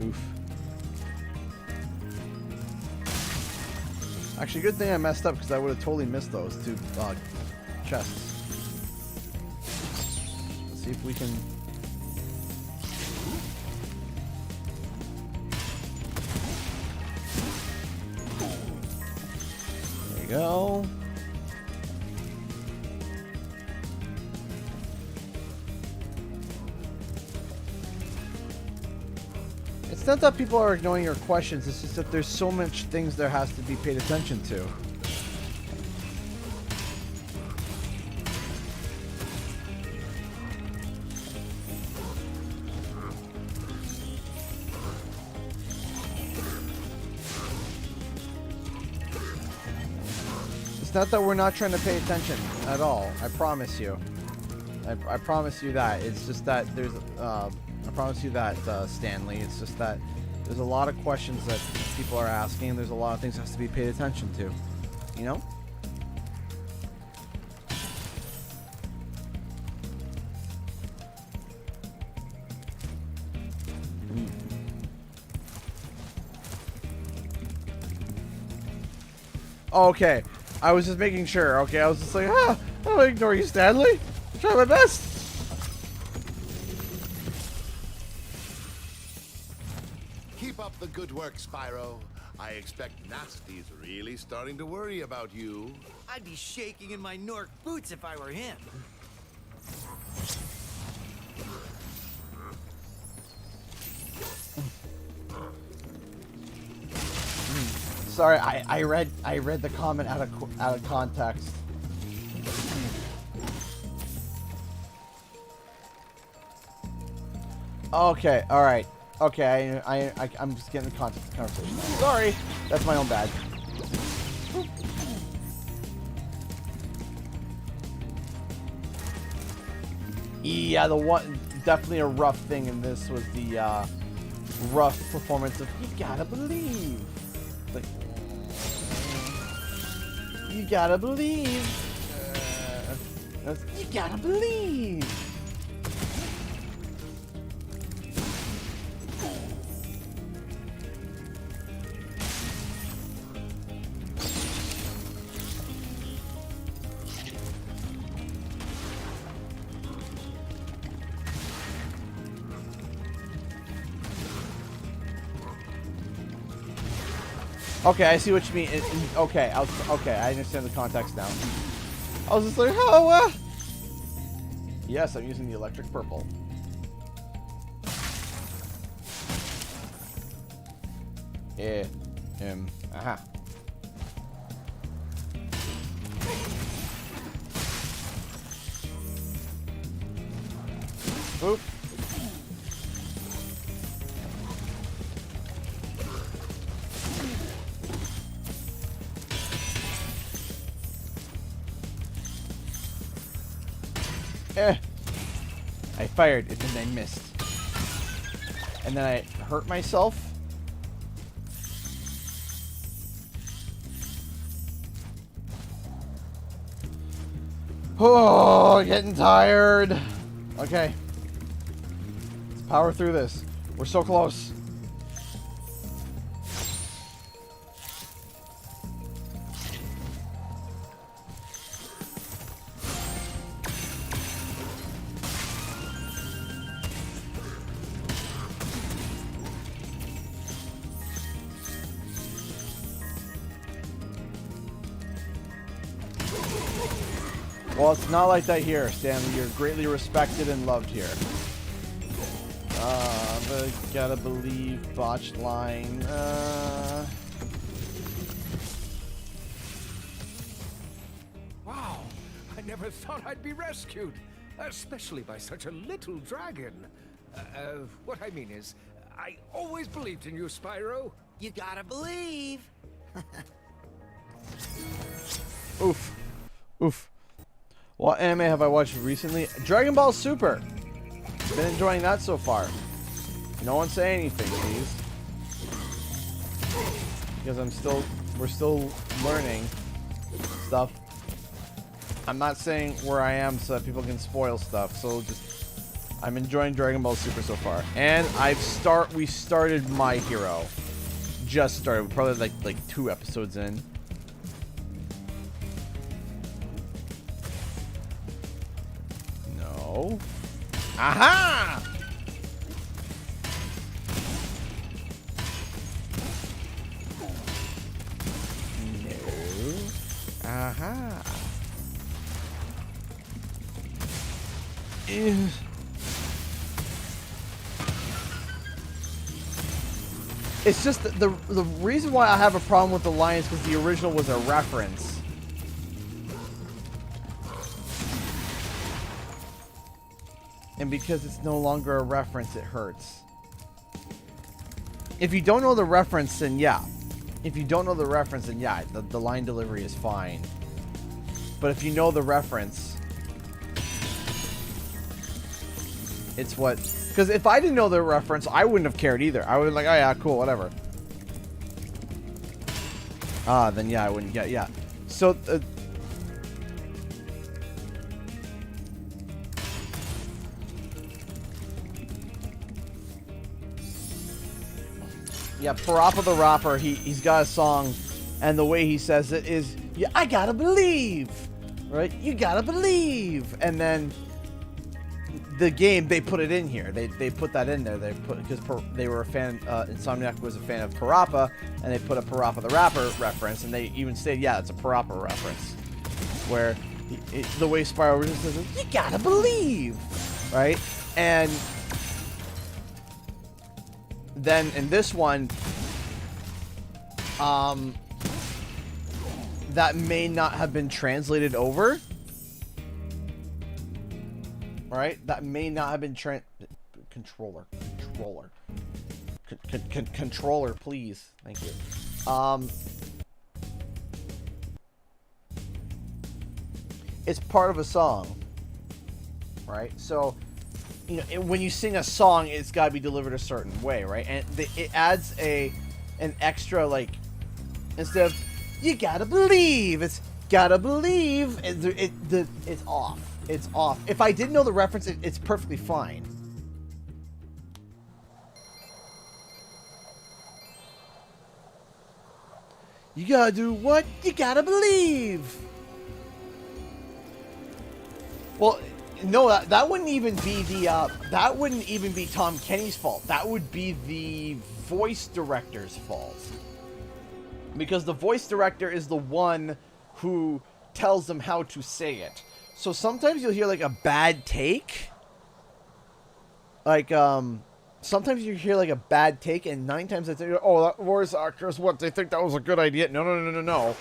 Oof. Actually, good thing I messed up because I would have totally missed those 2 chests. Let's see if we can. There we go. It's not that people are ignoring your questions, it's just that there's so much things there has to be paid attention to. It's not that we're not trying to pay attention at all. I promise you. I promise you that. It's just that there's I promise you that, Stanley. It's just that there's a lot of questions that people are asking. There's a lot of things that has to be paid attention to. You know? Okay. I was just making sure. Okay, I was just like, I don't ignore you, Stanley. I'll try my best. Keep up the good work, Spyro. I expect Nasty's really starting to worry about you. I'd be shaking in my Nork boots if I were him. Sorry, I read the comment out of context. Okay, all right. Okay, I'm just getting the context of the conversation. Sorry, that's my own bad. Yeah, the one definitely a rough thing in this was the rough performance of "You Gotta Believe." Like, you gotta believe. You gotta believe. Okay, I see what you mean. Okay, okay, I understand the context now. I was just like, oh, Yes, I'm using the electric purple. Aha. Oop. I fired it and I missed. And then I hurt myself. Oh, getting tired. Okay. Let's power through this. We're so close. Well, it's not like that here, Stanley. You're greatly respected and loved here. But gotta believe botched line. Wow, I never thought I'd be rescued, especially by such a little dragon. What I mean is, I always believed in you, Spyro. You gotta believe. Oof. Oof. What anime have I watched recently? Dragon Ball Super. Been enjoying that so far. No one say anything, please. Because we're still learning stuff. I'm not saying where I am so that people can spoil stuff. So I'm enjoying Dragon Ball Super so far. And we started My Hero. Just started. We're probably like 2 episodes in. No. Aha! No. Aha. It's just the reason why I have a problem with the Lions because the original was a reference. And because it's no longer a reference, it hurts. If you don't know the reference, then yeah. If you don't know the reference, then yeah, the line delivery is fine. But if you know the reference, it's what... Because if I didn't know the reference, I wouldn't have cared either. I would have been like, oh yeah, cool, whatever. Then yeah, I wouldn't get... Yeah. So... yeah, Parappa the Rapper, he's got a song, and the way he says it is, yeah, I gotta believe, right? You gotta believe. And then the game, they put it in here. They put that in there. They put, because they were a fan, Insomniac was a fan of Parappa, and they put a Parappa the Rapper reference, and they even said, yeah, it's a Parappa reference, where the way Spyro just says, you gotta believe, right? And then in this one, that may not have been translated over. Right? That may not have been controller, please. Thank you. It's part of a song, right? So, you know, when you sing a song, it's got to be delivered a certain way, right? And it adds an extra, like, instead of you gotta believe, it's gotta believe. It's off. It's off. If I didn't know the reference, it's perfectly fine. You gotta do what? You gotta believe. Well, no, that wouldn't even be that wouldn't even be Tom Kenny's fault. That would be the voice director's fault. Because the voice director is the one who tells them how to say it. So sometimes you'll hear like a bad take. Like, sometimes you hear like a bad take, and 9 times out of 10, oh, that voice actors, what, they think that was a good idea? No.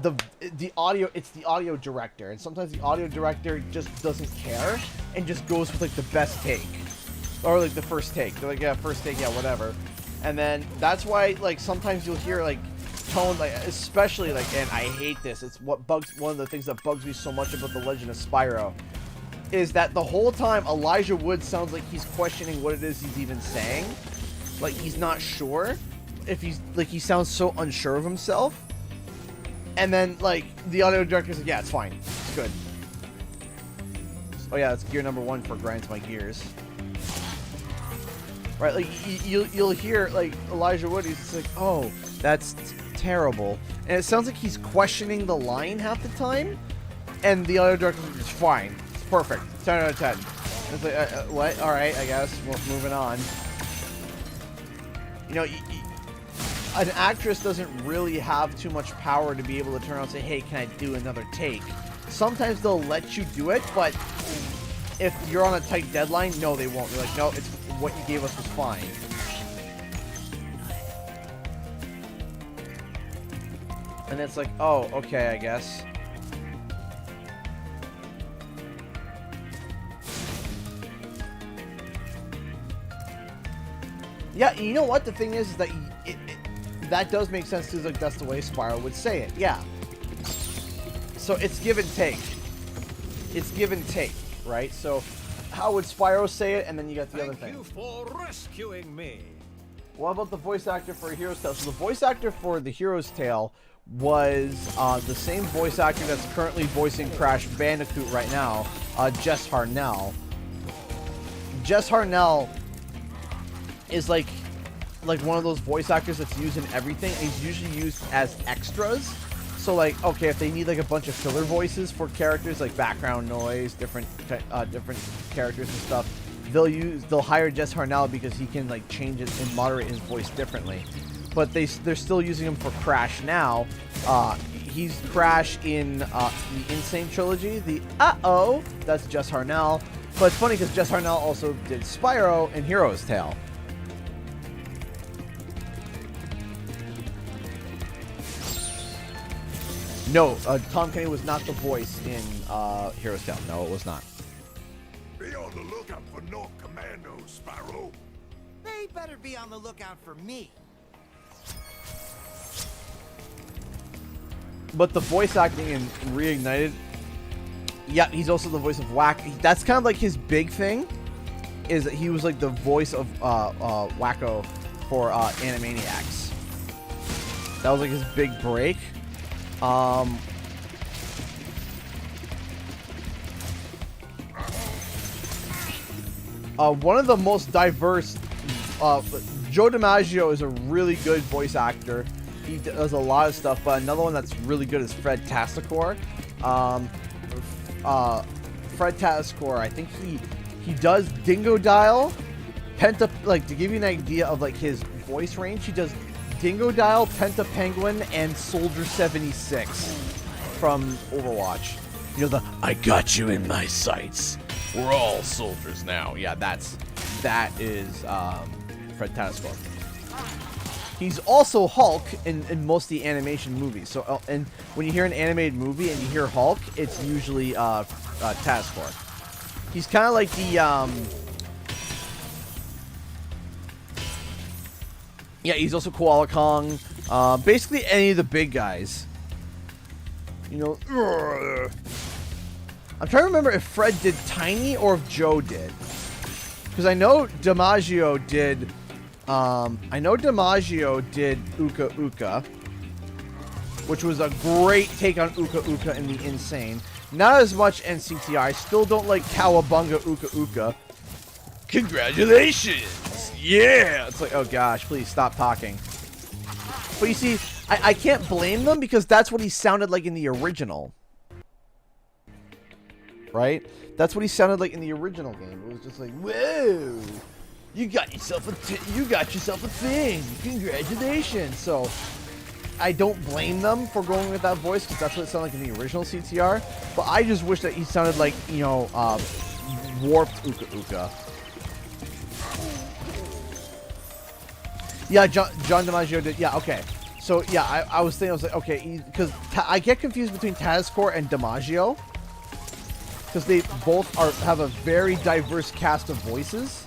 The audio, it's the audio director, and sometimes the audio director just doesn't care and just goes with like the best take, or like the first take. They're like, yeah, first take, yeah, whatever. And then that's why like sometimes you'll hear like tone, like especially like, and I hate this. It's one of the things that bugs me so much about The Legend of Spyro, is that the whole time Elijah Wood sounds like he's questioning what it is he's even saying. Like he's not sure if he's like, he sounds so unsure of himself. And then like the audio director's like, yeah, it's fine, it's good. Oh yeah, that's gear number 1 for grinds my gears. Right, like you'll hear like Elijah Wood, he's like, oh, that's terrible, and it sounds like he's questioning the line half the time. And the audio director's like, it's fine, it's perfect, 10 out of 10. And it's like, what? All right, I guess. Well, moving on. You know, an actress doesn't really have too much power to be able to turn around and say, hey, can I do another take? Sometimes they'll let you do it, but if you're on a tight deadline, no, they won't. They're like, no, it's what you gave us was fine. And it's like, oh, okay, I guess. Yeah, you know what? The thing is that that does make sense, because like, that's the way Spyro would say it. Yeah. So it's give and take. It's give and take, right? So how would Spyro say it? And then you got the other thing. Thank you for rescuing me. What about the voice actor for Hero's Tale? So the voice actor for the Hero's Tale was the same voice actor that's currently voicing Crash Bandicoot right now, Jess Harnell. Jess Harnell is like one of those voice actors that's used in everything. He's usually used as extras. So like, okay, if they need like a bunch of filler voices for characters, like background noise, different characters and stuff, they'll hire Jess Harnell because he can like change it and moderate his voice differently. But they're still using him for Crash now. He's Crash in the Insane Trilogy. The that's Jess Harnell. But it's funny because Jess Harnell also did Spyro in Hero's Tale. No, Tom Kenny was not the voice in Hero's Tale. No, it was not. Be on the lookout for North Commandos, Spyro. They better be on the lookout for me. But the voice acting in Reignited, yeah, he's also the voice of Whack. That's kind of like his big thing, is that he was like the voice of Wacko for Animaniacs. That was like his big break. One of the most diverse, Joe DiMaggio is a really good voice actor. He does a lot of stuff, but another one that's really good is Fred Tassacor. Fred Tassacor, I think he does Dingo Dial, like to give you an idea of like his voice range, he does Dingo Dial, Penta Penguin, and Soldier 76 from Overwatch. You know, the I got you in my sights. We're all soldiers now. Yeah, that is Fred Tassacor. He's also Hulk in most of the animation movies. So, and when you hear an animated movie and you hear Hulk, it's usually Taskor. He's kind of like the yeah, he's also Koala Kong. Basically any of the big guys. You know, I'm trying to remember if Fred did Tiny or if Joe did, because I know DiMaggio did. Uka Uka, which was a great take on Uka Uka in the Insane. Not as much NCTI. I still don't like Cowabunga Uka Uka. Congratulations! Yeah! It's like, oh gosh, please stop talking. But you see, I can't blame them because that's what he sounded like in the original. Right? That's what he sounded like in the original game. It was just like, whoa! You got yourself a thing. Congratulations. So I don't blame them for going with that voice because that's what it sounded like in the original CTR. But I just wish that he sounded like, you know, warped Uka Uka. Yeah, John DiMaggio did. Yeah, okay. So yeah, I was thinking, I was like, okay, because I get confused between Tazcore and DiMaggio because they both have a very diverse cast of voices.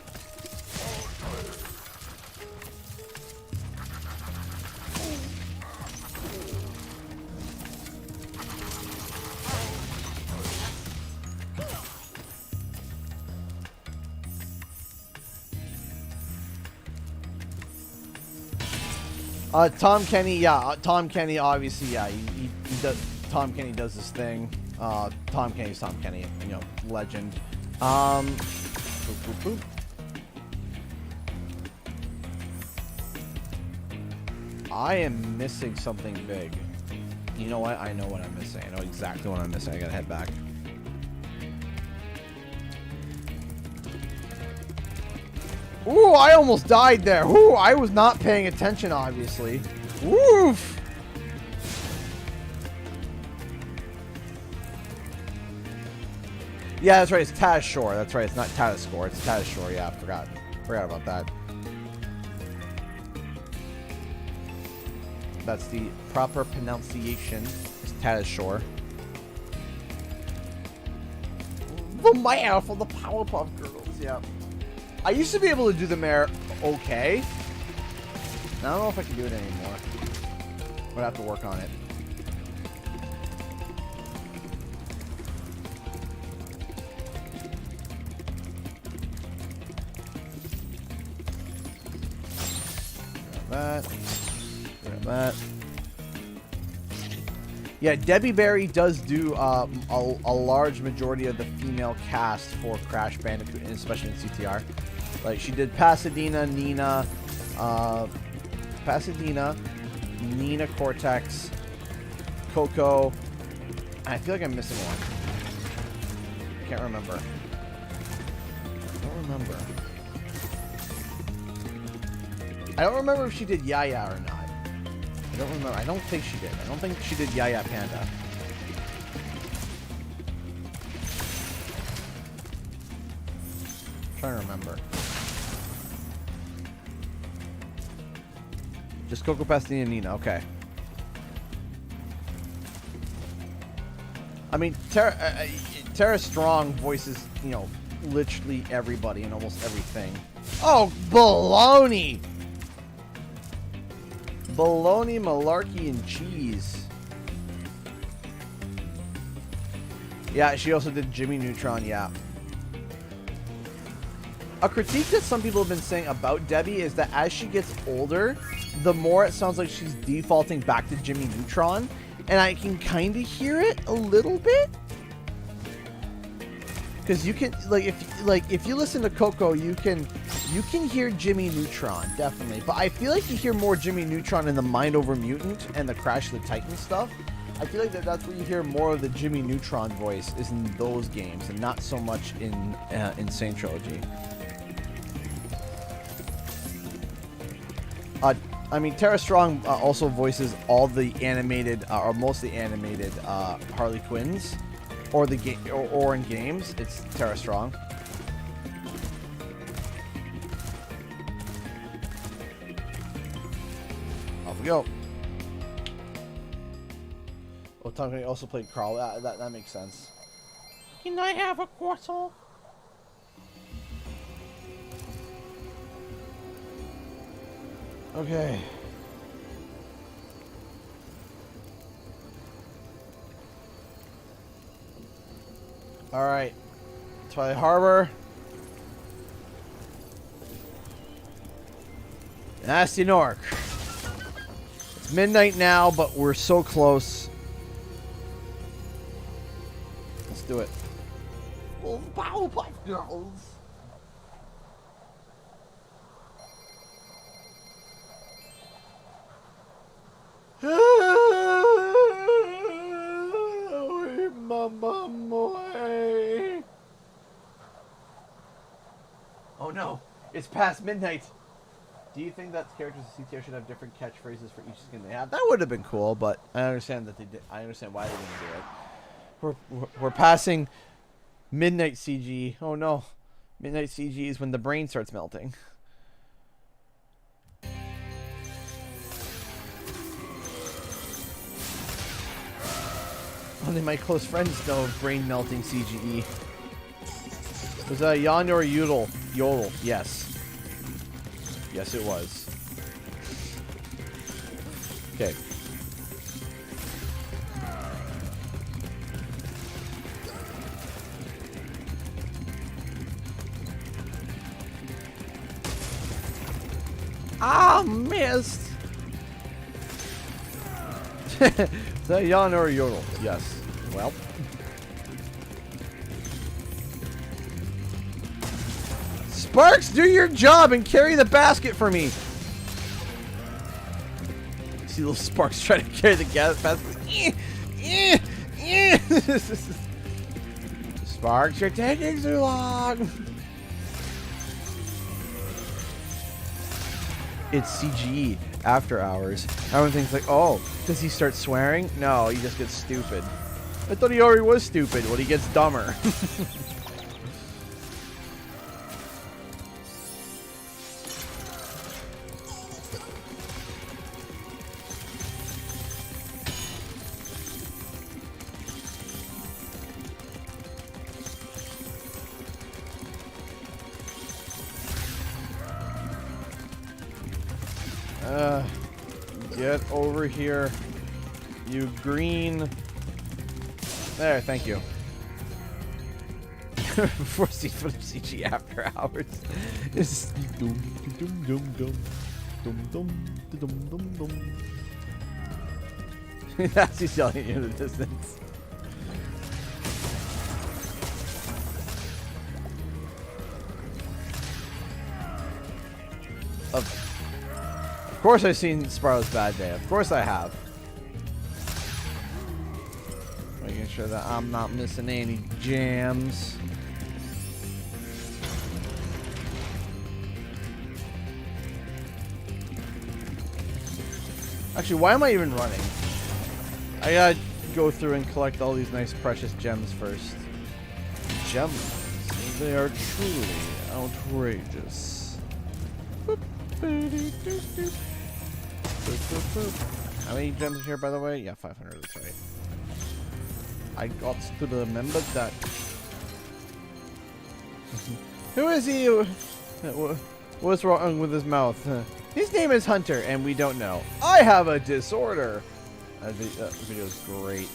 Tom Kenny, yeah, Tom Kenny, obviously, yeah, he does. Tom Kenny does this thing. Tom Kenny's Tom Kenny, you know, legend. Boop, boop, boop. I am missing something big. You know what? I know what I'm missing. I know exactly what I'm missing. I gotta head back. Ooh, I almost died there. Ooh, I was not paying attention, obviously. Woof! Yeah, that's right. It's Taz Shore. That's right. It's not Tazcore. It's Taz Shore. Yeah, I forgot about that. That's the proper pronunciation. It's Taz Shore. The mayor for the Powerpuff Girls. Yeah. I used to be able to do the mayor okay. I don't know if I can do it anymore. I'm gonna have to work on it. Grab that. Grab that. Yeah, Debbie Berry does do a large majority of the female cast for Crash Bandicoot, especially in CTR. Like, she did Pasadena, Nina Cortex, Coco. I feel like I'm missing one. Can't remember. I don't remember if she did Yaya or not. I don't remember. I don't think she did. I don't think she did Yaya Panda. I'm trying to remember. Just Coco, Pasadena, Nina. Okay. I mean, Tara Strong voices, you know, literally everybody and almost everything. Oh, baloney! Baloney, malarkey, and cheese. Yeah, she also did Jimmy Neutron, yeah. A critique that some people have been saying about Debbie is that as she gets older, the more it sounds like she's defaulting back to Jimmy Neutron. And I can kind of hear it a little bit. Because you can, if you listen to Coco, you can hear Jimmy Neutron, definitely. But I feel like you hear more Jimmy Neutron in the Mind Over Mutant and the Crash of the Titan stuff. I feel like that's where you hear more of the Jimmy Neutron voice is in those games, and not so much in Insane Trilogy. I mean, Tara Strong also voices all the animated, or most of the animated Harley Quinns, or the game, or in games. It's Tara Strong. Off we go. Oh, Tom Kenny also played Carl. That makes sense. Can I have a croissant? Okay. All right. Twilight Harbor. Nasty Nork. It's midnight now, but we're so close. Let's do it. Oh, Powerpuff Girls. Oh no, it's past midnight. Do you think that characters in CTR should have different catchphrases for each skin they have? That would have been cool, but I understand that they did. I understand why they didn't do it. We're passing midnight CG. Oh no, midnight CG is when the brain starts melting. Only my close friends know of brain melting CGE. Was that Yon or Yodel? Yodel, yes. Yes, it was. Okay. Ah, missed! Is that Yon or Yodel? Yes. Well. Sparks, do your job and carry the basket for me. See little Sparks trying to carry the basket. Sparks, you're taking too long. It's CGE after hours. Everyone thinks like, oh, does he start swearing? No, he just gets stupid. I thought he already was stupid. Well, he gets dumber. Get over here, you green. There, thank you. Before CG after hours. It's that's he's yelling at you in the distance. Of course I've seen Spyro's Bad Day. Of course I have. Making sure that I'm not missing any jams. Actually, why am I even running? I gotta go through and collect all these nice precious gems first. Gems. They are truly outrageous. How many gems are here, by the way? Yeah, 500, that's right. I got to remember that. Who is he? What's wrong with his mouth? His name is Hunter, and we don't know. I have a disorder. That video is great.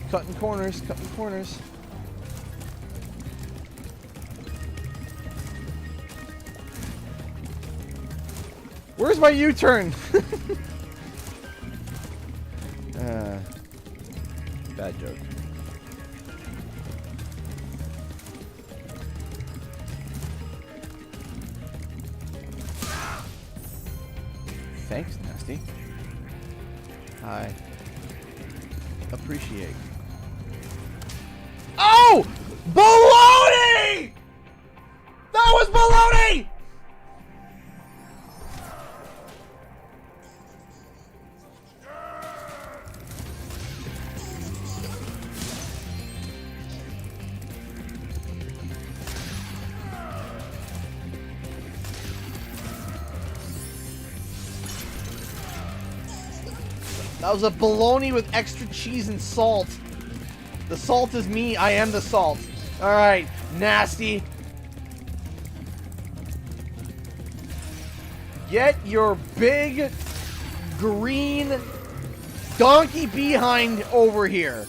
Cutting corners, cutting corners. Where's my U-turn? Bad joke. Thanks, Nasty. I appreciate. Oh! Baloney! That was baloney! That was a bologna with extra cheese and salt. The salt is me. I am the salt. Alright, Nasty. Get your big green donkey behind over here.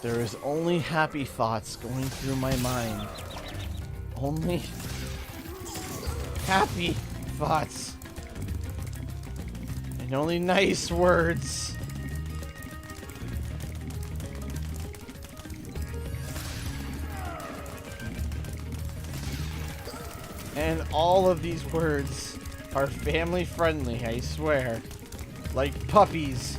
There is only happy thoughts going through my mind. Only happy thoughts. And only nice words. And all of these words are family friendly, I swear. Like puppies.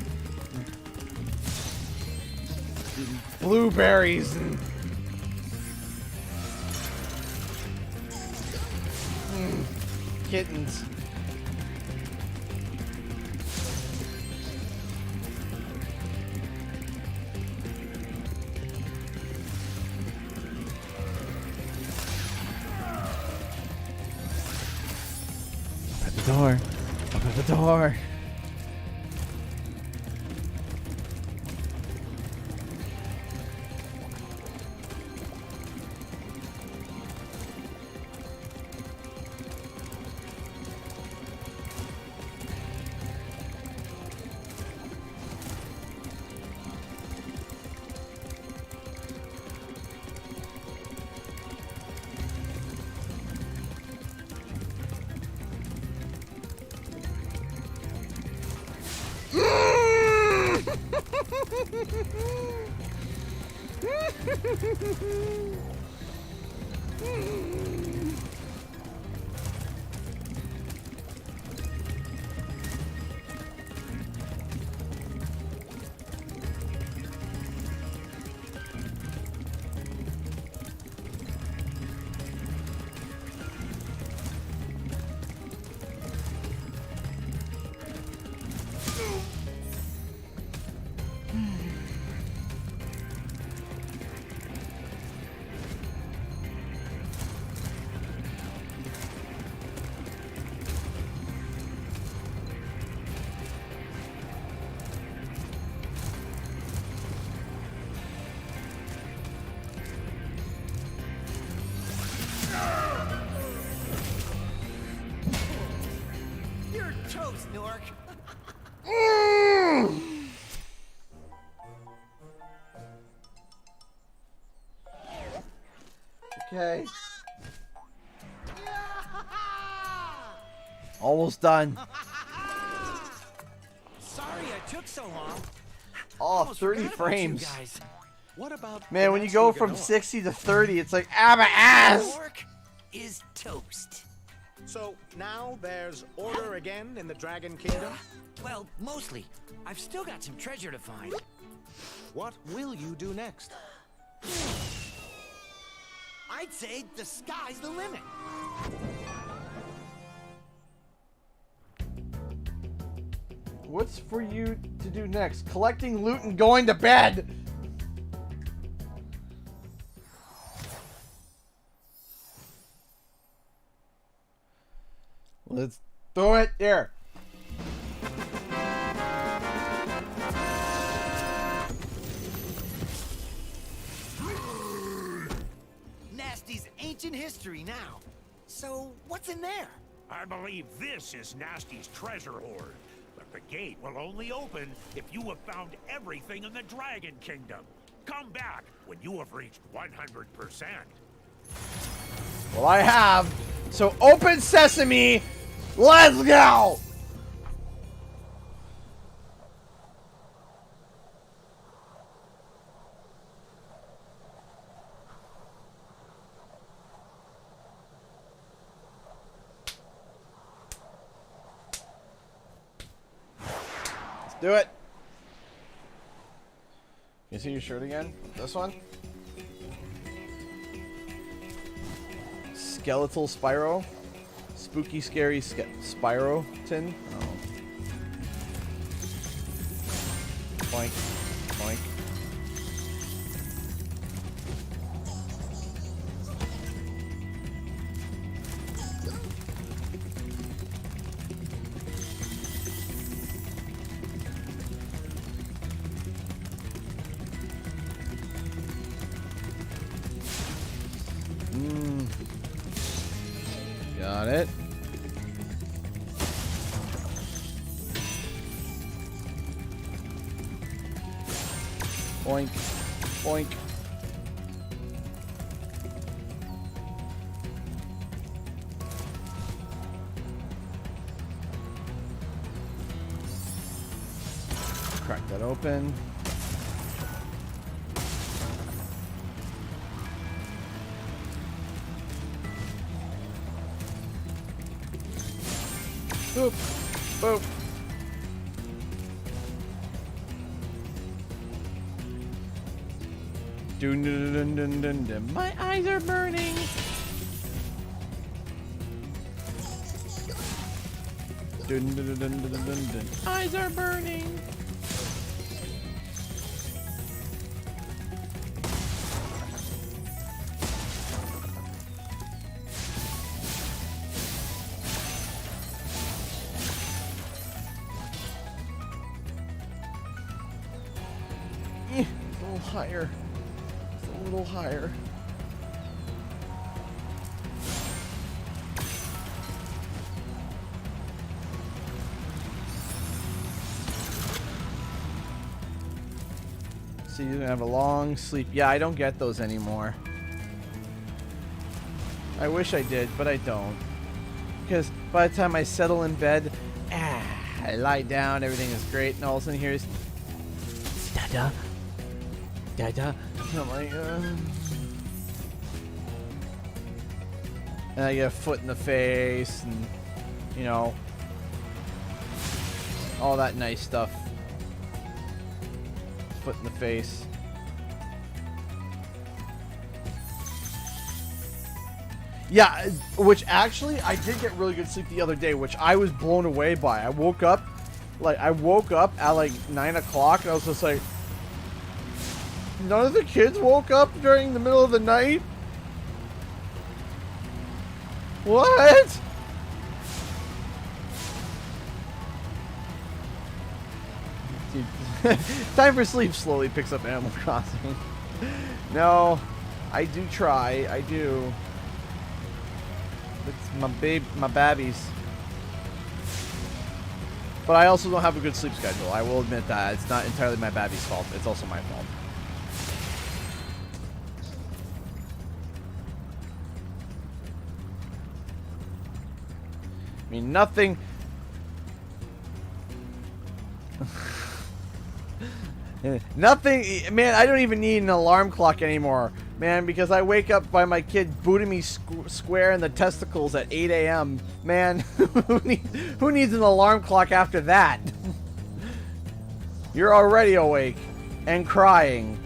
And blueberries and kittens. Open the door. Open the door. You're toast, Nork. Okay. Almost done. Sorry I took so long. Oh, 30 frames. Guys. What about Man, when you go from 60 to 30, it's like, ah, my ass! Nork is toast. So now there's order again in the Dragon Kingdom? Well, mostly. I've still got some treasure to find. What will you do next? I'd say the sky's the limit. What's for you to do next? Collecting loot and going to bed! Let's do it here. Nasty's ancient history now. So, what's in there? I believe this is Nasty's treasure hoard. But the gate will only open if you have found everything in the Dragon Kingdom. Come back when you have reached 100%. Well, I have. So open sesame. Let's go. Let's do it. You see your shirt again? This one? Skeletal Spyro? Spooky, scary Spyro tin? Oh. Boink. Boink. Got it. Boink. Boink. Crack that open. Boop. Boop. Dun, dun, dun, dun, dun, dun. My eyes are burning. Dun, dun, dun, dun, dun, dun, dun. Eyes are burning. A little higher. Just a little higher. So you're gonna have a long sleep. Yeah, I don't get those anymore. I wish I did, but I don't. Because by the time I settle in bed, I lie down, everything is great, and all of a sudden here's Dada. Dada. And I'm like, and I get a foot in the face, and you know, all that nice stuff. Foot in the face. Yeah, which actually I did get really good sleep the other day, which I was blown away by. I woke up at like 9 o'clock, and I was just like, none of the kids woke up during the middle of the night? What? Time for sleep slowly picks up Animal Crossing. No, I do try. I do. It's my babbies. But I also don't have a good sleep schedule. I will admit that. It's not entirely my babby's fault. It's also my fault. I mean, nothing... Nothing, man, I don't even need an alarm clock anymore, man, because I wake up by my kid booting me square in the testicles at 8 a.m. Man, who needs an alarm clock after that? You're already awake and crying.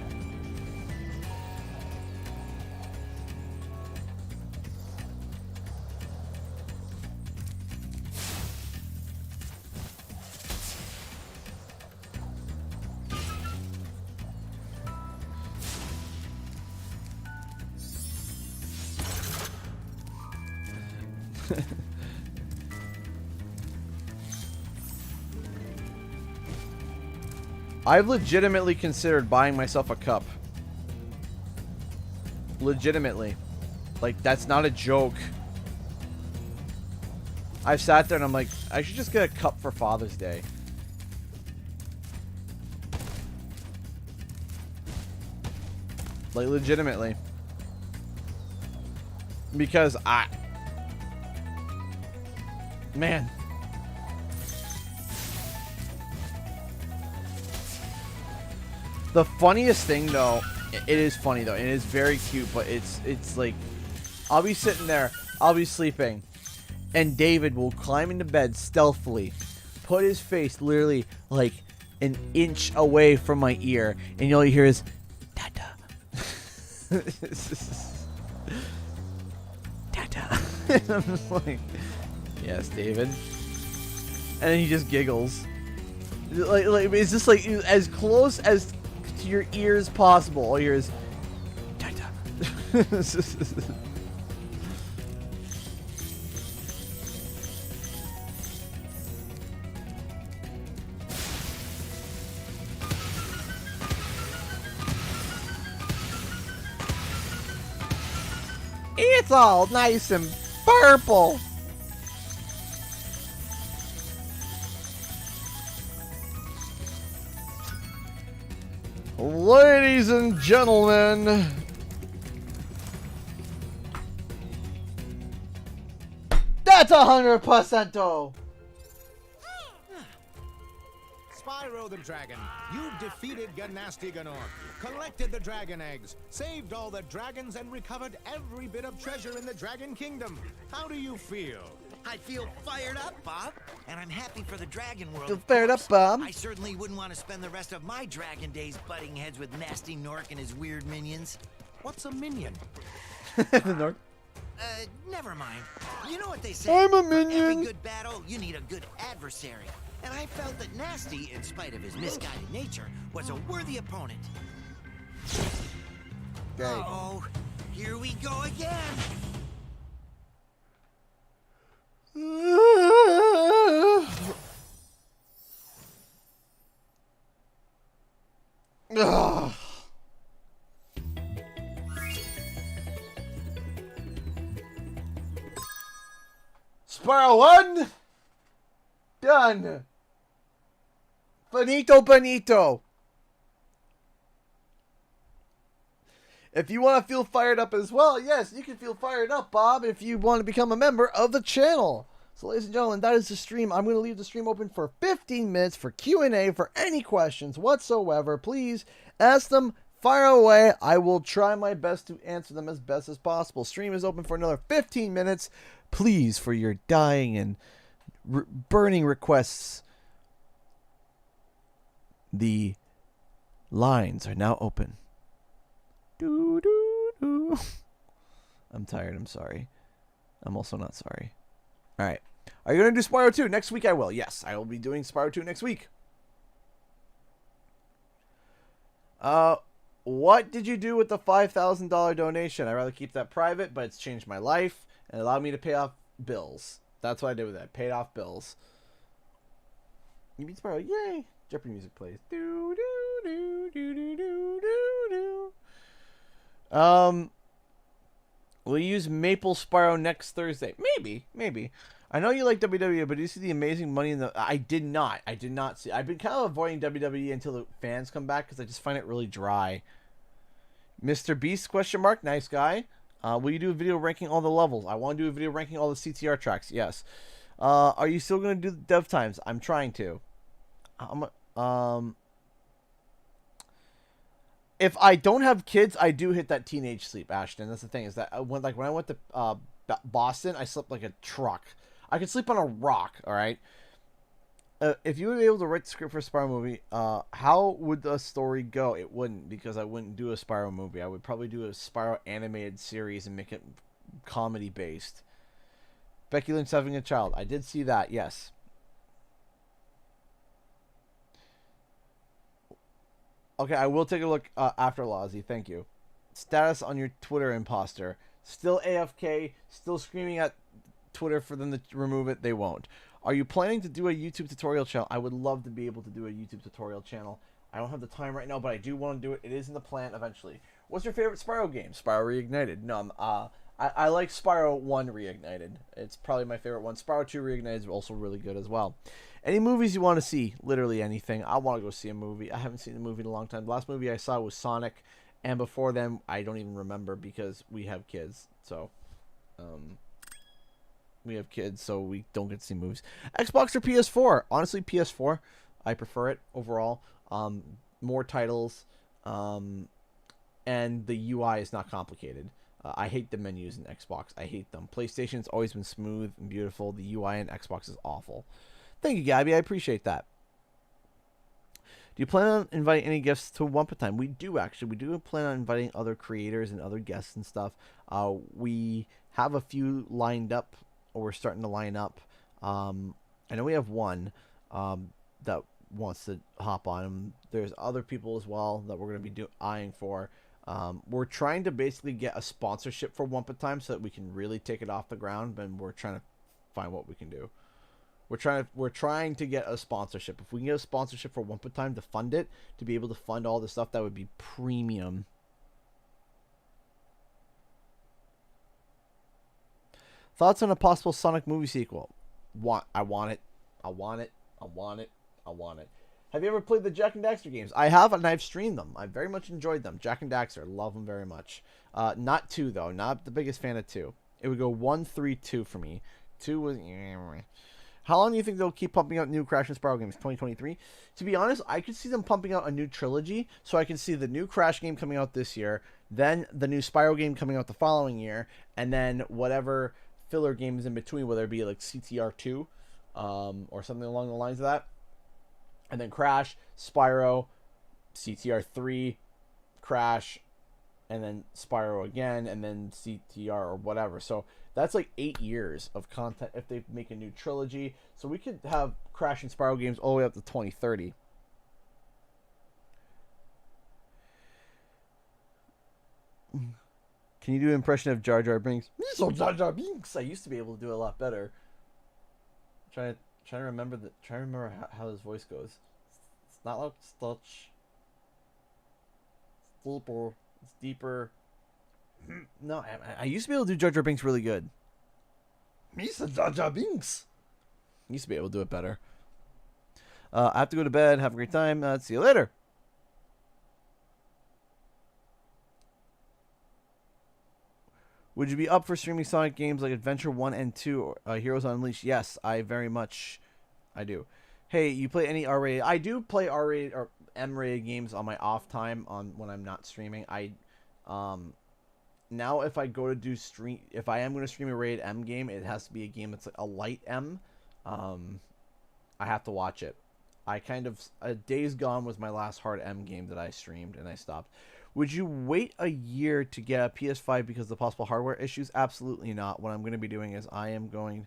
I've legitimately considered buying myself a cup. Legitimately. Like, that's not a joke. I've sat there and I'm like, I should just get a cup for Father's Day. Like, legitimately. Because man. The funniest thing, though, it is funny, though, and it is very cute, but it's like, I'll be sitting there, I'll be sleeping, and David will climb into bed stealthily, put his face literally, like, an inch away from my ear, and all you hear is, Dada. Dada. And I'm just like, yes, David. And then he just giggles. Like it's just like as close as to your ears possible. All you hear is Dada. It's all nice and purple. Ladies and gentlemen, that's 100%. Spyro the Dragon, you defeated Ganasty Ganor, collected the dragon eggs, saved all the dragons, and recovered every bit of treasure in the Dragon Kingdom. How do you feel? I feel fired up, Bob. And I'm happy for the Dragon World. Feel fired up, Bob. I certainly wouldn't want to spend the rest of my Dragon days butting heads with Nasty Nork and his weird minions. What's a minion? The Nork. Never mind. You know what they say? I'm a For minion. every good battle, you need a good adversary. And I felt that Nasty, in spite of his misguided nature, was a worthy opponent. Uh-oh, here we go again. Ugh. Spyro 1 done. Finito bonito. If you want to feel fired up as well, yes, you can feel fired up, Bob, if you want to become a member of the channel. So, ladies and gentlemen, that is the stream. I'm going to leave the stream open for 15 minutes for Q&A for any questions whatsoever. Please ask them, fire away. I will try my best to answer them as best as possible. Stream is open for another 15 minutes. Please, for your dying and burning requests, the lines are now open. Doo, doo, doo. I'm tired. I'm sorry. I'm also not sorry. All right. Are you going to do Spyro 2? Next week I will. Yes, I will be doing Spyro 2 next week. What did you do with the $5,000 donation? I'd rather keep that private, but it's changed my life and allowed me to pay off bills. That's what I did with that. Paid off bills. You beat Spyro. Yay. Jeopardy music plays. Do, do, do, do, do, do, do, do. We'll use Maple Spyro next Thursday. Maybe. I know you like WWE, but do you see the amazing money in the... I did not see... I've been kind of avoiding WWE until the fans come back because I just find it really dry. Mr. Beast, question mark. Nice guy. Will you do a video ranking all the levels? I want to do a video ranking all the CTR tracks. Yes. Are you still going to do the dev times? I'm trying to. If I don't have kids, I do hit that teenage sleep, Ashton. That's the thing, is that when I went to Boston, I slept like a truck. I could sleep on a rock, all right? If you were able to write the script for a Spyro movie, how would the story go? It wouldn't, because I wouldn't do a Spyro movie. I would probably do a Spyro animated series and make it comedy-based. Becky Lynch having a child. I did see that, yes. Okay, I will take a look after Lozzie. Thank you. Status on your Twitter, imposter. Still AFK. Still screaming at Twitter for them to remove it. They won't. Are you planning to do a YouTube tutorial channel? I would love to be able to do a YouTube tutorial channel. I don't have the time right now, but I do want to do it. It is in the plan eventually. What's your favorite Spyro game? Spyro Reignited. No, I like Spyro 1 Reignited. It's probably my favorite one. Spyro 2 Reignited is also really good as well. Any movies you want to see? Literally anything. I want to go see a movie. I haven't seen a movie in a long time. The last movie I saw was Sonic, and before then, I don't even remember because we have kids. So, we don't get to see movies. Xbox or PS4? Honestly, PS4. I prefer it overall. More titles, and the UI is not complicated. I hate the menus in Xbox. I hate them. PlayStation's always been smooth and beautiful. The UI in Xbox is awful. Thank you, Gabby. I appreciate that. Do you plan on inviting any guests to Wumpa Time? We do, actually. We do plan on inviting other creators and other guests and stuff. We have a few lined up, or we're starting to line up. I know we have one that wants to hop on. There's other people as well that we're going to be eyeing for. We're trying to basically get a sponsorship for Wumpa Time so that we can really take it off the ground, and we're trying to find what we can do. We're trying to get a sponsorship. If we can get a sponsorship for Wumpa Time to fund it, to be able to fund all the stuff, that would be premium. Thoughts on a possible Sonic movie sequel? I want it. Have you ever played the Jak and Daxter games? I have, and I've streamed them. I very much enjoyed them. Jak and Daxter, love them very much. Not 2 though. Not the biggest fan of 2. It would go 1, 3, 2 for me. 2 was. How long do you think they'll keep pumping out new Crash and Spyro games? 2023? To be honest, I could see them pumping out a new trilogy. So I can see the new Crash game coming out this year, then the new Spyro game coming out the following year, and then whatever filler games in between, whether it be like CTR 2 or something along the lines of that. And then Crash, Spyro, CTR 3, Crash, and then Spyro again, and then CTR or whatever. So that's like 8 years of content if they make a new trilogy. So we could have Crash and Spyro games all the way up to 2030. Can you do an impression of Jar Jar Binks? So Jar Jar Binks. I used to be able to do it a lot better. Trying to remember how his voice goes. It's not like Stutch. It's deeper. It's deeper. No, I used to be able to do Jar Jar Binks really good. Misa Jar Jar Binks. Used to be able to do it better. I have to go to bed. Have a great time. See you later. Would you be up for streaming Sonic games like Adventure 1 and 2, Heroes Unleashed? Yes, I do. Hey, you play any R-rated? I do play R-rated or M-rated games on my off time when I'm not streaming. Now if I go to do if I am going to stream a rated M game, it has to be a game that's like a light M. I have to watch it. Days Gone was my last hard M game that I streamed and I stopped. Would you wait a year to get a PS5 because of the possible hardware issues? Absolutely not. What I'm going to be doing is I'm going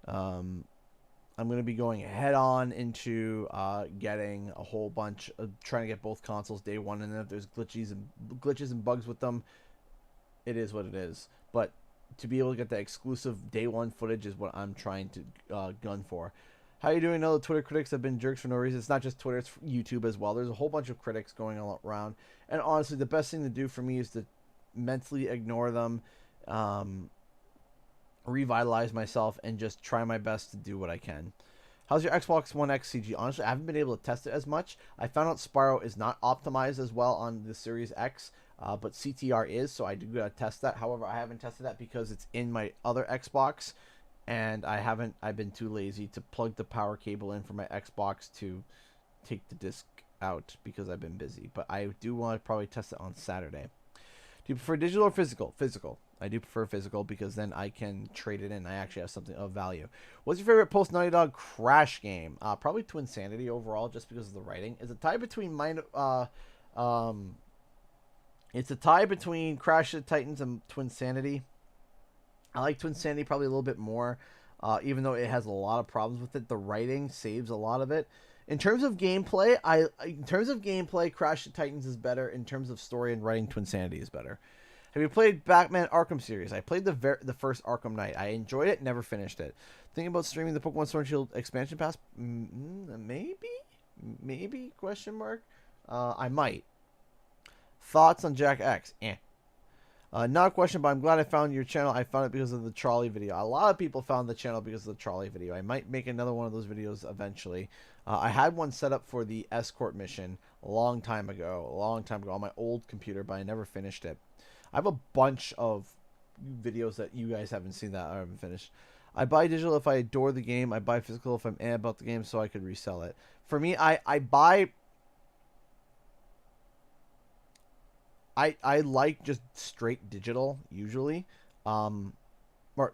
to be going head on into getting a whole bunch of trying to get both consoles day one, and then if there's glitches and bugs with them, it is what it is. But to be able to get the exclusive day one footage is what I'm trying to gun for. How you doing? I know the Twitter critics have been jerks for no reason. It's not just Twitter, it's YouTube as well. There's a whole bunch of critics going around. And honestly, the best thing to do for me is to mentally ignore them, revitalize myself, and just try my best to do what I can. How's your Xbox One X CG? Honestly, I haven't been able to test it as much. I found out Spyro is not optimized as well on the Series X, but CTR is, so I do gotta test that. However, I haven't tested that because it's in my other Xbox, and I've been too lazy to plug the power cable in for my Xbox to take the disc out because I've been busy. But I do want to probably test it on Saturday. Do you prefer digital or physical? Physical. I do prefer physical because then I can trade it in. I actually have something of value. What's your favorite post Naughty Dog Crash game? Probably Twinsanity overall, just because of the writing. It's a tie between it's a tie between Crash of the Titans and Twinsanity. I like Twinsanity probably a little bit more, even though it has a lot of problems with it. The writing saves a lot of it. In terms of gameplay, Crash of the Titans is better. In terms of story and writing, Twinsanity is better. Have you played Batman Arkham series? I played the first Arkham Knight. I enjoyed it, never finished it. Thinking about streaming the Pokemon Sword and Shield expansion pass? Maybe? Question mark. I might. Thoughts on Jack X? Not a question, but I'm glad I found your channel. I found it because of the trolley video. A lot of people found the channel because of the trolley video. I might make another one of those videos eventually. I had one set up for the escort mission a long time ago on my old computer, but I never finished it. I have a bunch of videos that you guys haven't seen that I haven't finished. I buy digital if I adore the game. I buy physical if I'm about the game so I could resell it. For me, I buy... I like just straight digital, usually. Or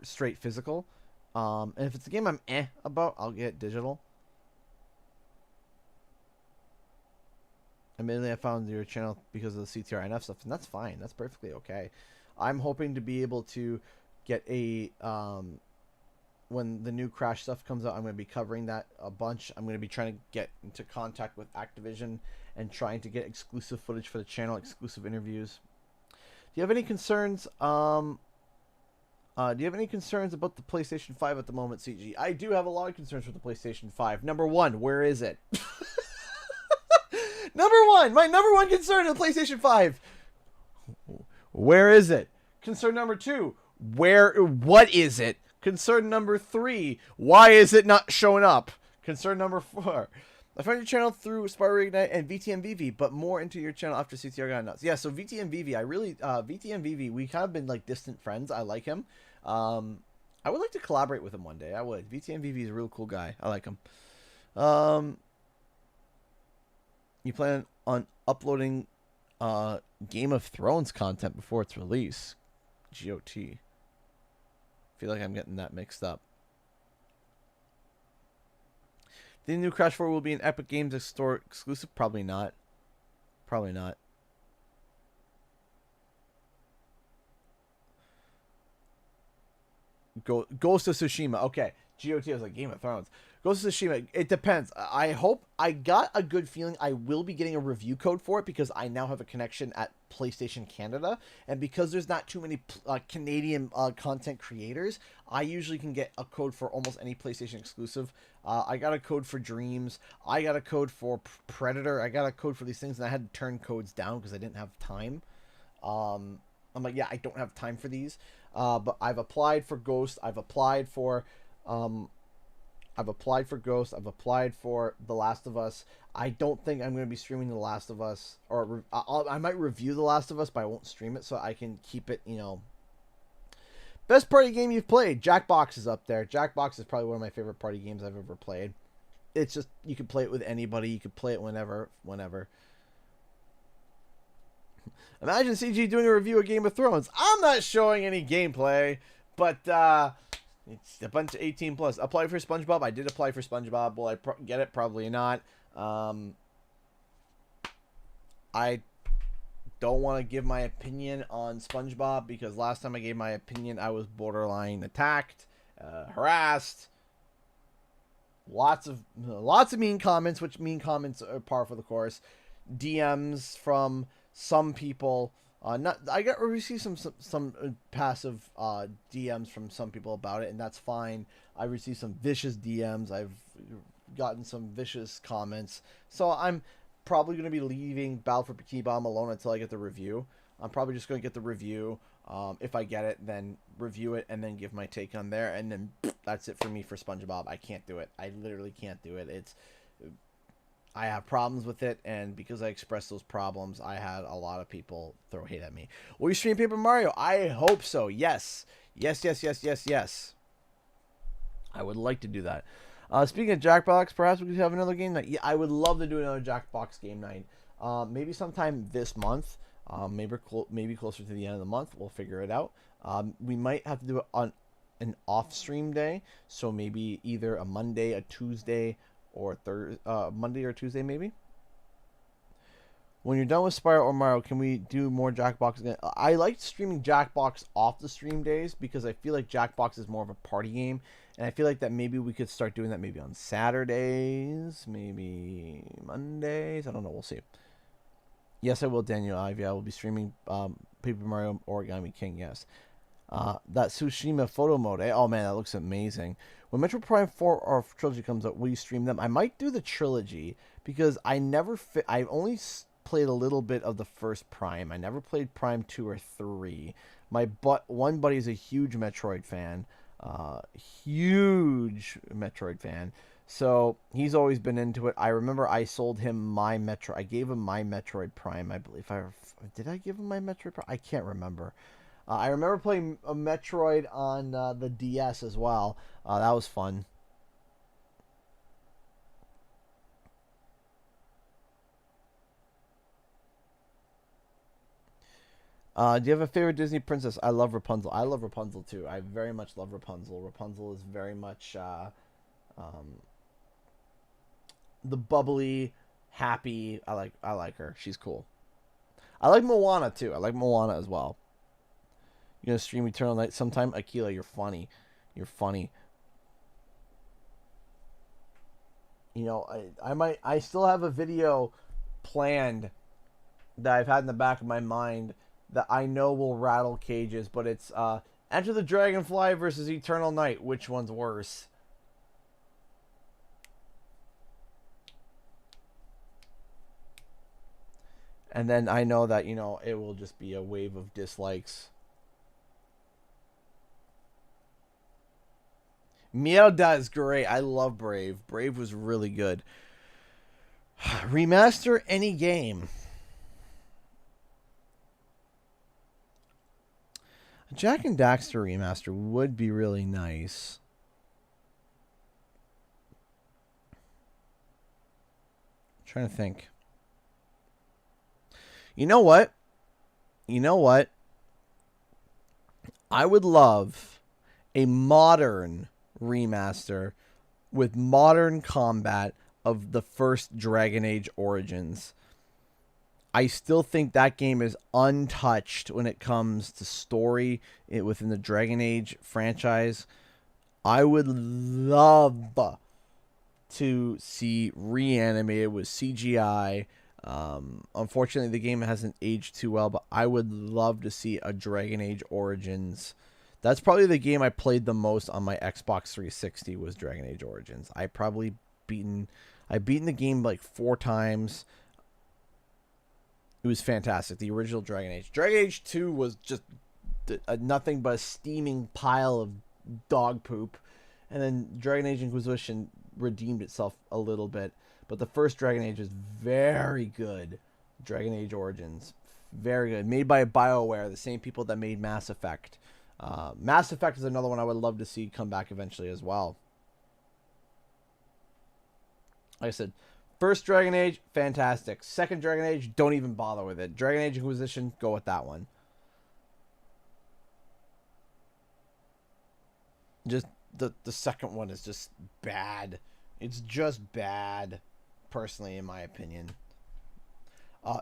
straight physical. And if it's a game I'm about, I'll get digital. Admittedly, I found your channel because of the CTRNF stuff, and that's fine. That's perfectly okay. I'm hoping to be able to get a... when the new Crash stuff comes out, I'm going to be covering that a bunch. I'm going to be trying to get into contact with Activision and trying to get exclusive footage for the channel, exclusive interviews. Do you have any concerns? Do you have any concerns about the PlayStation 5 at the moment, CG? I do have a lot of concerns with the PlayStation 5. Number one, where is it? My number one concern is the PlayStation 5. Where is it? Concern number two, what is it? Concern number three, why is it not showing up? Concern number four, I found your channel through Spyro Reignited and VTMVV, but more into your channel after CTR got nuts. Yeah, so VTMVV, I really, VTMVV, we kind of been like distant friends. I like him. I would like to collaborate with him one day. I would. VTMVV is a real cool guy. I like him. You plan on uploading Game of Thrones content before its release? GOT. Feel like I'm getting that mixed up. The new Crash 4 will be an Epic Games Store exclusive? Probably not. Probably not. Ghost of Tsushima. Okay. GOT was like Game of Thrones. Ghost of Tsushima. It depends. I hope. I got a good feeling I will be getting a review code for it because I now have a connection at PlayStation Canada. And because there's not too many Canadian content creators, I usually can get a code for almost any PlayStation exclusive. I got a code for Dreams. I got a code for Predator. I got a code for these things, and I had to turn codes down because I didn't have time. I'm like, yeah, I don't have time for these. But I've applied for Ghost. I've applied for Ghost. I've applied for The Last of Us. I don't think I'm going to be streaming The Last of Us, or I might review The Last of Us, but I won't stream it so I can keep it, you know. Best party game you've played? Jackbox is up there. Jackbox is probably one of my favorite party games I've ever played. It's just, you can play it with anybody. You can play it whenever. Imagine CG doing a review of Game of Thrones. I'm not showing any gameplay, but it's a bunch of 18 plus. Apply for SpongeBob. I did apply for SpongeBob. Will I get it? Probably not. I don't want to give my opinion on SpongeBob because last time I gave my opinion, I was borderline attacked, harassed. Lots of mean comments, which mean comments are par for the course. DMs from some people. I received some passive DMs from some people about it, and that's fine. I received some vicious DMs. I've gotten some vicious comments. So I'm probably going to be leaving Battle for Bikini Bottom alone until I get the review. I'm probably just going to get the review. If I get it, then review it and then give my take on there. And then that's it for me for SpongeBob. I can't do it. I literally can't do it. I have problems with it, and because I expressed those problems, I had a lot of people throw hate at me. Will you stream Paper Mario? I hope so. Yes. Yes. I would like to do that. Speaking of Jackbox, perhaps we could have another game night. Yeah, I would love to do another Jackbox game night. Maybe sometime this month. Maybe closer to the end of the month. We'll figure it out. We might have to do it on an off-stream day. So maybe either a Monday, a Tuesday, or Monday or Tuesday maybe. When you're done with Spyro or Mario, can we do more Jackbox again? I like streaming Jackbox off the stream days because I feel like Jackbox is more of a party game, and I feel like that maybe we could start doing that maybe on Saturdays, maybe Mondays. I don't know. We'll see. Yes, I will, Daniel Ivy. I will be streaming Paper Mario Origami King. Yes. That Tsushima photo mode. Oh man, that looks amazing. When Metro Prime 4 or Trilogy comes out, will you stream them? I might do the Trilogy because I only played a little bit of the first Prime. I never played Prime 2 or 3. One buddy is a huge Metroid fan. So he's always been into it. I remember I sold him I gave him my Metroid Prime, I believe. Did I give him my Metroid Prime? I can't remember. I remember playing a Metroid on the DS as well. That was fun. Do you have a favorite Disney princess? I love Rapunzel. I love Rapunzel too. I very much love Rapunzel. Rapunzel is very much the bubbly, happy. I like her. She's cool. I like Moana too. I like Moana as well. You're gonna stream Eternal Night sometime? Akila, you're funny. You're funny. You know, I still have a video planned that I've had in the back of my mind that I know will rattle cages, but it's Enter the Dragonfly versus Eternal Night. Which one's worse? And then I know that, you know, it will just be a wave of dislikes. Meowda is great. I love Brave. Brave was really good. Remaster any game. A Jack and Daxter remaster would be really nice. I'm trying to think. You know what? I would love a modern remaster with modern combat of the first Dragon Age Origins. I still think that game is untouched when it comes to story within the Dragon Age franchise. I would love to see reanimated with CGI. Unfortunately, the game hasn't aged too well, but I would love to see a Dragon Age Origins. That's probably the game I played the most on my Xbox 360 was Dragon Age Origins. I've beaten the game like 4 times. It was fantastic. The original Dragon Age. Dragon Age 2 was just nothing but a steaming pile of dog poop. And then Dragon Age Inquisition redeemed itself a little bit. But the first Dragon Age is very good. Dragon Age Origins. Very good. Made by BioWare, the same people that made Mass Effect. Mass Effect is another one I would love to see come back eventually as well. Like I said, first Dragon Age, fantastic. Second Dragon Age, don't even bother with it. Dragon Age Inquisition, go with that one. Just the second one is just bad. It's just bad, personally, in my opinion.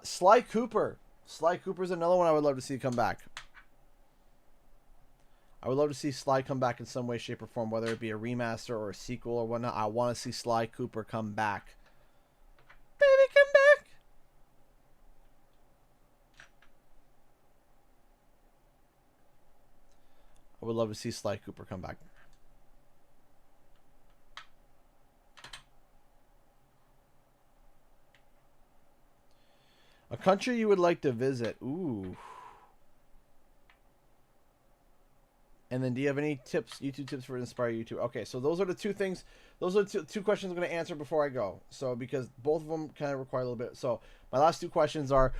Sly Cooper. Sly Cooper's another one I would love to see come back. I would love to see Sly come back in some way, shape, or form, whether it be a remaster or a sequel or whatnot. I want to see Sly Cooper come back. Baby, come back. I would love to see Sly Cooper come back. A country you would like to visit. Ooh. And then do you have any tips, YouTube tips for inspire YouTube? Okay, so those are the two things. Those are the two questions I'm going to answer before I go. So because both of them kind of require a little bit. So my last two questions are,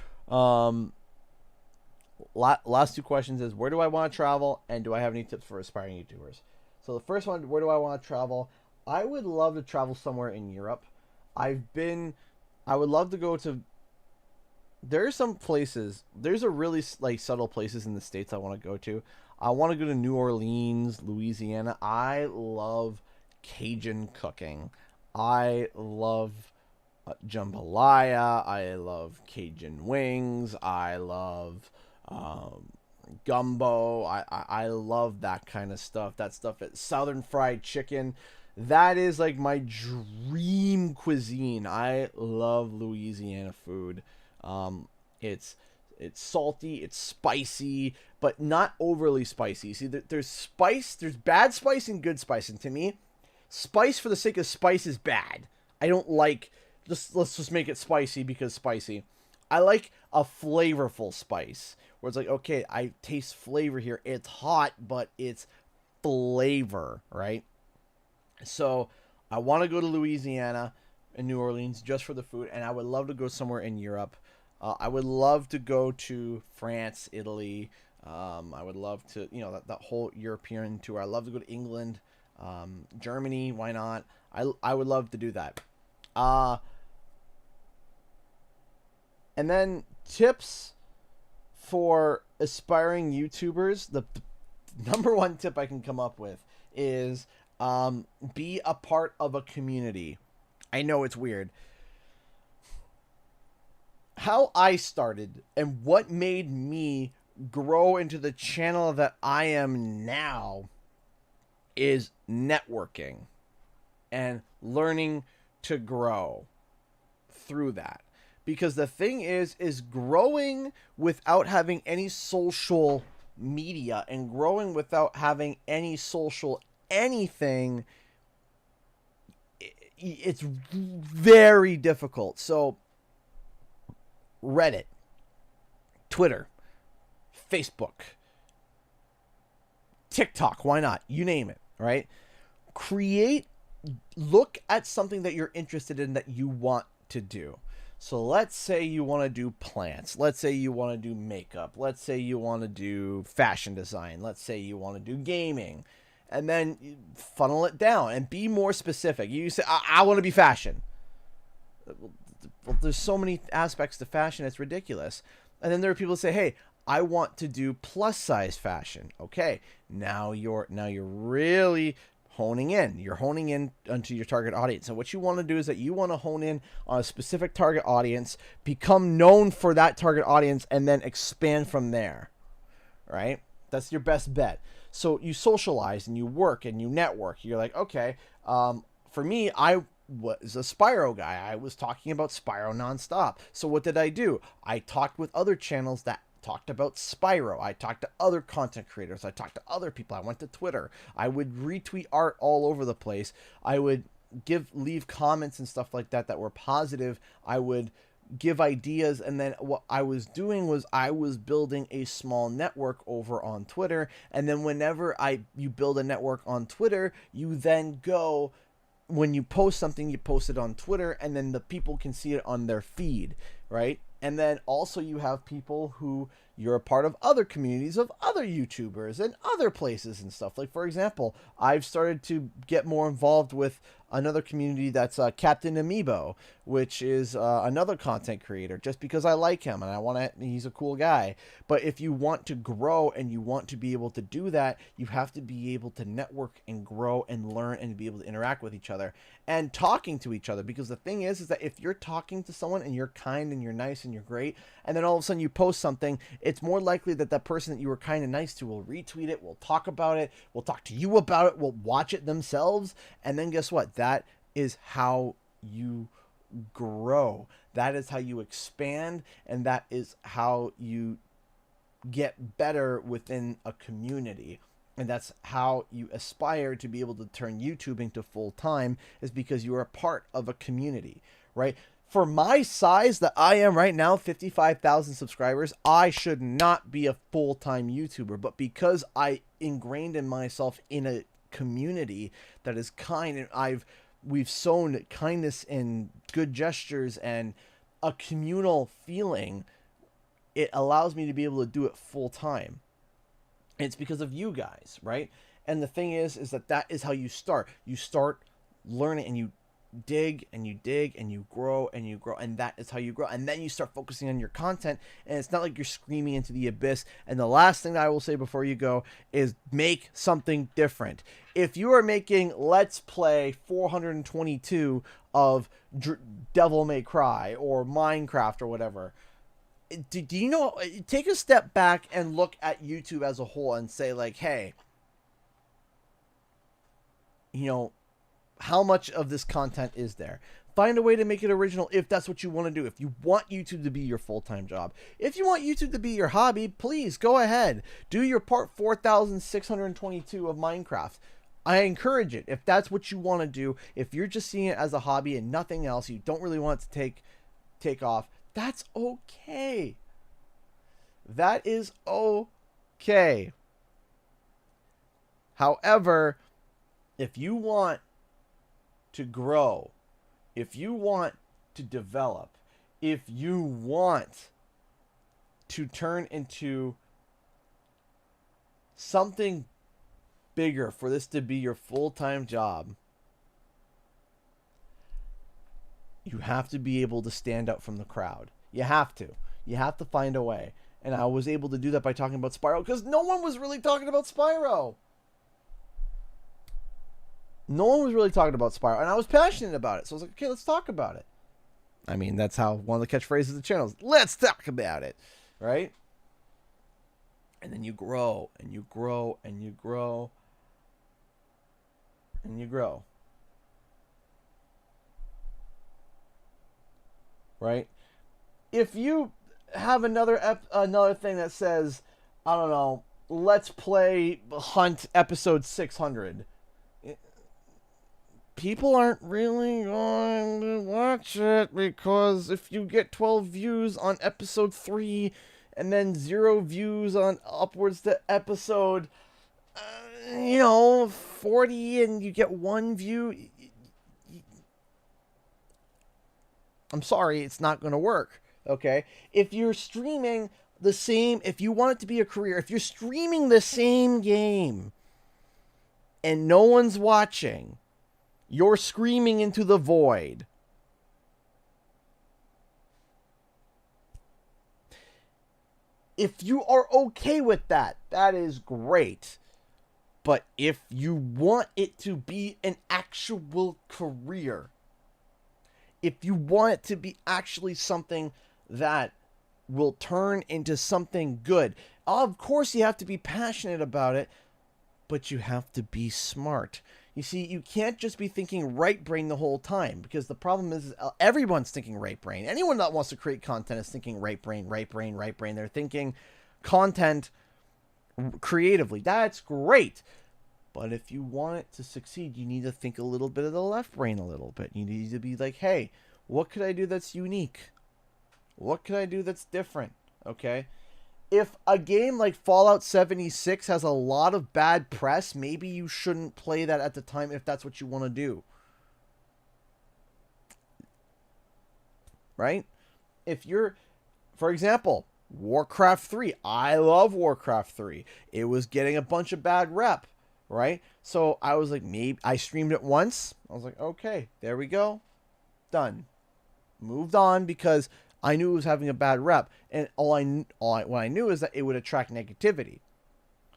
last two questions is where do I want to travel? And do I have any tips for aspiring YouTubers? So the first one, where do I want to travel? I would love to travel somewhere in Europe. I would love to go to, there's some places, there's a really like subtle places in the States I want to go to. I want to go to New Orleans, Louisiana. I love Cajun cooking. I love jambalaya. I love Cajun wings. I love gumbo. I love that kind of stuff. That stuff at Southern fried chicken. That is like my dream cuisine. I love Louisiana food. It's salty, it's spicy, but not overly spicy. See, there's spice, there's bad spice and good spice. And to me, spice for the sake of spice is bad. I don't like, let's just make it spicy because spicy. I like a flavorful spice where it's like, okay, I taste flavor here. It's hot, but it's flavor, right? So I want to go to Louisiana and New Orleans just for the food. And I would love to go somewhere in Europe. I would love to go to France, Italy. I would love to, that whole European tour. I love to go to England, Germany. Why not? I would love to do that. And then tips for aspiring YouTubers. The number one tip I can come up with is be a part of a community. I know it's weird. How I started and what made me grow into the channel that I am now is networking and learning to grow through that. Because the thing is growing without having any social media and growing without having any social anything, it's very difficult. So Reddit, Twitter, Facebook, TikTok, why not? You name it, right? Look at something that you're interested in that you want to do. So let's say you want to do plants. Let's say you want to do makeup. Let's say you want to do fashion design. Let's say you want to do gaming. And then funnel it down and be more specific. You say, I want to be fashion. Well, there's so many aspects to fashion, it's ridiculous. And then there are people who say, hey, I want to do plus size fashion. Okay, now you're really honing in. You're honing in onto your target audience. And what you want to do is that you want to hone in on a specific target audience, become known for that target audience, and then expand from there. Right? That's your best bet. So you socialize and you work and you network. You're like, okay, for me, I was a Spyro guy. I was talking about Spyro nonstop. So what did I do? I talked with other channels that talked about Spyro. I talked to other content creators. I talked to other people. I went to Twitter. I would retweet art all over the place. I would leave comments and stuff like that were positive. I would give ideas, and then what I was doing was I was building a small network over on Twitter. And then whenever you build a network on Twitter, you then go, when you post something, you post it on Twitter, and then the people can see it on their feed, right? And then also you have people who you're a part of other communities of other YouTubers and other places and stuff. Like, for example, I've started to get more involved with another community that's Captain Amiibo, which is another content creator, just because I like him and he's a cool guy. But if you want to grow and you want to be able to do that, you have to be able to network and grow and learn and be able to interact with each other and talking to each other. Because the thing is that if you're talking to someone and you're kind and you're nice and you're great, and then all of a sudden you post something, it's more likely that that person that you were kind and nice to will retweet it, will talk about it, will talk to you about it, will watch it themselves. And then guess what? That is how you grow. That is how you expand, and that is how you get better within a community. And that's how you aspire to be able to turn YouTube into full time, is because you are a part of a community, right? For my size that I am right now, 55,000 subscribers, I should not be a full-time YouTuber. But because I ingrained in myself in a community that is kind, and we've sown kindness and good gestures and a communal feeling, it allows me to be able to do it full-time. It's because of you guys, right? And the thing is that is how you start. You start learning and you dig and you dig and you grow, and that is how you grow. And then you start focusing on your content, and it's not like you're screaming into the abyss. And the last thing that I will say before you go is make something different. If you are making Let's Play 422 of Devil May Cry or Minecraft or whatever, do you know, take a step back and look at YouTube as a whole and say, like, hey, you know, how much of this content is there? Find a way to make it original if that's what you want to do. If you want YouTube to be your full-time job. If you want YouTube to be your hobby, please go ahead. Do your part 4,622 of Minecraft. I encourage it. If that's what you want to do, if you're just seeing it as a hobby and nothing else, you don't really want it to take off, that's okay. That is okay. However, if you want to grow, if you want to develop, if you want to turn into something bigger, for this to be your full-time job, you have to be able to stand out from the crowd. You have to. You have to find a way. And I was able to do that by talking about Spyro, because no one was really talking about Spyro. No one was really talking about Spyro, and I was passionate about it. So I was like, okay, let's talk about it. I mean, that's how one of the catchphrases of the channel is, let's talk about it, right? And then you grow, and you grow, and you grow, and you grow. Right? If you have another thing that says, I don't know, Let's Play Hunt episode 600, people aren't really going to watch it, because if you get 12 views on episode 3 and then 0 views on upwards to episode 40, and you get 1 view, I'm sorry, it's not going to work. Okay? If you're streaming the same, if you want it to be a career, if you're streaming the same game and no one's watching, you're screaming into the void. If you are okay with that, that is great. But if you want it to be an actual career, if you want it to be actually something that will turn into something good, of course you have to be passionate about it, but you have to be smart. You see, you can't just be thinking right brain the whole time, because the problem is everyone's thinking right brain. Anyone that wants to create content is thinking right brain, right brain, right brain. They're thinking content creatively. That's great. But if you want it to succeed, you need to think a little bit of the left brain a little bit. You need to be like, hey, what could I do that's unique? What could I do that's different? Okay? If a game like Fallout 76 has a lot of bad press, maybe you shouldn't play that at the time if that's what you want to do. Right? If you're, for example, Warcraft 3. I love Warcraft 3. It was getting a bunch of bad rep, right? So I was like, maybe I streamed it once. I was like, okay, there we go. Done. Moved on because I knew it was having a bad rep, and what I knew is that it would attract negativity.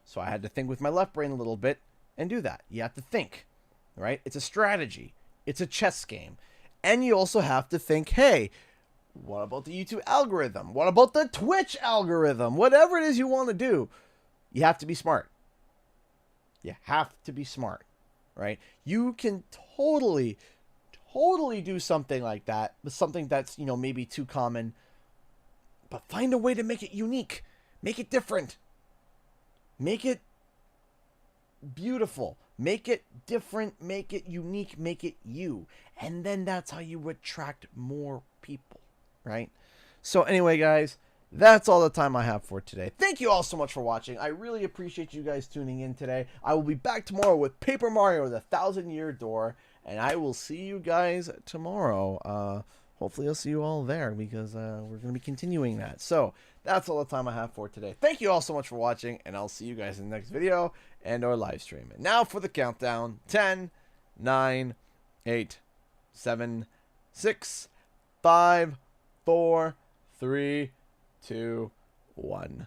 So I had to think with my left brain a little bit and do that. You have to think, right? It's a strategy. It's a chess game. And you also have to think, hey, what about the YouTube algorithm? What about the Twitch algorithm? Whatever it is you want to do, you have to be smart. You have to be smart, right? You can totally do something like that, but something that's, you know, maybe too common, but find a way to make it unique. Make it different. Make it beautiful. Make it different. Make it unique. Make it you. And then that's how you attract more people, right? So anyway, guys, that's all the time I have for today. Thank you all so much for watching. I really appreciate you guys tuning in today. I will be back tomorrow with Paper Mario: The Thousand-Year Door. And I will see you guys tomorrow. Hopefully I'll see you all there, because we're going to be continuing that. So that's all the time I have for today. Thank you all so much for watching, and I'll see you guys in the next video and or live stream. And now for the countdown. 10, 9, 8, 7, 6, 5, 4, 3, 2, 1.